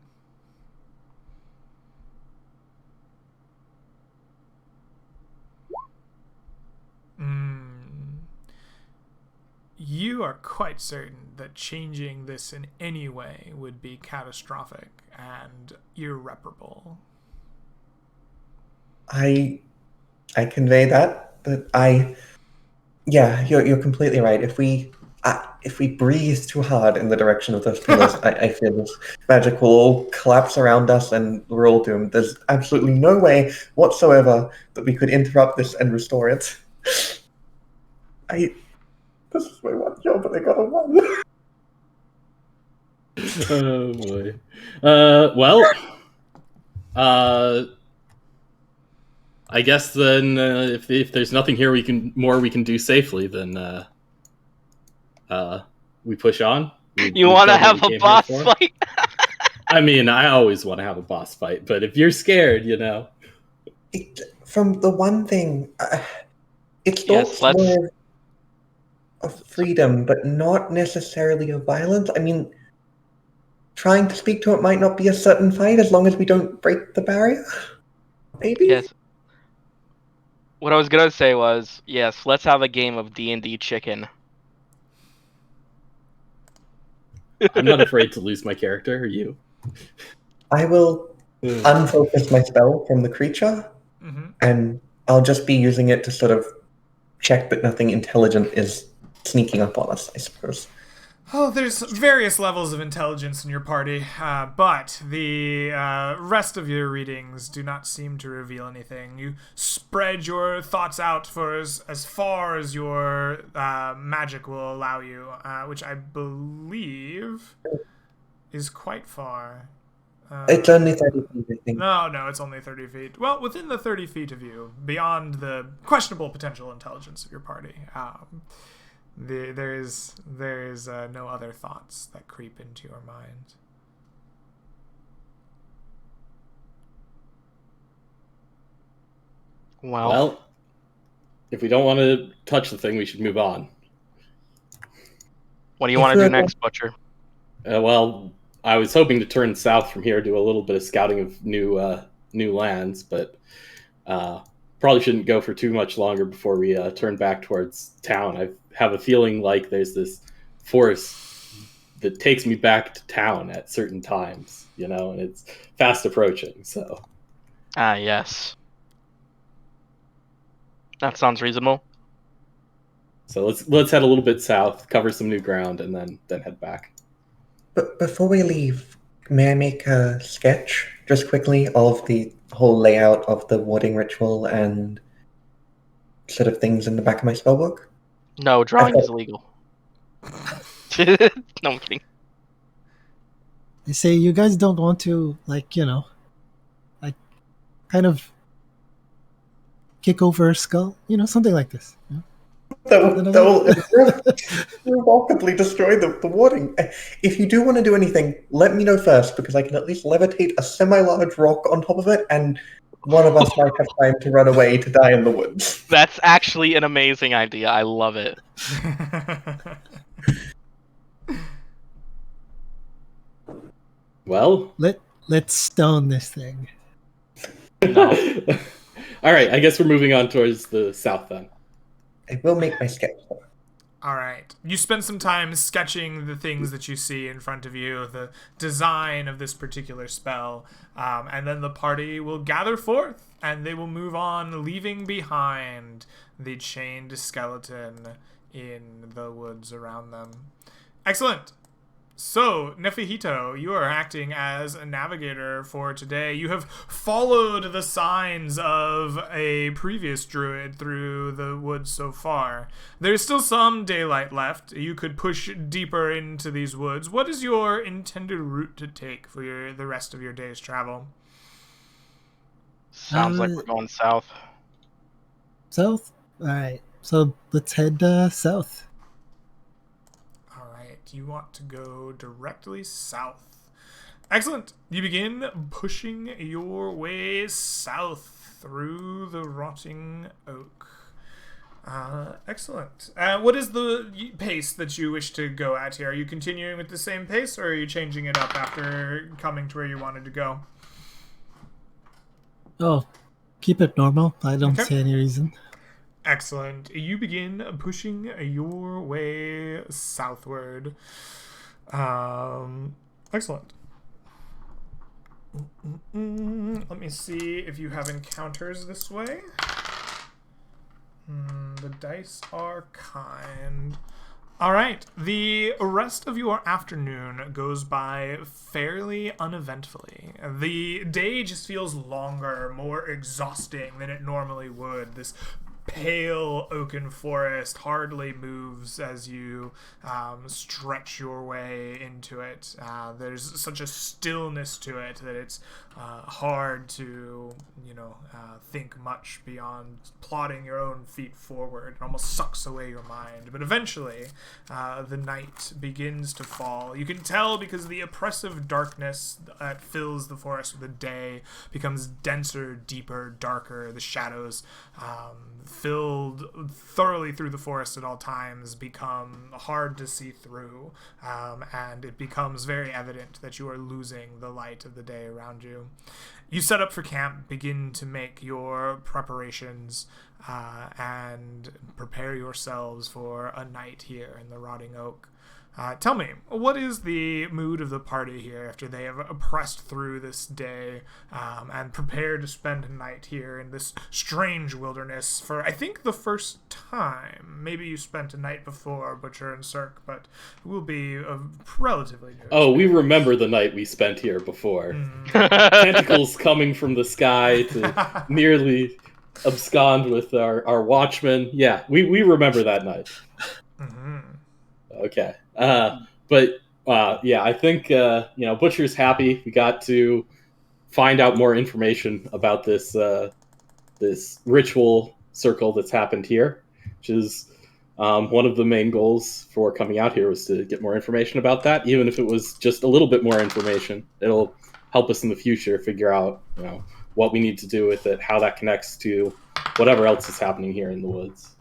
You are quite certain that changing this in any way would be catastrophic and irreparable. I convey that, but you're completely right. If we breathe too hard in the direction of those pillars, I fear this magic will all collapse around us and we're all doomed. There's absolutely no way whatsoever that we could interrupt this and restore it. This is my one job, but I got a one. Oh boy. Well, I guess then if there's nothing here we can do safely, then we push on. You want to have a boss fight? I mean, I always want to have a boss fight, but if you're scared, From the one thing, it's Yes, more of freedom, but not necessarily of violence. I mean, trying to speak to it might not be a certain fight as long as we don't break the barrier. Maybe? Yes. What I was gonna say was, yes, let's have a game of D&D chicken. I'm not afraid to lose my character. Are you? I will unfocus my spell from the creature, and I'll just be using it to sort of check that nothing intelligent is sneaking up on us, I suppose. Oh, there's various levels of intelligence in your party, but the rest of your readings do not seem to reveal anything. You spread your thoughts out for as far as your magic will allow you, which I believe is quite far. It's only 30 feet, I think. No, it's only 30 feet. Well, within the 30 feet of you, beyond the questionable potential intelligence of your party. There is no other thoughts that creep into your mind. Well, if we don't want to touch the thing, we should move on. What do you want to do next, Butcher? Well, I was hoping to turn south from here, do a little bit of scouting of new lands, but probably shouldn't go for too much longer before we turn back towards town. I have a feeling like there's this force that takes me back to town at certain times, and it's fast approaching. So Ah, yes. That sounds reasonable. let's head a little bit south, cover some new ground, and then head back. But before we leave, may I make a sketch, just quickly, of the whole layout of the warding ritual and sort of things in the back of my spellbook? No, drawing is illegal. No, I'm kidding. They say you guys don't want to, kind of kick over a skull, something like this. That will irrevocably destroy the warding. If you do want to do anything, let me know first, because I can at least levitate a semi-large rock on top of it, and one of us might have time to run away to die in the woods. That's actually an amazing idea. I love it. Well, Let's stone this thing. No. All right, I guess we're moving on towards the south then. I will make my sketch, though. All right. You spend some time sketching the things that you see in front of you, the design of this particular spell, and then the party will gather forth, and they will move on, leaving behind the chained skeleton in the woods around them. Excellent. So, Nefihito, you are acting as a navigator for today. You have followed the signs of a previous druid through the woods so far. There's still some daylight left. You could push deeper into these woods. What is your intended route to take for the rest of your day's travel? Sounds like we're going south. South? Alright, so let's head south. You want to go directly south. Excellent. You begin pushing your way south through the rotting oak. Excellent. What is the pace that you wish to go at here? Are you continuing with the same pace, or are you changing it up after coming to where you wanted to go? Oh, keep it normal. I don't Okay. see any reason. Excellent. You begin pushing your way southward. Excellent. Let me see if you have encounters this way. The dice are kind. All right. The rest of your afternoon goes by fairly uneventfully. The day just feels longer, more exhausting than it normally would. This pale oaken forest hardly moves as you stretch your way into it. There's such a stillness to it that it's hard to, think much beyond plodding your own feet forward. It almost sucks away your mind. But eventually, the night begins to fall. You can tell because the oppressive darkness that fills the forest with the day becomes denser, deeper, darker. The shadows filled thoroughly through the forest at all times become hard to see through, and it becomes very evident that you are losing the light of the day around you. You set up for camp, begin to make your preparations, and prepare yourselves for a night here in the Rotting Oak. Tell me, what is the mood of the party here after they have pressed through this day and prepared to spend a night here in this strange wilderness for, I think, the first time? Maybe you spent a night before, Butcher and Cirque, but it will be a relatively new Oh, we remember the night we spent here before. Tentacles coming from the sky to nearly abscond with our watchmen. Yeah, we remember that night. Mm-hmm. Okay. But I think Butcher's happy. We got to find out more information about this this ritual circle that's happened here, which is one of the main goals for coming out here was to get more information about that. Even if it was just a little bit more information, it'll help us in the future figure out what we need to do with it, how that connects to whatever else is happening here in the woods.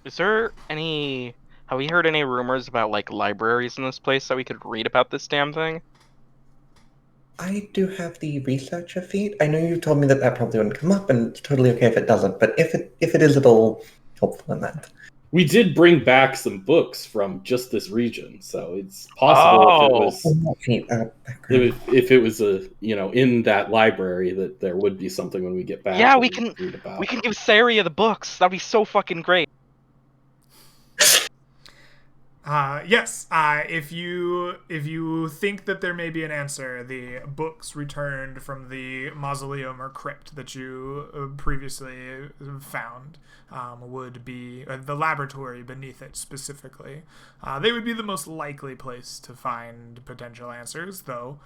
Is there any... Have we heard any rumors about, libraries in this place that we could read about this damn thing? I do have the researcher feat. I know you told me that probably wouldn't come up, and it's totally okay if it doesn't. But if it is at all helpful in that, We did bring back some books from just this region, so it's possible if it was a in that library that there would be something when we get back. Yeah, that we could read about. can give Saria the books. That'd be so fucking great. Yes. If you think that there may be an answer, the books returned from the mausoleum or crypt that you previously found would be the laboratory beneath it specifically. They would be the most likely place to find potential answers, though.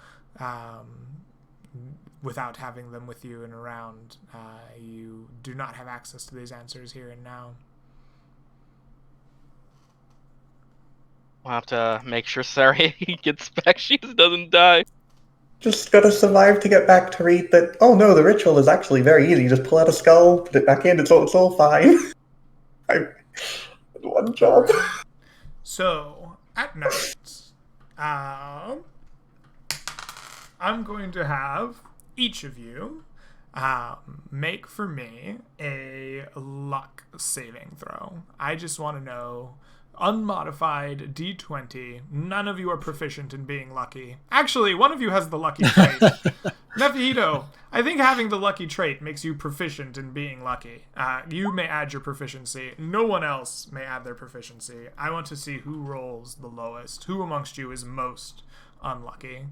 Without having them with you and around, you do not have access to these answers here and now. We'll have to make sure Saria gets back. She doesn't die. Just gotta survive to get back to read that. Oh no, the ritual is actually very easy. Just pull out a skull, put it back in. It's all fine. I had one job. So at night, I'm going to have each of you make for me a luck saving throw. I just want to know. Unmodified D20. None of you are proficient in being lucky. Actually, one of you has the lucky trait. Nephihito, I think having the lucky trait makes you proficient in being lucky. You may add your proficiency. No one else may add their proficiency. I want to see who rolls the lowest. Who amongst you is most unlucky?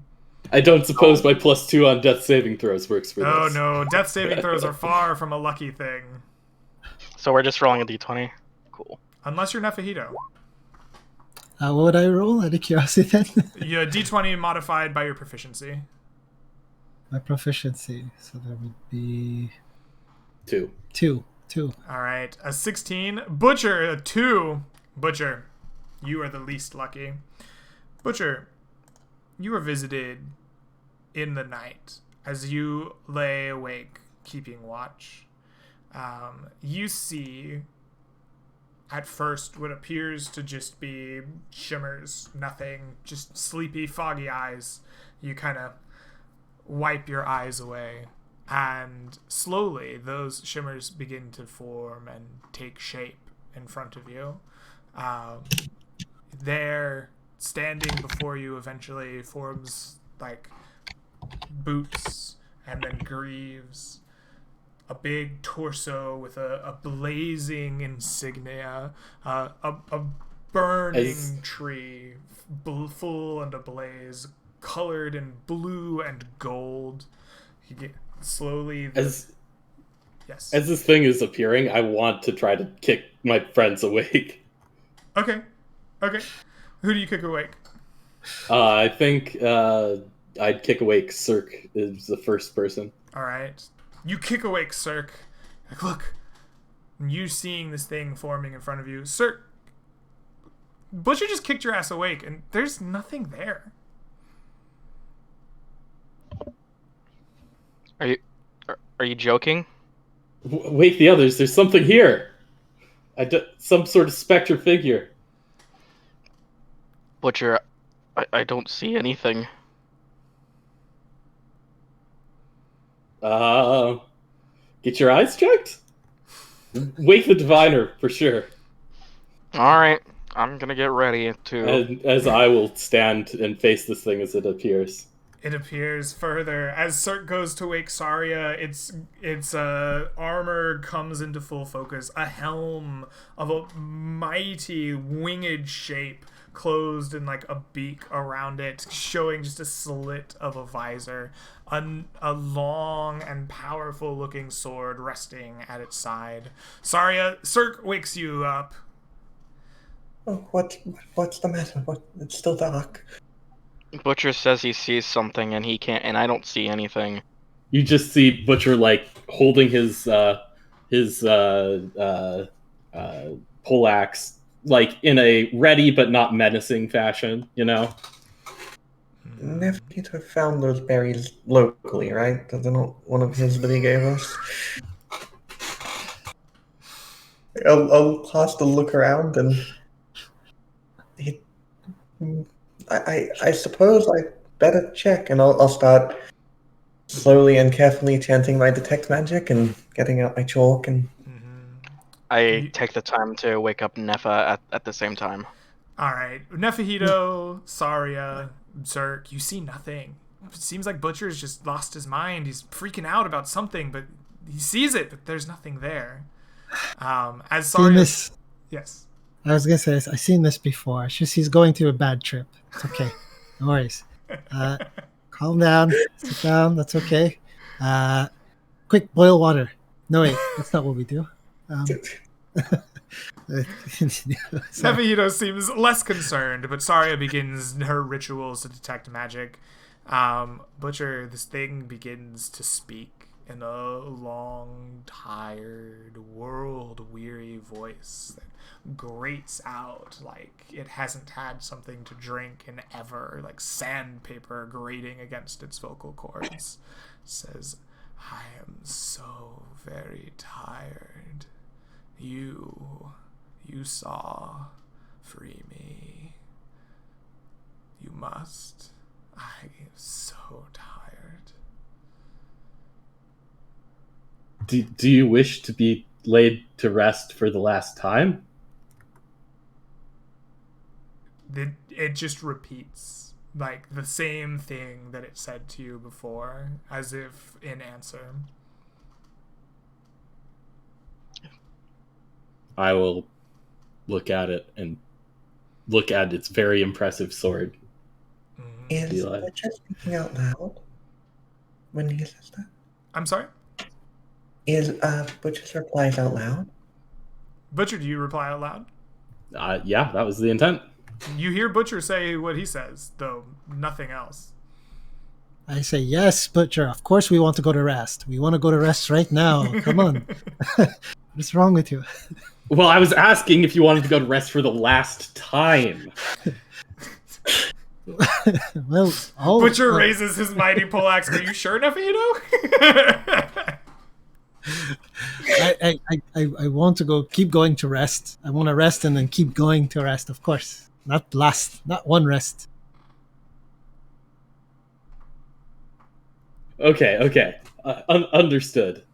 I don't suppose my +2 on death saving throws works for this. Oh no, death saving throws are far from a lucky thing. So we're just rolling a D20. Cool. Unless you're Nephihito. What would I roll out of curiosity then? Yeah, D20 modified by your proficiency. My proficiency. So that would be... 2. 2. All right, a 16. Butcher, a 2. Butcher, you are the least lucky. Butcher, you are visited in the night as you lay awake keeping watch. You see... at first what appears to just be shimmers, nothing, just sleepy, foggy eyes. You kind of wipe your eyes away, and slowly those shimmers begin to form and take shape in front of you. There, standing before you eventually forms like boots and then greaves. A big torso with a blazing insignia, a burning tree, full and ablaze, colored in blue and gold. You get slowly. As yes. As this thing is appearing, I want to try to kick my friends awake. Okay. Who do you kick awake? I think I'd kick awake Cirque is the first person. All right. You kick awake Cirque. Like, look, you seeing this thing forming in front of you. Cirque, Butcher just kicked your ass awake, and there's nothing there. Are you joking? Wake the others. There's something here. Some sort of spectre figure. Butcher, I don't see anything. Get your eyes checked? Wake the diviner, for sure. Alright, I'm gonna get ready to... As I will stand and face this thing as it appears. It appears further. As Cirque goes to wake Saria, its armor comes into full focus. A helm of a mighty winged shape, closed in like a beak around it, showing just a slit of a visor. A long and powerful looking sword resting at its side. Saria, Cirque wakes you up. Oh, what's the matter? It's still dark. Butcher says he sees something and he can't, and I don't see anything. You just see Butcher like holding his poleaxe like in a ready but not menacing fashion, you know? Nephito found those berries locally, right? They're not one of his that he gave us. I'll cast a look around and I suppose I better check, and I'll start slowly and carefully chanting my detect magic and getting out my chalk and. I take the time to wake up Nefa at the same time. All right, Nefahito, Saria, Zerk, you see nothing. It seems like Butcher's just lost his mind. He's freaking out about something, but he sees it, but there's nothing there. As Seen Saria, this. yes, I was gonna say this. I've seen this before. It's just he's going through a bad trip. It's okay. No worries. Calm down. Sit down. That's okay. Quick, boil water. No, wait. That's not what we do. Sorry. Nefahito seems less concerned, but Saria begins her rituals to detect magic. Butcher, this thing begins to speak in a long, tired, world-weary voice that grates out like it hasn't had something to drink in ever, like sandpaper grating against its vocal cords. It says, I am so very tired. You saw, free me. You must. I am so tired. Do you wish to be laid to rest for the last time? It just repeats, like, the same thing that it said to you before, as if in answer. I will look at it and look at its very impressive sword. Is Be like- Butcher speaking out loud when he says that? I'm sorry? Is Butcher's replies out loud? Butcher, do you reply out loud? Yeah, that was the intent. You hear Butcher say what he says, though nothing else. I say, yes, Butcher. Of course we want to go to rest. We want to go to rest right now. Come on. What's wrong with you? Well, I was asking if you wanted to go to rest for the last time. Well, Butcher raises his mighty poleaxe. Are you sure, Nefahito? I want to keep going to rest. I want to rest and then keep going to rest, of course. Not one rest. Okay. Understood.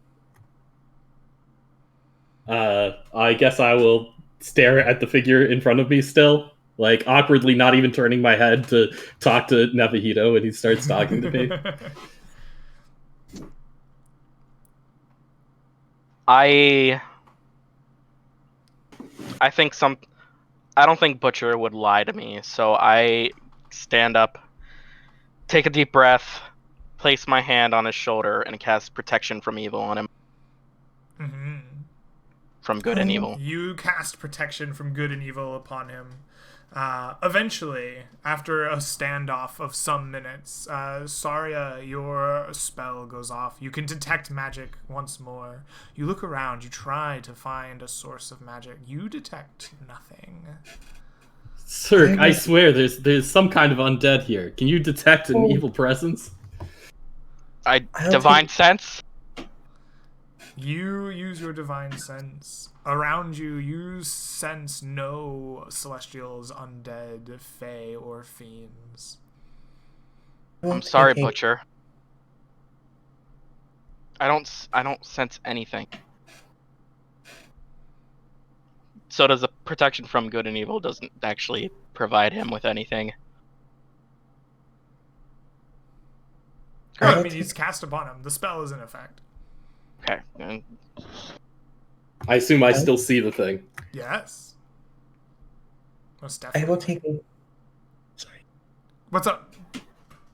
I guess I will stare at the figure in front of me still, like awkwardly not even turning my head to talk to Nefahito when he starts talking to me. I think I don't think Butcher would lie to me, so I stand up, take a deep breath, place my hand on his shoulder, and cast protection from evil on him. Mm-hmm. From good and evil. You cast protection from good and evil upon him. Eventually, after a standoff of some minutes, Saria, your spell goes off. You can detect magic once more. You look around. You try to find a source of magic. You detect nothing. Sir, I swear there's some kind of undead here. Can you detect an evil presence? Divine sense? You use your divine sense. Around you, you sense no celestials, undead, fae, or fiends. I'm sorry, Butcher. I don't sense anything. So does the protection from good and evil doesn't actually provide him with anything. I mean, he's cast upon him. The spell is in effect. Okay. I assume I still see the thing. Yes. Most I definitely. will take a... Sorry. What's up?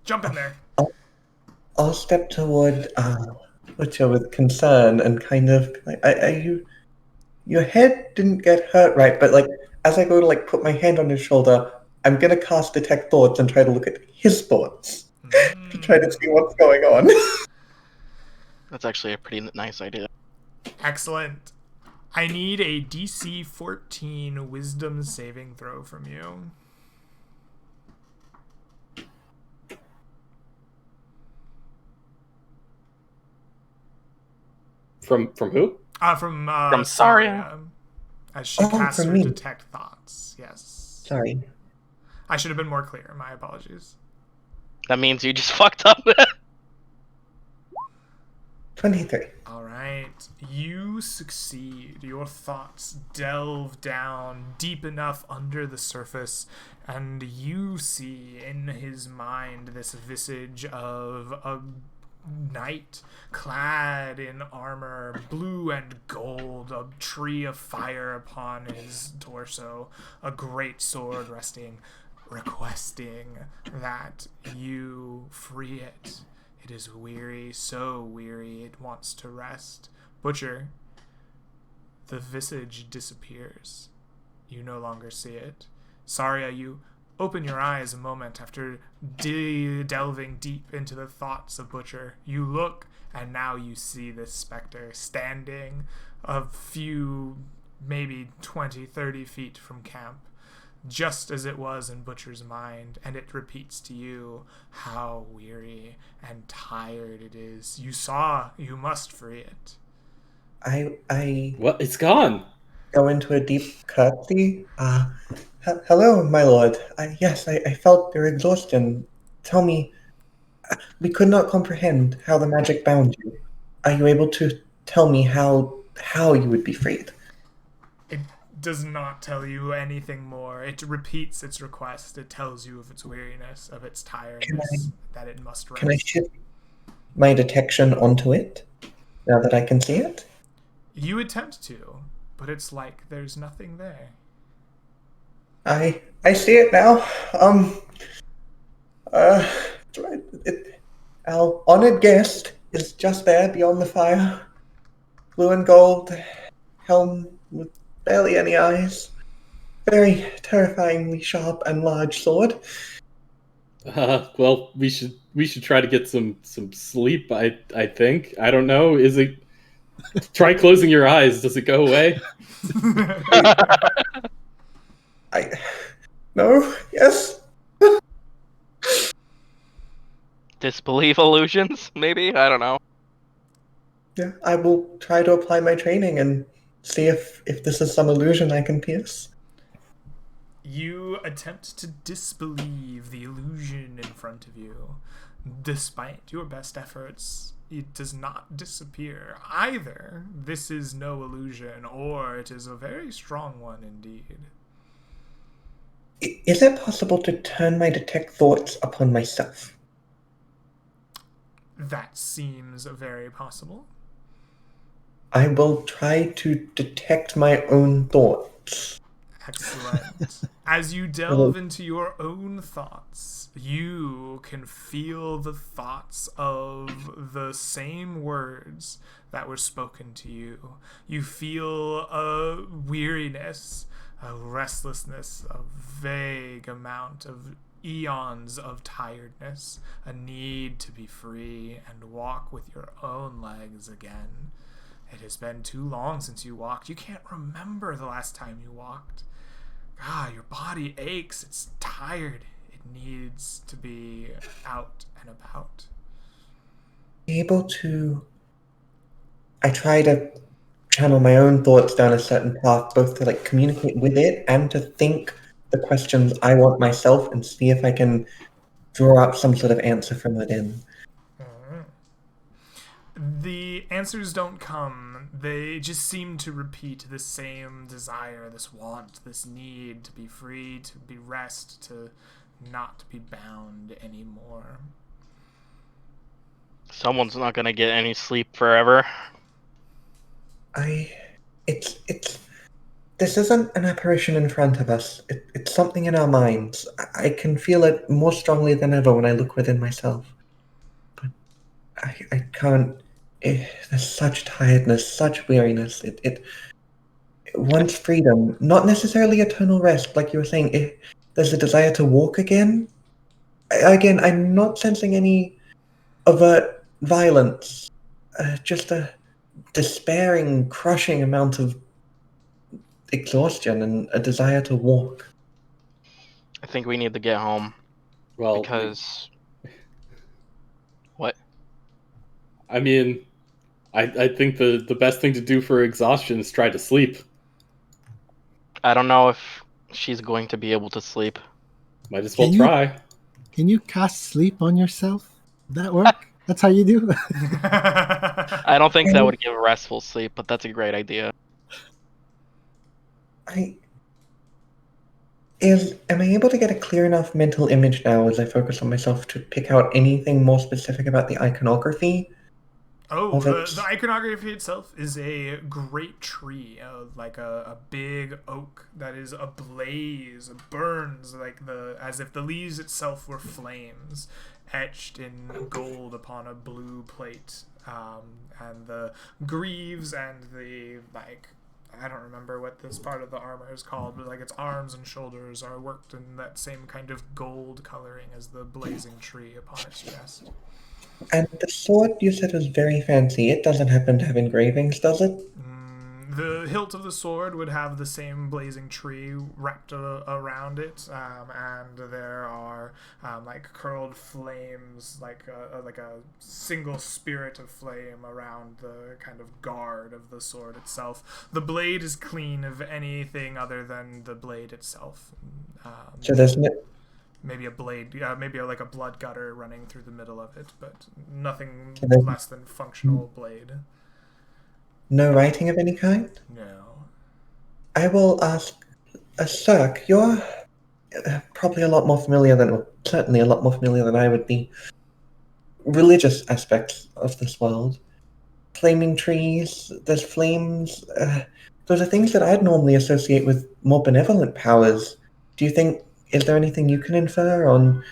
Jump in there. I'll step toward Butcher with concern and kind of... Your head didn't get hurt, right? But, like, as I go to, like, put my hand on his shoulder, I'm gonna cast Detect Thoughts and try to look at his thoughts. To try to see what's going on. That's actually a pretty nice idea. Excellent. I need a DC 14 Wisdom saving throw from you. From who? From Saria. As she casts her from me. Detect Thoughts. Yes. Sorry. I should have been more clear. My apologies. That means you just fucked up. 23. All right. You succeed. Your thoughts delve down deep enough under the surface, and you see in his mind this visage of a knight clad in armor, blue and gold, a tree of fire upon his torso, a great sword resting, requesting that you free it. It is weary, so weary it wants to rest. Butcher, the visage disappears. You no longer see it. Saria, you open your eyes a moment after delving deep into the thoughts of Butcher. You look, and now you see this specter standing a few, maybe 20, 30 feet from camp, just as it was in Butcher's mind, and it repeats to you how weary and tired it is. You saw, you must free it. I What? It's gone. go into a deep curtsy. Hello, my lord. Yes, I felt your exhaustion. Tell me, we could not comprehend how the magic bound you. Are you able to tell me how you would be freed? It does not tell you anything more. It repeats its request. It tells you of its weariness, of its tiredness, that it must rest. Can I shift my detection onto it now that I can see it? You attempt to, but it's like there's nothing there. I see it now. Our honored guest is just there beyond the fire. Blue and gold, helm with barely any eyes. Very terrifyingly sharp and large sword. Well, we should try to get some sleep. I think. I don't know. Is it? Try closing your eyes. Does it go away? No, yes. Disbelief illusions, maybe? I don't know. Yeah, I will try to apply my training and see if this is some illusion I can pierce. You attempt to disbelieve the illusion in front of you. Despite your best efforts, it does not disappear. Either this is no illusion, or it is a very strong one indeed. Is it possible to turn my detect thoughts upon myself? That seems very possible. I will try to detect my own thoughts. Excellent. As you delve into your own thoughts, you can feel the thoughts of the same words that were spoken to you. You feel a weariness, a restlessness, a vague amount of eons of tiredness, a need to be free and walk with your own legs again. It has been too long since you walked. You can't remember the last time you walked. Your body aches. It's tired. It needs to be out and about. I try to channel my own thoughts down a certain path, both to communicate with it and to think the questions I want myself and see if I can draw out some sort of answer from within. The answers don't come. They just seem to repeat the same desire, this want, this need to be free, to be rest, to not be bound anymore. Someone's not gonna get any sleep forever. This isn't an apparition in front of us. It's something in our minds. I can feel it more strongly than ever when I look within myself. But I can't. There's such tiredness, such weariness. It wants freedom, not necessarily eternal rest, like you were saying. There's a desire to walk again. Again, I'm not sensing any overt violence. Just a despairing, crushing amount of exhaustion and a desire to walk. I think we need to get home. Well, because... What? I mean, I think the best thing to do for exhaustion is try to sleep. I don't know if she's going to be able to sleep. Might as well try. Can you cast sleep on yourself? Would that work? That's how you do. I don't think that would give a restful sleep, but that's a great idea. Am I able to get a clear enough mental image now as I focus on myself to pick out anything more specific about the iconography? Oh, Of it? the iconography itself is a great tree, like a big oak that is ablaze, burns like as if the leaves itself were flames, etched in gold upon a blue plate. And the greaves and the I don't remember what this part of the armor is called, but like its arms and shoulders are worked in that same kind of gold coloring as the blazing tree upon its chest. And the sword you said was very fancy. It doesn't happen to have engravings, does it? The hilt of the sword would have the same blazing tree wrapped around it, and there are like curled flames, like a single spirit of flame around the kind of guard of the sword itself. The blade is clean of anything other than the blade itself. So there's no, Maybe a blade, maybe like a blood gutter running through the middle of it, but nothing so there's less than functional blade. no writing of any kind? No. I will ask Cirque, you're probably a lot more familiar than, well, certainly a lot more familiar than I would be. Religious aspects of this world. Flaming trees, there's flames. Those are things that I'd normally associate with more benevolent powers. Do you think, is there anything you can infer on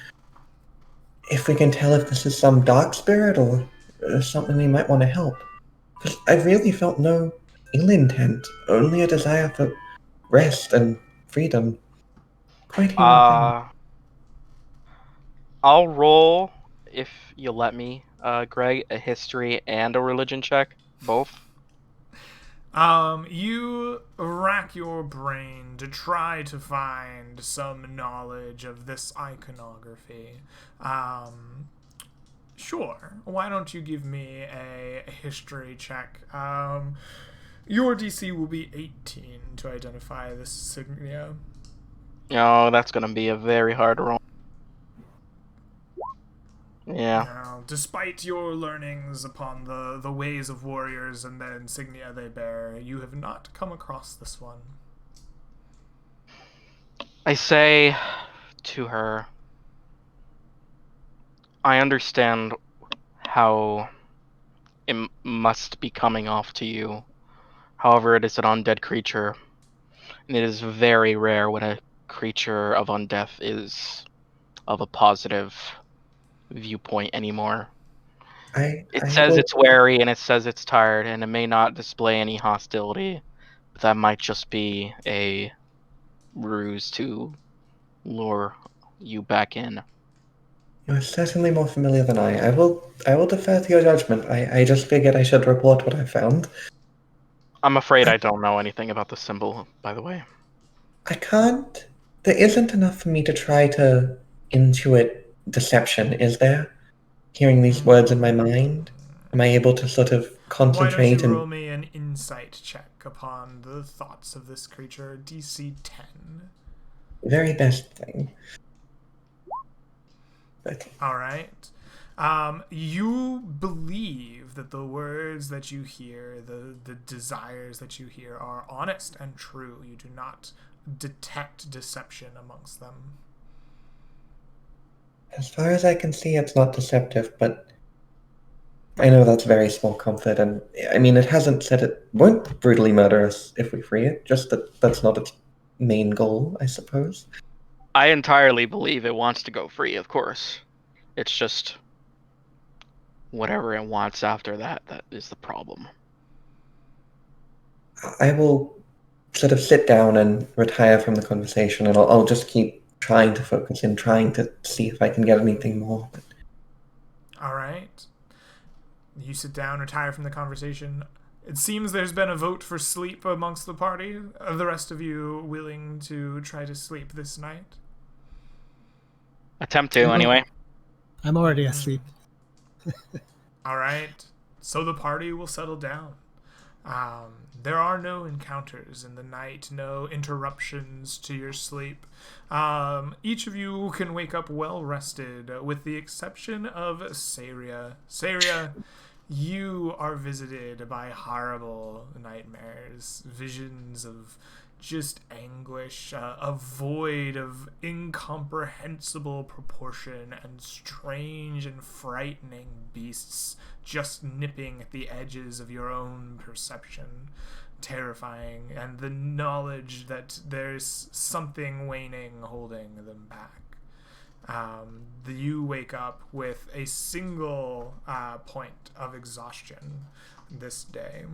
if we can tell if this is some dark spirit or something we might want to help? Because I've really felt no ill intent, only a desire for rest and freedom. Quite human thing. I'll roll, if you let me, Greg, a history and a religion check, both. You rack your brain to try to find some knowledge of this iconography. Sure. Why don't you give me a history check? Your DC will be 18 to identify this insignia. Oh, that's gonna be a very hard roll. Yeah. Now, despite your learnings upon the ways of warriors and the insignia they bear, you have not come across this one. I say to her, I understand how it must be coming off to you. However, it is an undead creature, and it is very rare when a creature of undeath is of a positive viewpoint anymore. It I says will, it's wary and it says it's tired, and it may not display any hostility, but that might just be a ruse to lure you back in. you're certainly more familiar than I. I will defer to your judgment. I just figured I should report what I found. I'm afraid I don't know anything about the symbol, by the way. I can't. There isn't enough for me to try to intuit deception, is there? Hearing these words in my mind? Am I able to sort of Why don't you concentrate roll and me an insight check upon the thoughts of this creature, DC 10. very best thing? But Alright. You believe that the words that you hear, the desires that you hear are honest and true. You do not detect deception amongst them. as far as I can see, it's not deceptive, but I know that's very small comfort, and I mean, it hasn't said it won't brutally murder us if we free it, just that that's not its main goal, I suppose. I entirely believe it wants to go free, of course. It's just whatever it wants after that is the problem. I will sort of sit down and retire from the conversation, and I'll just keep trying to focus in, trying to see if I can get anything more. But Alright. You sit down, retire from the conversation. It seems there's been a vote for sleep amongst the party. Are the rest of you willing to try to sleep this night? Attempt to, anyway. I'm already asleep. Alright. So the party will settle down. There are no encounters in the night, no interruptions to your sleep. Each of you can wake up well rested, with the exception of Saria. Saria, you are visited by horrible nightmares, visions of just anguish, a void of incomprehensible proportion, and strange and frightening beasts just nipping at the edges of your own perception. Terrifying, and the knowledge that there's something waning holding them back. You wake up with a single point of exhaustion this day.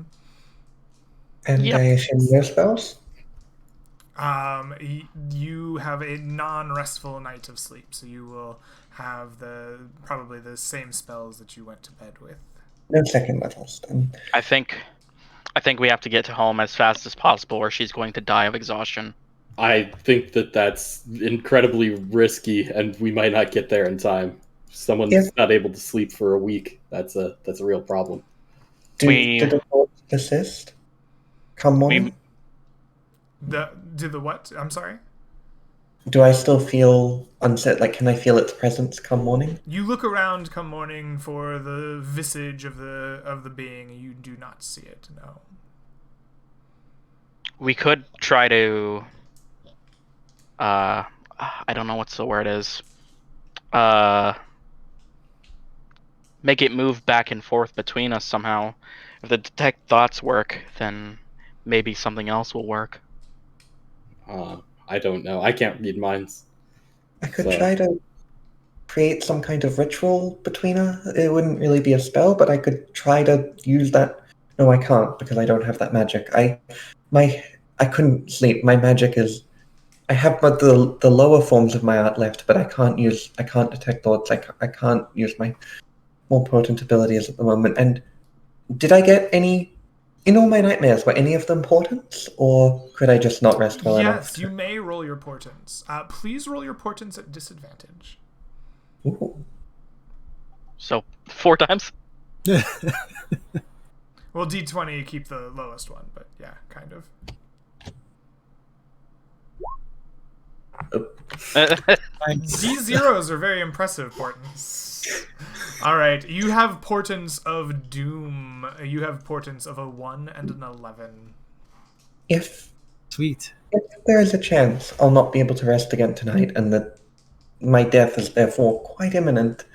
And Yep. I assume no spells? You have a non-restful night of sleep, so you will have probably the same spells that you went to bed with. No second levels, then. I think we have to get to home as fast as possible, or she's going to die of exhaustion. I think that's incredibly risky, and we might not get there in time. If someone's not able to sleep for a week, that's a real problem. Do the thoughts persist? Come morning? Do the what? I'm sorry? Do I still feel unset? Like, can I feel its presence come morning? You look around come morning for the visage of the being, and you do not see it, no. We could try to I don't know what's the word is. Make it move back and forth between us somehow. If the detect thoughts work, then maybe something else will work. I don't know. I can't read minds. I could try to create some kind of ritual between us. It wouldn't really be a spell, but I could try to use that. No, I can't because I don't have that magic. I couldn't sleep. My magic is. I have but the lower forms of my art left, but I can't detect thoughts. I can't use my more potent abilities at the moment. And did I get any in all my nightmares? Were any of them portents, or could I just not rest well enough? Yes, you may roll your portents. Please roll your portents at disadvantage. Ooh. So 4 times. Well, D20, keep the lowest one, but yeah, kind of. D0s are very impressive portents. Alright, you have portents of doom. You have portents of a 1 and an 11. Sweet. If there is a chance I'll not be able to rest again tonight, and that my death is therefore quite imminent,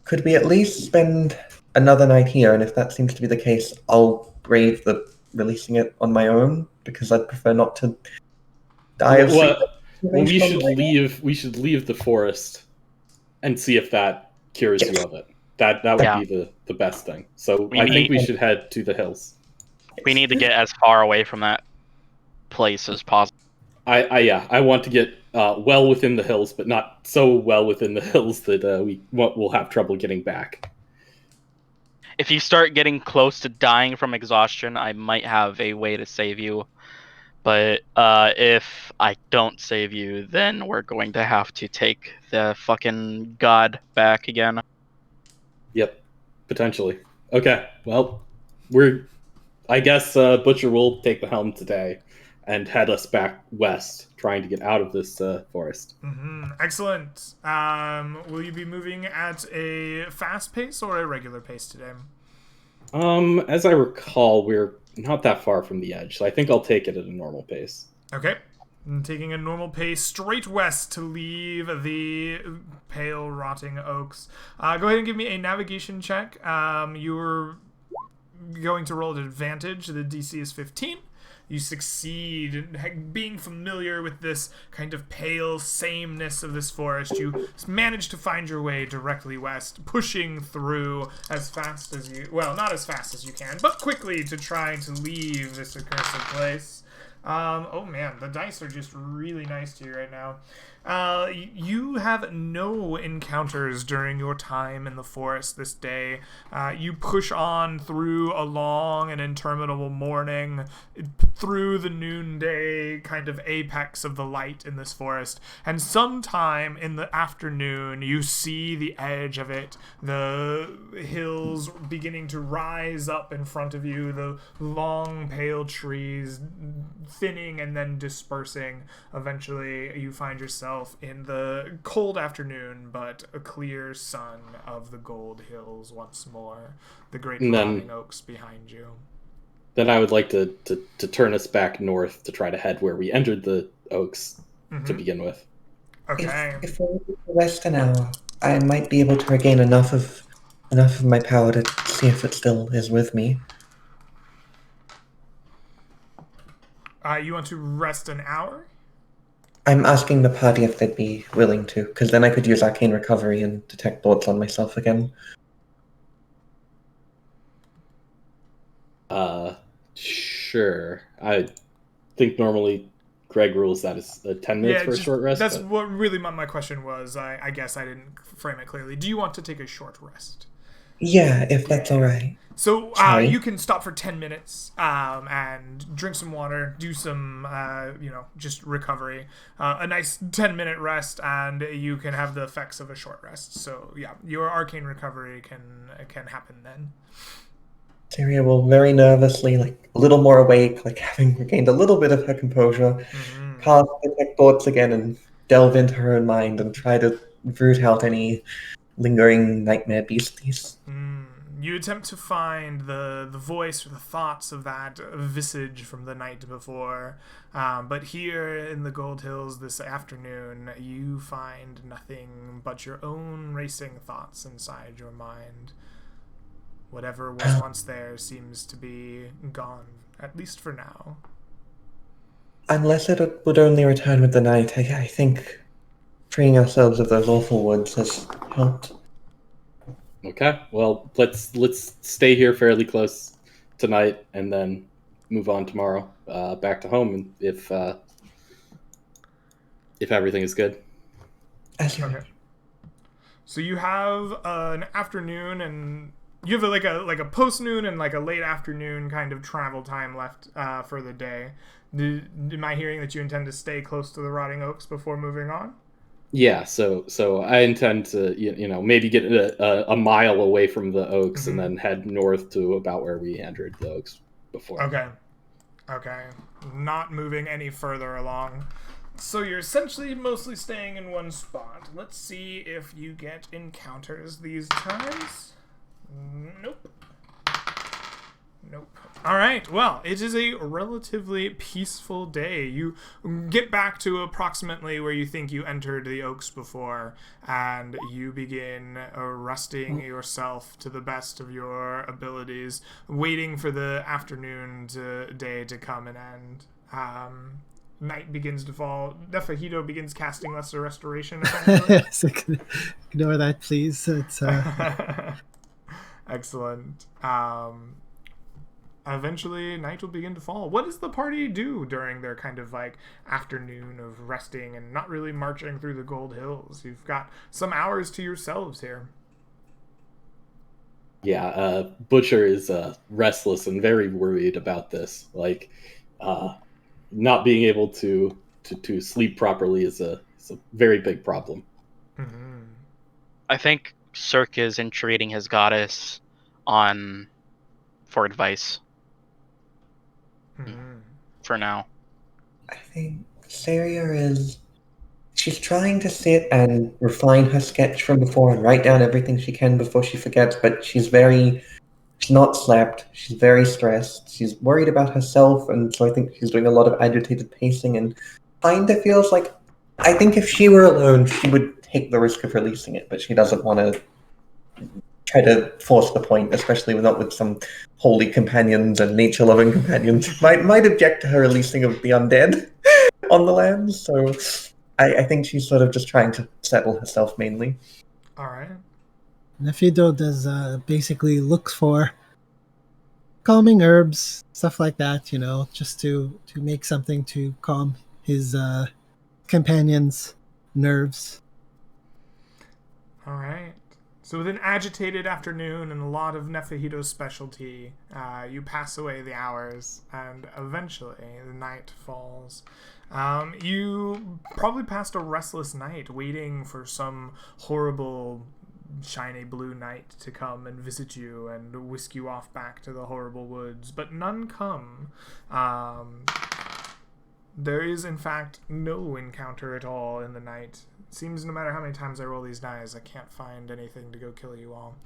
could we at least spend another night here? And if that seems to be the case, I'll brave the releasing it on my own, because I'd prefer not to die of sleep. Well, we should leave the forest and see if that cures you of it. That would be the best thing. So I think we should head to the hills. We need to get as far away from that place as possible. I want to get well within the hills, but not so well within the hills that we'll have trouble getting back. If you start getting close to dying from exhaustion, I might have a way to save you. But if I don't save you, then we're going to have to take the fucking god back again. Yep, potentially. Okay, well, I guess Butcher will take the helm today and head us back west, trying to get out of this forest. Mm-hmm. Excellent. Will you be moving at a fast pace or a regular pace today? As I recall, we're not that far from the edge, so I think I'll take it at a normal pace. Okay. I'm taking a normal pace straight west to leave the pale, rotting oaks. Go ahead and give me a navigation check. You're going to roll at advantage. The DC is 15. You succeed in being familiar with this kind of pale sameness of this forest. You manage to find your way directly west, pushing through as fast as you... Well, not as fast as you can, but quickly to try to leave this accursed place. Oh man, the dice are just really nice to you right now. You have no encounters during your time in the forest this day. You push on through a long and interminable morning, through the noonday kind of apex of the light in this forest, and sometime in the afternoon you see the edge of it, the hills beginning to rise up in front of you, the long pale trees thinning and then dispersing. Eventually you find yourself in the cold afternoon but a clear sun of the Gold Hills once more, the great rotting oaks behind you. Then I would like to turn us back north to try to head where we entered the oaks to begin with. Okay. If we rest an hour, I might be able to regain enough of my power to see if it still is with me. You want to rest an hour? I'm asking the party if they'd be willing to, because then I could use arcane recovery and detect thoughts on myself again. Sure. I think normally Greg rules that as 10 minutes for a short rest. That's what really my question was. I guess I didn't frame it clearly. Do you want to take a short rest? Yeah, if that's all right. So you can stop for 10 minutes and drink some water, do some, just recovery. A nice 10-minute rest, and you can have the effects of a short rest. So yeah, your arcane recovery can happen then. Syria will very nervously, like a little more awake, like having regained a little bit of her composure, cast detect thoughts again and delve into her own mind and try to root out any lingering nightmare beasties. You attempt to find the voice or the thoughts of that visage from the night before, but here in the Gold Hills this afternoon, you find nothing but your own racing thoughts inside your mind. Whatever was once there seems to be gone, at least for now. Unless it would only return with the night, I think freeing ourselves of those awful woods has helped. Okay, well, let's stay here fairly close tonight and then move on tomorrow back to home, and if everything is good. Okay. So you have an afternoon, and you have like a post noon and like a late afternoon kind of travel time left for the day. Am I hearing that you intend to stay close to the rotting oaks before moving on? Yeah, so I intend to maybe get a mile away from the oaks and then head north to about where we entered the oaks before. Okay. Not moving any further along. So you're essentially mostly staying in one spot. Let's see if you get encounters these times. Nope. All right, well, it is a relatively peaceful day. You get back to approximately where you think you entered the oaks before, and you begin resting yourself to the best of your abilities, waiting for the afternoon day to come and end. Night begins to fall. Nefahito begins casting Lesser Restoration. Yes, ignore that, please. It's excellent. Eventually, night will begin to fall. What does the party do during their kind of like afternoon of resting and not really marching through the Gold Hills? You've got some hours to yourselves here. Yeah, Butcher is restless and very worried about this. Like, not being able to sleep properly is a very big problem. I think Cirque is entreating his goddess for advice. For now. I think Saria she's trying to sit and refine her sketch from before and write down everything she can before she forgets, but she's not slept, she's very stressed, she's worried about herself, and so I think she's doing a lot of agitated pacing, and kinda feels like, I think if she were alone, she would take the risk of releasing it, but she doesn't want to try to force the point, especially not with some holy companions and nature-loving companions. might object to her releasing of the undead on the lands, so I think she's sort of just trying to settle herself mainly. All right. Nefido does basically looks for calming herbs, stuff like that. Just to make something to calm his companions' nerves. All right. So with an agitated afternoon and a lot of Nefahito's specialty, you pass away the hours, and eventually the night falls. You probably passed a restless night waiting for some horrible shiny blue knight to come and visit you and whisk you off back to the horrible woods, but none come. There is, in fact, no encounter at all in the night. It seems no matter how many times I roll these dice, I can't find anything to go kill you all.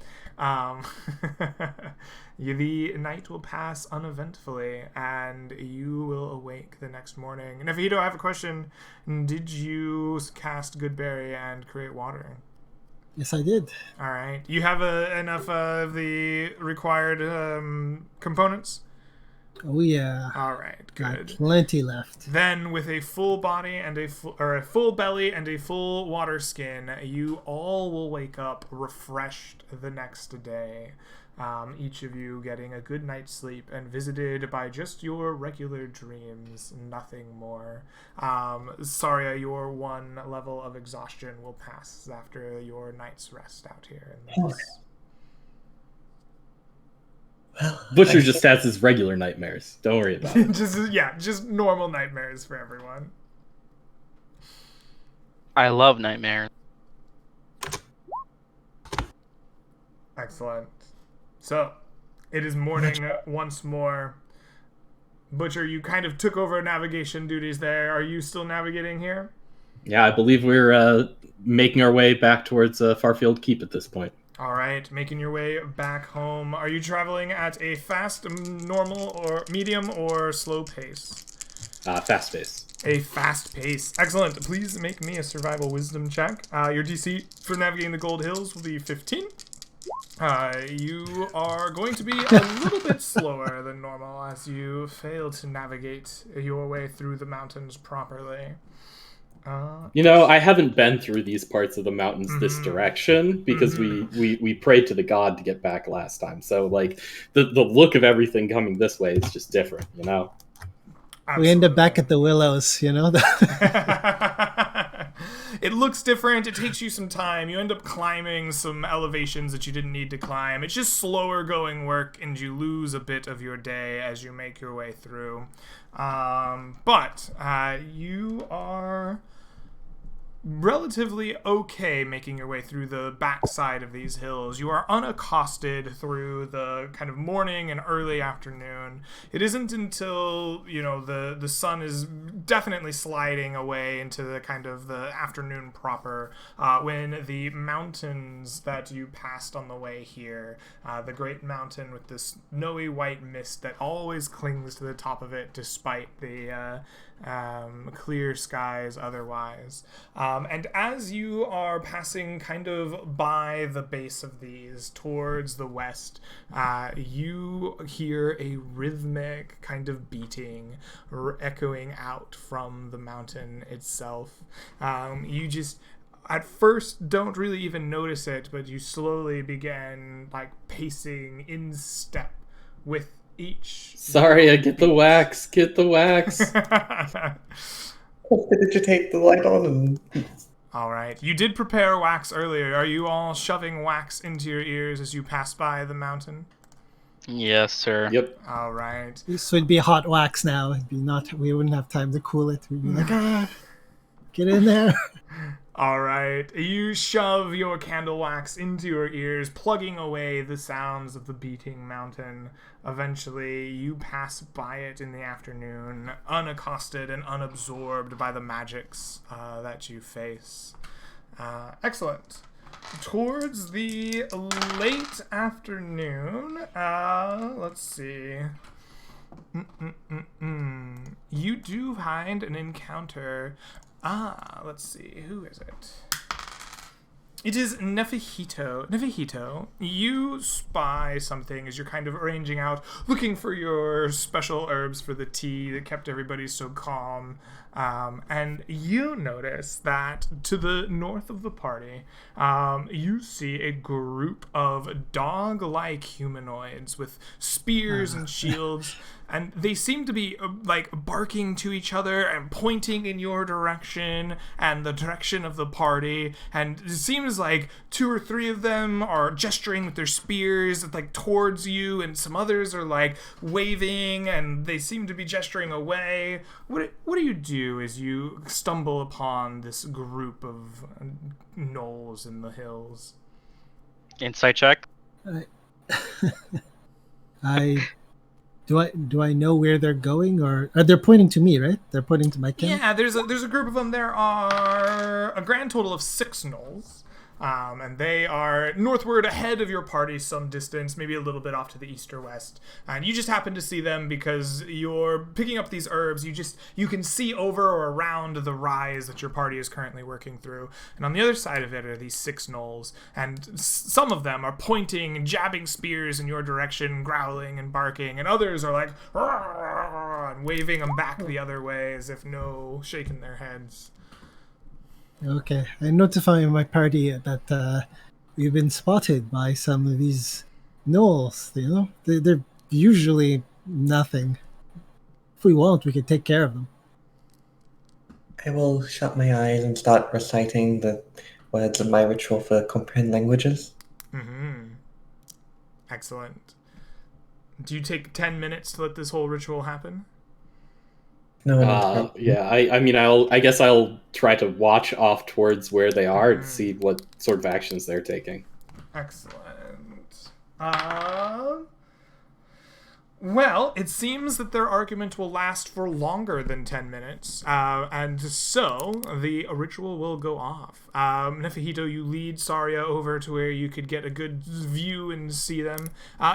The night will pass uneventfully, and you will awake the next morning. Nefahito, I have a question. Did you cast Goodberry and create water? Yes, I did. All right. You have enough of the required components? Oh yeah. All right, Got good. plenty left. Then, with a full body and a full belly and a full water skin, you all will wake up refreshed the next day. Each of you getting a good night's sleep and visited by just your regular dreams, nothing more. Saria, your one level of exhaustion will pass after your night's rest out here in the woods. Well, Butcher just has his regular nightmares. Don't worry about it. just normal nightmares for everyone. I love nightmares. Excellent. So, it is morning once more. Butcher, you kind of took over navigation duties there. Are you still navigating here? Yeah, I believe we're making our way back towards Farfield Keep at this point. All right, making your way back home. Are you traveling at a fast, normal, or medium, or slow pace? Fast pace. A fast pace. Excellent. Please make me a survival wisdom check. Your DC for navigating the Gold Hills will be 15. You are going to be a little bit slower than normal as you fail to navigate your way through the mountains properly. I haven't been through these parts of the mountains this direction because we prayed to the god to get back last time. So like the look of everything coming this way is just different, Absolutely. We end up back at the Willows, It looks different. It takes you some time. You end up climbing some elevations that you didn't need to climb. It's just slower going work, and you lose a bit of your day as you make your way through. But you are relatively okay making your way through the backside of these hills. You are unaccosted through the kind of morning and early afternoon. It isn't until, the sun is definitely sliding away into the kind of the afternoon proper, when the mountains that you passed on the way here, the great mountain with this snowy white mist that always clings to the top of it despite the clear skies otherwise. And as you are passing kind of by the base of these towards the west, you hear a rhythmic kind of beating echoing out from the mountain itself. You just at first don't really even notice it, but you slowly begin pacing in step with each. Sorry, get the wax. Get the wax. Did you take the light on? All right. You did prepare wax earlier. Are you all shoving wax into your ears as you pass by the mountain? Yes, sir. Yep. All right. This would be hot wax now. We wouldn't have time to cool it. We'd be like, get in there. All right. You shove your candle wax into your ears, plugging away the sounds of the beating mountain. Eventually, you pass by it in the afternoon, unaccosted and unabsorbed by the magics that you face. Excellent. Towards the late afternoon, let's see. You do find an encounter. Let's see. Who is it? It is Nefihito. Nefihito, you spy something as you're kind of arranging out, looking for your special herbs for the tea that kept everybody so calm. And you notice that to the north of the party, you see a group of dog-like humanoids with spears and shields, and they seem to be like barking to each other and pointing in your direction and the direction of the party. And it seems like 2 or 3 of them are gesturing with their spears like towards you, and some others are like waving, and they seem to be gesturing away. What do you do as you stumble upon this group of gnolls in the hills? Insight check. I do I know where they're going, or they're pointing to me, right? They're pointing to my camp. Yeah, there's a group of them. There are a grand total of 6 gnolls. And they are northward ahead of your party some distance, maybe a little bit off to the east or west. And you just happen to see them because you're picking up these herbs. You can see over or around the rise that your party is currently working through. And on the other side of it are these 6 gnolls. And some of them are pointing and jabbing spears in your direction, growling and barking. And others are like, "Rah!" and waving them back the other way as if no, shaking their heads. Okay, I notify my party that we've been spotted by some of these gnolls. You know, they're usually nothing. If we want, we can take care of them. I will shut my eyes and start reciting the words of my ritual for comprehend languages. Mm-hmm. Excellent. Do you take 10 minutes to let this whole ritual happen? No, Yeah, I guess I'll try to watch off towards where they are and see what sort of actions they're taking. Excellent. Well, it seems that their argument will last for longer than 10 minutes, and so the ritual will go off. Nefihito, you lead Saria over to where you could get a good view and see them.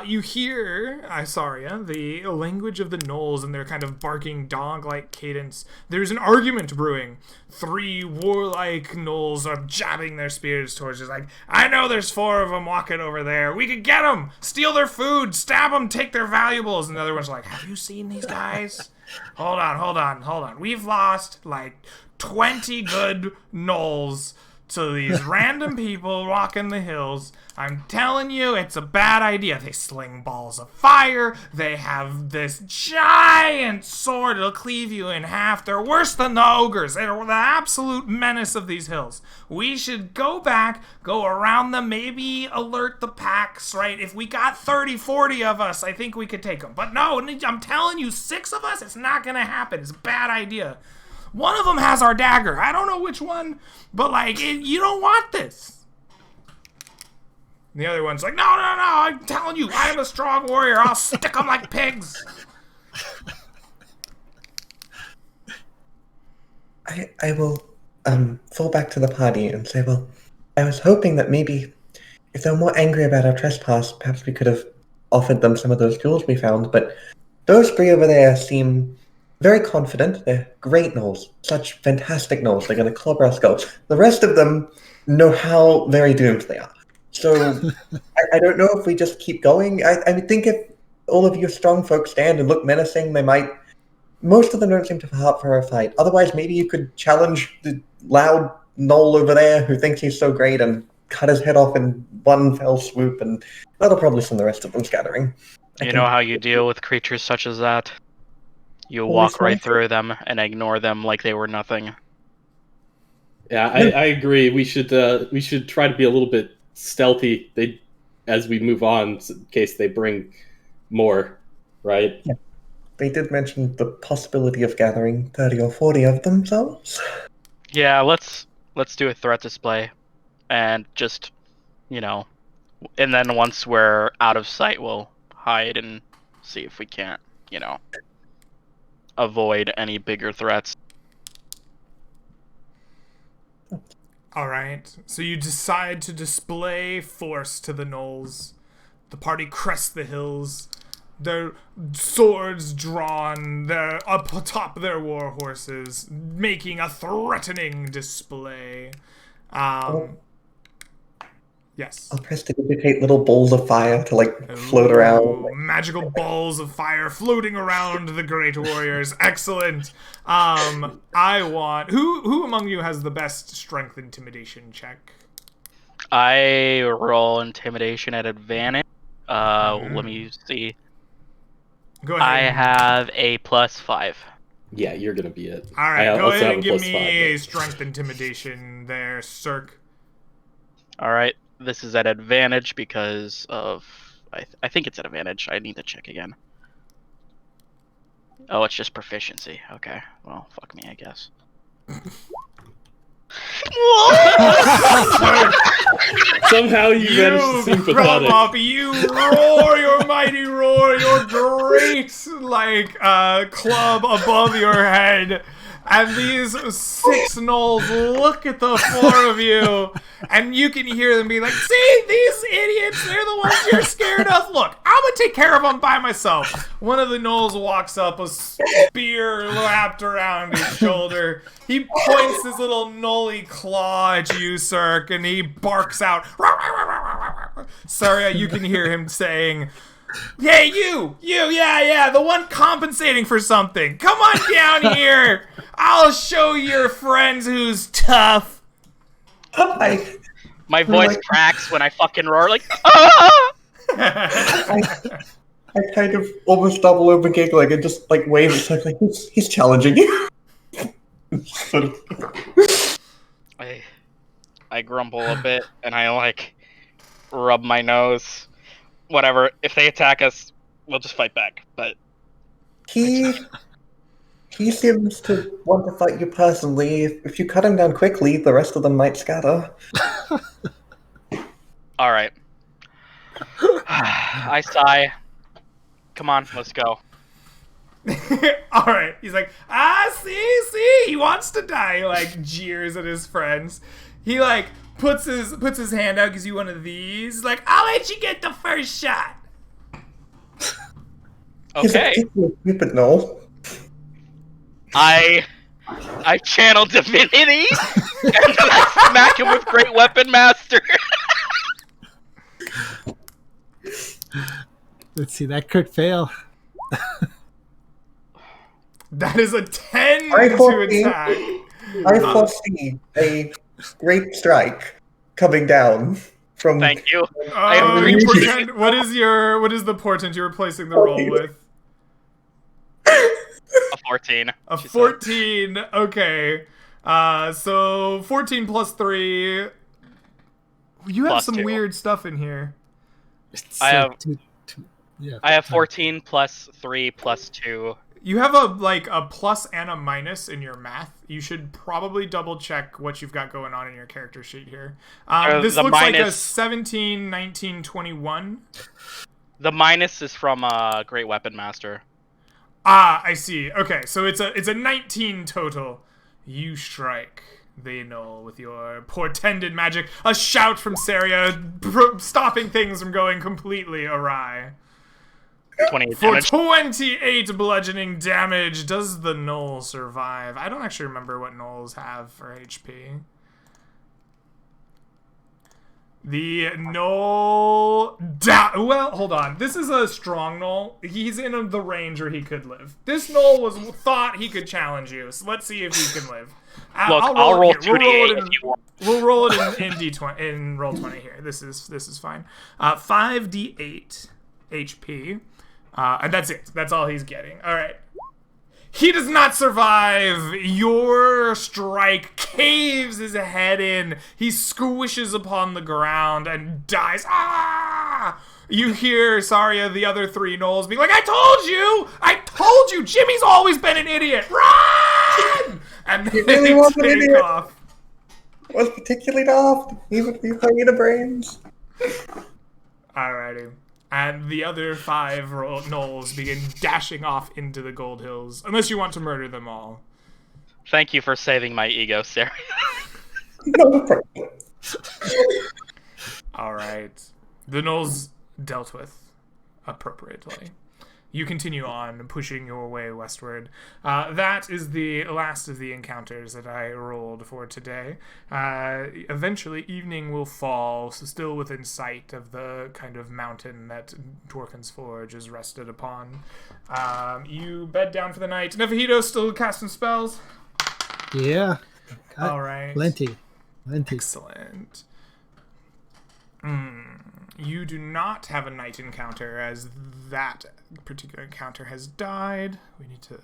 You hear, Saria, the language of the gnolls and their kind of barking dog-like cadence. There's an argument brewing. 3 warlike gnolls are jabbing their spears towards you. Like, I know there's 4 of them walking over there. We could get them, steal their food, stab them, take their valuables. And the other one's like, have you seen these guys? Hold on. We've lost like 20 good gnolls to these random people walking the hills. I'm telling you, it's a bad idea. They sling balls of fire. They have this giant sword that'll cleave you in half. They're worse than the ogres. They're the absolute menace of these hills. We should go back, go around them, maybe alert the packs, right? If we got 30, 40 of us, I think we could take them. But no, I'm telling you, 6 of us, it's not going to happen. It's a bad idea. One of them has our dagger. I don't know which one, but like, you don't want this. And the other one's like, no, I'm telling you, I am a strong warrior. I'll stick them like pigs. I will fall back to the party and say, well, I was hoping that maybe if they were more angry about our trespass, perhaps we could have offered them some of those jewels we found, but those 3 over there seem very confident. They're great gnolls. Such fantastic gnolls. They're going to clobber our skulls. The rest of them know how very doomed they are. So I don't know if we just keep going. I think if all of you strong folks stand and look menacing, they might... Most of them don't seem to have heart for a fight. Otherwise, maybe you could challenge the loud gnoll over there who thinks he's so great and cut his head off in one fell swoop, and that'll probably send the rest of them scattering. You know how you deal with creatures such as that? You walk right through them and ignore them like they were nothing. Yeah, I agree. We should try to be a little bit stealthy as we move on in case they bring more, right? Yeah. They did mention the possibility of gathering 30 or 40 of themselves. Yeah, let's do a threat display, and just, and then once we're out of sight, we'll hide and see if we can't, avoid any bigger threats. All right, so you decide to display force to the gnolls. The party crests the hills, their swords drawn, they're up atop their war horses, making a threatening display. Yes. I'll prestidigitate little balls of fire to float around. Ooh, magical balls of fire floating around the great warriors. Excellent. I want who among you has the best strength intimidation check? I roll intimidation at advantage. Let me see. Go I ahead. have a +5. Yeah, you're gonna be it. All right, I go also ahead have and a give +5, me a but- strength intimidation there, Cirque. All right, this is at advantage because of I think it's at advantage. I need to check again. Oh, it's just proficiency. Okay, well, fuck me, I guess. Somehow you managed to seem Grub pathetic. up, you roar your mighty roar, your great club above your head, and these 6 gnolls look at the 4 of you, and you can hear them be like, "See, these idiots, they're the ones you're scared of. Look, I'm gonna take care of them by myself." One of the gnolls walks up, a spear wrapped around his shoulder. He points his little gnolly claw at you, Cirque, and he barks out. Saria, you can hear him saying, "Hey, you, yeah, the one compensating for something. Come on down here. I'll show your friends who's tough." I, My voice cracks when I fucking roar like, ah! I kind of almost double over giggling and just wave at Cirque like he's challenging you. Sort of. I grumble a bit and I rub my nose. Whatever. If they attack us, we'll just fight back. But He seems to want to fight you personally. If you cut him down quickly, the rest of them might scatter. all right. I sigh. Come on, let's go. All right. He's like, see, he wants to die. He jeers at his friends. He puts his hand out, gives you one of these. Like, "I'll let you get the first shot." He's a Okay. particularly stupid gnoll. I channel divinity and then I smack him with Great Weapon Master. Let's see, that could fail. That is a 10 I to foresee- attack. I foresee a great strike coming down from. Thank you. I have You reached- portend, what is the portent you're replacing the roll with? A 14. A she said. 14. Okay. So 14 plus 3. You have Plus some 2. weird stuff in here. I have- yeah. I have 14 plus 3 plus 2. You have a plus and a minus in your math. You should probably double check what you've got going on in your character sheet here. This the looks like a minus- 17, 19, 21. The minus is from Great Weapon Master. Ah, I see. Okay, so it's a 19 total. You strike the gnoll with your portended magic. A shout from Saria, stopping things from going completely awry. 28 For damage. 28 bludgeoning damage, does the gnoll survive? I don't actually remember what gnolls have for HP. The gnoll... well, hold on. This is a strong gnoll. He's in the range where he could live. This gnoll thought he could challenge you, so let's see if he can live. Look, I'll roll it 2d8 if you want. We'll roll it in D20 in roll 20 here. This is fine. 5d8 HP. And that's it. That's all he's getting. All right. He does not survive. Your strike caves his head in. He squishes upon the ground and dies. Ah! You hear Saria, the other 3 gnolls, being like, I told you, Jimmy's always been an idiot. Run! And they really was an take idiot. off. Was particularly daft, even for the brains. Alrighty. And the other 5 gnolls begin dashing off into the Gold Hills, unless you want to murder them all. Thank you for saving my ego, Sarah. No problem. Alright. The gnolls dealt with appropriately. you continue on, pushing your way westward. That is the last of the encounters that I rolled for today. Eventually, evening will fall, so still within sight of the kind of mountain that Dworkin's Forge is rested upon. You bed down for the night. Nephihito still casting spells? Yeah. Got All right. Plenty. Excellent. You do not have a night encounter, as that particular encounter has died. We need to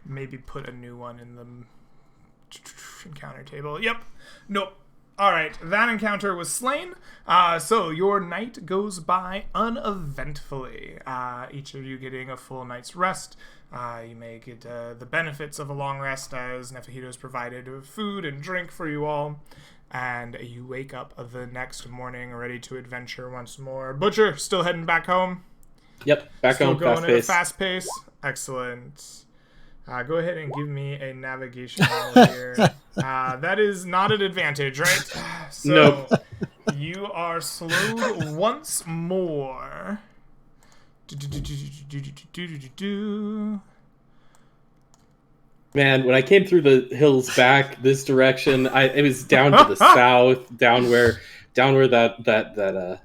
maybe put a new one in the encounter table. Yep. Nope. Alright, that encounter was slain. So your night goes by uneventfully. Each of you getting a full night's rest. You may get the benefits of a long rest, as Nephihito's provided food and drink for you all. And you wake up the next morning ready to adventure once more. Butcher, still heading back home? Yep, back Still home, going fast at a pace. fast pace? Excellent. Go ahead and give me a navigation roll here. That is not an advantage, right? So Nope. you are slowed once more. Man, when I came through the hills back this direction, it was down to the south, down where that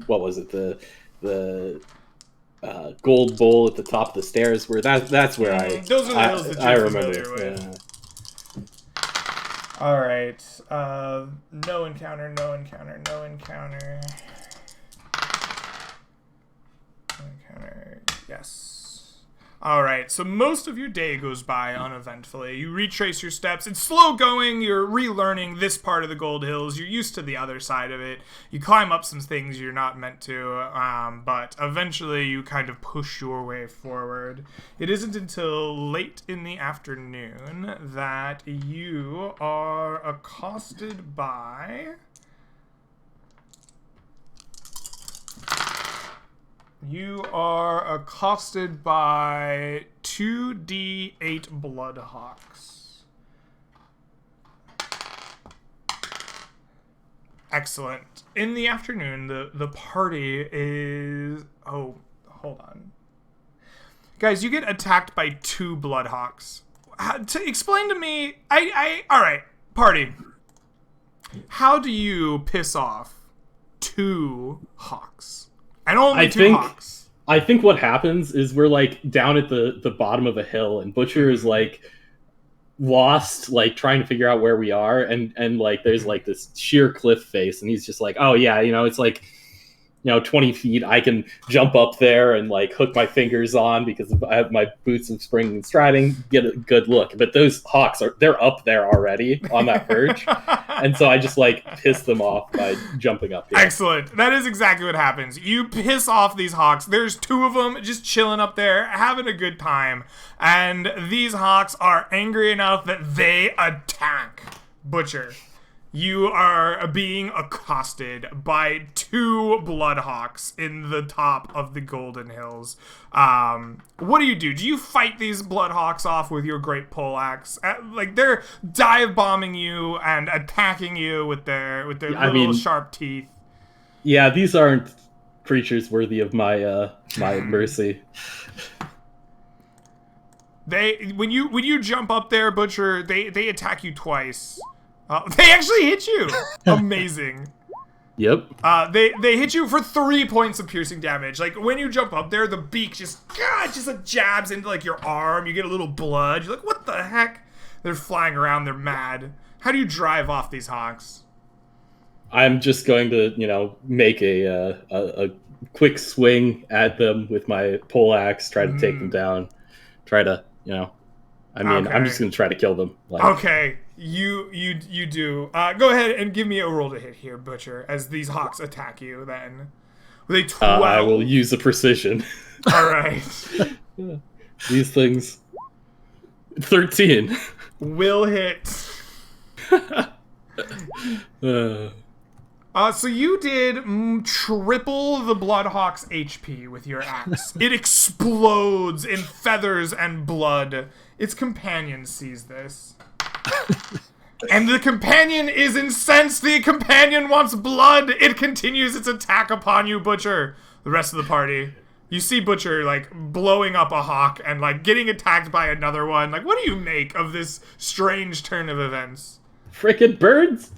what was it, the gold bowl at the top of the stairs, where that's where those are the hills that you're I remember. familiar with. Yeah. All right. No encounter. Yes. All right. So most of your day goes by uneventfully. You retrace your steps. It's slow going. You're relearning this part of the Gold Hills. You're used to the other side of it. You climb up some things you're not meant to, but eventually you kind of push your way forward. It isn't until late in the afternoon that you are accosted by... You are accosted by 2d8 Bloodhawks. Excellent. In the afternoon, the party is... Oh, hold on. Guys, you get attacked by 2 Bloodhawks. Explain to me... All right, party. How do you piss off 2 hawks? And only 2 hawks. I think what happens is we're like down at the bottom of a hill, and Butcher is like lost, like trying to figure out where we are, and like there's like this sheer cliff face, and he's just like, oh yeah, it's like 20 feet. I can jump up there and like hook my fingers on because I have my boots of spring and striding, get a good look. But those hawks they're up there already on that perch. And so I just like piss them off by jumping up here. Excellent. That is exactly what happens. You piss off these hawks. There's 2 of them just chilling up there, having a good time. And these hawks are angry enough that they attack Butcher. You are being accosted by 2 Bloodhawks in the top of the Golden Hills. What do? Do you fight these Bloodhawks off with your great poleaxe? Like, they're dive bombing you and attacking you with their little sharp teeth. Yeah, these aren't creatures worthy of my my mercy. When you jump up there, Butcher, they attack you twice. They actually hit you. Amazing. Yep. They hit you for 3 points of piercing damage. Like, when you jump up there, the beak just like jabs into like your arm. You get a little blood. You're like, what the heck? They're flying around. They're mad. How do you drive off these hawks? I'm just going to, make a quick swing at them with my poleaxe, try to take them down, try to, I'm just going to try to kill them. Okay. You do. Go ahead and give me a roll to hit here, Butcher, as these hawks attack you then. Were they 12? I will use a precision. Alright. These things... 13. Will hit. So you did triple the Bloodhawk's HP with your axe. It explodes in feathers and blood. Its companion sees this. And the companion is incensed. The companion wants blood. It continues its attack upon you, Butcher. the rest of the party. You see Butcher, like, blowing up a hawk and, like, getting attacked by another one. Like, what do you make of this strange turn of events? Frickin' birds!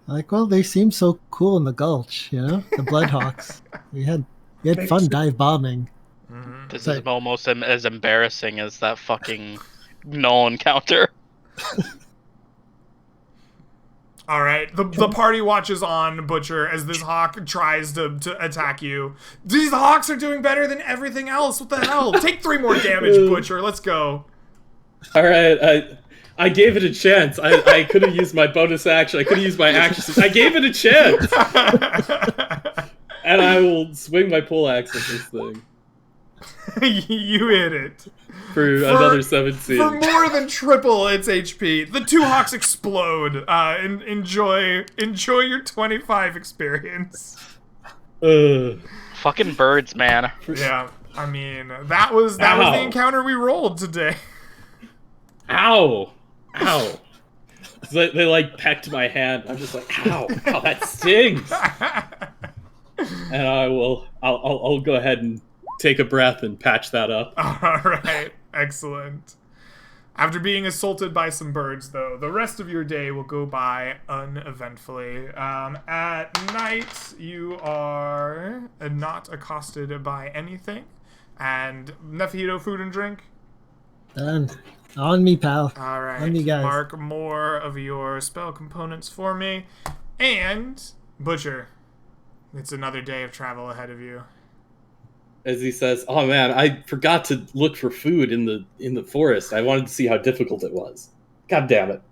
Like, well, they seem so cool in the gulch, you know? The Bloodhawks. We had fun dive bombing. This So- is almost as embarrassing as that fucking null encounter. All right, the party watches on Butcher as this hawk tries to attack you. These hawks are doing better than everything else. What the hell? Take 3 more damage, Butcher. Let's go. All right, I gave it a chance. I could have used my bonus action. I could have used my action. I gave it a chance. And I will swing my pole axe at this thing. You hit it. For another 17. For more than triple its HP. The 2 hawks explode. Enjoy your 25 experience. Fucking birds, man. Yeah, I mean, that was the encounter we rolled today. Ow! Ow! They like pecked my hand. I'm just like, ow, that stings. And I'll go ahead and take a breath and patch that up. All right, excellent. After being assaulted by some birds, though, the rest of your day will go by uneventfully. At night, you are not accosted by anything. And Nephito, food and drink? Done. On me, pal. All right, On me, guys. mark more of your spell components for me. And, Butcher, it's another day of travel ahead of you. As he says, "Oh man, I forgot to look for food in the forest. I wanted to see how difficult it was. God damn it!"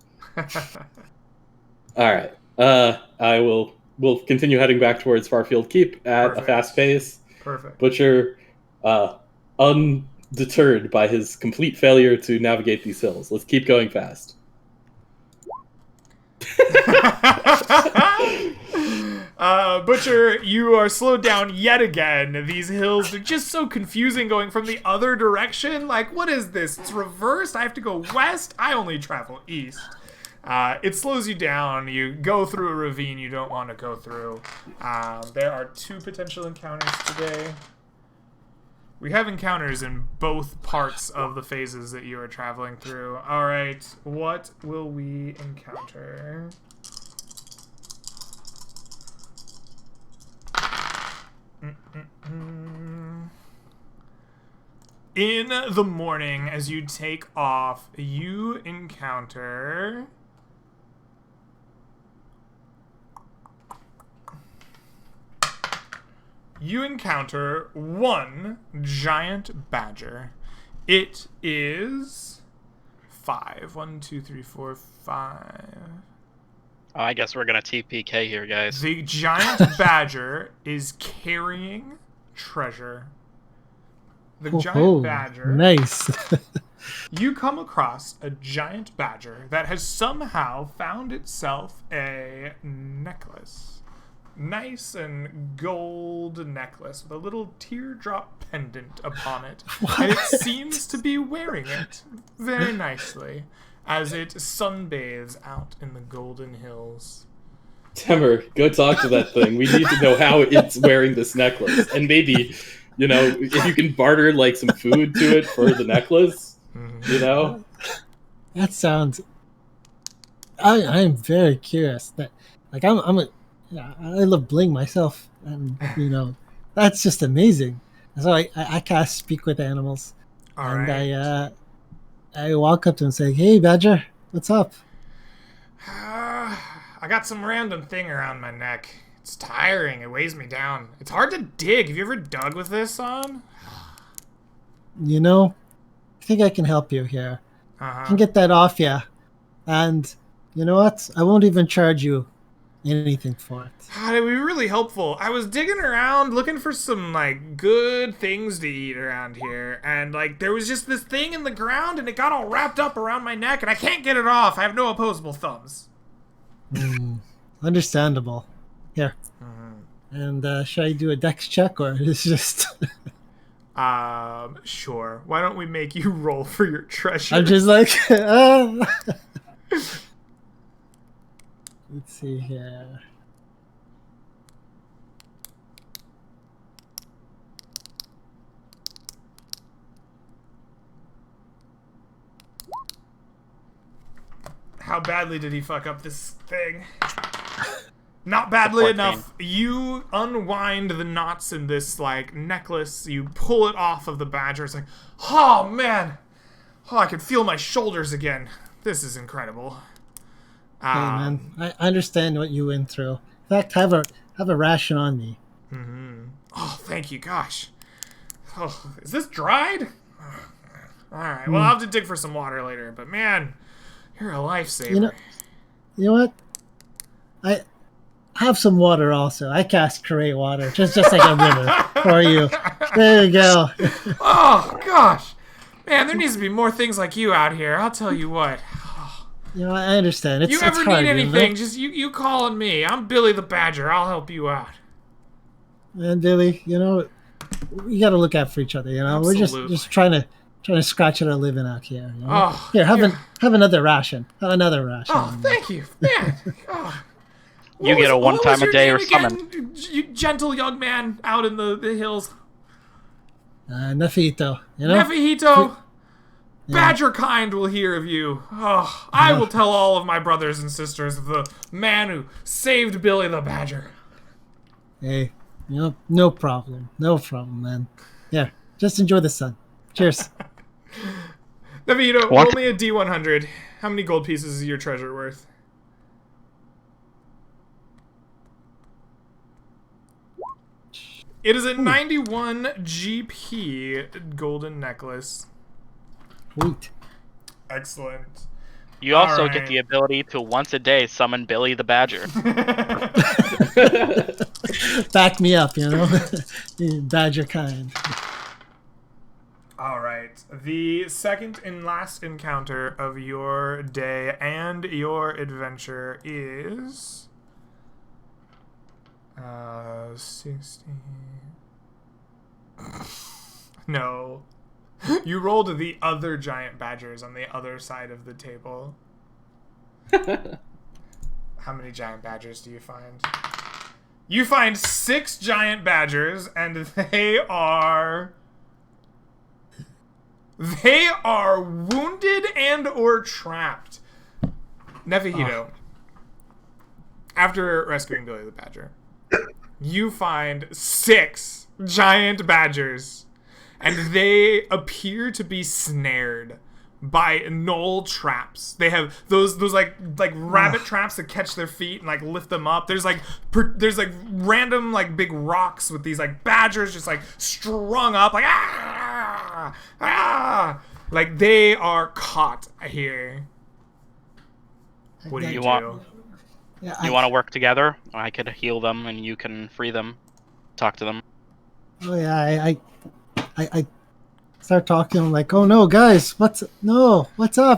All right, we'll continue heading back towards Farfield Keep at Perfect. a fast pace. Perfect. Butcher, undeterred by his complete failure to navigate these hills. Let's keep going fast. Butcher, you are slowed down yet again. These hills are just so confusing going from the other direction. Like, what is this? It's reversed? I have to go west? I only travel east. It slows you down. You go through a ravine you don't want to go through. There are 2 potential encounters today. We have encounters in both parts of the phases that you are traveling through. All right, what will we encounter? In the morning, as you take off, you encounter... one giant badger. It is 5. 1, 2, 3, 4, 5. Oh, I guess we're gonna TPK here, guys. The giant badger is carrying treasure. The giant badger. Nice. You come across a giant badger that has somehow found itself a necklace. Nice and gold necklace with a little teardrop pendant upon it. And it seems to be wearing it very nicely as it sunbathes out in the golden hills. Timur, go talk to that thing. We need to know how it's wearing this necklace. And maybe, if you can barter like some food to it for the necklace, That sounds... I'm very curious. That, like, I love bling myself, and that's just amazing. So I cast Speak with Animals, I walk up to him and say, "Hey, Badger, what's up?" I got some random thing around my neck. It's tiring. It weighs me down. It's hard to dig. Have you ever dug with this on? I think I can help you here. I can get that off you, and you know what? I won't even charge you anything for it. It'd be really helpful. I was digging around looking for some good things to eat around here, and there was just this thing in the ground and it got all wrapped up around my neck and I can't get it off. I have no opposable thumbs. Understandable. Here. And should I do a dex check, or is just Sure. Why don't we make you roll for your treasure? I'm just like Let's see here. How badly did he fuck up this thing? Not badly 14. enough. You unwind the knots in this, like, necklace. You pull it off of the badger. It's like, oh, man. Oh, I can feel my shoulders again. This is incredible. Hey, man, I understand what you went through. In fact, have a ration on me. Oh, thank you. Gosh. Oh, is this dried? All right. Well, I'll have to dig for some water later. But, man, you're a lifesaver. You know what? I have some water also. I cast create water, just like a river for you. There you go. Oh, gosh. Man, there needs to be more things like you out here. I'll tell you what. You know, I understand. It's You ever hard, need anything, you know? just you calling me. I'm Billy the Badger. I'll help you out. And Billy, you know, we got to look out for each other. You know, we're Absolutely. just trying to scratch at our living out here. You know? Oh, Here, have yeah. another ration. Have another ration. Oh, thank you, man. Oh. You get a one time a day or summon. You gentle young man out in the hills. Nefito, you know. Nefihito, Badger kind will hear of you. Oh, I will tell all of my brothers and sisters of the man who saved Billy the Badger. Hey, you know, no problem, man. Yeah, just enjoy the sun. Cheers. Nefihito, What? roll me a D100. How many gold pieces is your treasure worth? It is a 91 GP golden necklace. Sweet. Excellent. You also Alright. get the ability to once a day summon Billy the Badger. Back me up, you know. Badger kind. All right. The second and last encounter of your day and your adventure is 16. No. You rolled the other giant badgers on the other side of the table. How many giant badgers do you find? You find 6 giant badgers, and they are wounded and or trapped. Nefihito, after rescuing Billy the Badger, you find 6 giant badgers, and they appear to be snared by knoll traps. They have those like rabbit traps that catch their feet and like lift them up. There's like random like big rocks with these like badgers just like strung up like like they are caught here. What do you do? want- Yeah, You want to work together? I could heal them and you can free them. Talk to them. Oh yeah, I start talking. I'm like, oh no, guys, what's up?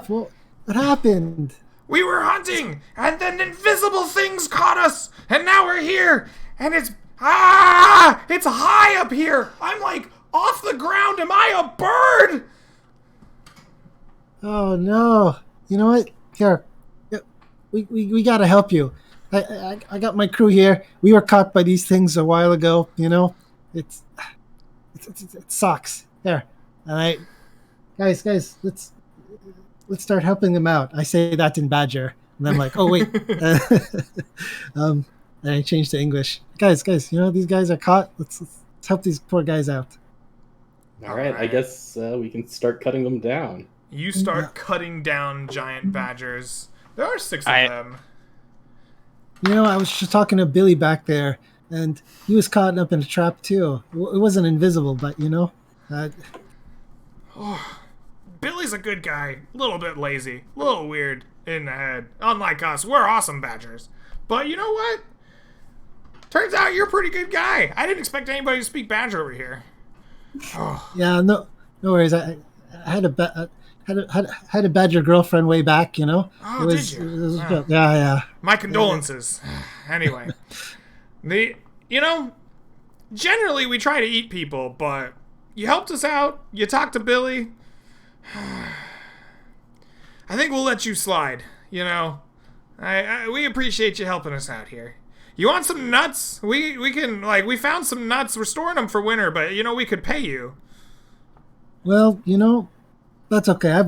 What happened? We were hunting, and then invisible things caught us, and now we're here, and it's high up here. I'm like off the ground. Am I a bird? Oh no! You know what? Here, we gotta help you. I got my crew here. We were caught by these things a while ago. You know, it sucks. There, and guys, let's start helping them out. I say that in Badger, and I'm like, oh wait, and I changed to English. Guys, you know these guys are caught. Let's help these poor guys out. All right, I guess we can start cutting them down. You start cutting down giant badgers. There are 6 of them. You know, I was just talking to Billy back there, and he was caught up in a trap too. It wasn't invisible, but you know. Billy's a good guy. A little bit lazy. A little weird in the head. Unlike us, we're awesome badgers. But you know what? Turns out you're a pretty good guy. I didn't expect anybody to speak badger over here. Oh. Yeah, no worries. I had a Badger girlfriend way back, you know. Oh, did you? Oh. Yeah. My condolences. Anyway, generally we try to eat people, but you helped us out. You talked to Billy. I think we'll let you slide. You know, we appreciate you helping us out here. You want some nuts? We can we found some nuts. We're storing them for winter, but we could pay you. Well, you know, that's okay.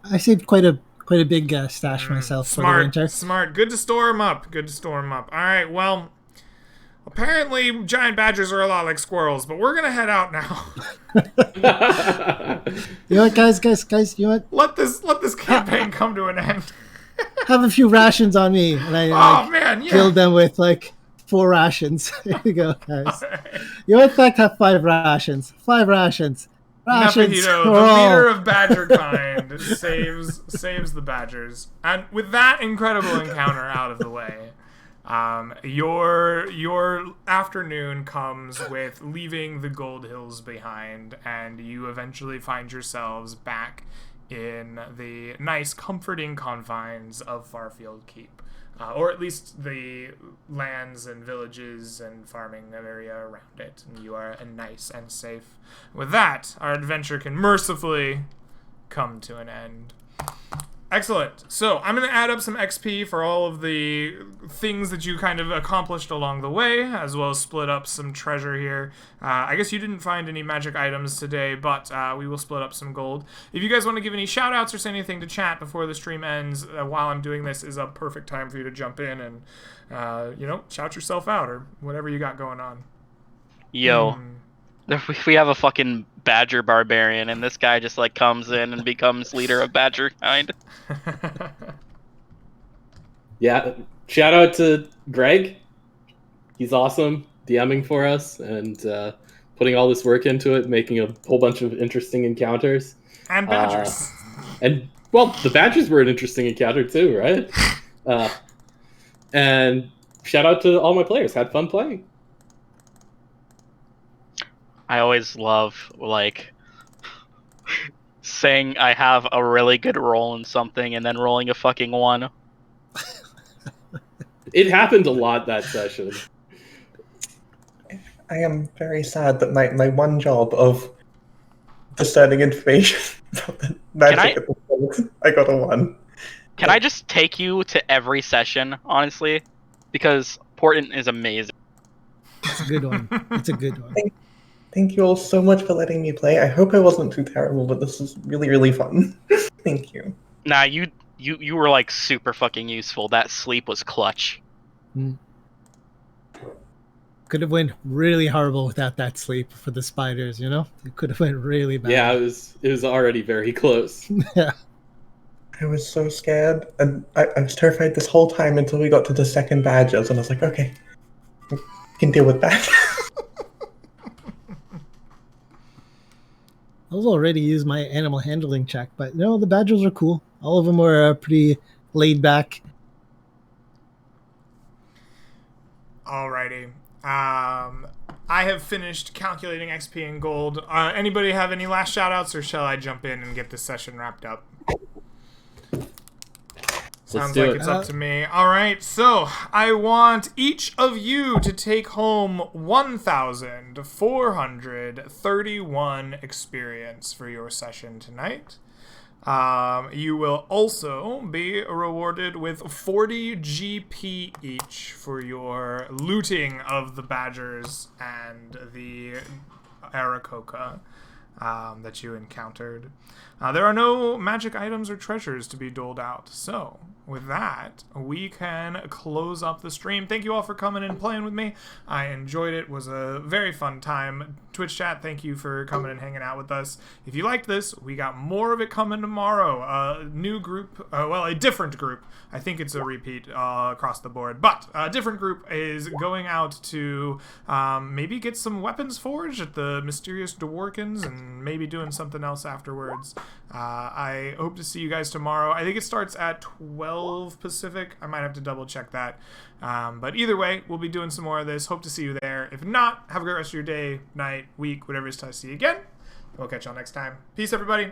I saved quite a quite a big stash myself for the winter. Smart. Good to store them up. All right, well, apparently giant badgers are a lot like squirrels, but we're going to head out now. You know what, guys, you know what? Let this campaign come to an end. Have a few rations on me. And I man, yeah. filled them with, 4 rations. Here you go, guys. You, in fact, have 5 rations. 5 rations. Nafahito, the leader of badger kind, saves the badgers. And with that incredible encounter out of the way, your afternoon comes with leaving the Gold Hills behind, and you eventually find yourselves back in the nice, comforting confines of Farfield Keep. Or at least the lands and villages and farming area around it. And you are nice and safe. With that, our adventure can mercifully come to an end. Excellent. So I'm going to add up some XP for all of the things that you kind of accomplished along the way, as well as split up some treasure here. I guess you didn't find any magic items today, but we will split up some gold. If you guys want to give any shout-outs or say anything to chat before the stream ends, while I'm doing this is a perfect time for you to jump in and, shout yourself out or whatever you got going on. Yo. We have a fucking badger barbarian, and this guy just comes in and becomes leader of badger kind. Yeah, shout out to Greg. He's awesome, DMing for us and putting all this work into it, making a whole bunch of interesting encounters. And badgers. The badgers were an interesting encounter too, right? And shout out to all my players. Had fun playing. I always love, saying I have a really good roll in something and then rolling a fucking 1. It happened a lot that session. I am very sad that my one job of discerning information about the magic at the moment, I got a 1. Can I just take you to every session, honestly? Because Portland is amazing. It's a good one. Thank you all so much for letting me play. I hope I wasn't too terrible, but this is really, really fun. Thank you. Nah, you were super fucking useful. That sleep was clutch. Could have went really horrible without that sleep for the spiders, It could have went really bad. Yeah, it was already very close. Yeah. I was so scared, and I was terrified this whole time until we got to the second badgers, and I was like, okay, I can deal with that. I was already used my animal handling check, but the badgers are cool. All of them were pretty laid back. Alrighty. I have finished calculating XP and gold. Anybody have any last shout-outs, or shall I jump in and get this session wrapped up? Sounds like it's up to me. All right, so I want each of you to take home 1,431 experience for your session tonight. You will also be rewarded with 40 GP each for your looting of the badgers and the Aarakocra that you encountered. There are no magic items or treasures to be doled out, so with that, we can close up the stream. Thank you all for coming and playing with me. I enjoyed it. It was a very fun time. Twitch chat, thank you for coming and hanging out with us. If you liked this, we got more of it coming tomorrow. A new group, a different group. I think it's a repeat across the board, but a different group is going out to maybe get some weapons forged at the Mysterious Dworkins and maybe doing something else afterwards. I hope to see you guys tomorrow. I think it starts at 12 Pacific. I might have to double check that. But either way, we'll be doing some more of this. Hope to see you there. If not, have a great rest of your day, night, week, whatever it is till I see you again. We'll catch y'all next time. Peace, everybody.